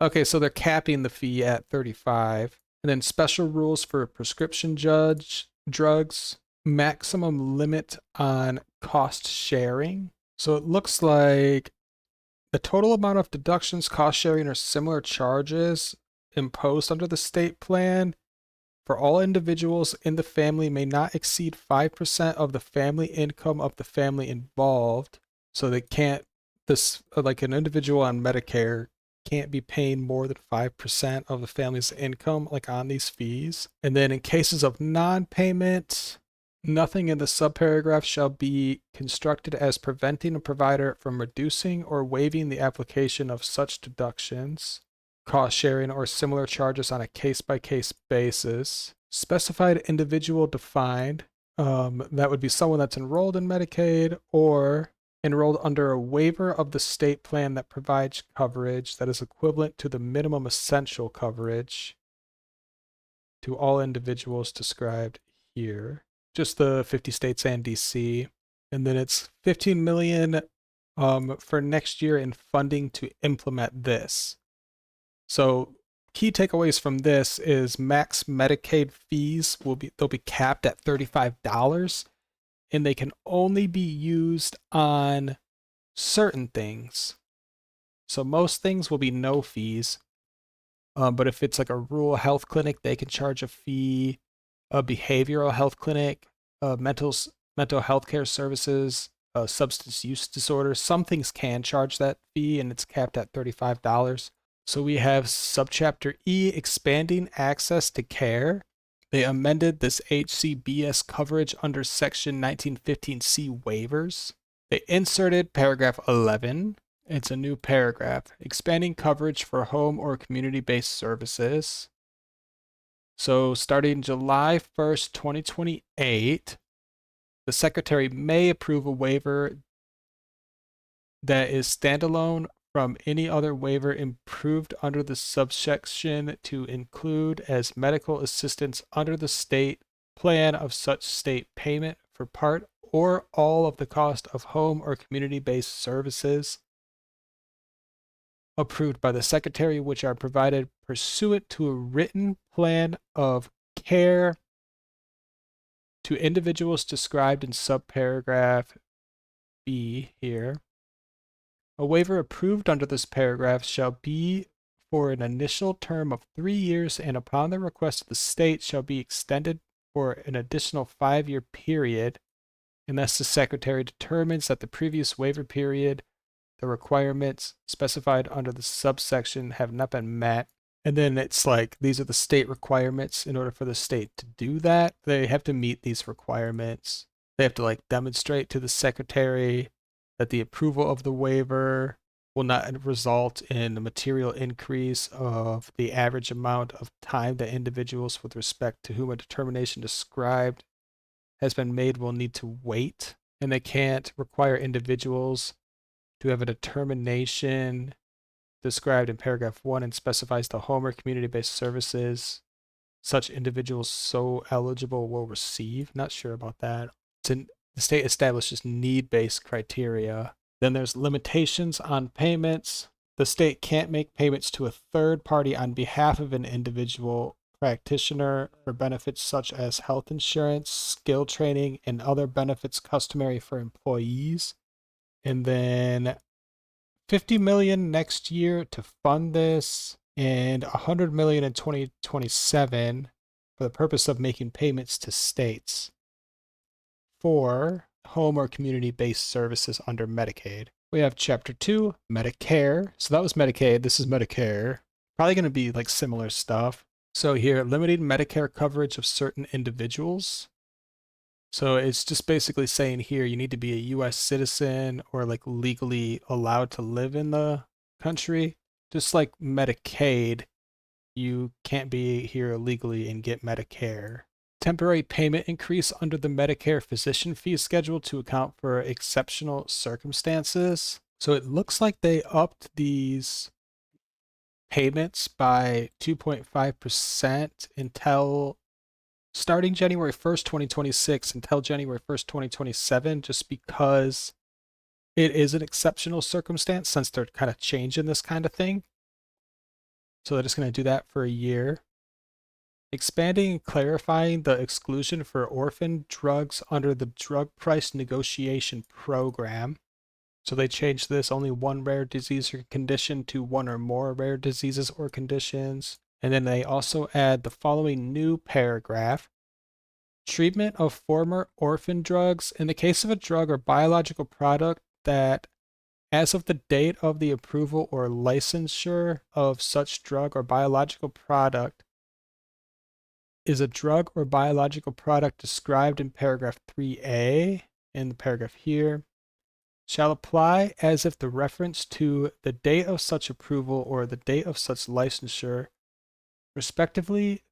Okay, so they're capping the fee at $35. And then special rules for prescription drugs, maximum limit on cost sharing. So it looks like the total amount of deductions, cost sharing, or similar charges imposed under the state plan for all individuals in the family may not exceed 5% of the family income of the family involved. So they can't, like an individual on Medicare can't be paying more than 5% of the family's income, like on these fees. And then in cases of non-payment, nothing in the subparagraph shall be constructed as preventing a provider from reducing or waiving the application of such deductions, cost sharing, or similar charges on a case-by-case basis. Specified individual defined, that would be someone that's enrolled in Medicaid or enrolled under a waiver of the state plan that provides coverage that is equivalent to the minimum essential coverage to all individuals described here. Just the 50 states and DC. And then it's $15 million for next year in funding to implement this. So key takeaways from this is max Medicaid fees they'll be capped at $35, and they can only be used on certain things. So most things will be no fees. But if it's like a rural health clinic, they can charge a fee. A behavioral health clinic, mental health care services, substance use disorders, some things can charge that fee, and it's capped at $35. So we have subchapter E, expanding access to care. They amended this HCBS coverage under section 1915C waivers. They inserted paragraph 11. It's a new paragraph, expanding coverage for home or community-based services. So starting July 1st, 2028, the Secretary may approve a waiver that is standalone from any other waiver improved under the subsection to include as medical assistance under the state plan of such state payment for part or all of the cost of home or community-based services approved by the Secretary, which are provided pursuant to a written plan of care to individuals described in subparagraph B here. A waiver approved under this paragraph shall be for an initial term of 3 years, and upon the request of the state shall be extended for an additional 5-year period unless the Secretary determines that the previous waiver period, the requirements specified under the subsection have not been met. And then it's like, these are the state requirements. In order for the state to do that, they have to meet these requirements. They have to like demonstrate to the Secretary that the approval of the waiver will not result in a material increase of the average amount of time that individuals with respect to whom a determination described has been made will need to wait. And they can't require individuals to have a determination described in paragraph 1 and specifies the home or community-based services such individuals so eligible will receive. Not sure about that. The state establishes need-based criteria. Then there's limitations on payments. The state can't make payments to a third party on behalf of an individual practitioner for benefits such as health insurance, skill training, and other benefits customary for employees. And then 50 million next year to fund this, and 100 million in 2027 for the purpose of making payments to states for home or community-based services under Medicaid. We have Chapter 2, Medicare. So that was Medicaid. This is Medicare. Probably going to be like similar stuff. So here, limiting Medicare coverage of certain individuals. So it's just basically saying here you need to be a U.S. citizen or like legally allowed to live in the country. Just like Medicaid, you can't be here illegally and get Medicare. Temporary payment increase under the Medicare physician fee schedule to account for exceptional circumstances. So it looks like they upped these payments by 2.5% until starting January 1st, 2026 until January 1st, 2027, just because it is an exceptional circumstance since they're kind of changing this kind of thing. So they're just going to do that for a year. Expanding and clarifying the exclusion for orphan drugs under the Drug Price Negotiation Program. So they changed this only one rare disease or condition to one or more rare diseases or conditions. And then they also add the following new paragraph. Treatment of former orphan drugs. In the case of a drug or biological product that, as of the date of the approval or licensure of such drug or biological product, is a drug or biological product described in paragraph 3A, in the paragraph here, shall apply as if the reference to the date of such approval or the date of such licensure, respectively,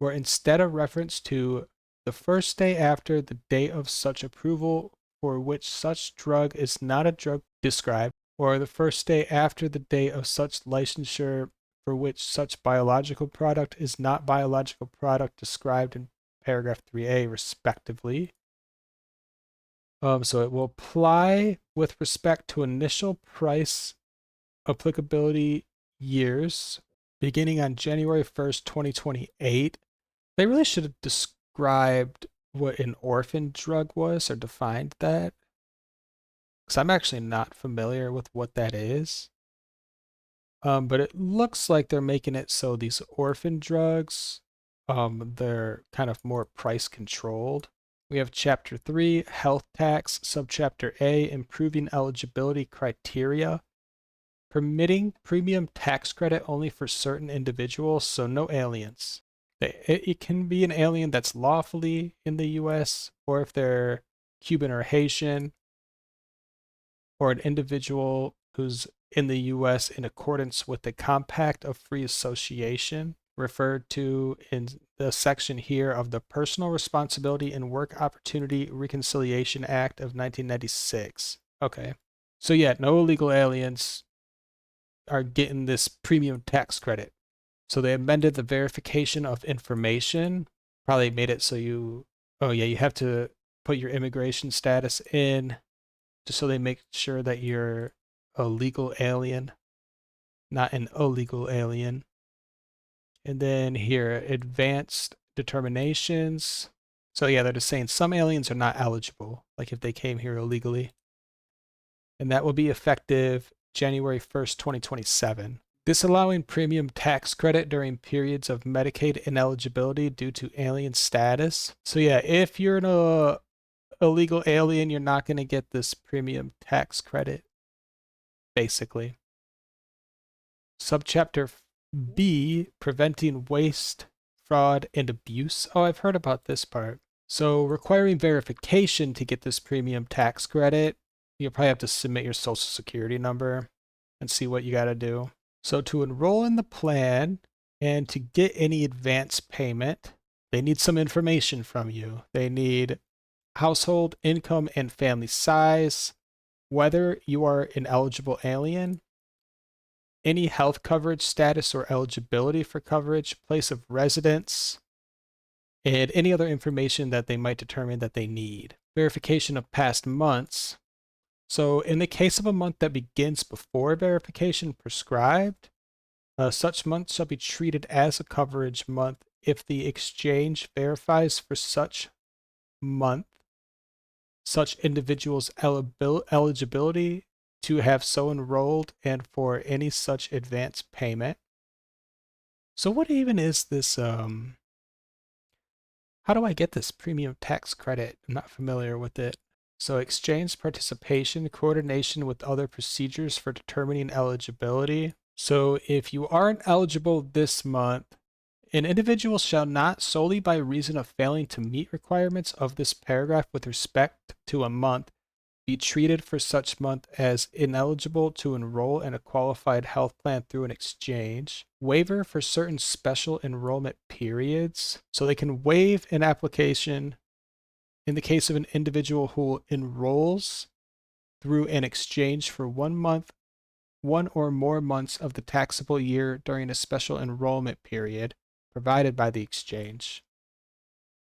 were instead a reference to the first day after the date of such approval for which such drug is not a drug described, or the first day after the date of such licensure for which such biological product is not biological product described in paragraph 3A, respectively. So it will apply with respect to initial price applicability years beginning on January 1st, 2028. They really should have described what an orphan drug was or defined that, because I'm actually not familiar with what that is. But it looks like they're making it so these orphan drugs, they're kind of more price controlled. We have Chapter 3, Health Tax, Subchapter A, Improving Eligibility Criteria, permitting premium tax credit only for certain individuals, so no aliens. It can be an alien that's lawfully in the U.S., or if they're Cuban or Haitian, or an individual who's in the U.S. in accordance with the Compact of Free Association, referred to in the section here of the Personal Responsibility and Work Opportunity Reconciliation Act of 1996. Okay. So yeah, no illegal aliens are getting this premium tax credit. So they amended the verification of information, probably made it so you have to put your immigration status in, just so they make sure that you're a legal alien, not an illegal alien. And then here, advanced determinations. So yeah, they're just saying some aliens are not eligible, like if they came here illegally. And that will be effective January 1st, 2027. Disallowing premium tax credit during periods of Medicaid ineligibility due to alien status. So yeah, if you're in a illegal alien, you're not going to get this premium tax credit, basically. Subchapter B, preventing waste, fraud, and abuse. Oh, I've heard about this part. So requiring verification to get this premium tax credit, you'll probably have to submit your social security number and see what you got to do. So to enroll in the plan and to get any advance payment, they need some information from you. They need household income and family size, whether you are an eligible alien, any health coverage status or eligibility for coverage, place of residence, and any other information that they might determine that they need. Verification of past months. So in the case of a month that begins before verification prescribed, such month shall be treated as a coverage month if the exchange verifies for such month such individual's eligibility to have so enrolled and for any such advance payment. So what even is this? How do I get this premium tax credit? I'm not familiar with it. So exchange participation, coordination with other procedures for determining eligibility. So if you aren't eligible this month, an individual shall not, solely by reason of failing to meet requirements of this paragraph with respect to a month, be treated for such month as ineligible to enroll in a qualified health plan through an exchange. Waiver for certain special enrollment periods. So they can waive an application in the case of an individual who enrolls through an exchange for 1 month, 1 or more months of the taxable year during a special enrollment period provided by the exchange,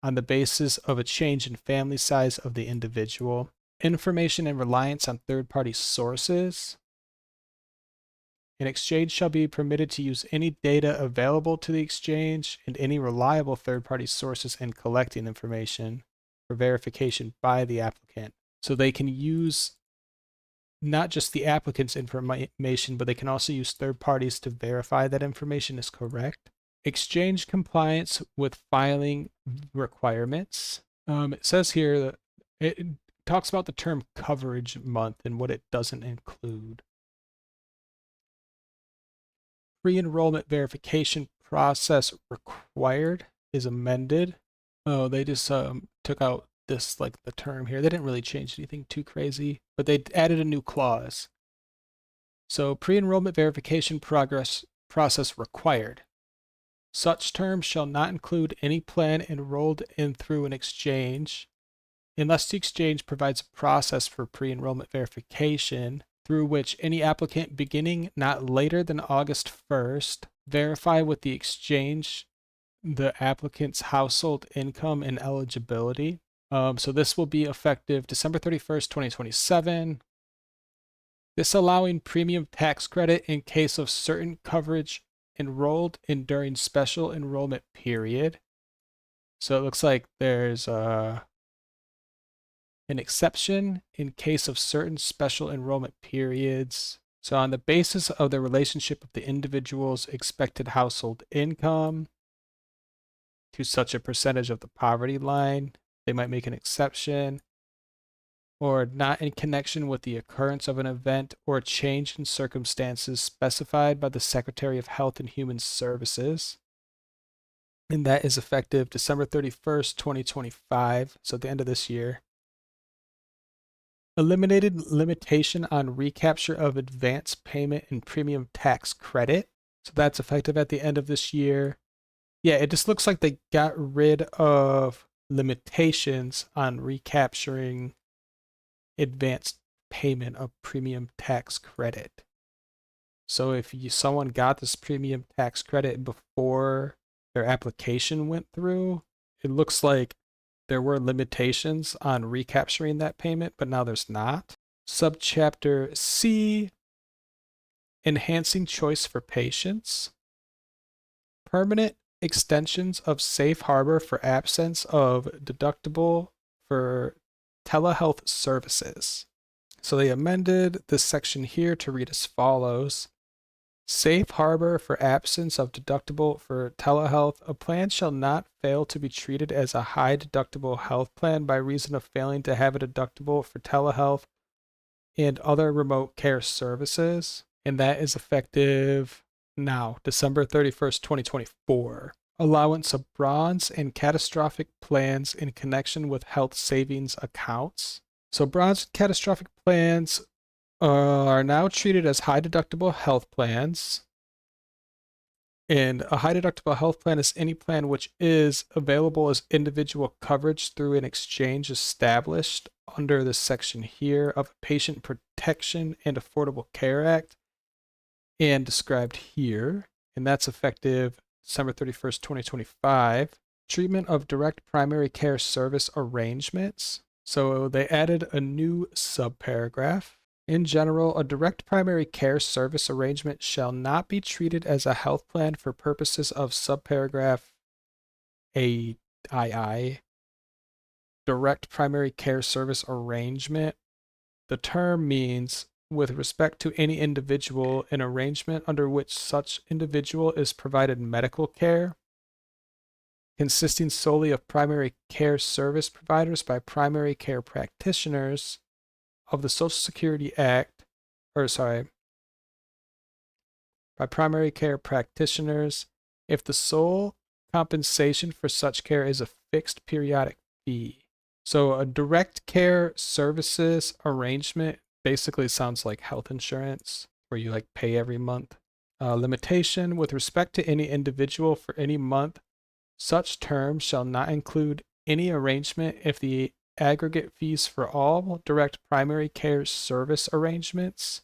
on the basis of a change in family size of the individual, information and reliance on third-party sources. An exchange shall be permitted to use any data available to the exchange and any reliable third-party sources in collecting information for verification by the applicant. So they can use not just the applicant's information, but they can also use third parties to verify that information is correct. Exchange compliance with filing requirements. It says here that it talks about the term coverage month and what it doesn't include. Pre-enrollment verification process required is amended. Oh, they just took out this, like, the term here. They didn't really change anything too crazy, but they added a new clause. So pre-enrollment verification process required. Such terms shall not include any plan enrolled in through an exchange unless the exchange provides a process for pre-enrollment verification through which any applicant beginning not later than August 1st verify with the exchange the applicant's household income and eligibility. So this will be effective December 31st, 2027. This allowing premium tax credit in case of certain coverage enrolled in during special enrollment period. So it looks like there's an exception in case of certain special enrollment periods. So on the basis of the relationship of the individual's expected household income to such a percentage of the poverty line, they might make an exception, or not in connection with the occurrence of an event or change in circumstances specified by the Secretary of Health and Human Services. And that is effective December 31st, 2025, so at the end of this year. Eliminated limitation on recapture of advance payment and premium tax credit. So that's effective at the end of this year. Yeah, it just looks like they got rid of limitations on recapturing advanced payment of premium tax credit. So if someone got this premium tax credit before their application went through, it looks like there were limitations on recapturing that payment, but now there's not. Subchapter C, enhancing choice for patients. Permanent extensions of safe harbor for absence of deductible for telehealth services. So they amended this section here to read as follows. Safe harbor for absence of deductible for telehealth. A plan shall not fail to be treated as a high deductible health plan by reason of failing to have a deductible for telehealth and other remote care services. And that is effective now, December 31st, 2024. Allowance of bronze and catastrophic plans in connection with health savings accounts. So bronze and catastrophic plans are now treated as high deductible health plans. And a high deductible health plan is any plan which is available as individual coverage through an exchange established under the section here of Patient Protection and Affordable Care Act and described here. And that's effective December 31st, 2025. Treatment of direct primary care service arrangements. So they added a new subparagraph. In general, a direct primary care service arrangement shall not be treated as a health plan for purposes of subparagraph AII. Direct primary care service arrangement. The term means, with respect to any individual, an arrangement under which such individual is provided medical care, consisting solely of primary care service providers by primary care practitioners of the Social Security Act, by primary care practitioners, if the sole compensation for such care is a fixed periodic fee. So a direct care services arrangement basically sounds like health insurance, where you like pay every month. Limitation with respect to any individual for any month, such terms shall not include any arrangement if the aggregate fees for all direct primary care service arrangements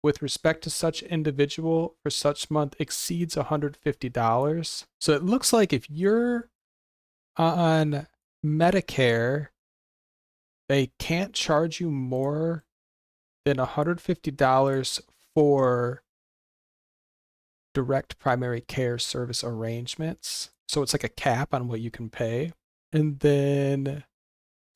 with respect to such individual for such month exceeds $150. So it looks like if you're on Medicare, they can't charge you more than $150 for direct primary care service arrangements. So it's like a cap on what you can pay. And then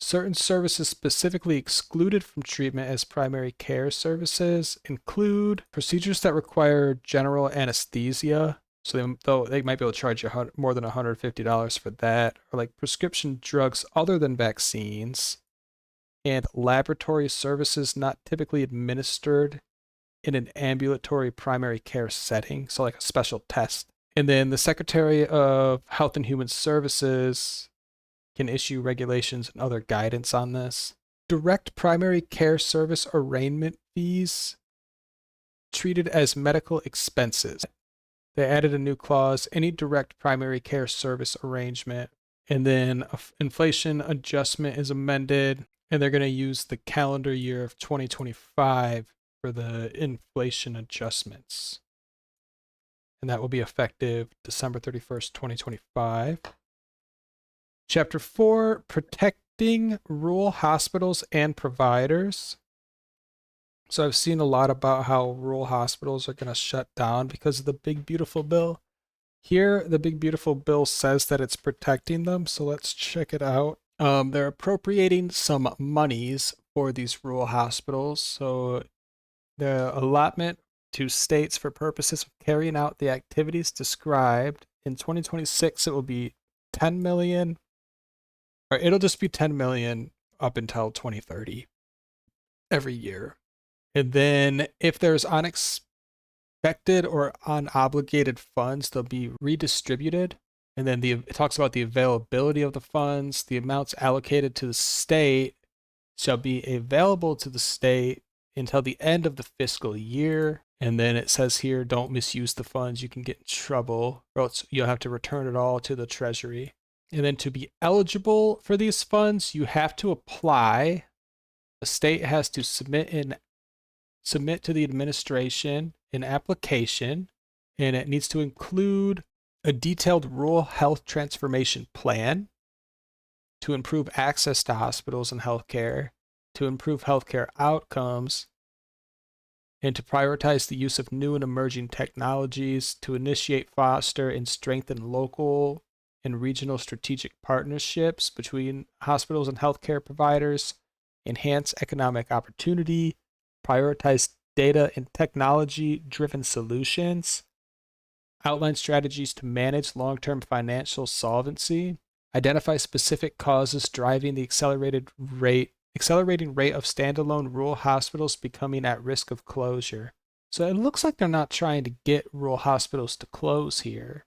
certain services specifically excluded from treatment as primary care services include procedures that require general anesthesia. So they might be able to charge you more than $150 for that, or like prescription drugs other than vaccines, and laboratory services not typically administered in an ambulatory primary care setting, so like a special test. And then the Secretary of Health and Human Services can issue regulations and other guidance on this. Direct primary care service arraignment fees treated as medical expenses. They added a new clause, any direct primary care service arrangement, and then inflation adjustment is amended, and they're going to use the calendar year of 2025 for the inflation adjustments. And that will be effective December 31st, 2025. Chapter 4, Protecting Rural Hospitals and Providers. So I've seen a lot about how rural hospitals are going to shut down because of the Big Beautiful Bill. Here, the Big Beautiful Bill says that it's protecting them, so let's check it out. They're appropriating some monies for these rural hospitals. So the allotment to states for purposes of carrying out the activities described in 2026, it will be 10 million, or it'll just be 10 million up until 2030 every year. And then if there's unexpected or unobligated funds, they'll be redistributed. And then it talks about the availability of the funds. The amounts allocated to the state shall be available to the state until the end of the fiscal year. And then it says here, don't misuse the funds. You can get in trouble, or else you'll have to return it all to the Treasury. And then to be eligible for these funds, you have to apply. The state has to submit to the administration an application, and it needs to include a detailed rural health transformation plan to improve access to hospitals and healthcare, to improve healthcare outcomes, and to prioritize the use of new and emerging technologies, to initiate, foster, and strengthen local and regional strategic partnerships between hospitals and healthcare providers, enhance economic opportunity, prioritize data and technology-driven solutions, outline strategies to manage long-term financial solvency, identify specific causes driving the accelerating rate of standalone rural hospitals becoming at risk of closure. So it looks like they're not trying to get rural hospitals to close here.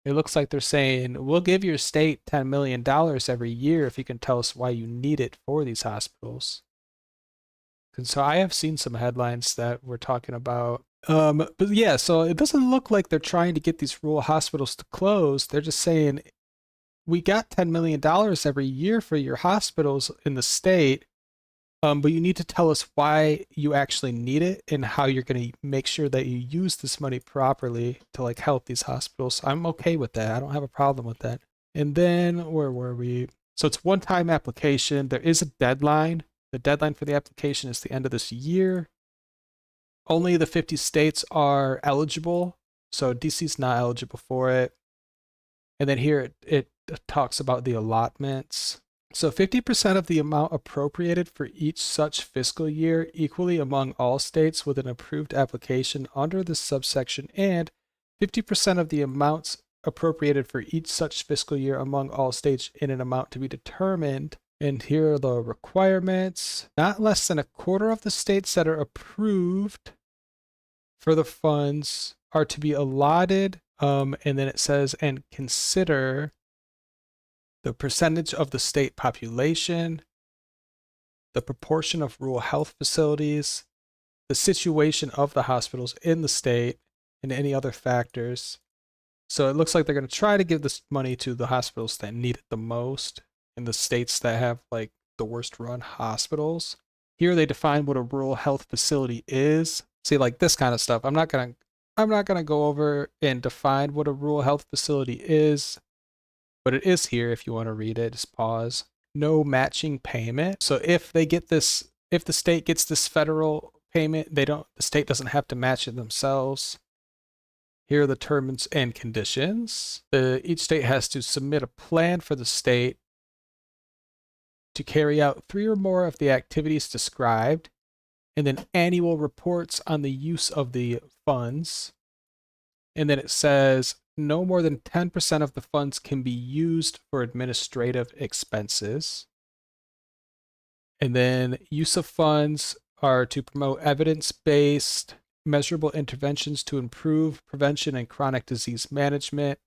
It looks like they're saying, we'll give your state $10 million every year if you can tell us why you need it for these hospitals. And so I have seen some headlines that we're talking about. But yeah, so it doesn't look like they're trying to get these rural hospitals to close. They're just saying, we got $10 million every year for your hospitals in the state, but you need to tell us why you actually need it and how you're going to make sure that you use this money properly to like help these hospitals. I'm okay with that. I don't have a problem with that. And then where were we? So it's one-time application. There is a deadline. The deadline for the application is the end of this year. Only the 50 states are eligible. So DC's not eligible for it. And then here it talks about the allotments. So 50% of the amount appropriated for each such fiscal year equally among all states with an approved application under this subsection, and 50% of the amounts appropriated for each such fiscal year among all states in an amount to be determined. And here are the requirements. Not less than a quarter of the states that are approved for the funds are to be allotted. And then it says, and consider the percentage of the state population, the proportion of rural health facilities, the situation of the hospitals in the state, and any other factors. So it looks like they're going to try to give this money to the hospitals that need it the most in the states that have like the worst run hospitals. Here they define what a rural health facility is. See, like this kind of stuff. I'm not gonna go over and define what a rural health facility is, but it is here if you want to read it. Just pause. No matching payment. So if they get this, if the state gets this federal payment, the state doesn't have to match it themselves. Here are the terms and conditions. Each state has to submit a plan for the state to carry out 3 or more of the activities described, and then annual reports on the use of the funds. And then it says no more than 10% of the funds can be used for administrative expenses. And then use of funds are to promote evidence-based, measurable interventions to improve prevention and chronic disease management,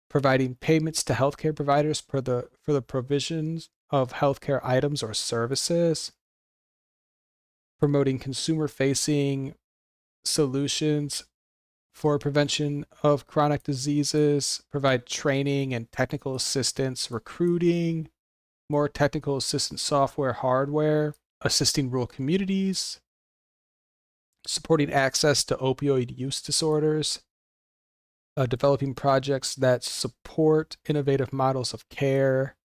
providing payments to healthcare providers for the provisions of healthcare items or services, promoting consumer-facing solutions for prevention of chronic diseases, provide training and technical assistance, recruiting, more technical assistance software, hardware, assisting rural communities, supporting access to opioid use disorders, developing projects that support innovative models of care,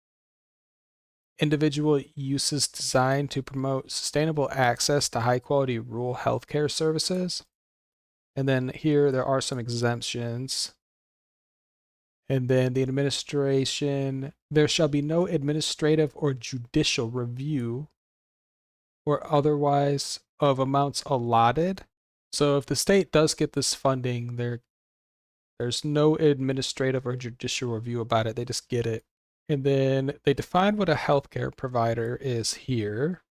individual uses designed to promote sustainable access to high-quality rural healthcare services. And then here there are some exemptions. And then the administration, there shall be no administrative or judicial review or otherwise of amounts allotted. So if the state does get this funding, there's no administrative or judicial review about it. They just get it. And then they define what a healthcare provider is here.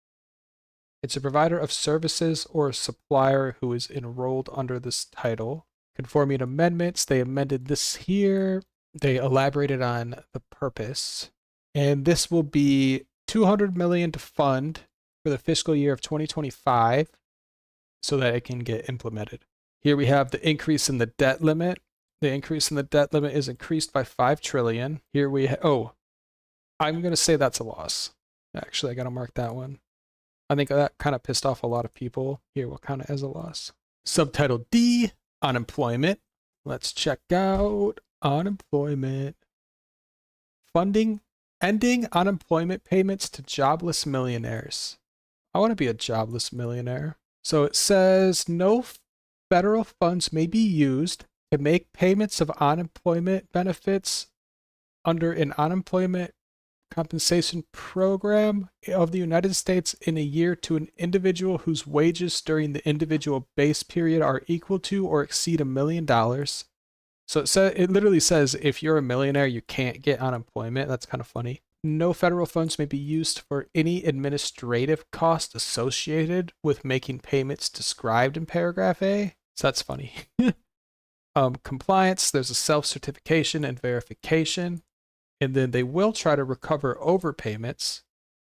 It's a provider of services or a supplier who is enrolled under this title. Conforming amendments, they amended this here. They elaborated on the purpose. And this will be $200 million to fund for the fiscal year of 2025 so that it can get implemented. Here we have the increase in the debt limit. The increase in the debt limit is increased by $5 trillion. Here we I'm going to say that's a loss. Actually, I got to mark that one. I think that kind of pissed off a lot of people. Here, we'll count it as a loss. Subtitle D, unemployment. Let's check out unemployment. Funding, ending unemployment payments to jobless millionaires. I want to be a jobless millionaire. So it says no federal funds may be used to make payments of unemployment benefits under an unemployment compensation program of the United States in a year to an individual whose wages during the individual base period are equal to or exceed $1 million. So it literally says if you're a millionaire, you can't get unemployment. That's kind of funny. No federal funds may be used for any administrative cost associated with making payments described in paragraph A. So that's funny. Compliance, there's a self-certification and verification. And then they will try to recover overpayments.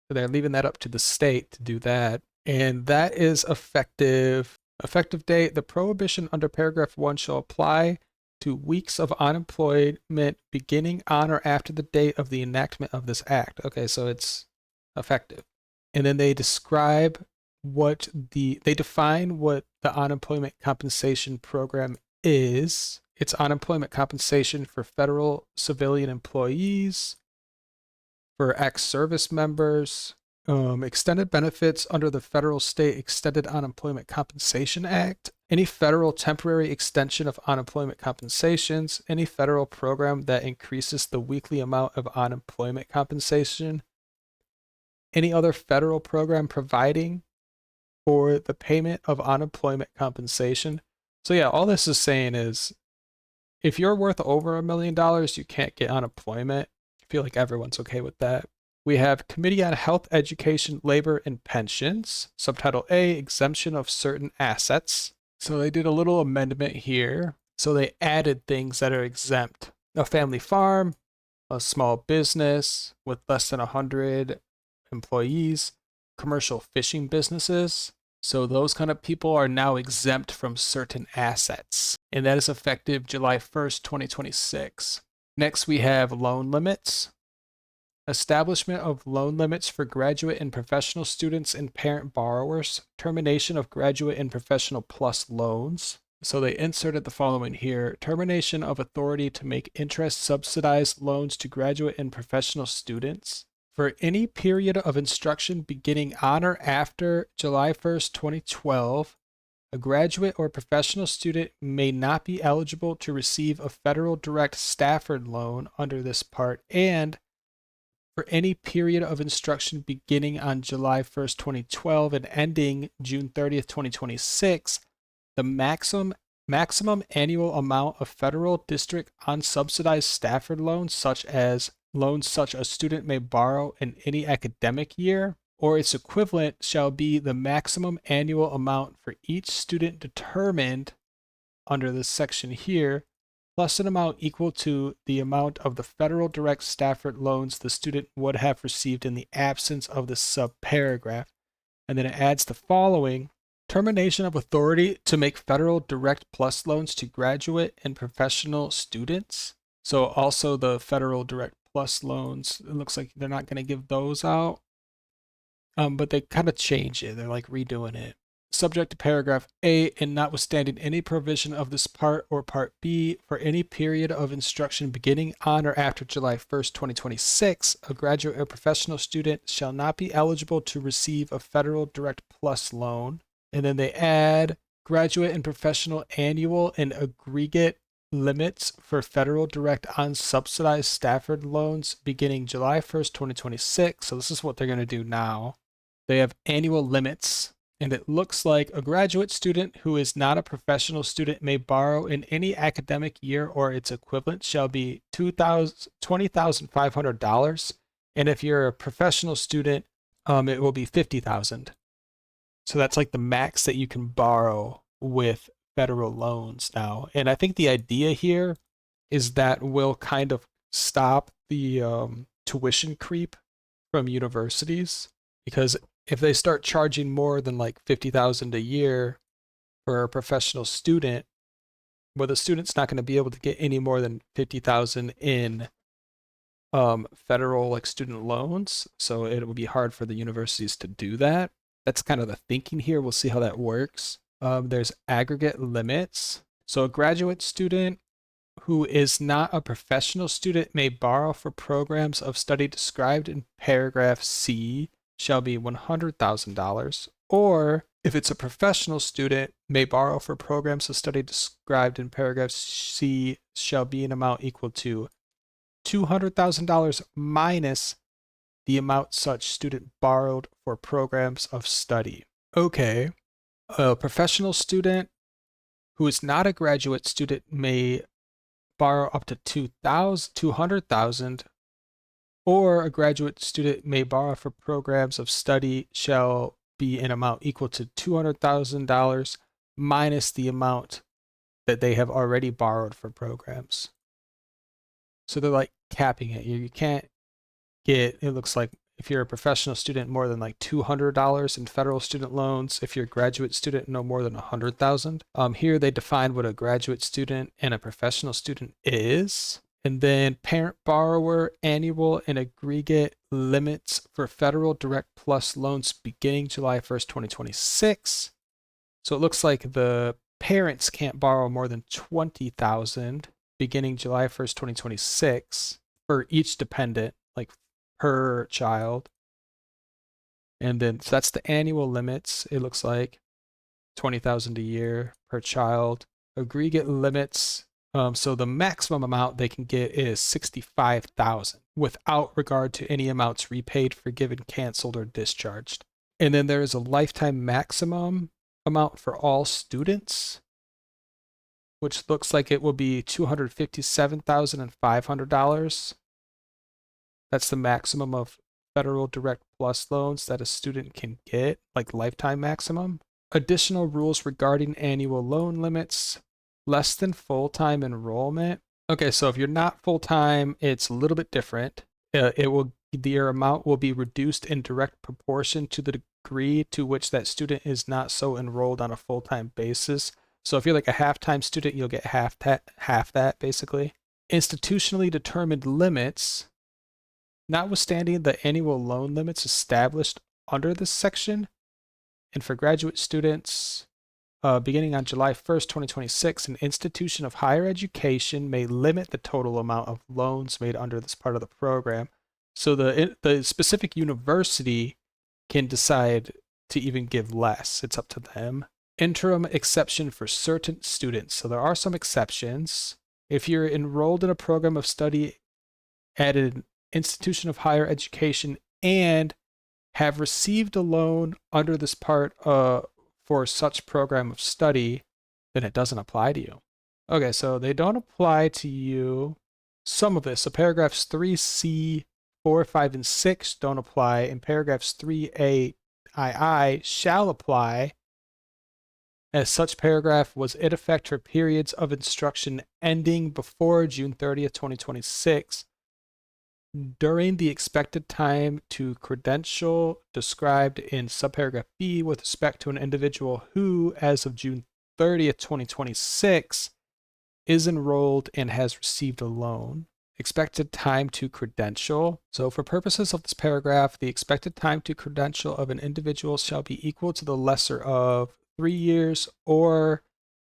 So they're leaving that up to the state to do that. And that is effective. Effective date, the prohibition under paragraph 1 shall apply to weeks of unemployment beginning on or after the date of the enactment of this act. Okay, so it's effective. And then they describe they define what the unemployment compensation program is. It's unemployment compensation for federal civilian employees, for ex-service members, extended benefits under the Federal State Extended Unemployment Compensation Act, any federal temporary extension of unemployment compensations, any federal program that increases the weekly amount of unemployment compensation, any other federal program providing for the payment of unemployment compensation. So yeah, all this is saying is if you're worth over $1 million, you can't get unemployment. I feel like everyone's okay with that. We have Committee on Health, Education, Labor, and Pensions. Subtitle A, Exemption of Certain Assets. So they did a little amendment here. So they added things that are exempt. A family farm, a small business with less than 100 employees, commercial fishing businesses. So those kind of people are now exempt from certain assets. And that is effective July 1st, 2026. Next, we have loan limits. Establishment of loan limits for graduate and professional students and parent borrowers. Termination of graduate and professional plus loans. So they inserted the following here. Termination of authority to make interest subsidized loans to graduate and professional students. For any period of instruction beginning on or after July 1st, 2012, a graduate or professional student may not be eligible to receive a federal direct Stafford loan under this part, and for any period of instruction beginning on July 1st, 2012 and ending June 30th, 2026, the maximum annual amount of federal district unsubsidized Stafford loans such as a student may borrow in any academic year or its equivalent shall be the maximum annual amount for each student determined under this section here, plus an amount equal to the amount of the federal direct Stafford loans the student would have received in the absence of the subparagraph. And then it adds the following: termination of authority to make federal direct plus loans to graduate and professional students. So also the federal direct plus loans, it looks like they're not going to give those out. But they kind of change it. They're like redoing it. Subject to paragraph A, and notwithstanding any provision of this part or part B, for any period of instruction beginning on or after July 1st, 2026, a graduate or professional student shall not be eligible to receive a federal direct plus loan. And then they add graduate and professional annual and aggregate limits for federal direct unsubsidized Stafford loans beginning July 1st, 2026. So this is what they're going to do now. They have annual limits, and it looks like a graduate student who is not a professional student may borrow in any academic year or its equivalent shall be $20,500. And if you're a professional student, it will be $50,000. So that's like the max that you can borrow with federal loans now. And I think the idea here is that will kind of stop the tuition creep from universities, because if they start charging more than like $50,000 a year for a professional student, well, the student's not going to be able to get any more than $50,000 in federal like student loans. So it will be hard for the universities to do that. That's kind of the thinking here. We'll see how that works. There's aggregate limits. So a graduate student who is not a professional student may borrow for programs of study described in paragraph C shall be $100,000, or if it's a professional student, may borrow for programs of study described in paragraph C shall be an amount equal to $200,000 minus the amount such student borrowed for programs of study. Okay, a professional student who is not a graduate student may borrow up to $200,000, or a graduate student may borrow for programs of study shall be an amount equal to $200,000 minus the amount that they have already borrowed for programs. So they're like capping it. You can't get, it looks like if you're a professional student, more than like $200 in federal student loans. If you're a graduate student, no more than $100,000. Here they define what a graduate student and a professional student is. And then parent borrower annual and aggregate limits for federal direct plus loans beginning July 1st, 2026. So it looks like the parents can't borrow more than $20,000 beginning July 1st, 2026 for each dependent, like per child. And then so that's the annual limits. It looks like $20,000 a year per child. Aggregate limits. So the maximum amount they can get is $65,000 without regard to any amounts repaid, forgiven, canceled, or discharged. And then there is a lifetime maximum amount for all students, which looks like it will be $257,500. That's the maximum of federal direct plus loans that a student can get, like lifetime maximum. Additional rules regarding annual loan limits, less than full-time enrollment. Okay, so if you're not full-time, it's a little bit different. Your amount will be reduced in direct proportion to the degree to which that student is not so enrolled on a full-time basis. So if you're like a half-time student, you'll get half that basically. Institutionally determined limits, notwithstanding the annual loan limits established under this section, and for graduate students, beginning on July 1st, 2026, an institution of higher education may limit the total amount of loans made under this part of the program. So the specific university can decide to even give less. It's up to them. Interim exception for certain students. So there are some exceptions. If you're enrolled in a program of study at an institution of higher education and have received a loan under this part for such program of study, then it doesn't apply to you. Okay, so they don't apply to you. Some of this, so paragraphs 3C, 4, 5, and 6 don't apply, and paragraphs 3A, II shall apply, as such paragraph was in effect for periods of instruction ending before June 30th, 2026, during the expected time to credential described in subparagraph B with respect to an individual who, as of June 30th, 2026, is enrolled and has received a loan. Expected time to credential. So for purposes of this paragraph, the expected time to credential of an individual shall be equal to the lesser of 3 years or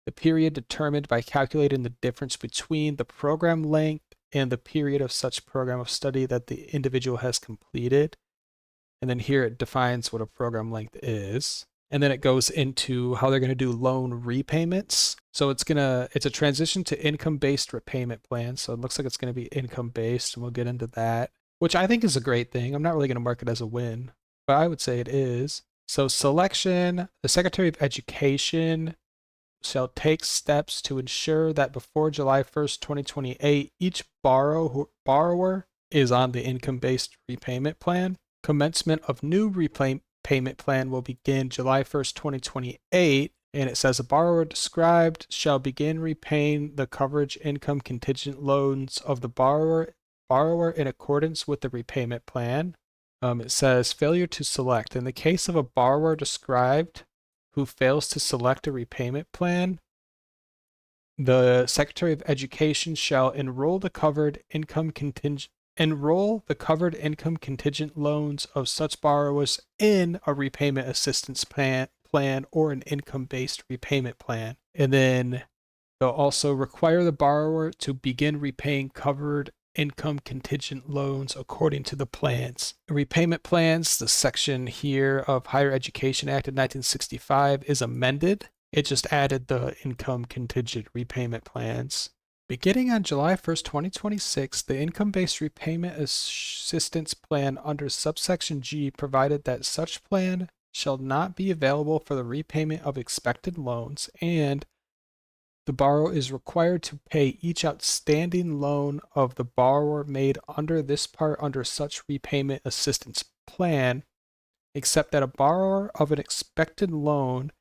the period determined by calculating the difference between the program length and the period of such program of study that the individual has completed. And then here it defines what a program length is. And then it goes into how they're going to do loan repayments. So it's a transition to income-based repayment plan. So it looks like it's going to be income-based, and we'll get into that, which I think is a great thing. I'm not really going to mark it as a win, but I would say it is. So selection, the Secretary of Education shall take steps to ensure that before July 1st, 2028, each borrower is on the income-based repayment plan. Commencement of new repayment plan will begin July 1st, 2028, and it says a borrower described shall begin repaying the coverage income contingent loans of the borrower in accordance with the repayment plan. It says failure to select. In the case of a borrower described who fails to select a repayment plan, the Secretary of Education shall enroll the covered income contingent loans of such borrowers in a repayment assistance plan or an income-based repayment plan. And then they'll also require the borrower to begin repaying covered income contingent loans according to the plans. Repayment plans, the section here of Higher Education Act of 1965 is amended. It just added the income contingent repayment plans. Beginning on July 1st, 2026, the income-based repayment assistance plan under subsection G provided that such plan shall not be available for the repayment of expected loans, and the borrower is required to pay each outstanding loan of the borrower made under this part under such repayment assistance plan, except that a borrower of an expected loan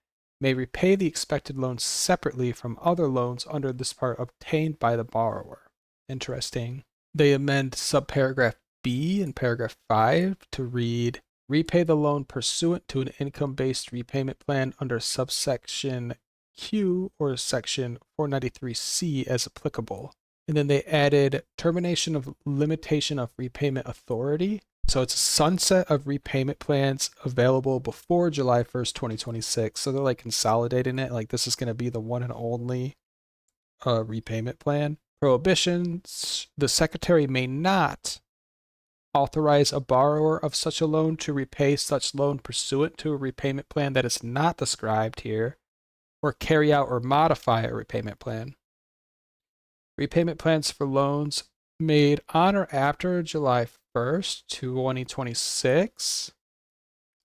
may repay the expected loan separately from other loans under this part obtained by the borrower. Interesting. They amend subparagraph B in paragraph 5 to read, repay the loan pursuant to an income-based repayment plan under subsection Q or section 493C as applicable. And then they added termination of limitation of repayment authority. So it's a sunset of repayment plans available before July 1st, 2026. So they're like consolidating it. Like this is going to be the one and only repayment plan. Prohibitions. The secretary may not authorize a borrower of such a loan to repay such loan pursuant to a repayment plan that is not described here, or carry out or modify a repayment plan. Repayment plans for loans made on or after July 1st, 2026.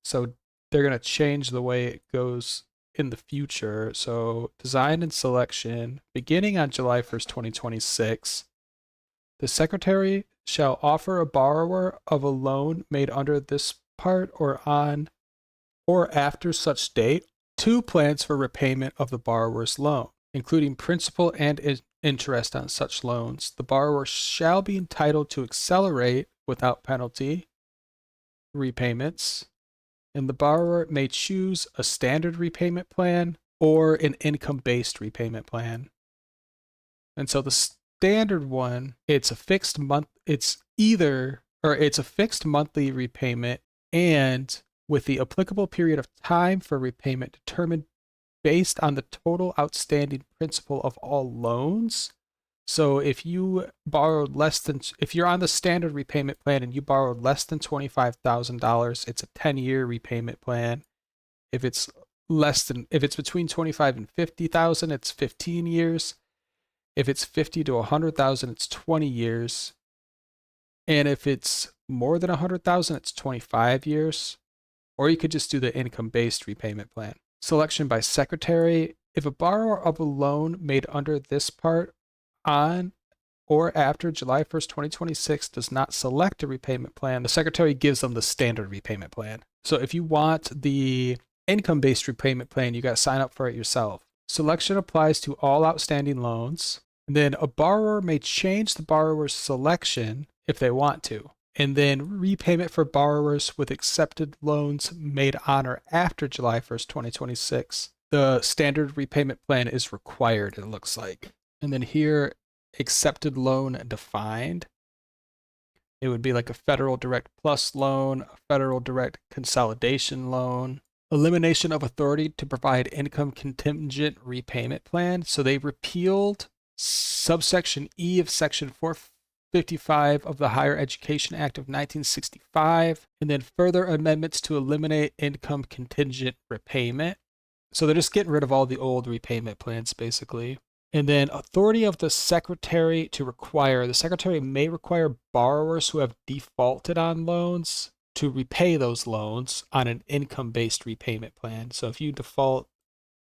So they're going to change the way it goes in the future. So design and selection, beginning on July 1st, 2026, the secretary shall offer a borrower of a loan made under this part or on or after such date 2 plans for repayment of the borrower's loan, including principal and interest on such loans. The borrower shall be entitled to accelerate without penalty repayments, and the borrower may choose a standard repayment plan or an income-based repayment plan. And so the standard one, it's a fixed monthly repayment, and with the applicable period of time for repayment determined based on the total outstanding principal of all loans. So if you're on the standard repayment plan and you borrowed less than $25,000, it's a 10-year repayment plan. If it's between 25 and 50,000, it's 15 years. If it's 50 to 100,000, it's 20 years. And if it's more than 100,000, it's 25 years. Or you could just do the income-based repayment plan. Selection by secretary. If a borrower of a loan made under this part on or after July 1st, 2026 does not select a repayment plan, the secretary gives them the standard repayment plan. So if you want the income-based repayment plan, you got to sign up for it yourself. Selection applies to all outstanding loans. And then a borrower may change the borrower's selection if they want to. And then repayment for borrowers with accepted loans made on or after July 1st, 2026. The standard repayment plan is required, it looks like. And then here, accepted loan defined. It would be like a federal direct plus loan, a federal direct consolidation loan. Elimination of authority to provide income contingent repayment plan. So they repealed subsection E of section 455 of the Higher Education Act of 1965, and then further amendments to eliminate income contingent repayment. So they're just getting rid of all the old repayment plans, basically. And then authority of the secretary to require. The secretary may require borrowers who have defaulted on loans to repay those loans on an income-based repayment plan. So if you default,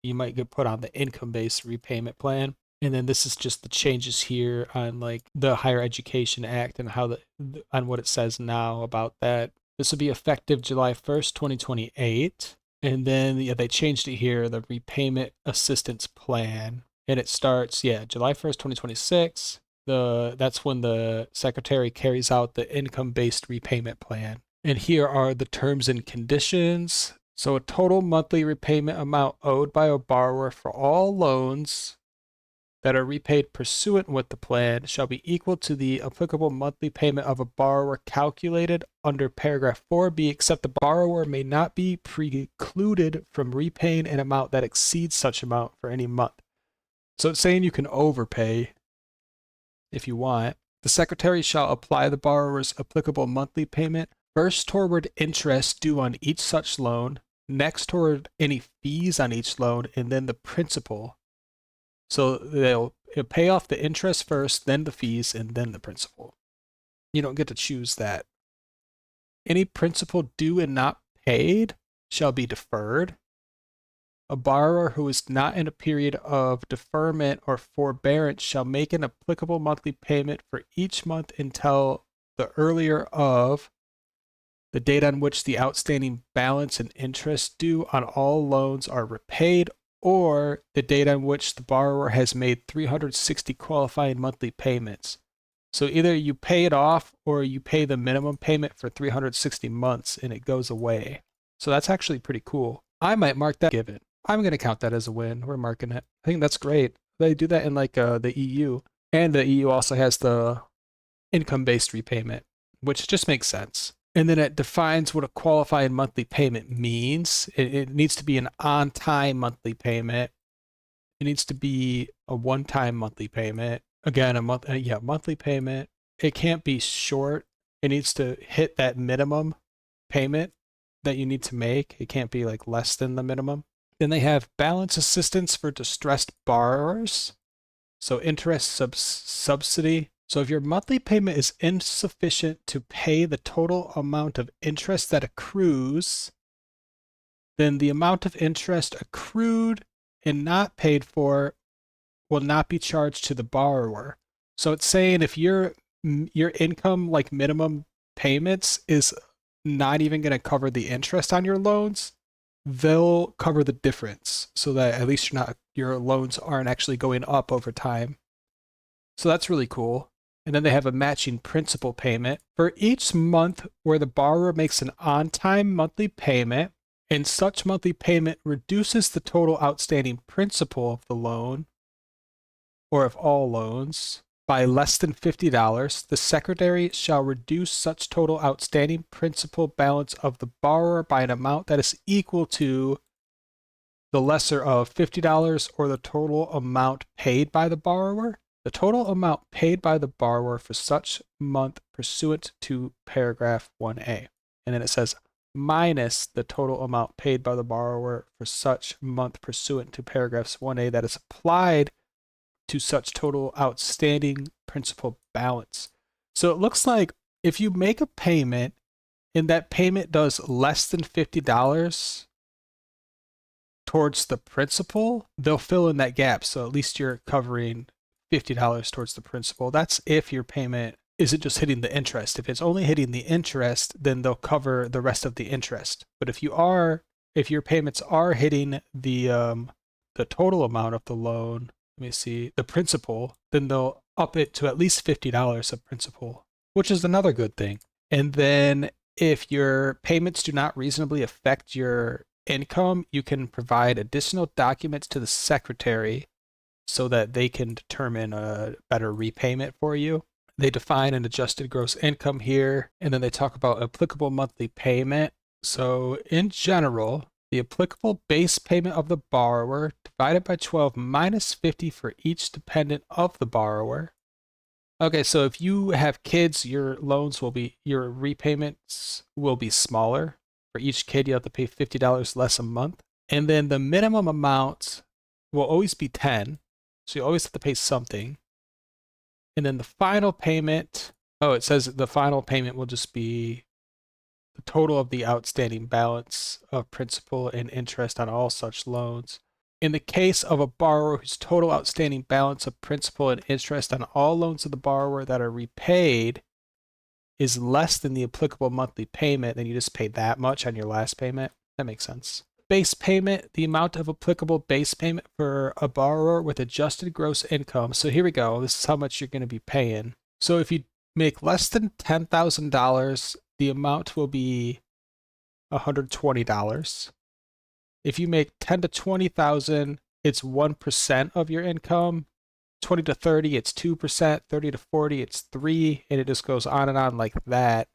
you might get put on the income-based repayment plan. And then this is just the changes here on like the Higher Education Act and how on what it says now about that. This will be effective July 1st, 2028. And then they changed it here, the repayment assistance plan. And it starts, July 1st, 2026. That's when the secretary carries out the income-based repayment plan. And here are the terms and conditions. So a total monthly repayment amount owed by a borrower for all loans that are repaid pursuant with the plan shall be equal to the applicable monthly payment of a borrower calculated under paragraph 4B, except the borrower may not be precluded from repaying an amount that exceeds such amount for any month. So it's saying you can overpay if you want. The secretary shall apply the borrower's applicable monthly payment first toward interest due on each such loan, next toward any fees on each loan, and then the principal. So you pay off the interest first, then the fees, and then the principal. You don't get to choose that. Any principal due and not paid shall be deferred. A borrower who is not in a period of deferment or forbearance shall make an applicable monthly payment for each month until the earlier of the date on which the outstanding balance and interest due on all loans are repaid, or the date on which the borrower has made 360 qualifying monthly payments. So either you pay it off or you pay the minimum payment for 360 months and it goes away. So that's actually pretty cool. I might mark that given. I'm going to count that as a win. We're marking it. I think that's great. They do that in like the EU. And the EU also has the income-based repayment, which just makes sense. And then it defines what a qualifying monthly payment means. It needs to be an on-time monthly payment. It needs to be a one-time monthly payment. Again, monthly payment. It can't be short. It needs to hit that minimum payment that you need to make. It can't be like less than the minimum. Then they have balance assistance for distressed borrowers. So interest subsidy. So if your monthly payment is insufficient to pay the total amount of interest that accrues, then the amount of interest accrued and not paid for will not be charged to the borrower. So it's saying if your income, like minimum payments, is not even going to cover the interest on your loans, they'll cover the difference so that at least your loans aren't actually going up over time. So that's really cool. And then they have a matching principal payment for each month where the borrower makes an on-time monthly payment and such monthly payment reduces the total outstanding principal of the loan or of all loans by less than $50, the secretary shall reduce such total outstanding principal balance of the borrower by an amount that is equal to the lesser of $50 or the total amount paid by the borrower. The total amount paid by the borrower for such month pursuant to paragraph 1A. And then it says minus the total amount paid by the borrower for such month pursuant to paragraphs 1A that is applied to such total outstanding principal balance. So it looks like if you make a payment and that payment does less than $50 towards the principal, they'll fill in that gap. So at least you're covering $50 towards the principal. That's if your payment isn't just hitting the interest. If it's only hitting the interest, then they'll cover the rest of the interest. But if your payments are hitting the total amount of the loan, let me see, the principal, then they'll up it to at least $50 of principal, which is another good thing. And then if your payments do not reasonably affect your income, you can provide additional documents to the secretary so that they can determine a better repayment for you. They define an adjusted gross income here, and then they talk about applicable monthly payment. So in general, the applicable base payment of the borrower divided by 12 minus 50 for each dependent of the borrower. Okay, so if you have kids, your repayments will be smaller. For each kid, you have to pay $50 less a month. And then the minimum amount will always be 10. So you always have to pay something. And then the final payment, it says the final payment will just be the total of the outstanding balance of principal and interest on all such loans. In the case of a borrower whose total outstanding balance of principal and interest on all loans of the borrower that are repaid is less than the applicable monthly payment, then you just pay that much on your last payment. That makes sense. Base payment, the amount of applicable base payment for a borrower with adjusted gross income. So here we go. This is how much you're going to be paying. So if you make less than $10,000, the amount will be $120. If you make 10 to 20,000, it's 1% of your income. 20 to 30, it's 2%. 30 to 40, it's 3%, and it just goes on and on like that.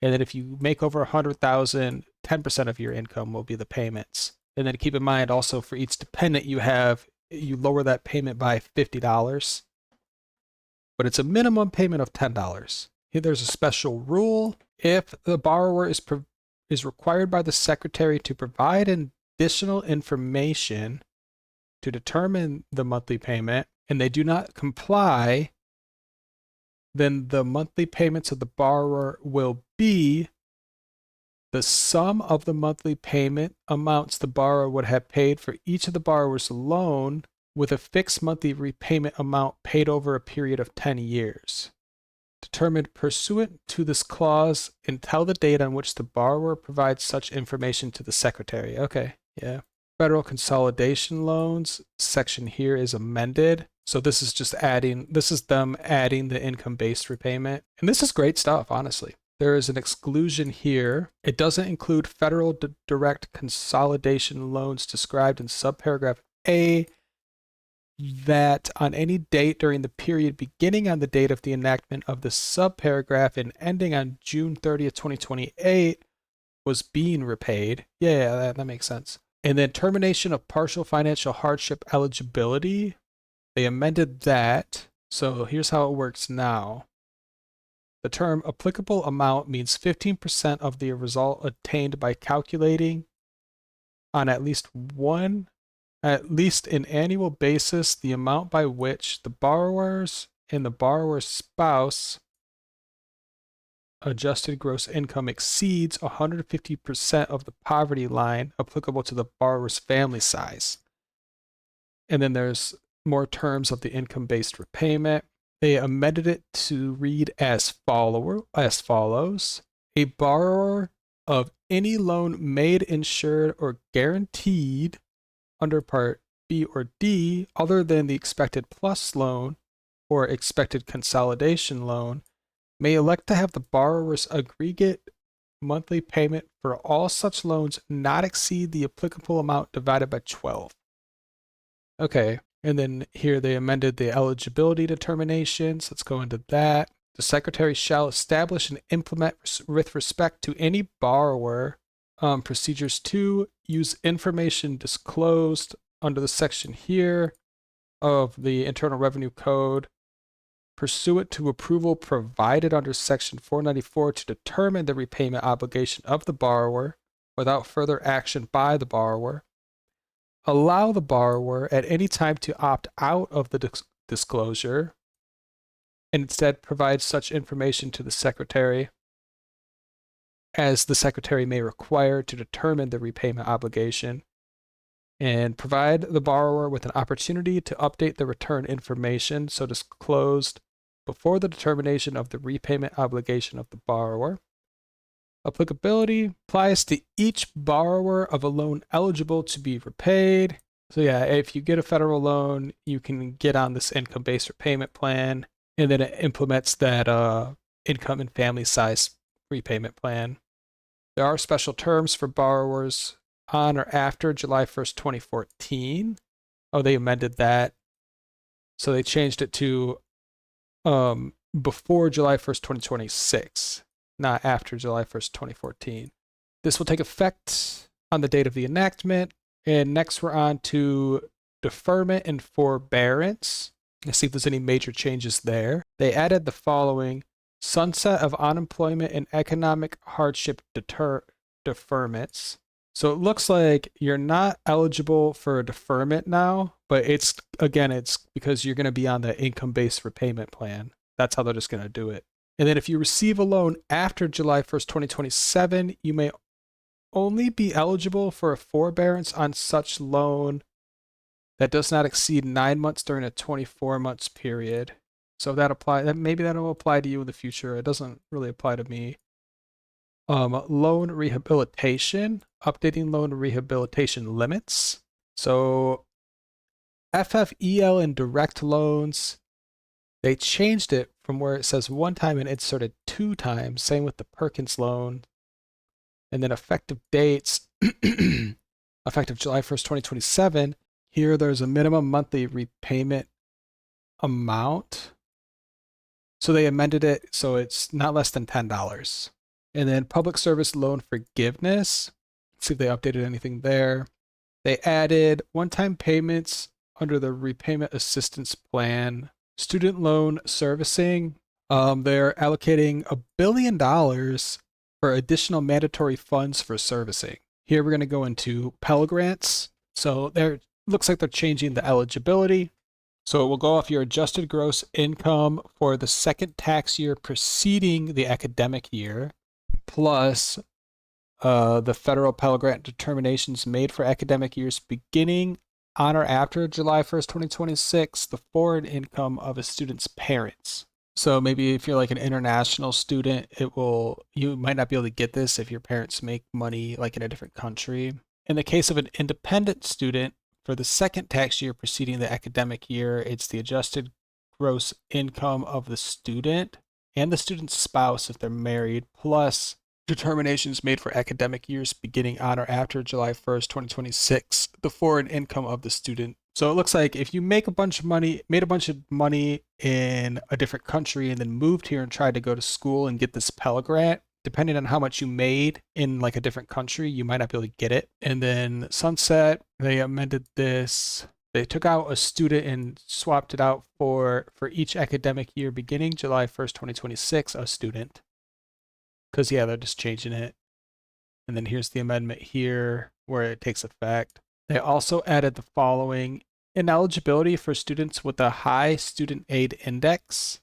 And then if you make over 100,000, 10% of your income will be the payments. And then keep in mind also for each dependent you have, you lower that payment by $50. But it's a minimum payment of $10. Here there's a special rule. If the borrower is required by the secretary to provide additional information to determine the monthly payment, and they do not comply, then the monthly payments of the borrower will be the sum of the monthly payment amounts the borrower would have paid for each of the borrower's loan with a fixed monthly repayment amount paid over a period of 10 years. Determined pursuant to this clause until the date on which the borrower provides such information to the secretary. Okay, yeah. Federal consolidation loans section here is amended. So this is them adding the income-based repayment. And this is great stuff, honestly. There is an exclusion here. It doesn't include federal direct consolidation loans described in subparagraph A that on any date during the period beginning on the date of the enactment of the subparagraph and ending on June 30th, 2028 was being repaid. Yeah, that makes sense. And then termination of partial financial hardship eligibility. They amended that. So here's how it works now. The term applicable amount means 15% of the result attained by calculating on at least an annual basis the amount by which the borrowers and the borrower's spouse adjusted gross income exceeds 150% of the poverty line applicable to the borrower's family size. And then there's more terms of the income-based repayment. They amended it to read as follows. A borrower of any loan made, insured, or guaranteed under Part B or D, other than the expected plus loan or expected consolidation loan, may elect to have the borrower's aggregate monthly payment for all such loans not exceed the applicable amount divided by 12. Okay, and then here they amended the eligibility determinations. Let's go into that. The secretary shall establish and implement with respect to any borrower procedures to use information disclosed under the section here of the Internal Revenue Code pursuant to approval provided under section 494 to determine the repayment obligation of the borrower without further action by the borrower. Allow the borrower at any time to opt out of the disclosure and instead provide such information to the secretary as the secretary may require to determine the repayment obligation, and provide the borrower with an opportunity to update the return information so disclosed before the determination of the repayment obligation of the borrower. Applicability applies to each borrower of a loan eligible to be repaid. So yeah, if you get a federal loan, you can get on this income-based repayment plan, and then it implements that income and family size repayment plan. There are special terms for borrowers on or after July 1st, 2014. Oh, they amended that. So they changed it to before July 1st, 2026, not after July 1st, 2014. This will take effect on the date of the enactment. And next we're on to deferment and forbearance. Let's see if there's any major changes there. They added the following: sunset of unemployment and economic hardship deferments. So it looks like you're not eligible for a deferment now, but it's because you're going to be on the income-based repayment plan. That's how they're just going to do it. And then if you receive a loan after July 1st, 2027, you may only be eligible for a forbearance on such loan that does not exceed 9 months during a 24-month period. So maybe that'll apply to you in the future. It doesn't really apply to me. Loan rehabilitation, updating loan rehabilitation limits. So FFEL and direct loans, they changed it from where it says one time and inserted 2 times. Same with the Perkins loan. And then effective dates, effective July 1st, 2027. Here there's a minimum monthly repayment amount. So they amended it so it's not less than $10. And then public service loan forgiveness. Let's see if they updated anything there. They added one-time payments under the repayment assistance plan. Student loan servicing. They're allocating $1 billion for additional mandatory funds for servicing. Here we're going to go into Pell Grants. So there looks like they're changing the eligibility. So it will go off your adjusted gross income for the second tax year preceding the academic year, plus the federal Pell Grant determinations made for academic years beginning on or after July 1st, 2026, the foreign income of a student's parents. So maybe if you're like an international student, you might not be able to get this if your parents make money like in a different country. In the case of an independent student, for the second tax year preceding the academic year, it's the adjusted gross income of the student and the student's spouse if they're married, plus determinations made for academic years beginning on or after July 1st, 2026, the foreign income of the student. So it looks like if you made a bunch of money in a different country and then moved here and tried to go to school and get this Pell Grant, depending on how much you made in like a different country, you might not be able to get it. And then Sunset, they amended this. They took out a student and swapped it out for each academic year beginning July 1st, 2026, a student. Because, yeah, they're just changing it. And then here's the amendment here where it takes effect. They also added the following: ineligibility for students with a high student aid index.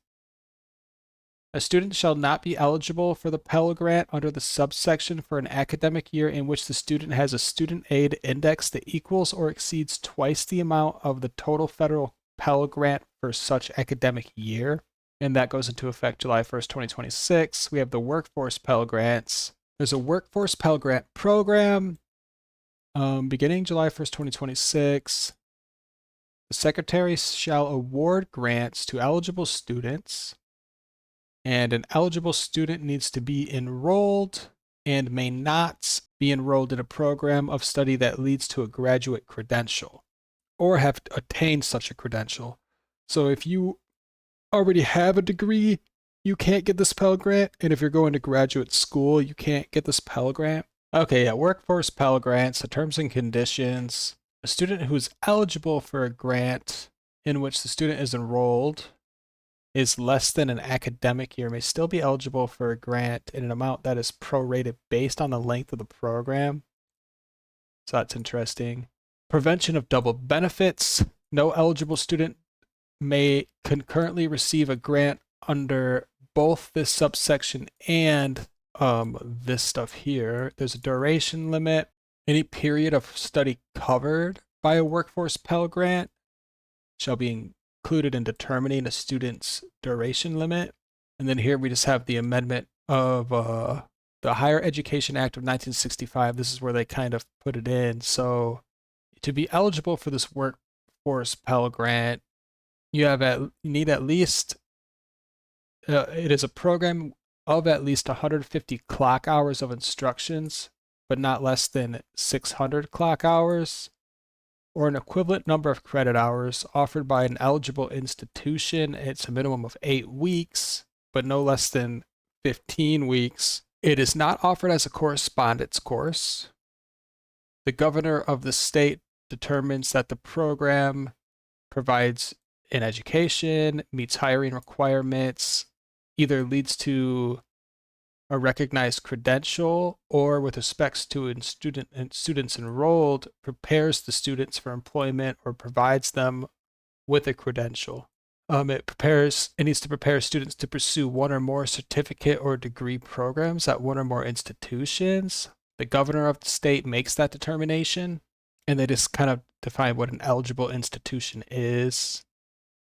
A student shall not be eligible for the Pell Grant under the subsection for an academic year in which the student has a student aid index that equals or exceeds twice the amount of the total federal Pell Grant for such academic year. And that goes into effect July 1st, 2026. We have the workforce Pell Grants. There's a workforce Pell Grant program beginning July 1st, 2026. The secretary shall award grants to eligible students, and an eligible student needs to be enrolled and may not be enrolled in a program of study that leads to a graduate credential or have attained such a credential. So if you already have a degree, you can't get this Pell Grant, and if you're going to graduate school, you can't get this Pell Grant. Okay, yeah, workforce Pell Grants, the terms and conditions. A student who is eligible for a grant in which the student is enrolled is less than an academic year may still be eligible for a grant in an amount that is prorated based on the length of the program. So that's interesting. Prevention of double benefits. No eligible student may concurrently receive a grant under both this subsection and this stuff here. There's a duration limit. Any period of study covered by a workforce Pell Grant shall be included in determining a student's duration limit. And then here we just have the amendment of the Higher Education Act of 1965. This is where they kind of put it in. So to be eligible for this workforce Pell Grant, you need at least, it is a program of at least 150 clock hours of instructions, but not less than 600 clock hours, or an equivalent number of credit hours offered by an eligible institution. It's a minimum of 8 weeks, but no less than 15 weeks. It is not offered as a correspondence course. The governor of the state determines that the program provides an education, meets hiring requirements, either leads to a recognized credential, or with respects to students enrolled, prepares the students for employment or provides them with a credential. It needs to prepare students to pursue one or more certificate or degree programs at one or more institutions. The governor of the state makes that determination, and they just kind of define what an eligible institution is.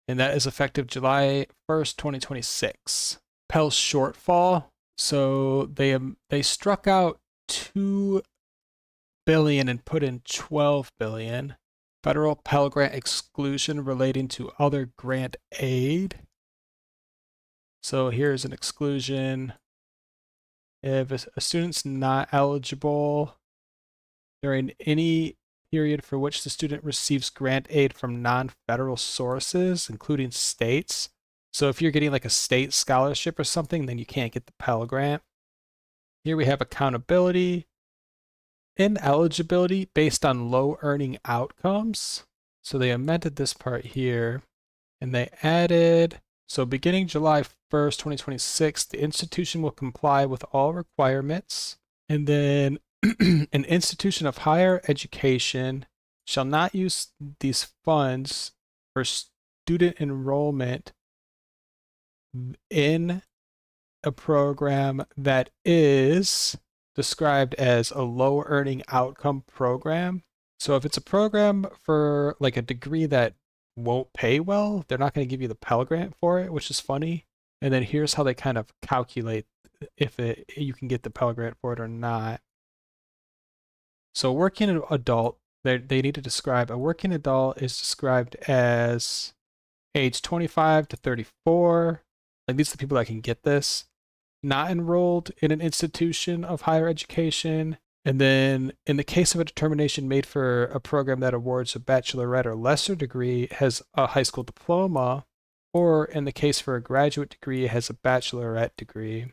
And that is effective July 1st, 2026. Pell shortfall. So they struck out $2 billion and put in $12 billion. Federal Pell Grant exclusion relating to other grant aid. So here's an exclusion. If a student's not eligible during any period for which the student receives grant aid from non-federal sources, including states. So if you're getting like a state scholarship or something, then you can't get the Pell Grant. Here we have accountability. Ineligibility based on low earning outcomes. So they amended this part here and they added, so beginning July 1st, 2026, the institution will comply with all requirements. And then an institution of higher education shall not use these funds for student enrollment in a program that is described as a low earning outcome program. So if it's a program for like a degree that won't pay well, they're not going to give you the Pell Grant for it, which is funny. And then here's how they kind of calculate if you can get the Pell Grant for it or not. So a working adult, they need to describe a working adult is described as age 25 to 34. Like these are the people that can get this. Not enrolled in an institution of higher education. And then in the case of a determination made for a program that awards a bachelorette or lesser degree, has a high school diploma, or in the case for a graduate degree, has a bachelorette degree.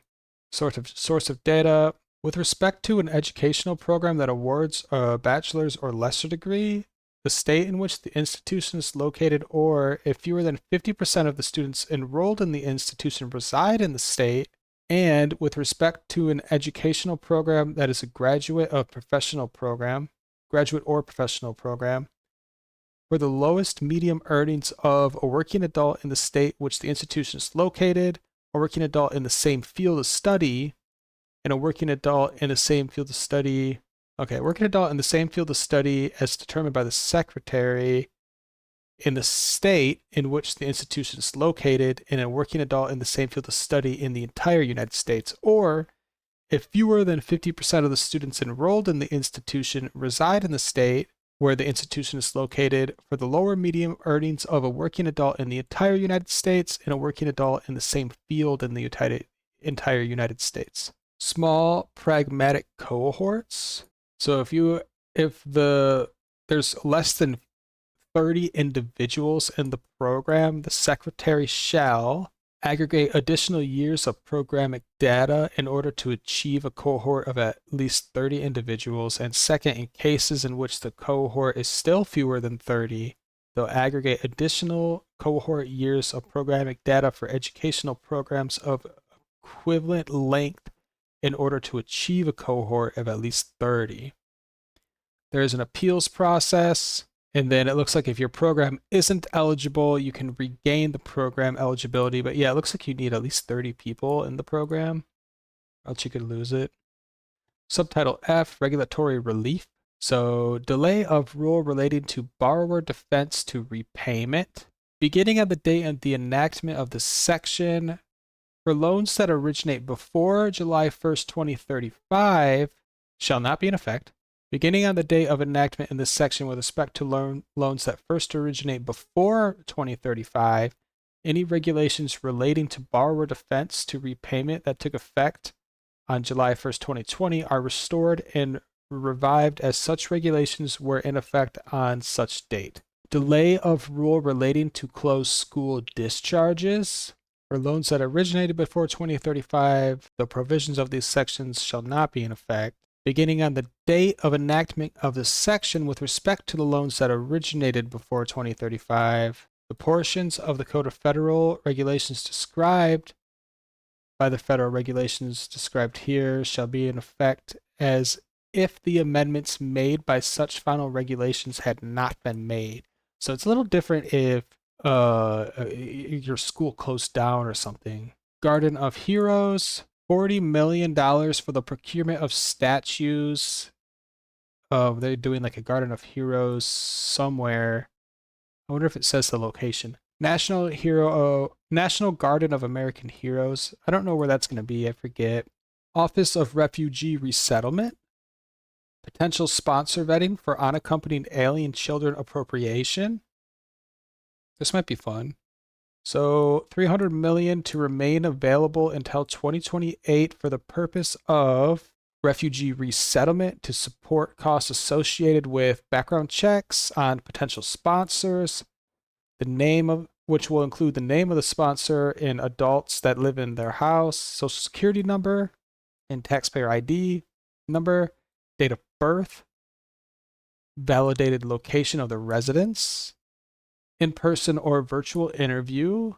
Source of data. With respect to an educational program that awards a bachelor's or lesser degree, the state in which the institution is located, or if fewer than 50% of the students enrolled in the institution reside in the state, and with respect to an educational program that is a graduate or professional program, for the lowest medium earnings of a working adult in the state which the institution is located, a working adult in the same field of study, and a working adult in the same field of study. Okay, working adult in the same field of study as determined by the secretary in the state in which the institution is located, and a working adult in the same field of study in the entire United States, or if fewer than 50% of the students enrolled in the institution reside in the state where the institution is located, for the lower medium earnings of a working adult in the entire United States and a working adult in the same field in the entire United States. Small pragmatic cohorts. So if there's less than 30 individuals in the program, the secretary shall aggregate additional years of programmatic data in order to achieve a cohort of at least 30 individuals. And second, in cases in which the cohort is still fewer than 30, they'll aggregate additional cohort years of programmatic data for educational programs of equivalent length in order to achieve a cohort of at least 30. There's an appeals process. And then it looks like if your program isn't eligible, you can regain the program eligibility. But yeah, it looks like you need at least 30 people in the program, or else you could lose it. Subtitle F, regulatory relief. So delay of rule relating to borrower defense to repayment. Beginning at the date of the enactment of the section, for loans that originate before July 1st, 2035, shall not be in effect. Beginning on the date of enactment in this section with respect to loans that first originate before 2035, any regulations relating to borrower defense to repayment that took effect on July 1st, 2020 are restored and revived as such regulations were in effect on such date. Delay of rule relating to closed school discharges. For loans that originated before 2035, the provisions of these sections shall not be in effect. Beginning on the date of enactment of the section with respect to the loans that originated before 2035, the portions of the Code of Federal Regulations described by the federal regulations described here shall be in effect as if the amendments made by such final regulations had not been made. So it's a little different if your school closed down or something. Garden of Heroes. $40 million for the procurement of statues. They're doing like a Garden of Heroes somewhere. I wonder if it says the location. National Garden of American Heroes. I don't know where that's going to be. I forget. Office of Refugee Resettlement. Potential sponsor vetting for unaccompanied alien children appropriation. This might be fun. So $300 million to remain available until 2028 for the purpose of refugee resettlement to support costs associated with background checks on potential sponsors, the name of which will include the name of the sponsor and adults that live in their house, social security number, and taxpayer ID number, date of birth, validated location of the residence, in-person or virtual interview,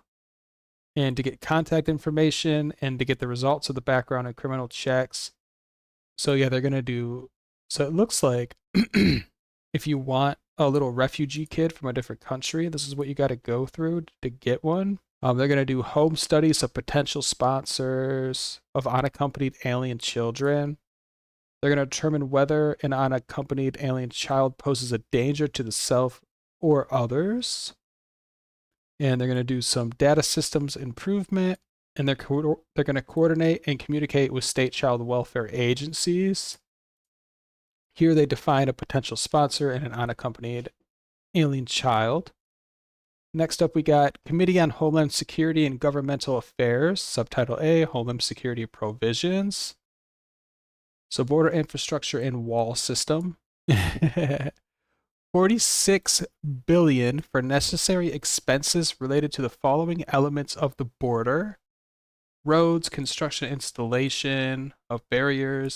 and to get contact information and to get the results of the background and criminal checks. So yeah, they're going to do, so it looks like if you want a little refugee kid from a different country, this is what you got to go through to get one. They're going to do home studies of potential sponsors of unaccompanied alien children. They're going to determine whether an unaccompanied alien child poses a danger to the self or others. And they're going to do some data systems improvement. And they're going to coordinate and communicate with state child welfare agencies. Here they define a potential sponsor and an unaccompanied alien child. Next up, we got Committee on Homeland Security and Governmental Affairs, Subtitle A, Homeland Security Provisions. So border infrastructure and wall system. 46 billion for necessary expenses related to the following elements of the border: roads, construction, installation of barrier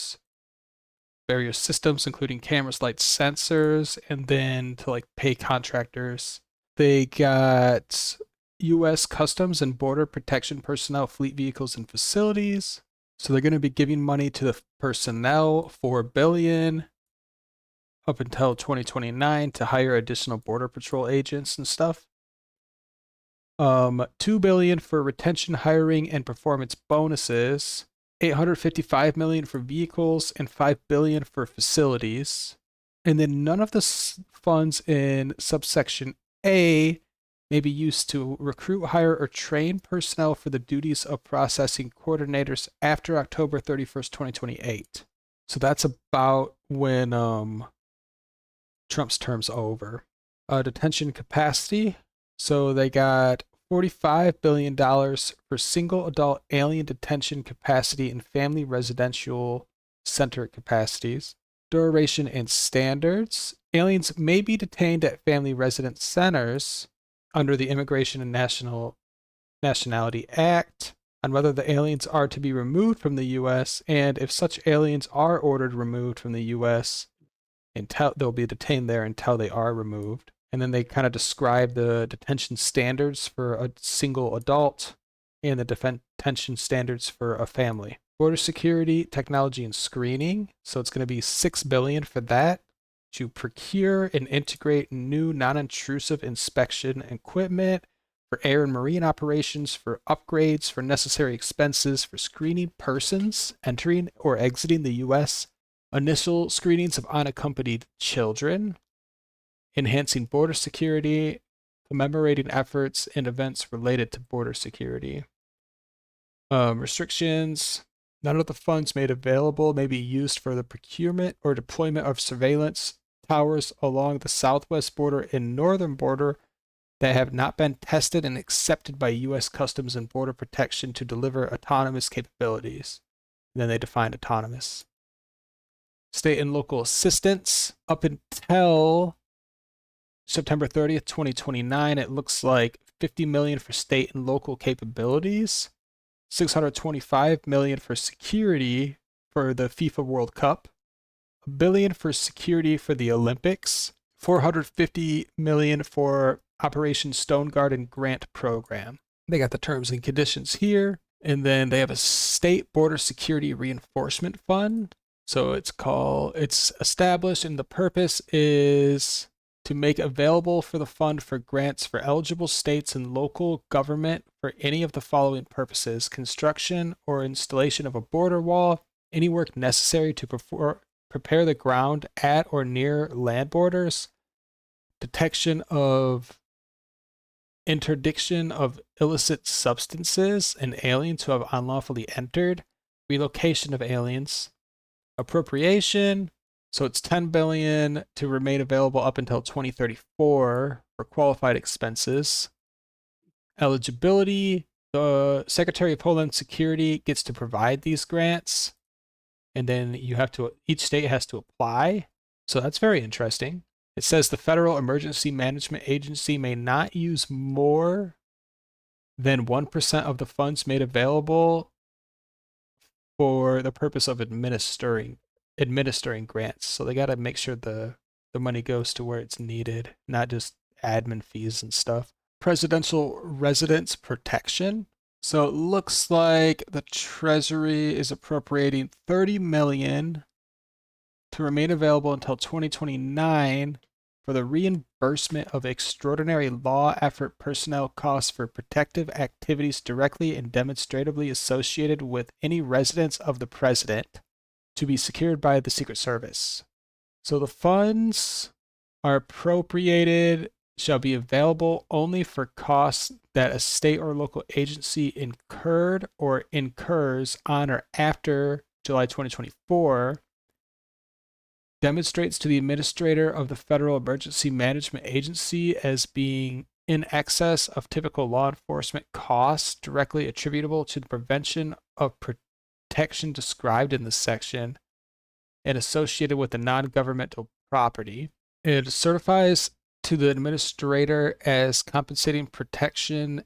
systems, including cameras, lights, sensors, and then to like pay contractors. They got U.S. Customs and Border Protection personnel, fleet vehicles, and facilities. So they're going to be giving money to the personnel, $4 billion up until 2029 to hire additional Border Patrol agents and stuff. $2 billion for retention, hiring, and performance bonuses. $855 million for vehicles and $5 billion for facilities. And then none of the funds in subsection A may be used to recruit, hire, or train personnel for the duties of processing coordinators after October 31st, 2028. So that's about when Trump's term's over. Detention capacity. So they got $45 billion for single adult alien detention capacity and family residential center capacities. Duration and standards. Aliens may be detained at family residence centers under the Immigration and Nationality Act on whether the aliens are to be removed from the U.S. and if such aliens are ordered removed from the U.S. they'll be detained there until they are removed. And then they kind of describe the detention standards for a single adult and the detention standards for a family. Border security, technology, and screening. So it's going to be $6 billion for that, to procure and integrate new non-intrusive inspection equipment for air and marine operations, for upgrades, for necessary expenses, for screening persons entering or exiting the U.S., initial screenings of unaccompanied children, enhancing border security, commemorating efforts and events related to border security. Restrictions. None of the funds made available may be used for the procurement or deployment of surveillance towers along the southwest border and northern border that have not been tested and accepted by U.S. Customs and Border Protection to deliver autonomous capabilities. And then they define autonomous. State and local assistance. Up until September 30th, 2029, it looks like $50 million for state and local capabilities. $625 million for security for the FIFA World Cup, $1 billion for security for the Olympics, $450 million for Operation Stone Garden grant program. They got the terms and conditions here, and then they have a state border security reinforcement fund. So it's established, and the purpose is to make available for the fund for grants for eligible states and local government for any of the following purposes: construction or installation of a border wall, any work necessary to prepare the ground at or near land borders, detection of interdiction of illicit substances and aliens who have unlawfully entered, relocation of aliens, appropriation. So it's $10 billion to remain available up until 2034 for qualified expenses. Eligibility. The Secretary of Homeland Security gets to provide these grants, and then each state has to apply. So that's very interesting. It says the Federal Emergency Management Agency may not use more than 1% of the funds made available for the purpose of administering grants. So they got to make sure the money goes to where it's needed, not just admin fees and stuff. Presidential residence protection. So it looks like the Treasury is appropriating $30 million to remain available until 2029 for the reimbursement of extraordinary law effort personnel costs for protective activities directly and demonstratively associated with any residence of the President to be secured by the Secret Service. So the funds are appropriated shall be available only for costs that a state or local agency incurred or incurs on or after July 2024, demonstrates to the administrator of the Federal Emergency Management Agency as being in excess of typical law enforcement costs directly attributable to the prevention of protection described in this section and associated with the non-governmental property. It certifies to the administrator as compensating protection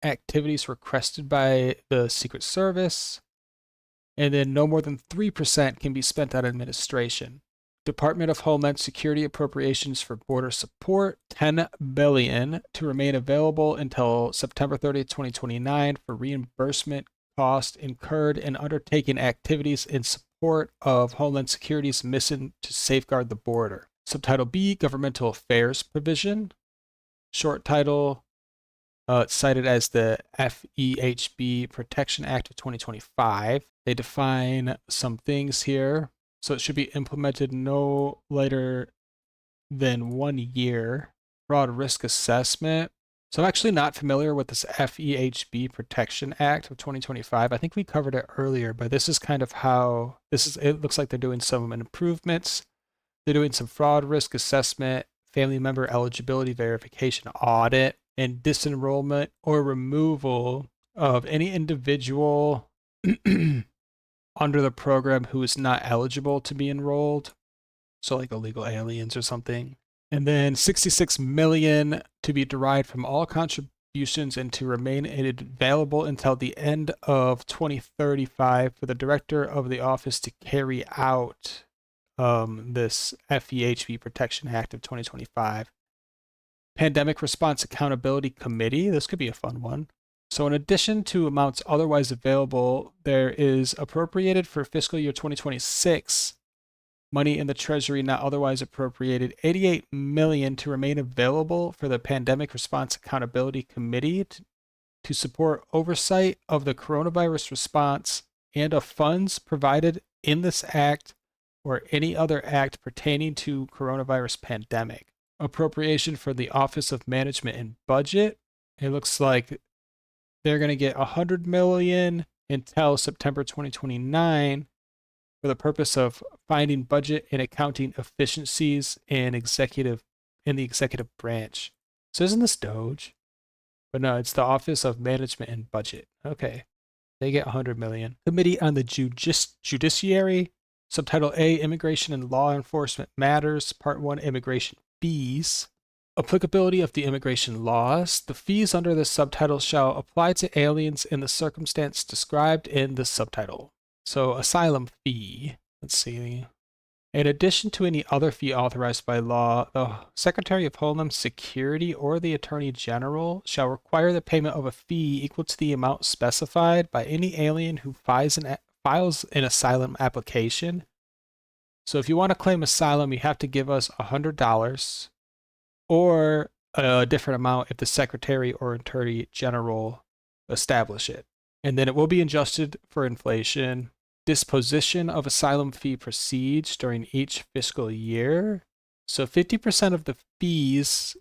activities requested by the Secret Service, and then no more than 3% can be spent on administration. Department of Homeland Security appropriations for border support, $10 billion to remain available until September 30th, 2029 for reimbursement costs incurred in undertaking activities in support of Homeland Security's mission to safeguard the border. Subtitle B, Governmental Affairs Provision. Short title, cited as the FEHB Protection Act of 2025. They define some things here. So it should be implemented no later than 1 year. Fraud risk assessment. So I'm actually not familiar with this FEHB Protection Act of 2025. I think we covered it earlier, but this is kind of how it looks like they're doing some improvements. They're doing some fraud risk assessment, family member eligibility verification audit, and disenrollment or removal of any individual under the program who is not eligible to be enrolled. So like illegal aliens or something. And then $66 million to be derived from all contributions and to remain available until the end of 2035 for the director of the office to carry out this FEHB Protection Act of 2025. Pandemic Response Accountability Committee. This could be a fun one. So in addition to amounts otherwise available, there is appropriated for fiscal year 2026 money in the Treasury not otherwise appropriated, $88 million to remain available for the Pandemic Response Accountability Committee to support oversight of the coronavirus response and of funds provided in this act or any other act pertaining to coronavirus pandemic. Appropriation for the Office of Management and Budget. It looks like they're going to get $100 million until September 2029 for the purpose of finding budget and accounting efficiencies in the executive branch. So isn't this Doge? But no, it's the Office of Management and Budget. Okay. They get $100 million. Committee on the Judiciary. Subtitle A, Immigration and Law Enforcement Matters. Part 1, Immigration Fees. Applicability of the immigration laws. The fees under this subtitle shall apply to aliens in the circumstance described in the subtitle. So, asylum fee. Let's see. In addition to any other fee authorized by law, the Secretary of Homeland Security or the Attorney General shall require the payment of a fee equal to the amount specified by any alien who files an asylum application. So if you want to claim asylum, you have to give us $100 or a different amount if the Secretary or Attorney General establish it. And then it will be adjusted for inflation. Disposition of asylum fee proceeds during each fiscal year. So 50% of the fees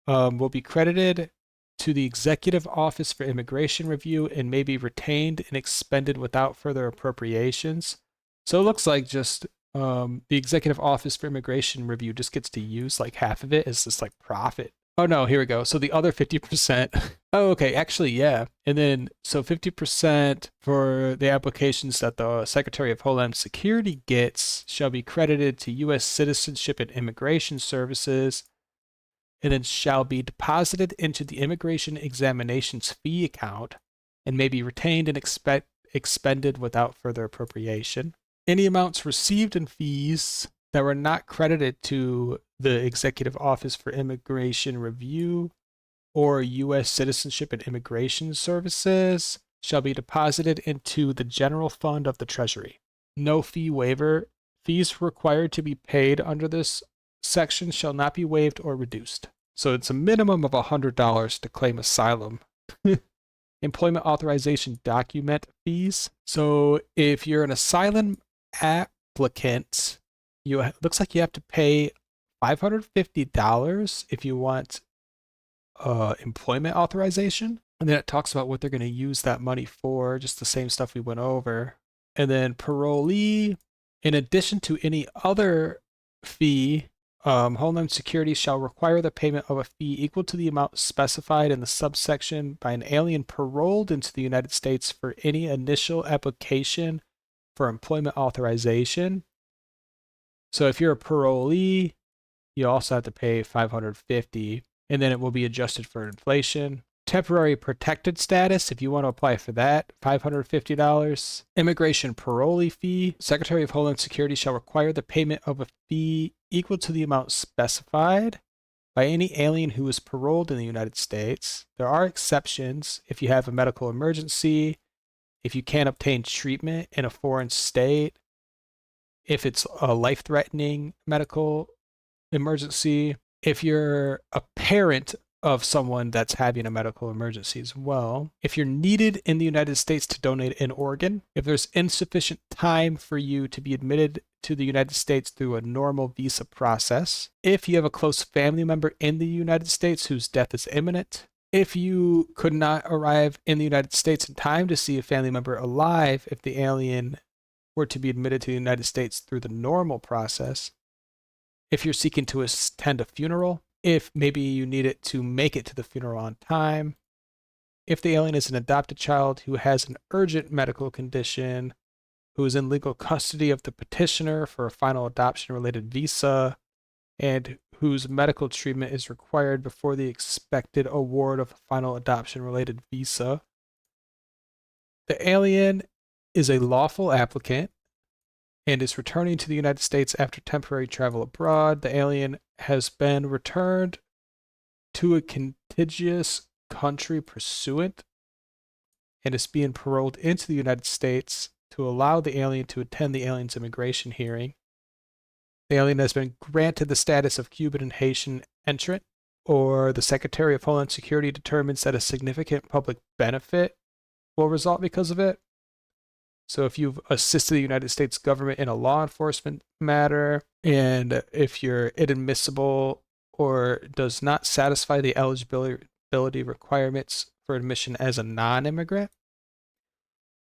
will be credited to the Executive Office for Immigration Review and may be retained and expended without further appropriations. So it looks like just the Executive Office for Immigration Review just gets to use like half of it as this like profit. Oh no, here we go. So the other 50%. Oh, okay. Actually, yeah. And then, so 50% for the applications that the Secretary of Homeland Security gets shall be credited to U.S. Citizenship and Immigration Services, and then shall be deposited into the Immigration Examinations Fee account and may be retained and expended without further appropriation. Any amounts received in fees that were not credited to the Executive Office for Immigration Review or U.S. Citizenship and Immigration Services shall be deposited into the general fund of the Treasury. No fee waiver. Fees required to be paid under this sections shall not be waived or reduced. So it's a minimum of $100 to claim asylum. Employment authorization document fees. So if you're an asylum applicant, looks like you have to pay $550 if you want employment authorization. And then it talks about what they're going to use that money for, just the same stuff we went over. And then parolee, in addition to any other fee, Homeland Security shall require the payment of a fee equal to the amount specified in the subsection by an alien paroled into the United States for any initial application for employment authorization. So if you're a parolee, you also have to pay $550, and then it will be adjusted for inflation. Temporary protected status, if you want to apply for that, $550. Immigration parolee fee. Secretary of Homeland Security shall require the payment of a fee equal to the amount specified by any alien who is paroled in the United States. There are exceptions if you have a medical emergency, if you can't obtain treatment in a foreign state, if it's a life-threatening medical emergency, if you're a parent of someone that's having a medical emergency as well, if you're needed in the United States to donate an organ, if there's insufficient time for you to be admitted to the United States through a normal visa process, if you have a close family member in the United States whose death is imminent, if you could not arrive in the United States in time to see a family member alive if the alien were to be admitted to the United States through the normal process, if you're seeking to attend a funeral, if maybe you need it to make it to the funeral on time, if the alien is an adopted child who has an urgent medical condition, who is in legal custody of the petitioner for a final adoption-related visa, and whose medical treatment is required before the expected award of a final adoption-related visa. The alien is a lawful applicant and is returning to the United States after temporary travel abroad. The alien has been returned to a contiguous country pursuant and is being paroled into the United States to allow the alien to attend the alien's immigration hearing. The alien has been granted the status of Cuban and Haitian entrant, or the Secretary of Homeland Security determines that a significant public benefit will result because of it. So if you've assisted the United States government in a law enforcement matter, and if you're inadmissible or does not satisfy the eligibility requirements for admission as a non-immigrant,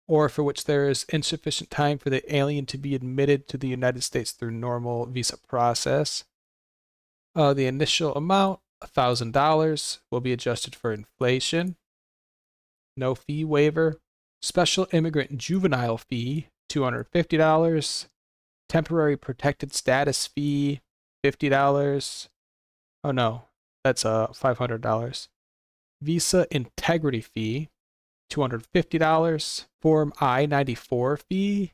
or for which there is insufficient time for the alien to be admitted to the United States through normal visa process, the initial amount, $1,000, will be adjusted for inflation. No fee waiver. Special immigrant juvenile fee, $250. Temporary protected status fee, $50. Oh no, that's $500. Visa integrity fee, $250. Form I-94 fee,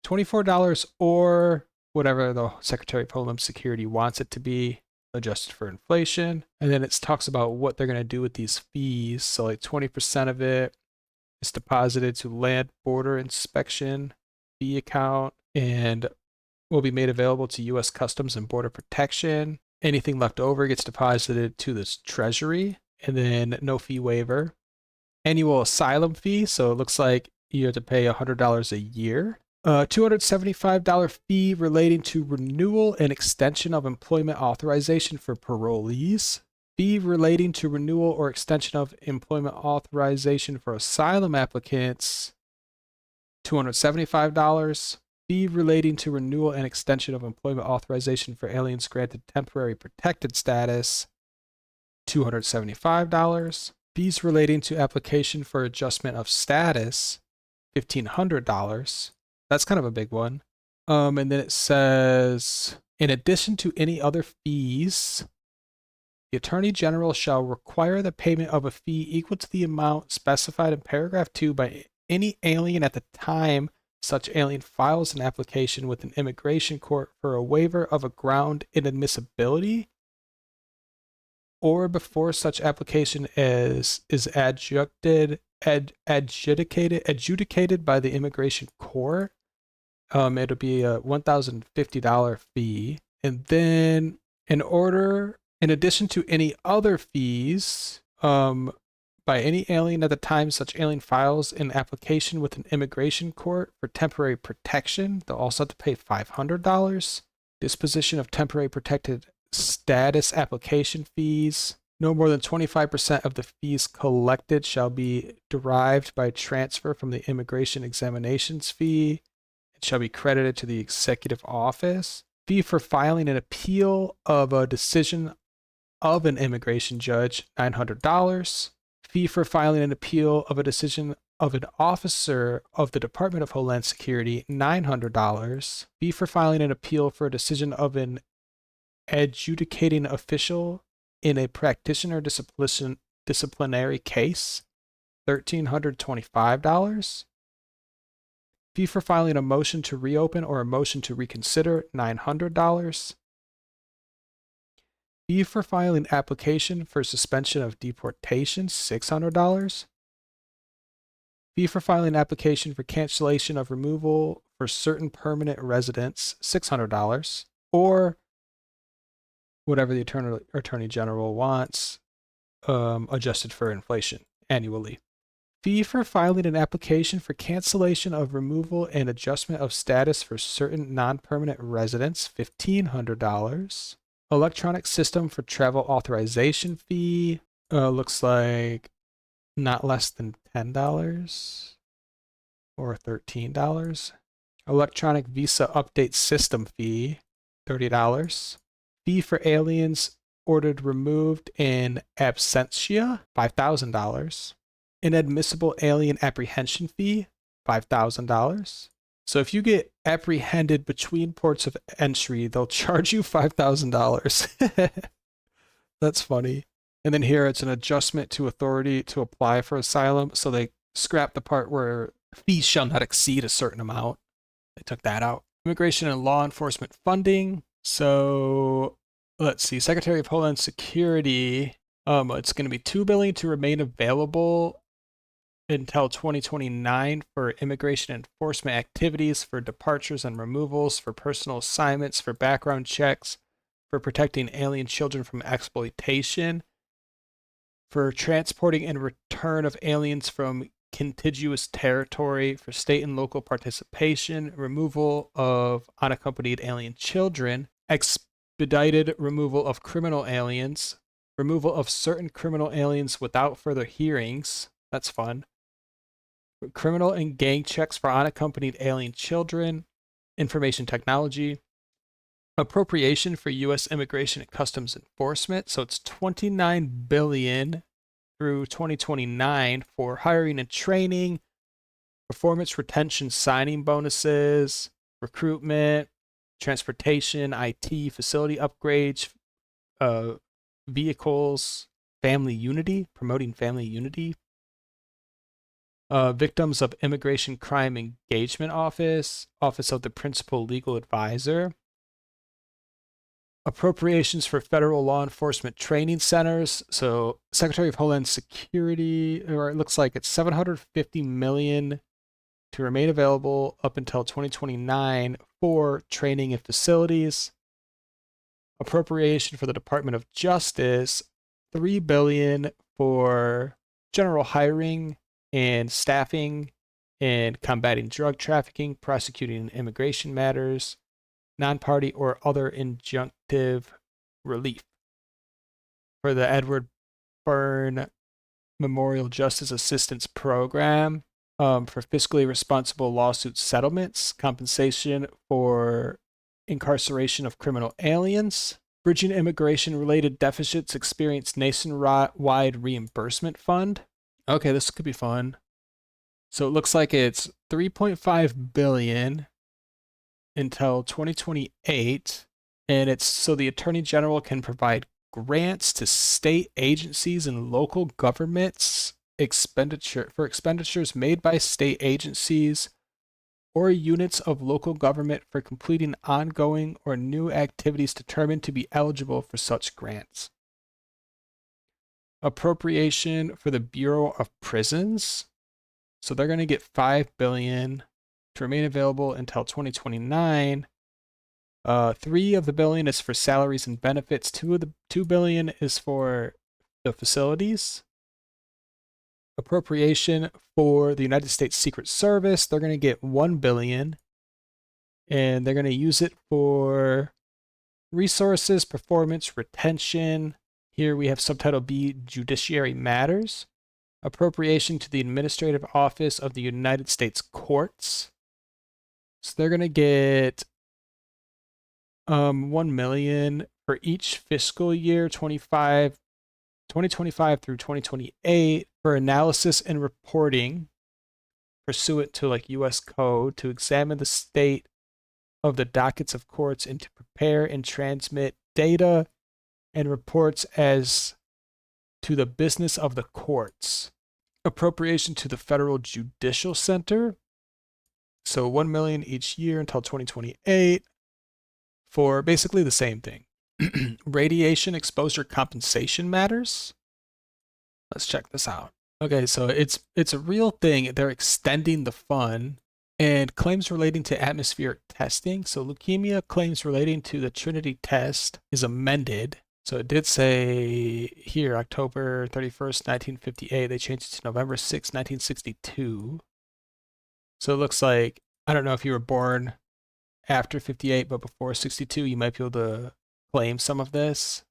$24, or whatever the Secretary of Homeland Security wants it to be, adjusted for inflation. And then it talks about what they're going to do with these fees. So like 20% of it is deposited to Land Border Inspection fee account and will be made available to U.S. Customs and Border Protection. Anything left over gets deposited to the Treasury, and then no fee waiver. Annual asylum fee, so it looks like you have to pay $100 a year. $275 fee relating to renewal and extension of employment authorization for parolees. Fee relating to renewal or extension of employment authorization for asylum applicants, $275. Fee relating to renewal and extension of employment authorization for aliens granted temporary protected status, $275. Fees relating to application for adjustment of status, $1,500. That's kind of a big one. And then it says, in addition to any other fees, the Attorney General shall require the payment of a fee equal to the amount specified in paragraph 2 by any alien at the time such alien files an application with an immigration court for a waiver of a ground inadmissibility, or before such application is adjudicated by the immigration court. It'll be a $1,050 fee. And then In addition to any other fees, by any alien at the time such alien files an application with an immigration court for temporary protection, they'll also have to pay $500. Disposition of temporary protected status application fees. No more than 25% of the fees collected shall be derived by transfer from the immigration examinations fee. It shall be credited to the executive office. Fee for filing an appeal of a decision of an immigration judge, $900. Fee for filing an appeal of a decision of an officer of the Department of Homeland Security, $900. Fee for filing an appeal for a decision of an adjudicating official in a practitioner disciplinary case, $1,325. Fee for filing a motion to reopen or a motion to reconsider, $900. Fee for filing application for suspension of deportation, $600. Fee for filing application for cancellation of removal for certain permanent residents, $600. Or whatever the Attorney General wants, adjusted for inflation annually. Fee for filing an application for cancellation of removal and adjustment of status for certain non-permanent residents, $1,500. Electronic system for travel authorization fee, looks like not less than $10 or $13. Electronic visa update system fee, $30. Fee for aliens ordered removed in absentia, $5,000. Inadmissible alien apprehension fee, $5,000. So if you get apprehended between ports of entry, they'll charge you $5,000. That's funny. And then here it's an adjustment to authority to apply for asylum. So they scrapped the part where fees shall not exceed a certain amount. They took that out. Immigration and law enforcement funding. So let's see. Secretary of Homeland Security. It's going to be $2 billion to remain available until 2029 for immigration enforcement activities, for departures and removals, for personal assignments, for background checks, for protecting alien children from exploitation, for transporting and return of aliens from contiguous territory, for state and local participation, removal of unaccompanied alien children, expedited removal of criminal aliens, removal of certain criminal aliens without further hearings. That's fun. Criminal and gang checks for unaccompanied alien children, information technology, appropriation for U.S. Immigration and Customs Enforcement. So it's $29 billion through 2029 for hiring and training, performance retention signing bonuses, recruitment, transportation, IT, facility upgrades, vehicles, family unity, promoting family unity. Victims of Immigration Crime Engagement Office, Office of the Principal Legal Advisor. Appropriations for federal law enforcement training centers. So Secretary of Homeland Security, or it looks like it's $750 million to remain available up until 2029 for training and facilities. Appropriation for the Department of Justice, $3 billion for general hiring and staffing and combating drug trafficking, prosecuting immigration matters, non-party or other injunctive relief. For the Edward Byrne Memorial Justice Assistance Program, for fiscally responsible lawsuit settlements, compensation for incarceration of criminal aliens, bridging immigration-related deficits experienced nationwide reimbursement fund. Okay, this could be fun. So it looks like it's $3.5 billion until 2028, and it's so the Attorney General can provide grants to state agencies and local governments for expenditures made by state agencies or units of local government for completing ongoing or new activities determined to be eligible for such grants. Appropriation for the Bureau of Prisons. So they're going to get $5 billion to remain available until 2029 $3 of the billion is for salaries and benefits. $2 billion is for the facilities. Appropriation for the United States Secret Service, they're going to get $1 billion, and they're going to use it for resources, performance, retention. Here we have subtitle B, Judiciary Matters. Appropriation to the Administrative Office of the United States Courts. So they're going to get $1 million for each fiscal year, 2025 through 2028, for analysis and reporting pursuant to like US code to examine the state of the dockets of courts and to prepare and transmit data and reports as to the business of the courts. Appropriation to the Federal Judicial Center. So $1 million each year until 2028 for basically the same thing. Radiation exposure compensation matters. Let's check this out. Okay, so it's a real thing. They're extending the fund, and claims relating to atmospheric testing. So leukemia claims relating to the Trinity test is amended. So it did say here October 31st, 1958. They changed it to November 6th, 1962. So it looks like, I don't know if you were born after 58 but before 62, you might be able to claim some of this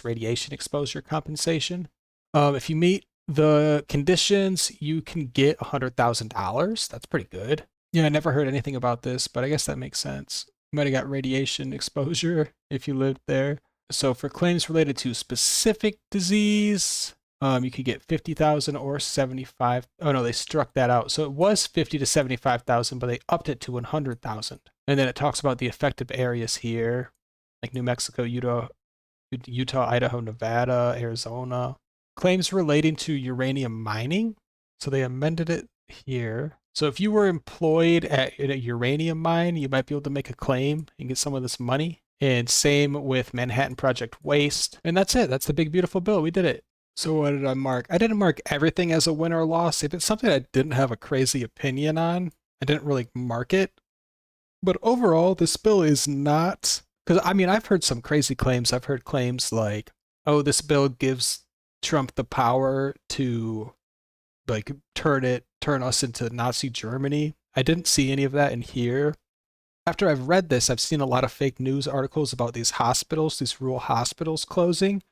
radiation exposure compensation. If you meet the conditions, you can get $100,000. That's pretty good. Yeah, I never heard anything about this, but I guess that makes sense. You might have got radiation exposure if you lived there. So for claims related to specific disease, you could get 50,000 or 75. Oh no, they struck that out. So it was 50 to 75,000, but they upped it to 100,000. And then it talks about the effective areas here, like New Mexico, Utah, Idaho, Nevada, Arizona. Claims relating to uranium mining. So they amended it here. So if you were employed at a uranium mine, you might be able to make a claim and get some of this money. And same with Manhattan Project waste. And that's it. That's the big, beautiful bill. We did it. So what did I mark? I didn't mark everything as a win or loss. If it's something I didn't have a crazy opinion on, I didn't really mark it. But overall, this bill is not... Because, I mean, I've heard some crazy claims. I've heard claims like, oh, this bill gives Trump the power to, like, turn us into Nazi Germany. I didn't see any of that in here. After I've read this, I've seen a lot of fake news articles about these hospitals, these rural hospitals closing.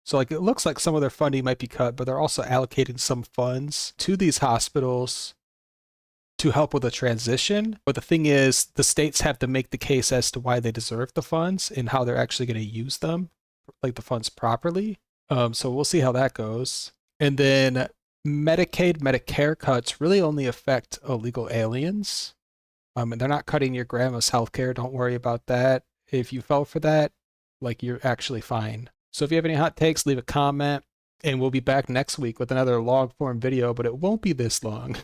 So like it looks like some of their funding might be cut, but they're also allocating some funds to these hospitals to help with a transition. But the thing is, the states have to make the case as to why they deserve the funds and how they're actually going to use them, like the funds properly. So we'll see how that goes. And then Medicaid, Medicare cuts really only affect illegal aliens. And they're not cutting your grandma's healthcare. Don't worry about that. If you fell for that, like you're actually fine. So if you have any hot takes, leave a comment, and we'll be back next week with another long form video, but it won't be this long.